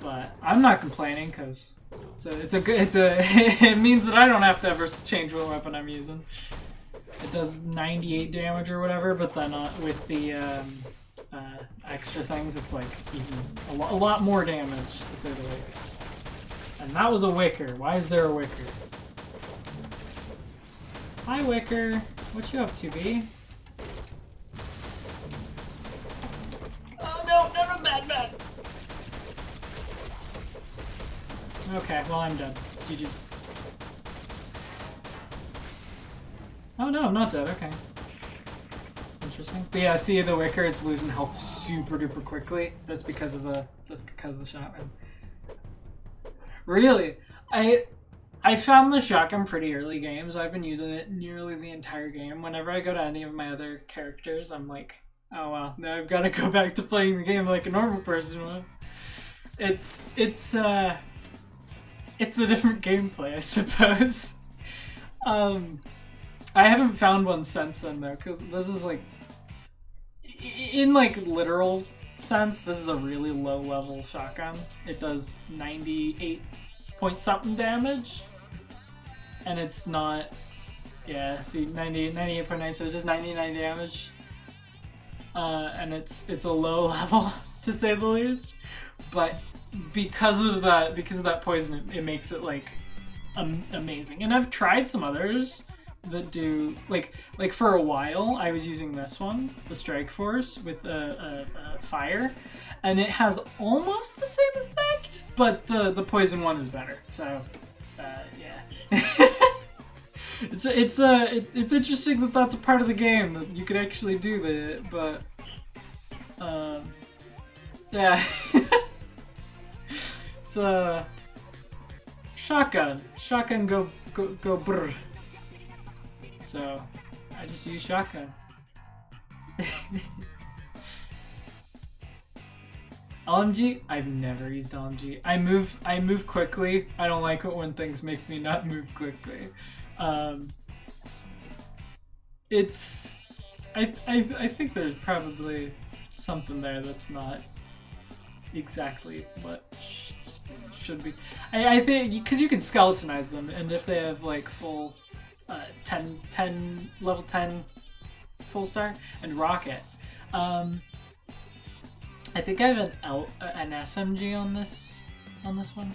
But I'm not complaining, because... it means that I don't have to ever change what weapon I'm using. It does 98 damage or whatever, but then with the extra things, it's like even a lot more damage, to say the least. And that was a wicker. Why is there a wicker? Hi, wicker. What you up to, B? Oh no, bad. Okay, well, I'm dead. GG. Oh no, I'm not dead. Okay. Interesting. But yeah, see the wicker, it's losing health super duper quickly. That's because of the shotgun. Really? I found the shotgun pretty early games. I've been using it nearly the entire game. Whenever I go to any of my other characters, I'm like, oh well, now I've got to go back to playing the game like a normal person would. It's a different gameplay, I suppose. I haven't found one since then, though, because this is, like... In, like, literal sense, this is a really low-level shotgun. It does 98 point something damage. And it's not... Yeah, see, 98.9, so it does 99 damage. And it's a low level, to say the least. But... because of that poison, it makes it like amazing. And I've tried some others that do like for a while I was using this one, the Strike Force with a fire, and it has almost the same effect, but the poison one is better. So yeah. it's interesting that that's a part of the game that you could actually do that, but yeah. It's shotgun go brr. So I just use shotgun. LMG? I've never used LMG. I move quickly. I don't like it when things make me not move quickly. I think there's probably something there that's not exactly what should be. I think because you can skeletonize them, and if they have like full 10 level 10 full star and rocket, I think I have an SMG on this one.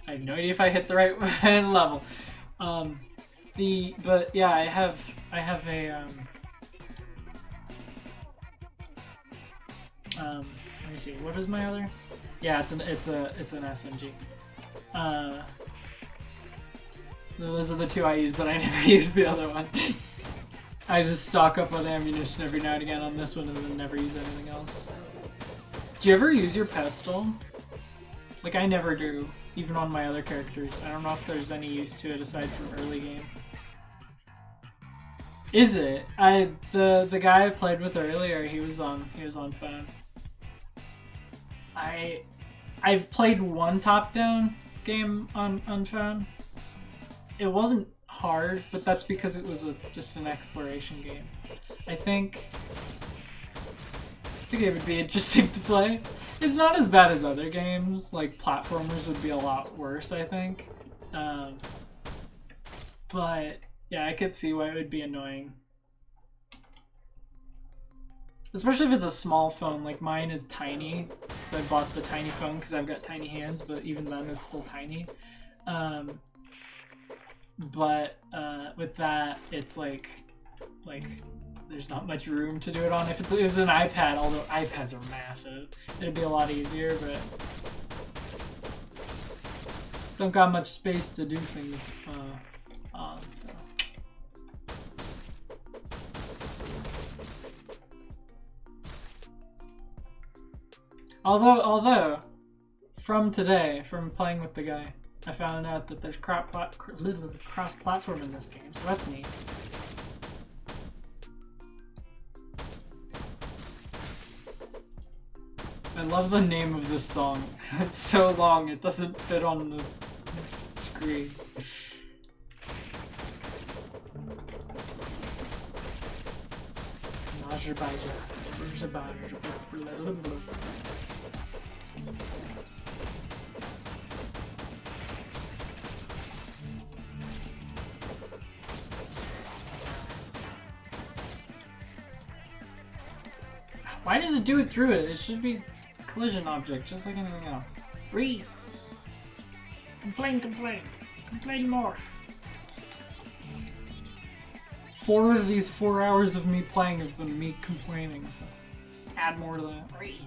I have no idea if I hit the right level. But yeah, I have a let me see. What is my other? Yeah, it's an SMG. Those are the two I use, but I never used the other one. I just stock up on ammunition every now and again on this one and then never use anything else. Do you ever use your pistol? Like, I never do, even on my other characters. I don't know if there's any use to it aside from early game. Is it? The guy I played with earlier, he was on phone. I've played one top-down game on phone. It wasn't hard, but that's because it was just an exploration game. I think it would be interesting to play. It's not as bad as other games, like platformers would be a lot worse, I think. But yeah, I could see why it would be annoying. Especially if it's a small phone, like mine is tiny, because I bought the tiny phone because I've got tiny hands, but even then it's still tiny. But with that, it's like there's not much room to do it on. If it was an iPad, although iPads are massive, it'd be a lot easier, but don't got much space to do things on, so. Although, from today, from playing with the guy, I found out that there's cross-platform in this game, so that's neat. I love the name of this song. It's so long, it doesn't fit on the screen. Why does it do it through it? It should be a collision object, just like anything else. Breathe. Complain, complain. Complain more. 4 of these 4 hours of me playing have been me complaining, so add more to that. Breathe.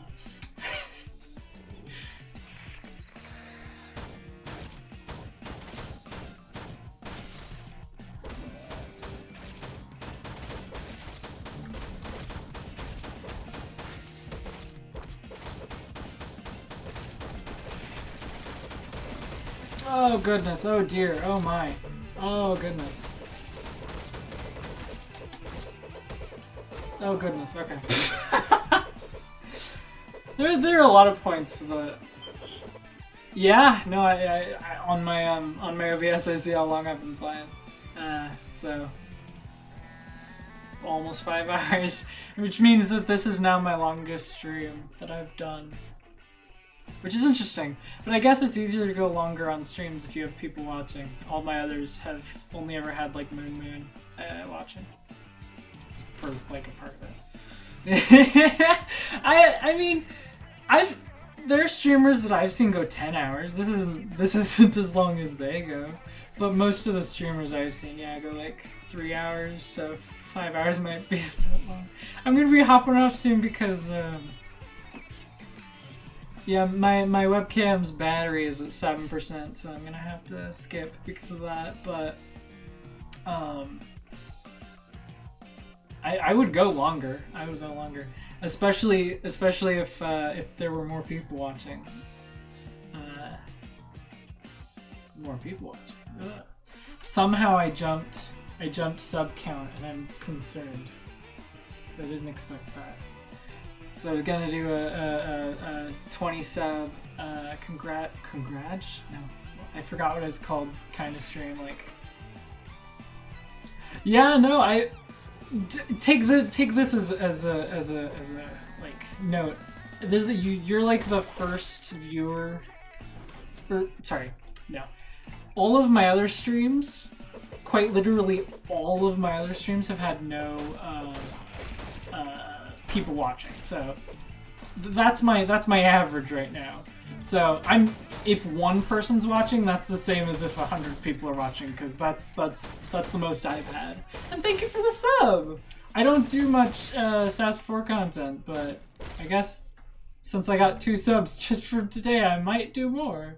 Oh goodness, oh dear, oh my. Oh goodness. Oh goodness, okay. there are a lot of points that... Yeah, no, I on my OBS I see how long I've been playing. So almost 5 hours, which means that this is now my longest stream that I've done. Which is interesting, but I guess it's easier to go longer on streams if you have people watching. All my others have only ever had like Moon watching for like a part of it. I mean, there are streamers that I've seen go 10 hours. This isn't as long as they go, but most of the streamers I've seen, yeah, go like 3 hours. So 5 hours might be a bit long. I'm gonna be hopping off soon because. Yeah, my webcam's battery is at 7%, so I'm gonna have to skip because of that. But I would go longer. I would go longer, especially if there were more people watching. More people watching. Ugh. Somehow I jumped sub count, and I'm concerned because I didn't expect that. So I was gonna do a 20 sub congrats? No, I forgot what it's called. Kind of stream, like. Yeah, no, take this as a like note. You're like the first viewer. Or sorry, no. All of my other streams, quite literally all of my other streams have had no people watching, so that's my average right now. So if one person's watching, that's the same as if 100 people are watching, because that's the most I've had. And thank you for the sub. I don't do much SAS4 content, but I guess since I got 2 subs just for today, I might do more.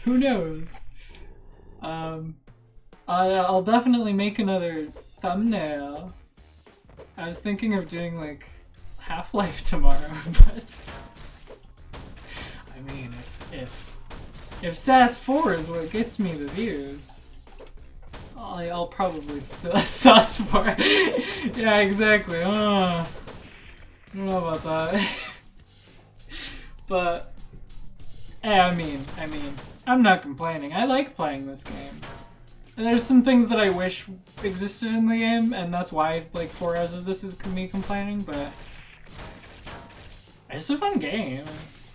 Who knows? I'll definitely make another thumbnail I was thinking of doing like Half-Life tomorrow, but I mean, if SAS4 is what gets me the views, I'll probably still SAS4. Yeah, exactly. I don't know about that. But I mean, I'm not complaining. I like playing this game. And there's some things that I wish existed in the game, and that's why like 4 hours of this is me complaining, but it's a fun game.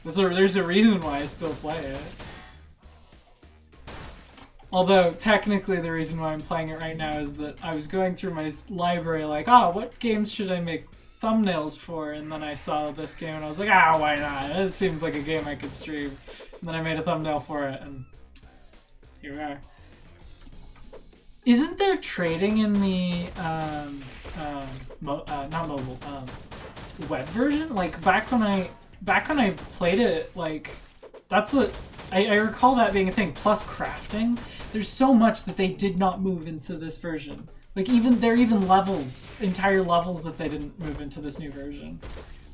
There's a reason why I still play it. Although, technically the reason why I'm playing it right now is that I was going through my library like, oh, what games should I make thumbnails for? And then I saw this game and I was like, why not? It seems like a game I could stream. And then I made a thumbnail for it, and here we are. Isn't there trading in the, not mobile, web version? Like, back when I played it, like, that's what, I recall that being a thing, plus crafting. There's so much that they did not move into this version. Like, there are even levels, entire levels that they didn't move into this new version.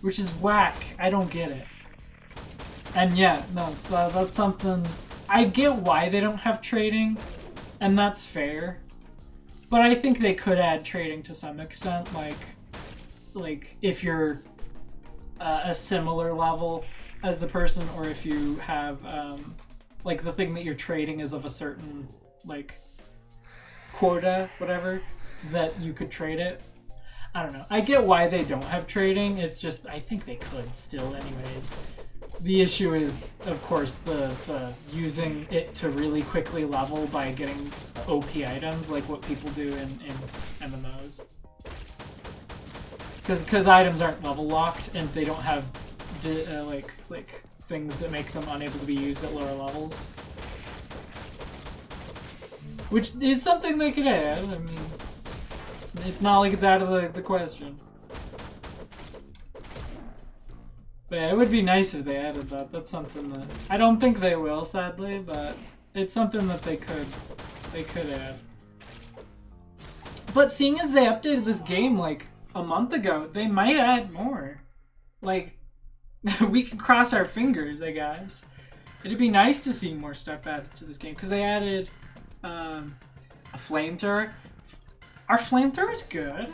Which is whack. I don't get it. And yeah, no, that's something, I get why they don't have trading, and that's fair. But I think they could add trading to some extent, like if you're a similar level as the person, or if you have like the thing that you're trading is of a certain like quota, whatever, that you could trade it. I don't know. I get why they don't have trading. It's just I think they could still anyways. The issue is, of course, the using it to really quickly level by getting OP items, like what people do in MMOs. Because items aren't level locked, and they don't have like things that make them unable to be used at lower levels. Which is something they could add. I mean, it's not like it's out of the question. But yeah, it would be nice if they added that. That's something that I don't think they will, sadly, but it's something that they could add. But seeing as they updated this game like a month ago, they might add more. Like, we can cross our fingers, I guess. It'd be nice to see more stuff added to this game, because they added a flamethrower. Are flamethrowers good?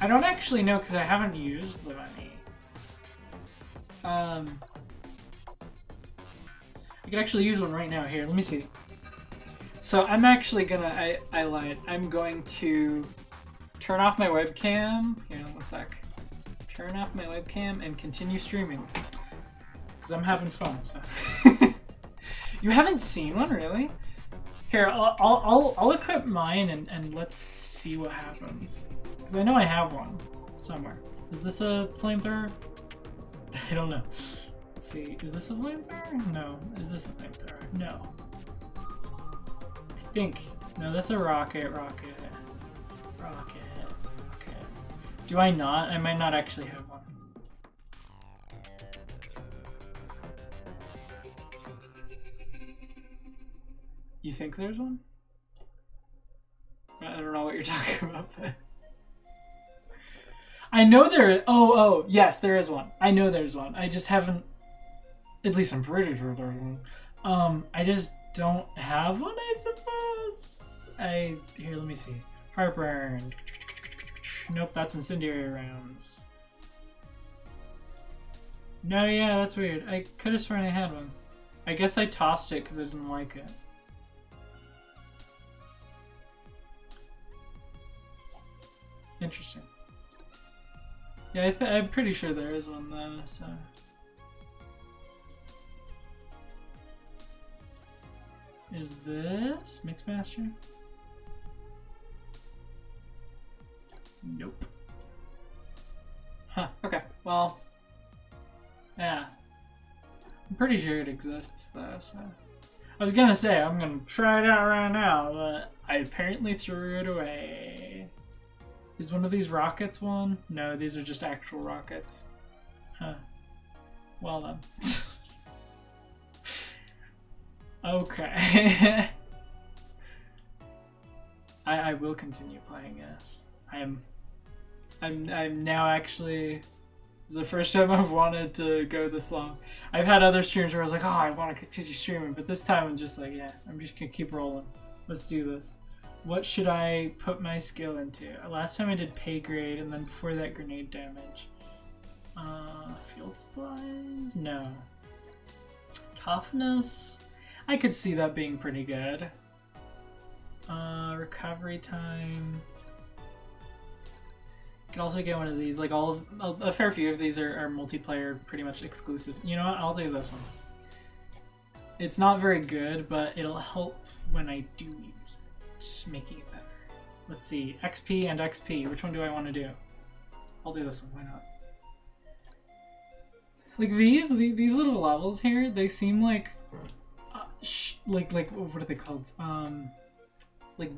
I don't actually know because I haven't used them any. I could actually use one right now. Here, let me see. So I'm actually gonna, I lied. I'm going to turn off my webcam. Here, one sec. Turn off my webcam and continue streaming. Because I'm having fun, so. You haven't seen one, really? Here, I'll equip mine and let's see what happens. Because I know I have one somewhere. Is this a flamethrower? I don't know. Let's see. Is this a flamethrower? No. Is this a flamethrower? No. I think. No, that's a rocket. Do I not? I might not actually have one. You think there's one? I don't know what you're talking about, but I know there is. Oh, yes, there is one. I know there's one. I just haven't, at least I'm pretty sure there's one. I just don't have one, I suppose. Here, let me see. Heartburn. Nope, that's incendiary rounds. No, yeah, that's weird. I could have sworn I had one. I guess I tossed it because I didn't like it. Interesting. Yeah, I'm pretty sure there is one though, so. Is this Mixmaster? Nope. Huh, okay, well. Yeah. I'm pretty sure it exists though, so. I was gonna say, I'm gonna try it out right now, but I apparently threw it away. Is one of these rockets one? No, these are just actual rockets. Huh. Well then. Okay. I will continue playing, yes. I am I'm now actually. It's the first time I've wanted to go this long. I've had other streams where I was like, oh, I want to continue streaming, but this time I'm just like, yeah, I'm just gonna keep rolling. Let's do this. What should I put my skill into? Last time I did pay grade, and then before that, grenade damage. Field supplies? No. Toughness? I could see that being pretty good. Recovery time. Could also get one of these. Like a fair few of these are multiplayer, pretty much exclusive. You know what? I'll do this one. It's not very good, but it'll help when I do use it, just making it better. Let's see, XP and XP. Which one do I want to do? I'll do this one. Why not? Like these little levels here, they seem like what are they called? Like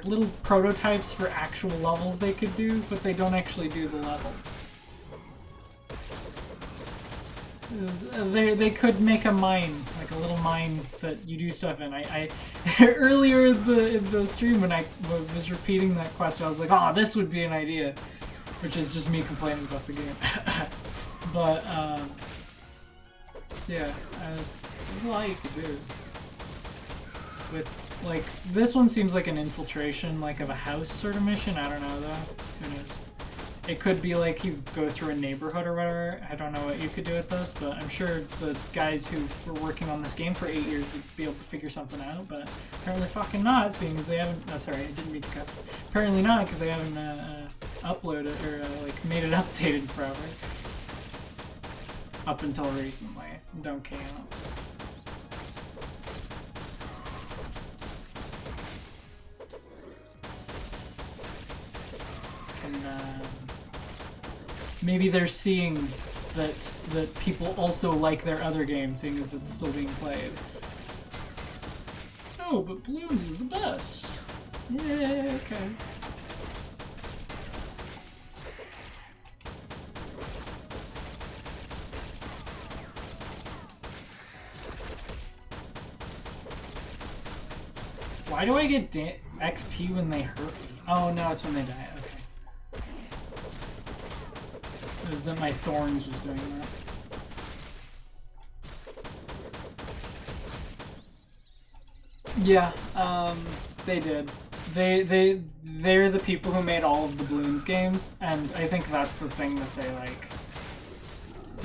little prototypes for actual levels they could do, but they don't actually do the levels. They could make a mine, like a little mine that you do stuff in. I earlier in the stream when I was repeating that quest, I was like, oh, this would be an idea, which is just me complaining about the game. But yeah, there's a lot you could do. With like this one seems like an infiltration, like of a house sort of mission. I don't know though. Who knows? It could be like you go through a neighborhood or whatever. I don't know what you could do with this, but I'm sure the guys who were working on this game for 8 years would be able to figure something out, but apparently fucking not, seeing as they haven't... Oh, sorry, I didn't mean to cuss. Apparently not, because they haven't uploaded or like made it updated forever. Up until recently. Don't count. And maybe they're seeing that people also like their other games, seeing as it's still being played. Oh, but Bloons is the best. Yeah, okay. Why do I get XP when they hurt me? Oh no, it's when they die. Okay. It was that my thorns was doing that. Yeah, they did. They're the people who made all of the Bloons games, and I think that's the thing that they like.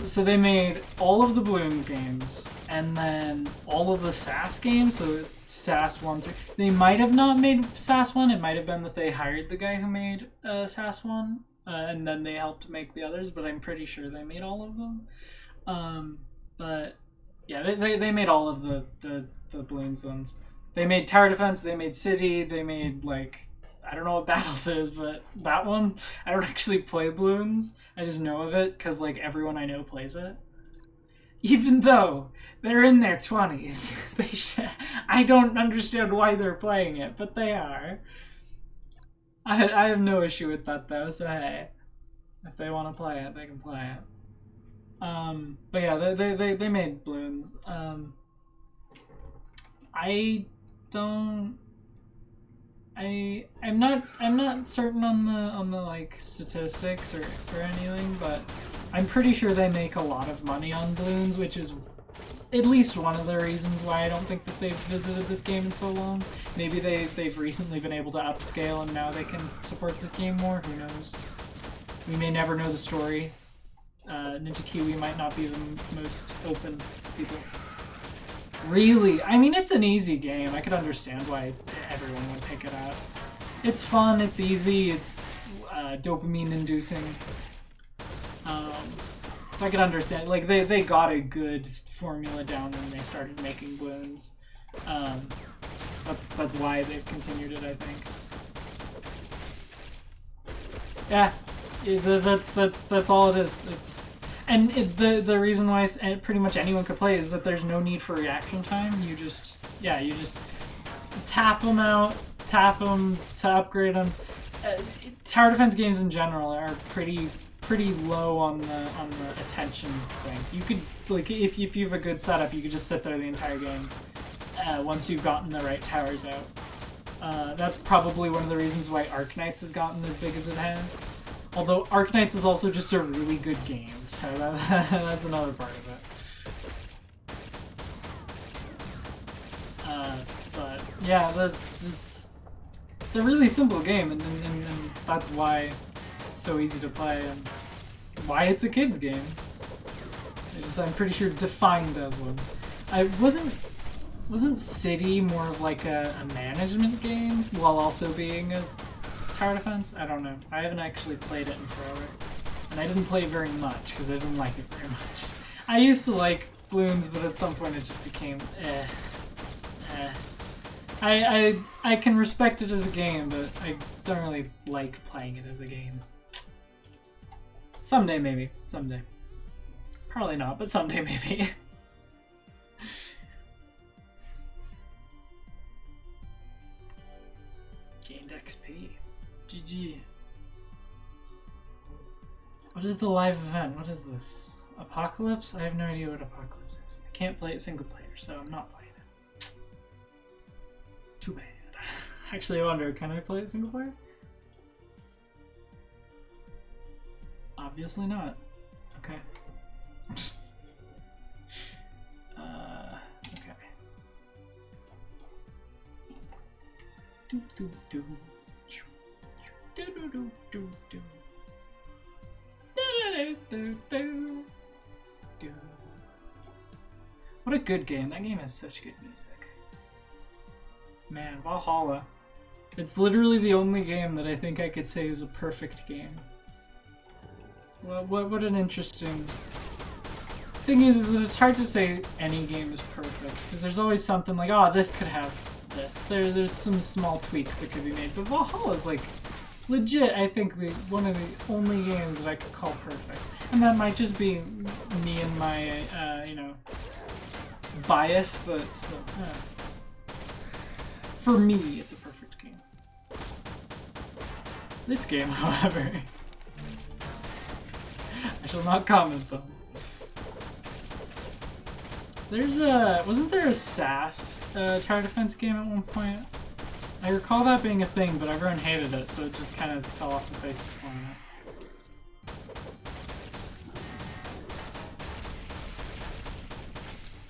So they made all of the Bloons games, and then all of the SAS games, so SAS1 through... They might have not made SAS1, it might have been that they hired the guy who made SAS1, and then they helped make the others, but I'm pretty sure they made all of them. But yeah, they made all of the Bloons ones. They made Tower Defense, they made City, they made like... I don't know what Battles is, but that one, I don't actually play Bloons. I just know of it because like everyone I know plays it. Even though they're in their 20s. I don't understand why they're playing it, but they are. I have no issue with that though, so hey. If they want to play it, they can play it. But yeah, they made Bloons. I'm not certain on the like statistics or anything, but I'm pretty sure they make a lot of money on Bloons, which is at least one of the reasons why I don't think that they've visited this game in so long. Maybe they've recently been able to upscale and now they can support this game more. Who knows? We may never know the story. Ninja Kiwi might not be the most open people. Really? I mean, it's an easy game. I could understand why everyone would pick it up. It's fun, it's easy, it's dopamine-inducing. So I could understand. Like, they got a good formula down when they started making Bloons. That's why they've continued it, I think. Yeah, that's all it is. And the reason why pretty much anyone could play is that there's no need for reaction time. You just tap them out, tap them to upgrade them. Tower defense games in general are pretty low on the attention thing. You could like if you have a good setup, you could just sit there the entire game once you've gotten the right towers out. That's probably one of the reasons why Arknights has gotten as big as it has. Although Arknights is also just a really good game, so that's another part of it. But yeah, it's a really simple game, and that's why it's so easy to play and why it's a kid's game. I'm pretty sure defined as one. Wasn't City more of like a management game while also being a tower defense? I don't know. I haven't actually played it in forever. And I didn't play very much because I didn't like it very much. I used to like Bloons, but at some point it just became I can respect it as a game, but I don't really like playing it as a game. Someday maybe. Someday. Probably not, but someday maybe. Gained XP. GG. What is the live event? What is this? Apocalypse? I have no idea what Apocalypse is. I can't play it single player, so I'm not playing it. Too bad. Actually, I wonder, can I play it single player? Obviously not. Okay. Okay. Do do do. Do do do do do. What a good game. That game has such good music. Man, Valhalla. It's literally the only game that I think I could say is a perfect game. Well, what an interesting... Thing is that it's hard to say any game is perfect, because there's always something like, oh, this could have this. There's some small tweaks that could be made, but Valhalla is like, legit, I think, one of the only games that I could call perfect. And that might just be me and my, you know, bias, but so, for me, it's a perfect game. This game, however, I shall not comment though. There's wasn't there a SAS tower defense game at one point? I recall that being a thing, but everyone hated it, so it just kind of fell off the face of the planet.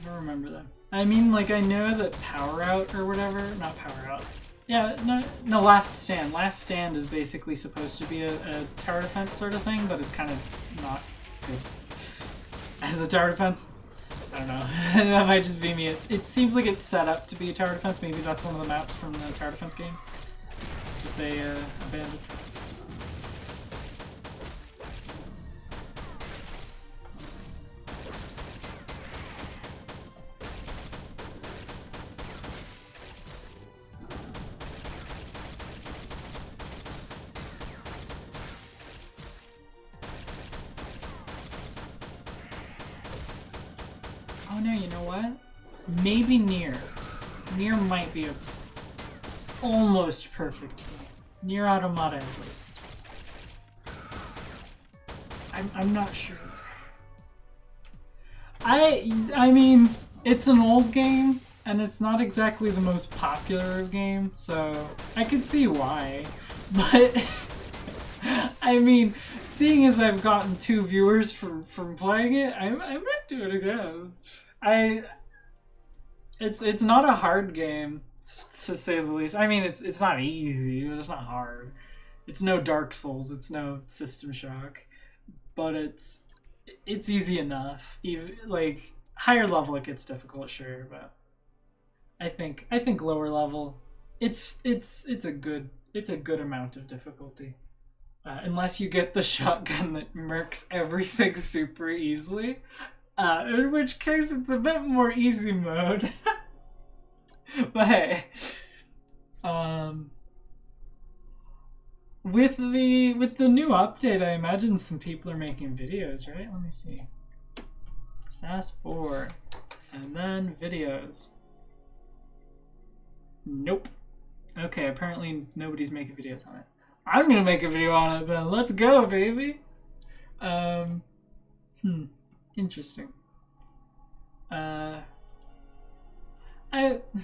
I don't remember that. I mean, like, I know that Power Out or whatever, not Power Out. Yeah, no, Last Stand. Last Stand is basically supposed to be a tower defense sort of thing, but it's kind of not good. As a tower defense, I don't know. That might just be me. It seems like it's set up to be a tower defense. Maybe that's one of the maps from the tower defense game that they abandoned. Oh no, you know what? Maybe Nier. Nier might be a almost perfect game. Nier Automata at least. I'm not sure. I mean, it's an old game, and it's not exactly the most popular game, so I could see why. But I mean, seeing as I've gotten 2 viewers from playing it, I might do it again. It's not a hard game, to say the least. I mean, it's not easy, but it's not hard. It's no Dark Souls, it's no System Shock, but it's easy enough. Even like higher level, it gets difficult, sure, but I think lower level, it's a good amount of difficulty. Unless you get the shotgun that mercs everything super easily, in which case it's a bit more easy mode. But hey, with the new update, I imagine some people are making videos, right? Let me see. SAS4, and then videos. Nope. Okay, apparently nobody's making videos on it. I'm gonna make a video on it then. Let's go, baby. Interesting.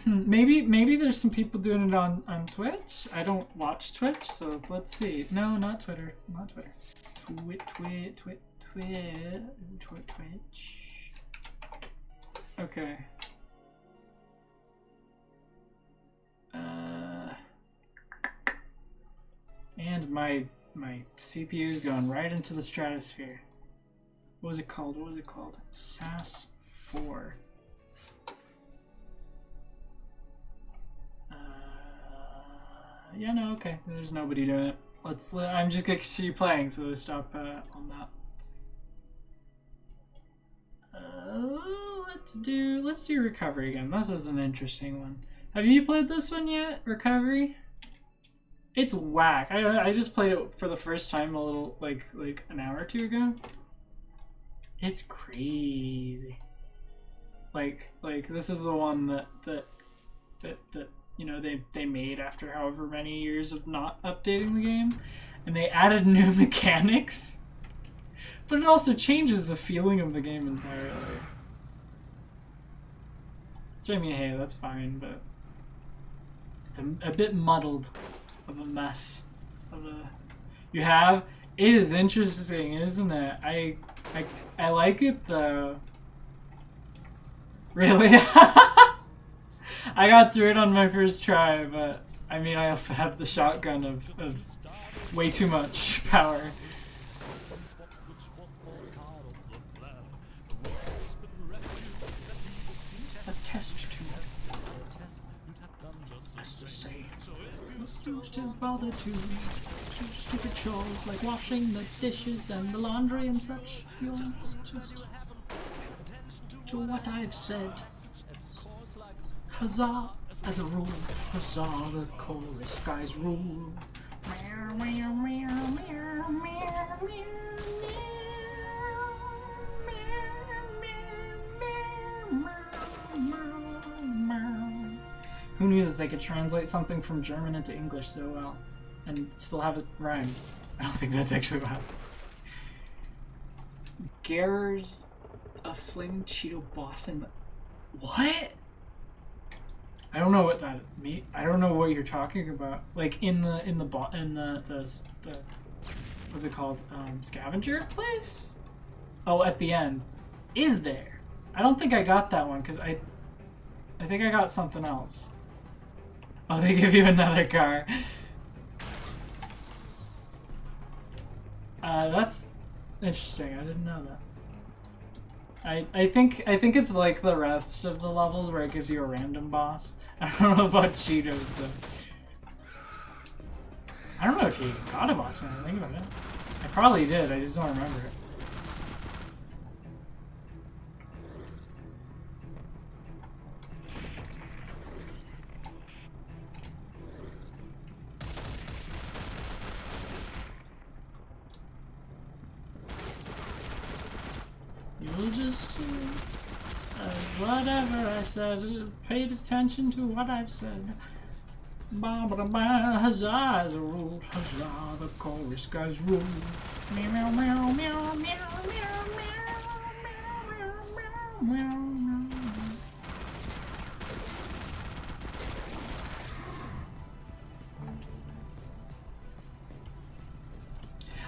Maybe there's some people doing it on Twitch. I don't watch Twitch, so let's see. No, not Twitter. Not Twitter. Twitch. Okay. And my CPU is going right into the stratosphere. What was it called? What was it called? SAS4. Yeah, no, okay. There's nobody doing it. I'm just gonna continue playing, so stop on that. Let's do recovery again. This is an interesting one. Have you played this one yet? Recovery? It's whack. I just played it for the first time a little like an hour or two ago. It's crazy. Like this is the one that you know they made after however many years of not updating the game, and they added new mechanics, but it also changes the feeling of the game entirely. Which, I mean, hey, that's fine, but it's a bit muddled of a mess of a. You have. It is interesting, isn't it? I like it though. Really? I got through it on my first try, but I mean, I also have the shotgun of way too much power. A test tube. As to say, do still bother to do stupid chores like washing the dishes and the laundry and such. Yours just to what I've said. Huzzah, as a rule, huzzah, the chorus guys rule. Who knew that they could translate something from German into English so well and still have it rhyme? I don't think that's actually what happened. Garrer's a flaming Cheeto boss in the... What? I don't know what that means. I don't know what you're talking about. Like in the what's it called? Scavenger place? Oh, at the end. Is there? I don't think I got that one because I think I got something else. Oh, they give you another car. That's interesting. I didn't know that. I think it's like the rest of the levels where it gives you a random boss. I don't know about Cheetos though. I don't know if you got a boss when I think about it. I probably did, I just don't remember it. You'll just whatever I said, paid attention to what I've said. Ba ba ba, huzzah as a rule, huzzah the chorus guys rule. Meow meow meow meow meow meow meow meow meow.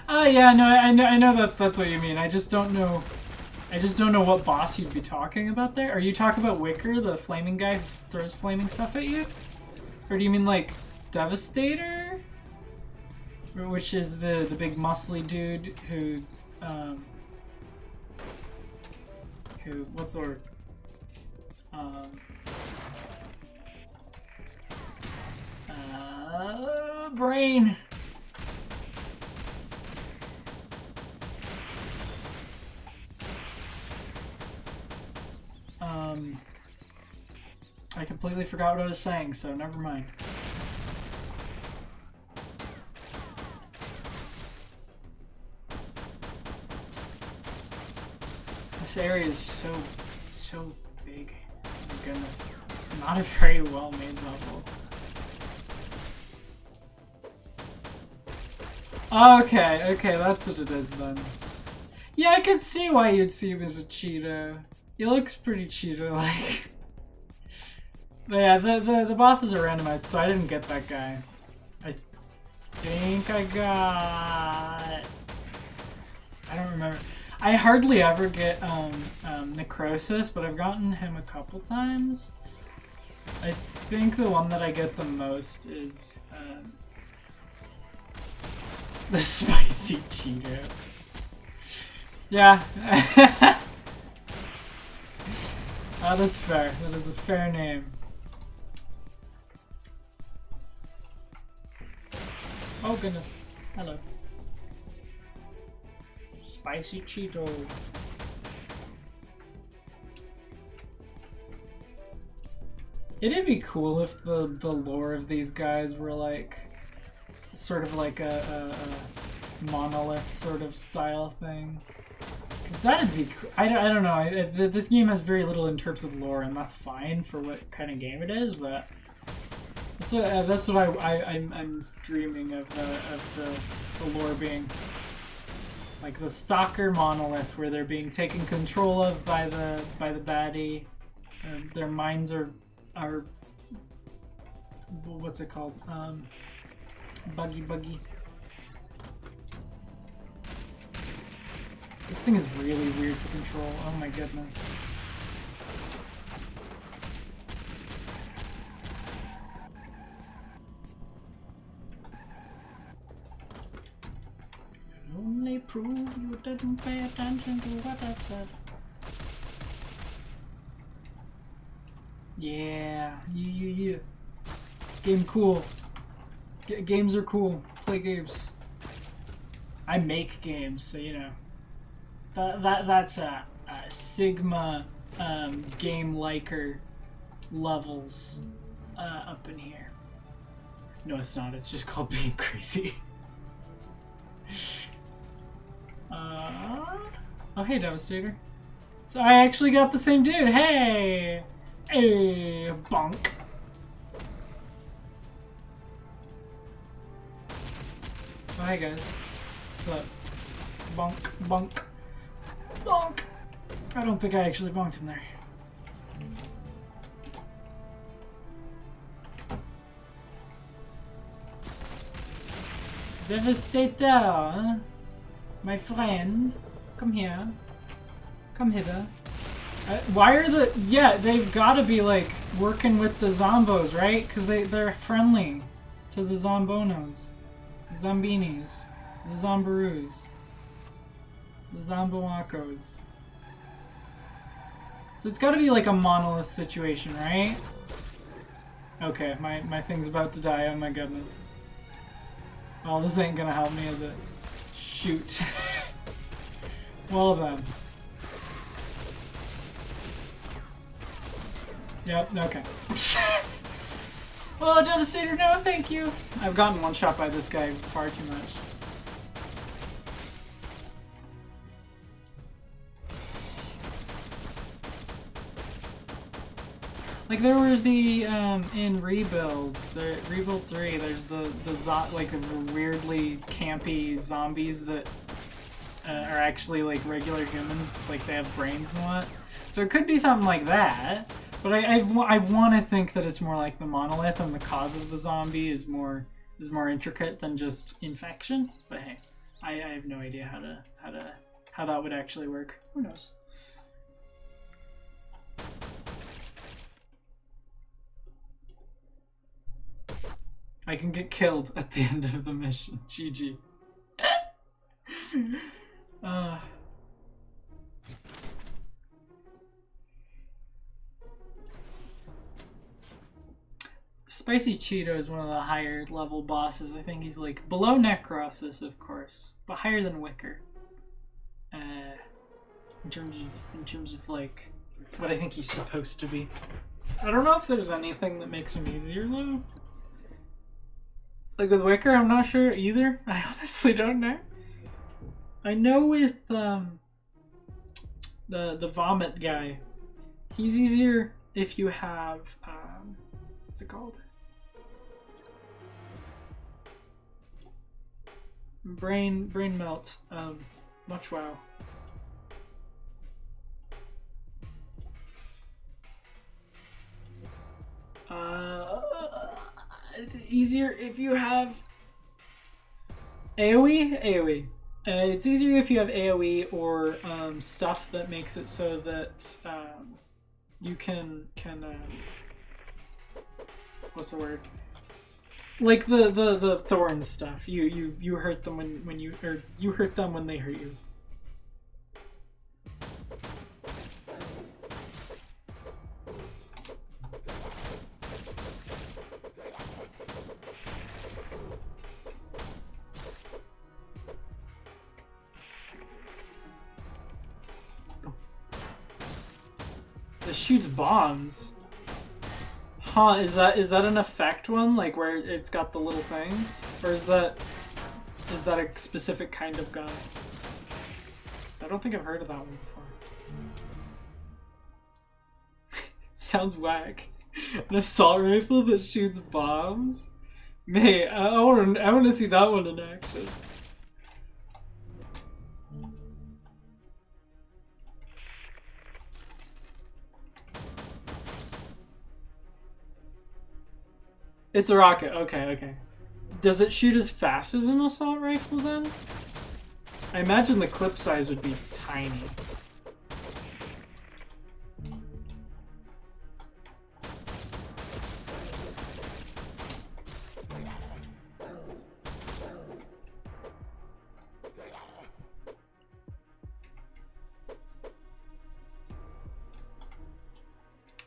Oh yeah, no, I know that's what you mean. I just don't know what boss you'd be talking about there. Are you talking about Wicker, the flaming guy who throws flaming stuff at you? Or do you mean like Devastator? Which is the big muscly dude who what's the word? Brain. I completely forgot what I was saying, so never mind. This area is so big. Oh my goodness. It's not a very well made level. Okay, that's what it is then. Yeah, I could see why you'd see him as a Cheeto. He looks pretty Cheeto-like. But yeah, the bosses are randomized, so I didn't get that guy. I think I got... I don't remember. I hardly ever get Necrosis, but I've gotten him a couple times. I think the one that I get the most is the Spicy Cheeto. Yeah. That is fair. That is a fair name. Oh goodness. Hello. Spicy Cheeto. It'd be cool if the lore of these guys were like sort of like a monolith sort of style thing. Cause that'd be cool. I don't know. This game has very little in terms of lore, and that's fine for what kind of game it is. But that's what I'm dreaming of the lore being. Like the Stalker monolith, where they're being taken control of by the baddie. Their minds are what's it called? Buggy. This thing is really weird to control. Oh my goodness. Only prove you didn't pay attention to what I said. Yeah. Game cool. Games are cool. Play games. I make games, so you know. That's a Sigma game liker levels up in here. No, it's not. It's just called being crazy. Oh, hey, Devastator. So I actually got the same dude. Hey! Hey, bonk. Oh, hey, guys. What's up? Bonk. Bonk! I don't think I actually bonked him there. Devastator, huh? My friend. Come here. Come hither. Why are the... Yeah, they've gotta be, like, working with the zombos, right? Because they're friendly to the zombonos. The zombinis. The zombaroos. The Zomboakos. So it's gotta be like a monolith situation, right? Okay, my thing's about to die, oh my goodness. Oh, this ain't gonna help me, is it? Shoot. Well then. Yep, okay. Oh, Devastator, no, thank you! I've gotten one shot by this guy far too much. Like there were the in Rebuild 3, there's the weirdly campy zombies that are actually like regular humans, like they have brains and what. So it could be something like that, but I want to think that it's more like the monolith and the cause of the zombie is more intricate than just infection. But hey, I have no idea how that would actually work. Who knows? I can get killed at the end of the mission. GG. Spicy Cheeto is one of the higher level bosses. I think he's like below Necrosis, of course, but higher than Wicker. In terms of like what I think he's supposed to be. I don't know if there's anything that makes him easier though. Like with Wicker, I'm not sure either. I honestly don't know. I know with the vomit guy, he's easier if you have what's it called? Brain melt. Much wow. Easier if you have AoE? AoE. It's easier if you have AoE or stuff that makes it so that you can what's the word? Like the thorn stuff. You hurt them when you hurt them when they hurt you. It shoots bombs. Huh, is that an effect one? Like where it's got the little thing? Or is that a specific kind of gun? So I don't think I've heard of that one before. Sounds whack. An assault rifle that shoots bombs? Mate, I want to see that one in action. It's a rocket. Okay. Does it shoot as fast as an assault rifle then? I imagine the clip size would be tiny.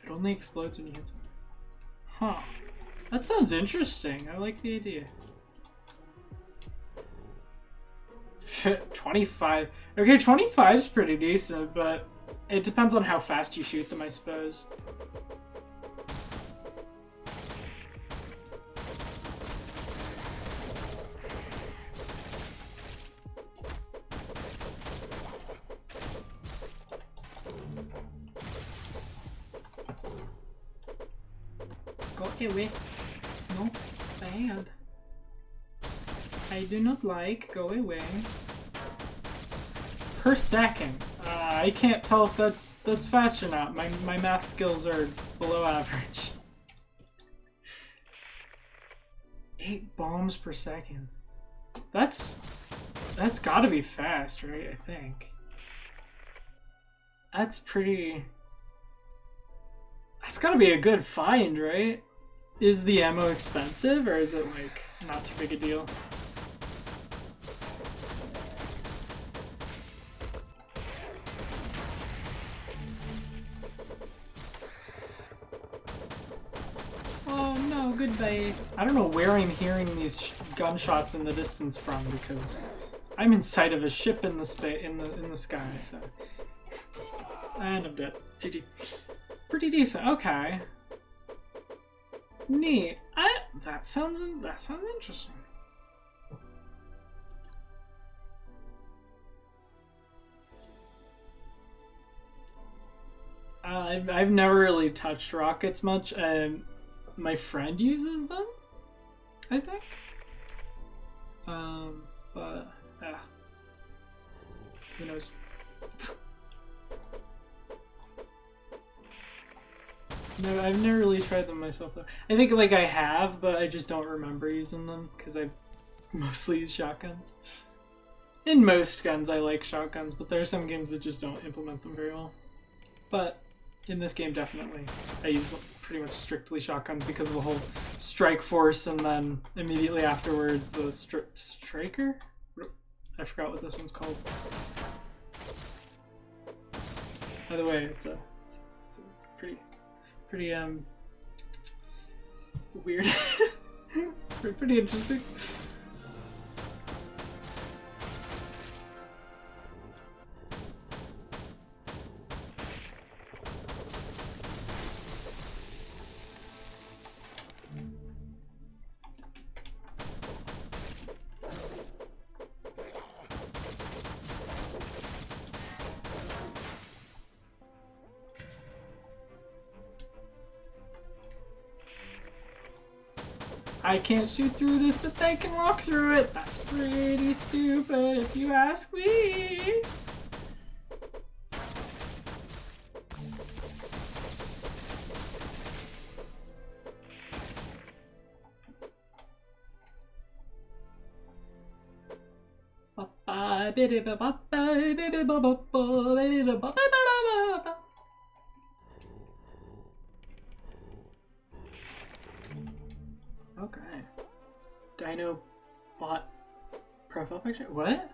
It only explodes when you hit something. Huh. That sounds interesting. I like the idea. 25. Okay, 25's pretty decent, but it depends on how fast you shoot them, I suppose. Go away. No, bad. I do not like. Go away. Per second. I can't tell if that's fast or not. My math skills are below average. 8 bombs per second. That's gotta be fast, right? I think. That's pretty. That's gotta be a good find, right? Is the ammo expensive, or is it like not too big a deal? Oh no, goodbye. I don't know where I'm hearing these gunshots in the distance from because I'm inside of a ship in the in the sky. So, and I'm dead. GG. Pretty decent. Okay. Neat. That sounds interesting. I've never really touched rockets much. My friend uses them, I think. But who knows? No, I've never really tried them myself though. I think like I have, but I just don't remember using them because I mostly use shotguns. In most guns I like shotguns, but there are some games that just don't implement them very well. But in this game definitely I use pretty much strictly shotguns because of the whole strike force, and then immediately afterwards the striker? I forgot what this one's called. By the way, it's a pretty weird. It's pretty interesting. I can't shoot through this, but they can walk through it. That's pretty stupid, if you ask me. Okay. Dino bot profile picture? What?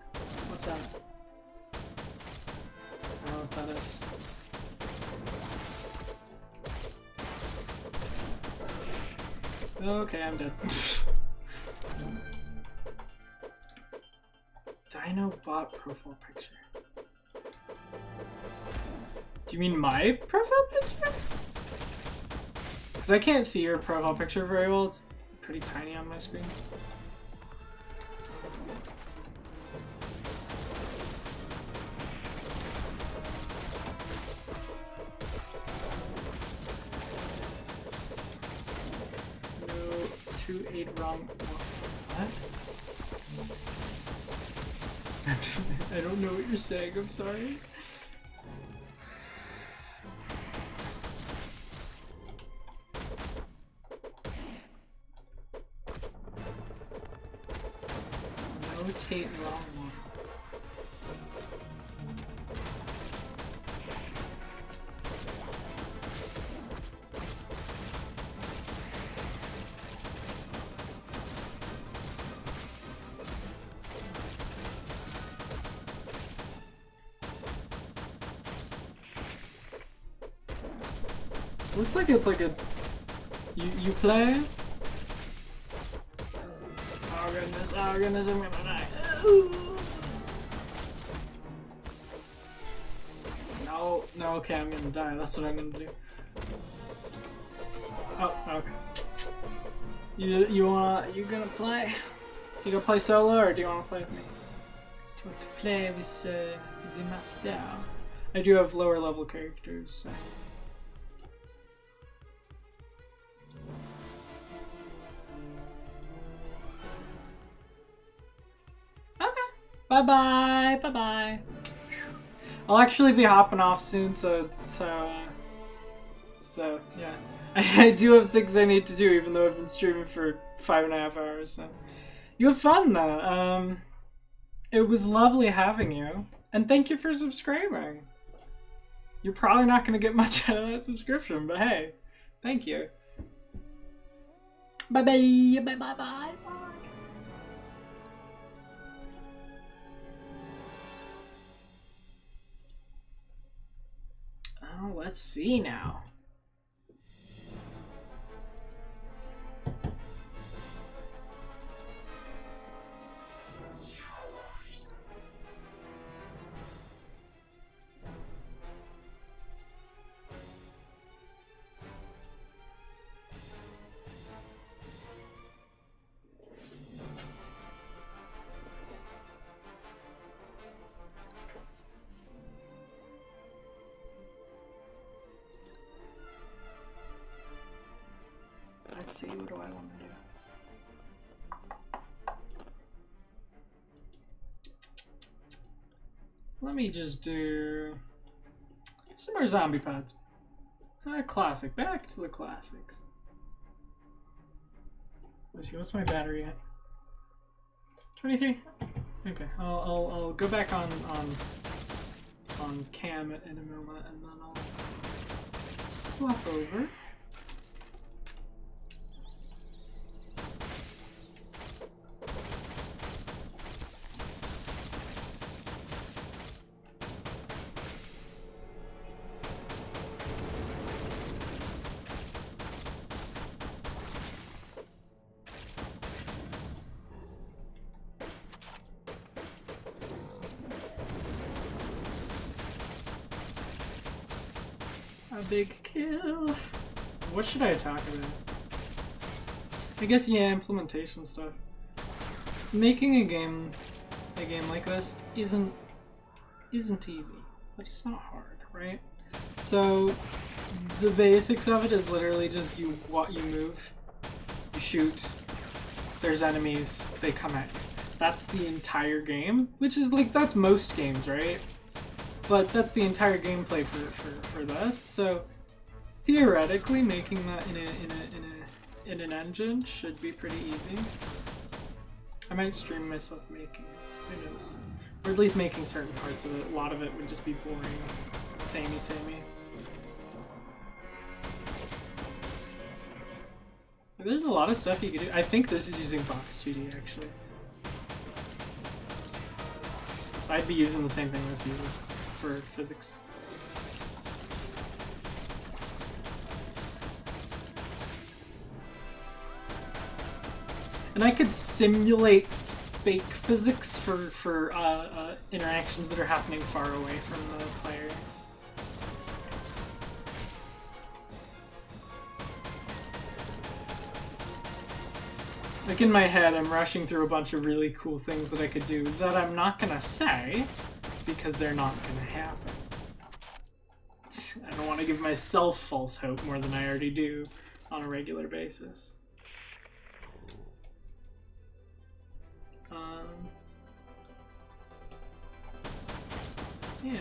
What's that? I don't know what that is. Okay, I'm dead. Dino bot profile picture. Do you mean my profile picture? Because I can't see your profile picture very well. It's pretty tiny on my screen. No, 2-8 wrong. What? I don't know what you're saying, I'm sorry. Notate wrong one. Looks like it's like a... You play? Oh goodness, I'm gonna die. No, okay, I'm gonna die. That's what I'm gonna do. Oh, okay. You gonna play? You gonna play solo or do you wanna play with me? Do you want to play with the master? I do have lower level characters, so. Bye bye. I'll actually be hopping off soon, so yeah. I do have things I need to do, even though I've been streaming for 5.5 hours. So you have fun though. It was lovely having you, and thank you for subscribing. You're probably not gonna get much out of that subscription, but hey, thank you. Bye bye. Oh, let's see now. Let's see, what do I want to do? Let me just do some more zombie pods. Classic, back to the classics. Let's see, what's my battery at? 23? Okay, I'll go back on cam in a moment and then I'll swap over. A big kill. What should I talk about? I guess, yeah, implementation stuff. Making a game like this isn't easy, but it's not hard, right? So the basics of it is literally just you move, you shoot, there's enemies, they come at you. That's the entire game, which is like, that's most games, right? But that's the entire gameplay for this. So theoretically, making that in an engine should be pretty easy. I might stream myself making it. Who knows? Or at least making certain parts of it. A lot of it would just be boring, samey. There's a lot of stuff you could do. I think this is using Box 2D actually. So I'd be using the same thing this uses for physics. And I could simulate fake physics for interactions that are happening far away from the player. Like in my head, I'm rushing through a bunch of really cool things that I could do that I'm not gonna say because they're not gonna happen. I don't want to give myself false hope more than I already do on a regular basis. Yeah.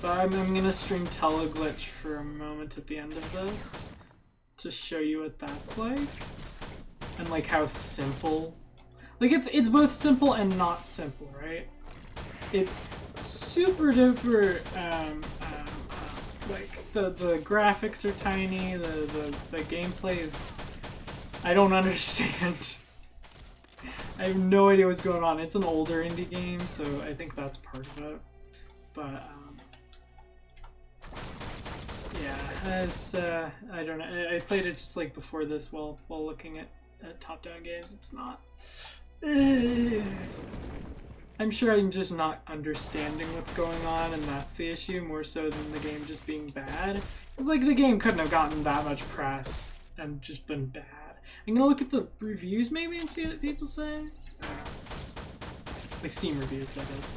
But I'm gonna string teleglitch for a moment at the end of this to show you what that's like. And like how simple, like it's both simple and not simple, right? It's super duper, like the graphics are tiny, the gameplay is, I don't understand. I have no idea what's going on. It's an older indie game, so I think that's part of it. But yeah, it's I don't know. I played it just like before this while looking at top-down games. It's not. I'm sure I'm just not understanding what's going on, and that's the issue more so than the game just being bad. It's like the game couldn't have gotten that much press and just been bad. I'm gonna look at the reviews maybe and see what people say. Like Steam reviews, that is.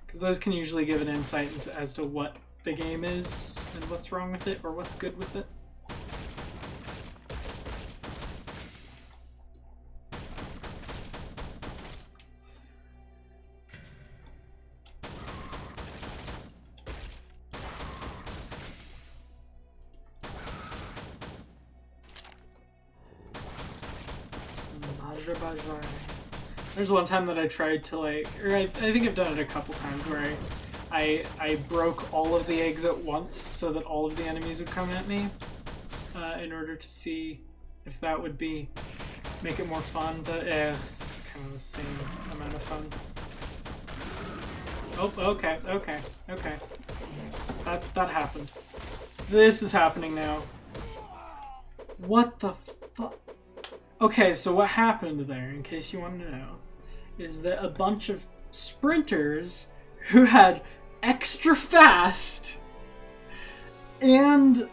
Because those can usually give an insight into, as to what the game is and what's wrong with it or what's good with it. There's one time that I tried to like, or I think I've done it a couple times where I broke all of the eggs at once so that all of the enemies would come at me in order to see if that would make it more fun. But yeah, it's kind of the same amount of fun. Oh, okay. That happened. This is happening now. What the fuck? Okay, so what happened there, in case you wanted to know, is that a bunch of sprinters who had extra fast and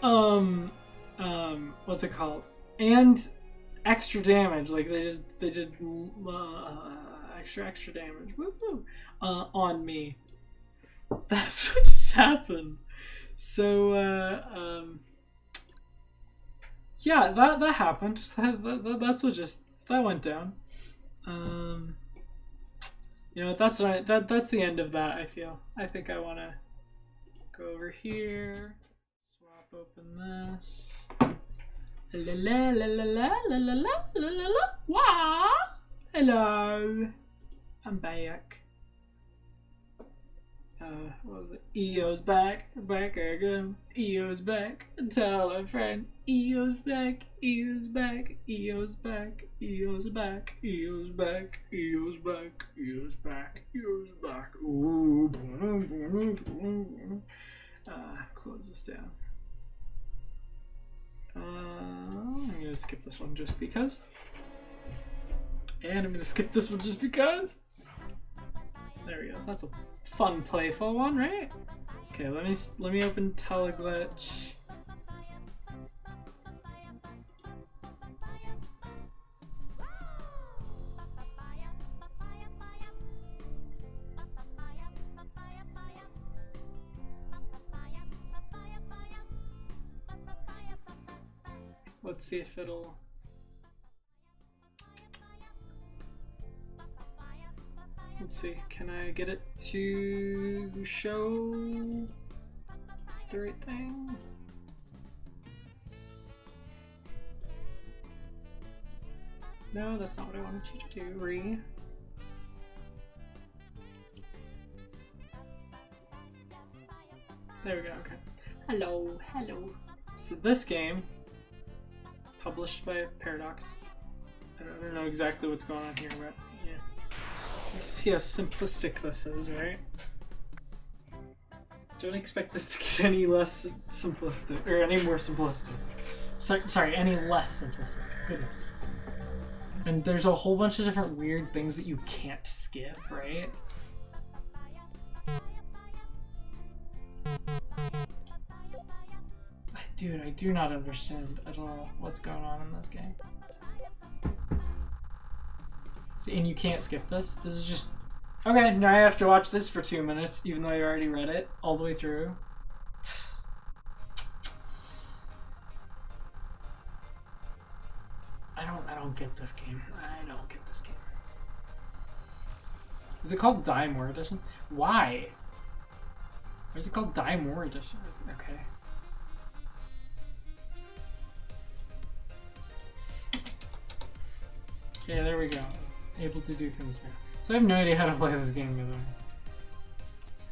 what's it called? And extra damage, like they did extra damage. Woo-hoo, on me. That's what just happened. So yeah, that happened. That's what that went down. You know, that's the end of that. I think I want to go over here, swap open this. La la la la la la la la la la la. Wah! Hello, I'm back. What was it? EO's back again. EO's back. Tell a friend. EO's back. EO's back. EO's back. EO's back. EO's back. EO's back. EO's back. EO's back. Ooh. Close this down. I'm gonna skip this one just because. And I'm gonna skip this one just because. There we go. That's a fun, playful one, right? Okay, let me open teleglitch. Let's see if it'll. Let's see, can I get it to show the right thing? No, that's not what I wanted you to do, There we go, okay. Hello, hello. So this game, published by Paradox. I don't know exactly what's going on here, but yeah. You can see how simplistic this is, right? Don't expect this to get any less simplistic, or any more simplistic. Sorry, any less simplistic. Goodness. And there's a whole bunch of different weird things that you can't skip, right? Dude, I do not understand at all what's going on in this game. See, and you can't skip this. This is just... Okay, now I have to watch this for 2 minutes, even though I already read it all the way through. I don't get this game. I don't get this game. Is it called Die More Edition? Why? Why is it called Die More Edition? Okay. Yeah, there we go. Able to do things now. So I have no idea how to play this game, by the way.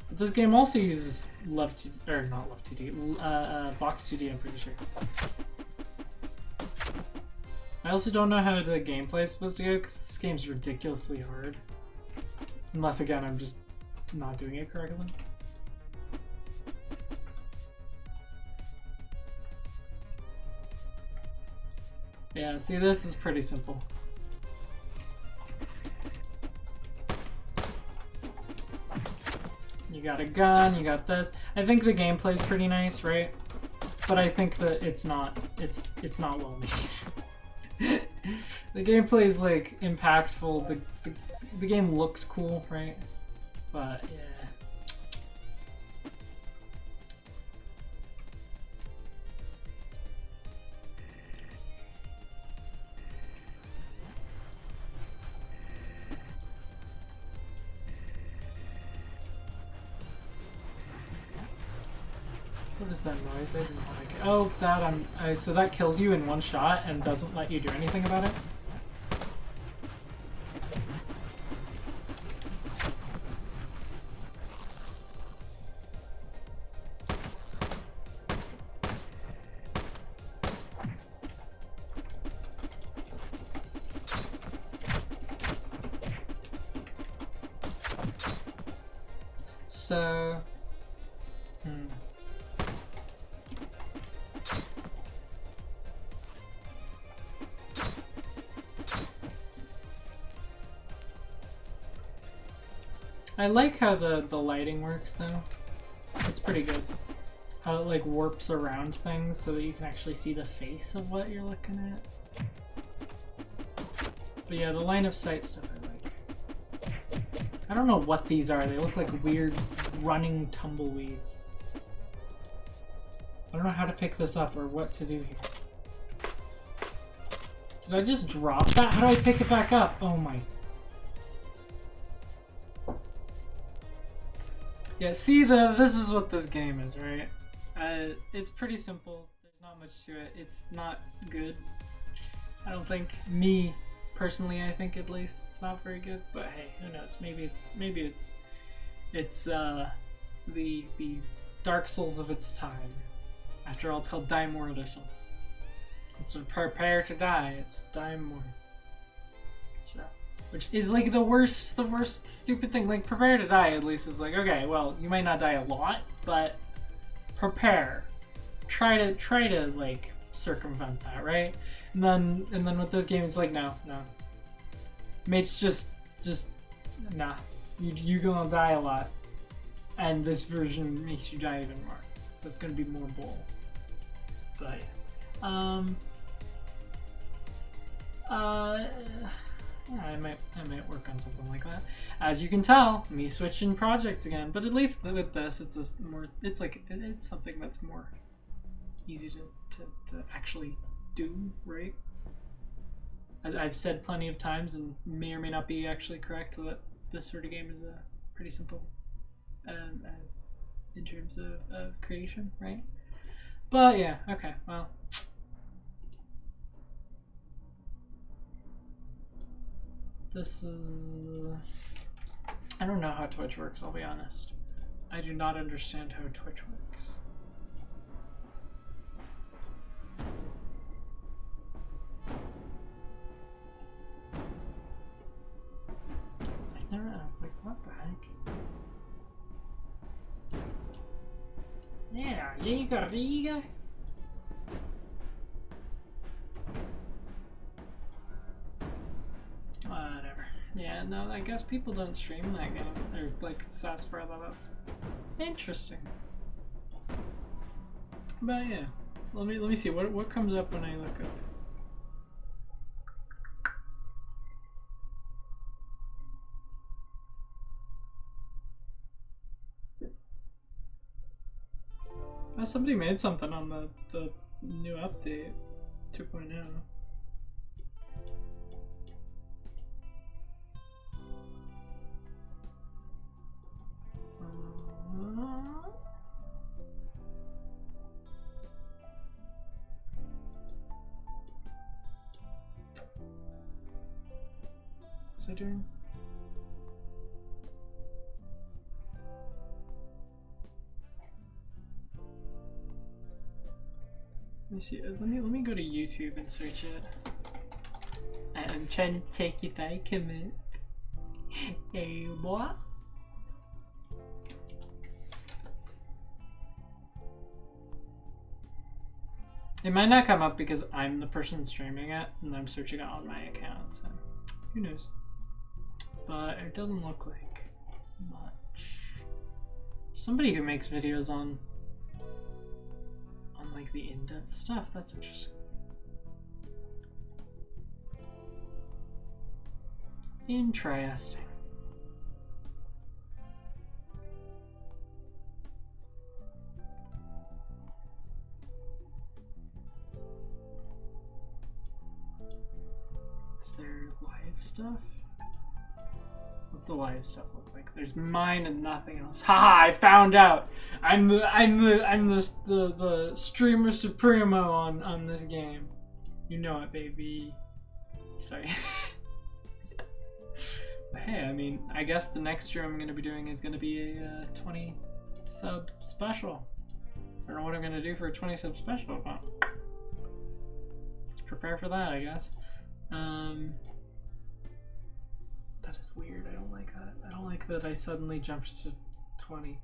But this game also uses Love 2D, or not Love 2D, Box 2D, I'm pretty sure. I also don't know how the gameplay is supposed to go, because this game's ridiculously hard. Unless, again, I'm just not doing it correctly. Yeah, see, this is pretty simple. You got a gun, you got this. I think the gameplay's pretty nice, right? But I think that it's not well made. The gameplay is like impactful. The game looks cool, right? But yeah. What is that noise? I didn't like it. Oh, that so that kills you in one shot and doesn't let you do anything about it? So... I like how the lighting works though. It's pretty good. How it like warps around things so that you can actually see the face of what you're looking at. But yeah, the line of sight stuff I like. I don't know what these are. They look like weird running tumbleweeds. I don't know how to pick this up or what to do here. Did I just drop that? How do I pick it back up? Oh my... Yeah, see, this is what this game is, right? It's pretty simple. There's not much to it. It's not good. I don't think. Me, personally, I think at least it's not very good. But hey, who knows? Maybe it's the Dark Souls of its time. After all, it's called Die More Edition. It's prepare to die. It's Die More. So. Which is like the worst stupid thing. Like, prepare to die at least is like, okay, well, you might not die a lot, but prepare. Try to like circumvent that, right? And then with this game, it's like, no. Mate's just nah. You're gonna die a lot. And this version makes you die even more. So it's gonna be more bull. But I might work on something like that. As you can tell, me switching projects again. But at least with this, it's just more. It's like it's something that's more easy to actually do, right? I've said plenty of times, and may or may not be actually correct, that this sort of game is pretty simple in terms of creation, right? But yeah, okay, well. This is... I don't know how Twitch works, I'll be honest. I do not understand how Twitch works. I was like, what the heck? Yeah, Riga. Whatever. Yeah, no, I guess people don't stream that game. Or like SAS4, that was interesting. But yeah, let me see what comes up when I look up. Oh, somebody made something on the new update, 2.0. What's I doing? Let me see. Let me go to YouTube and search it. I'm trying to take it back a minute. Hey, boy. It might not come up because I'm the person streaming it and I'm searching it on my account, so who knows. But it doesn't look like much. Somebody who makes videos on like the in-depth stuff, that's interesting. Interesting. Is there live stuff? What's the live stuff look like? There's mine and nothing else. Haha! I found out. I'm the streamer supremo on this game. You know it, baby. Sorry. But hey, I mean, I guess the next stream I'm gonna be doing is gonna be a 20 sub special. I don't know what I'm gonna do for a 20 sub special, but let's prepare for that, I guess. That is weird. I don't like that. I don't like that I suddenly jumped to 20.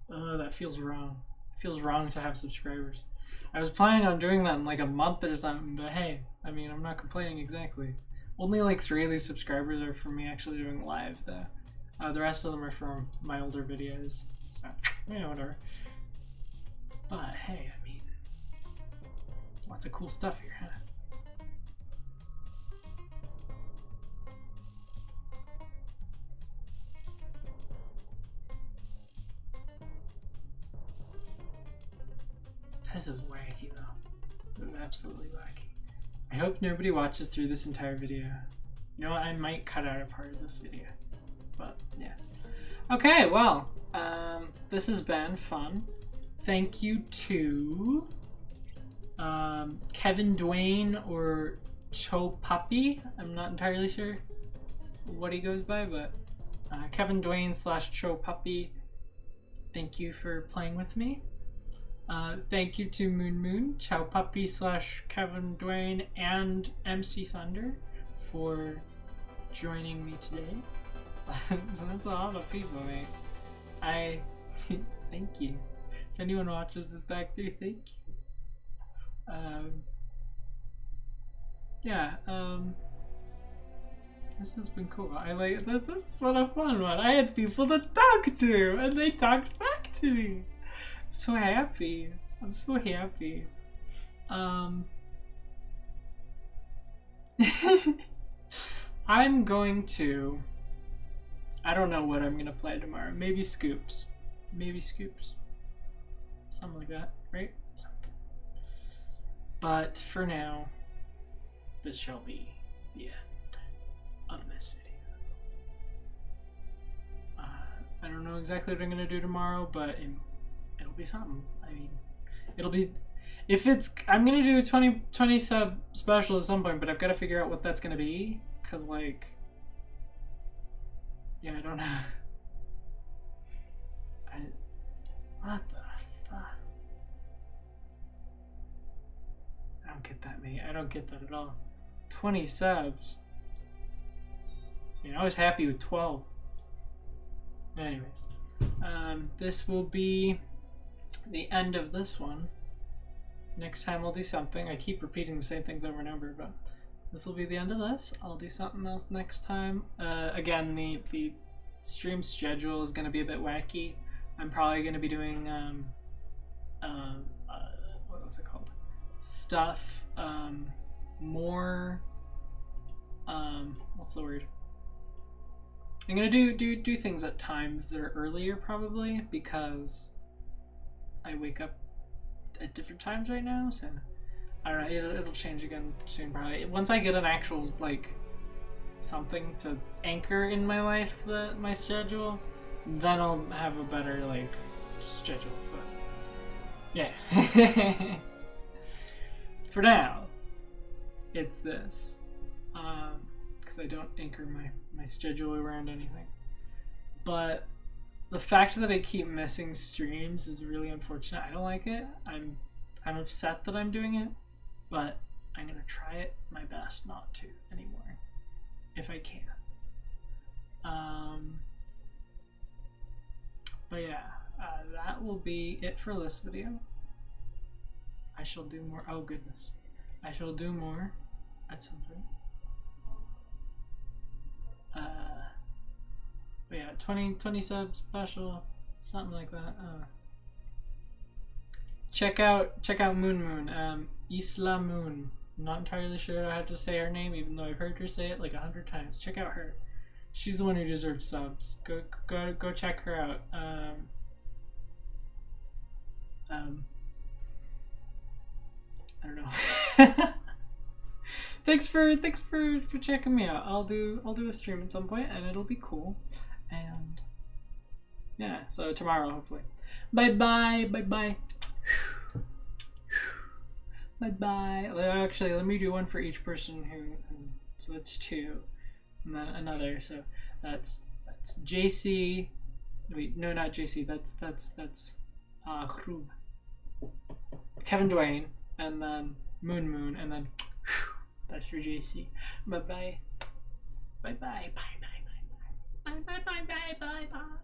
That feels wrong. It feels wrong to have subscribers. I was planning on doing that in like a month or something, but hey, I mean, I'm not complaining exactly. Only like 3 of these subscribers are from me actually doing live, though. The rest of them are from my older videos. So, yeah, whatever. But hey, I mean, lots of cool stuff here, huh? This is wacky though. This is absolutely wacky. I hope nobody watches through this entire video. You know what? I might cut out a part of this video. But yeah. Okay, well, this has been fun. Thank you to Kevin Dwayne or Cho Puppy. I'm not entirely sure what he goes by, but Kevin Dwayne / Cho Puppy. Thank you for playing with me. Thank you to Moon, Chow Puppy / Kevin Dwayne, and MC Thunder for joining me today. So that's a lot of people, mate. I thank you. If anyone watches this back through, thank you. Yeah, this has been cool. I like this. This is what a fun one. I had people to talk to, and they talked back to me. So happy. I'm so happy. I'm going to, I don't know what I'm gonna play tomorrow. Maybe Scoops. Maybe Scoops. Something like that, right? Something. But for now, this shall be the end of this video. I don't know exactly what I'm gonna do tomorrow, but it'll be something. I mean, it'll be, if it's, I'm gonna do a 20 sub special at some point, but I've got to figure out what that's gonna be, cause like, yeah, I don't know. What the fuck? I don't get that, mate. I don't get that at all. 20 subs. I mean, I was happy with 12. Anyways, this will be the end of this one. Next time I'll do something. I keep repeating the same things over and over, but this will be the end of this. I'll do something else next time. Again, the stream schedule is going to be a bit wacky. I'm probably going to be doing what was it called? Stuff, more, what's the word? I'm gonna do things at times that are earlier probably because I wake up at different times right now, so I don't know, it'll change again soon probably. Once I get an actual like something to anchor in my life, my schedule, then I'll have a better like schedule. But yeah. For now, it's this. Because I don't anchor my schedule around anything. But the fact that I keep missing streams is really unfortunate. I don't like it. I'm upset that I'm doing it, but I'm gonna try it my best not to anymore, if I can. But yeah, that will be it for this video. I shall do more. Oh goodness, I shall do more at some point. But yeah, 20 subs special, something like that. Check out Moon. Isla Moon. I'm not entirely sure how to say her name, even though I've heard her say it like 100 times. Check out her. She's the one who deserves subs. Go check her out. I don't know. Thanks for checking me out. I'll do a stream at some point and it'll be cool. And yeah, so tomorrow hopefully. Bye bye. Bye bye. Actually, let me do one for each person who so that's 2. And then another, so that's JC. Wait, no, not JC. That's Hrub. Kevin Dwayne, and then Moon, and then that's your JC. Bye bye. Bye bye. Bye bye. Bye bye. Bye bye. Bye bye. Bye bye.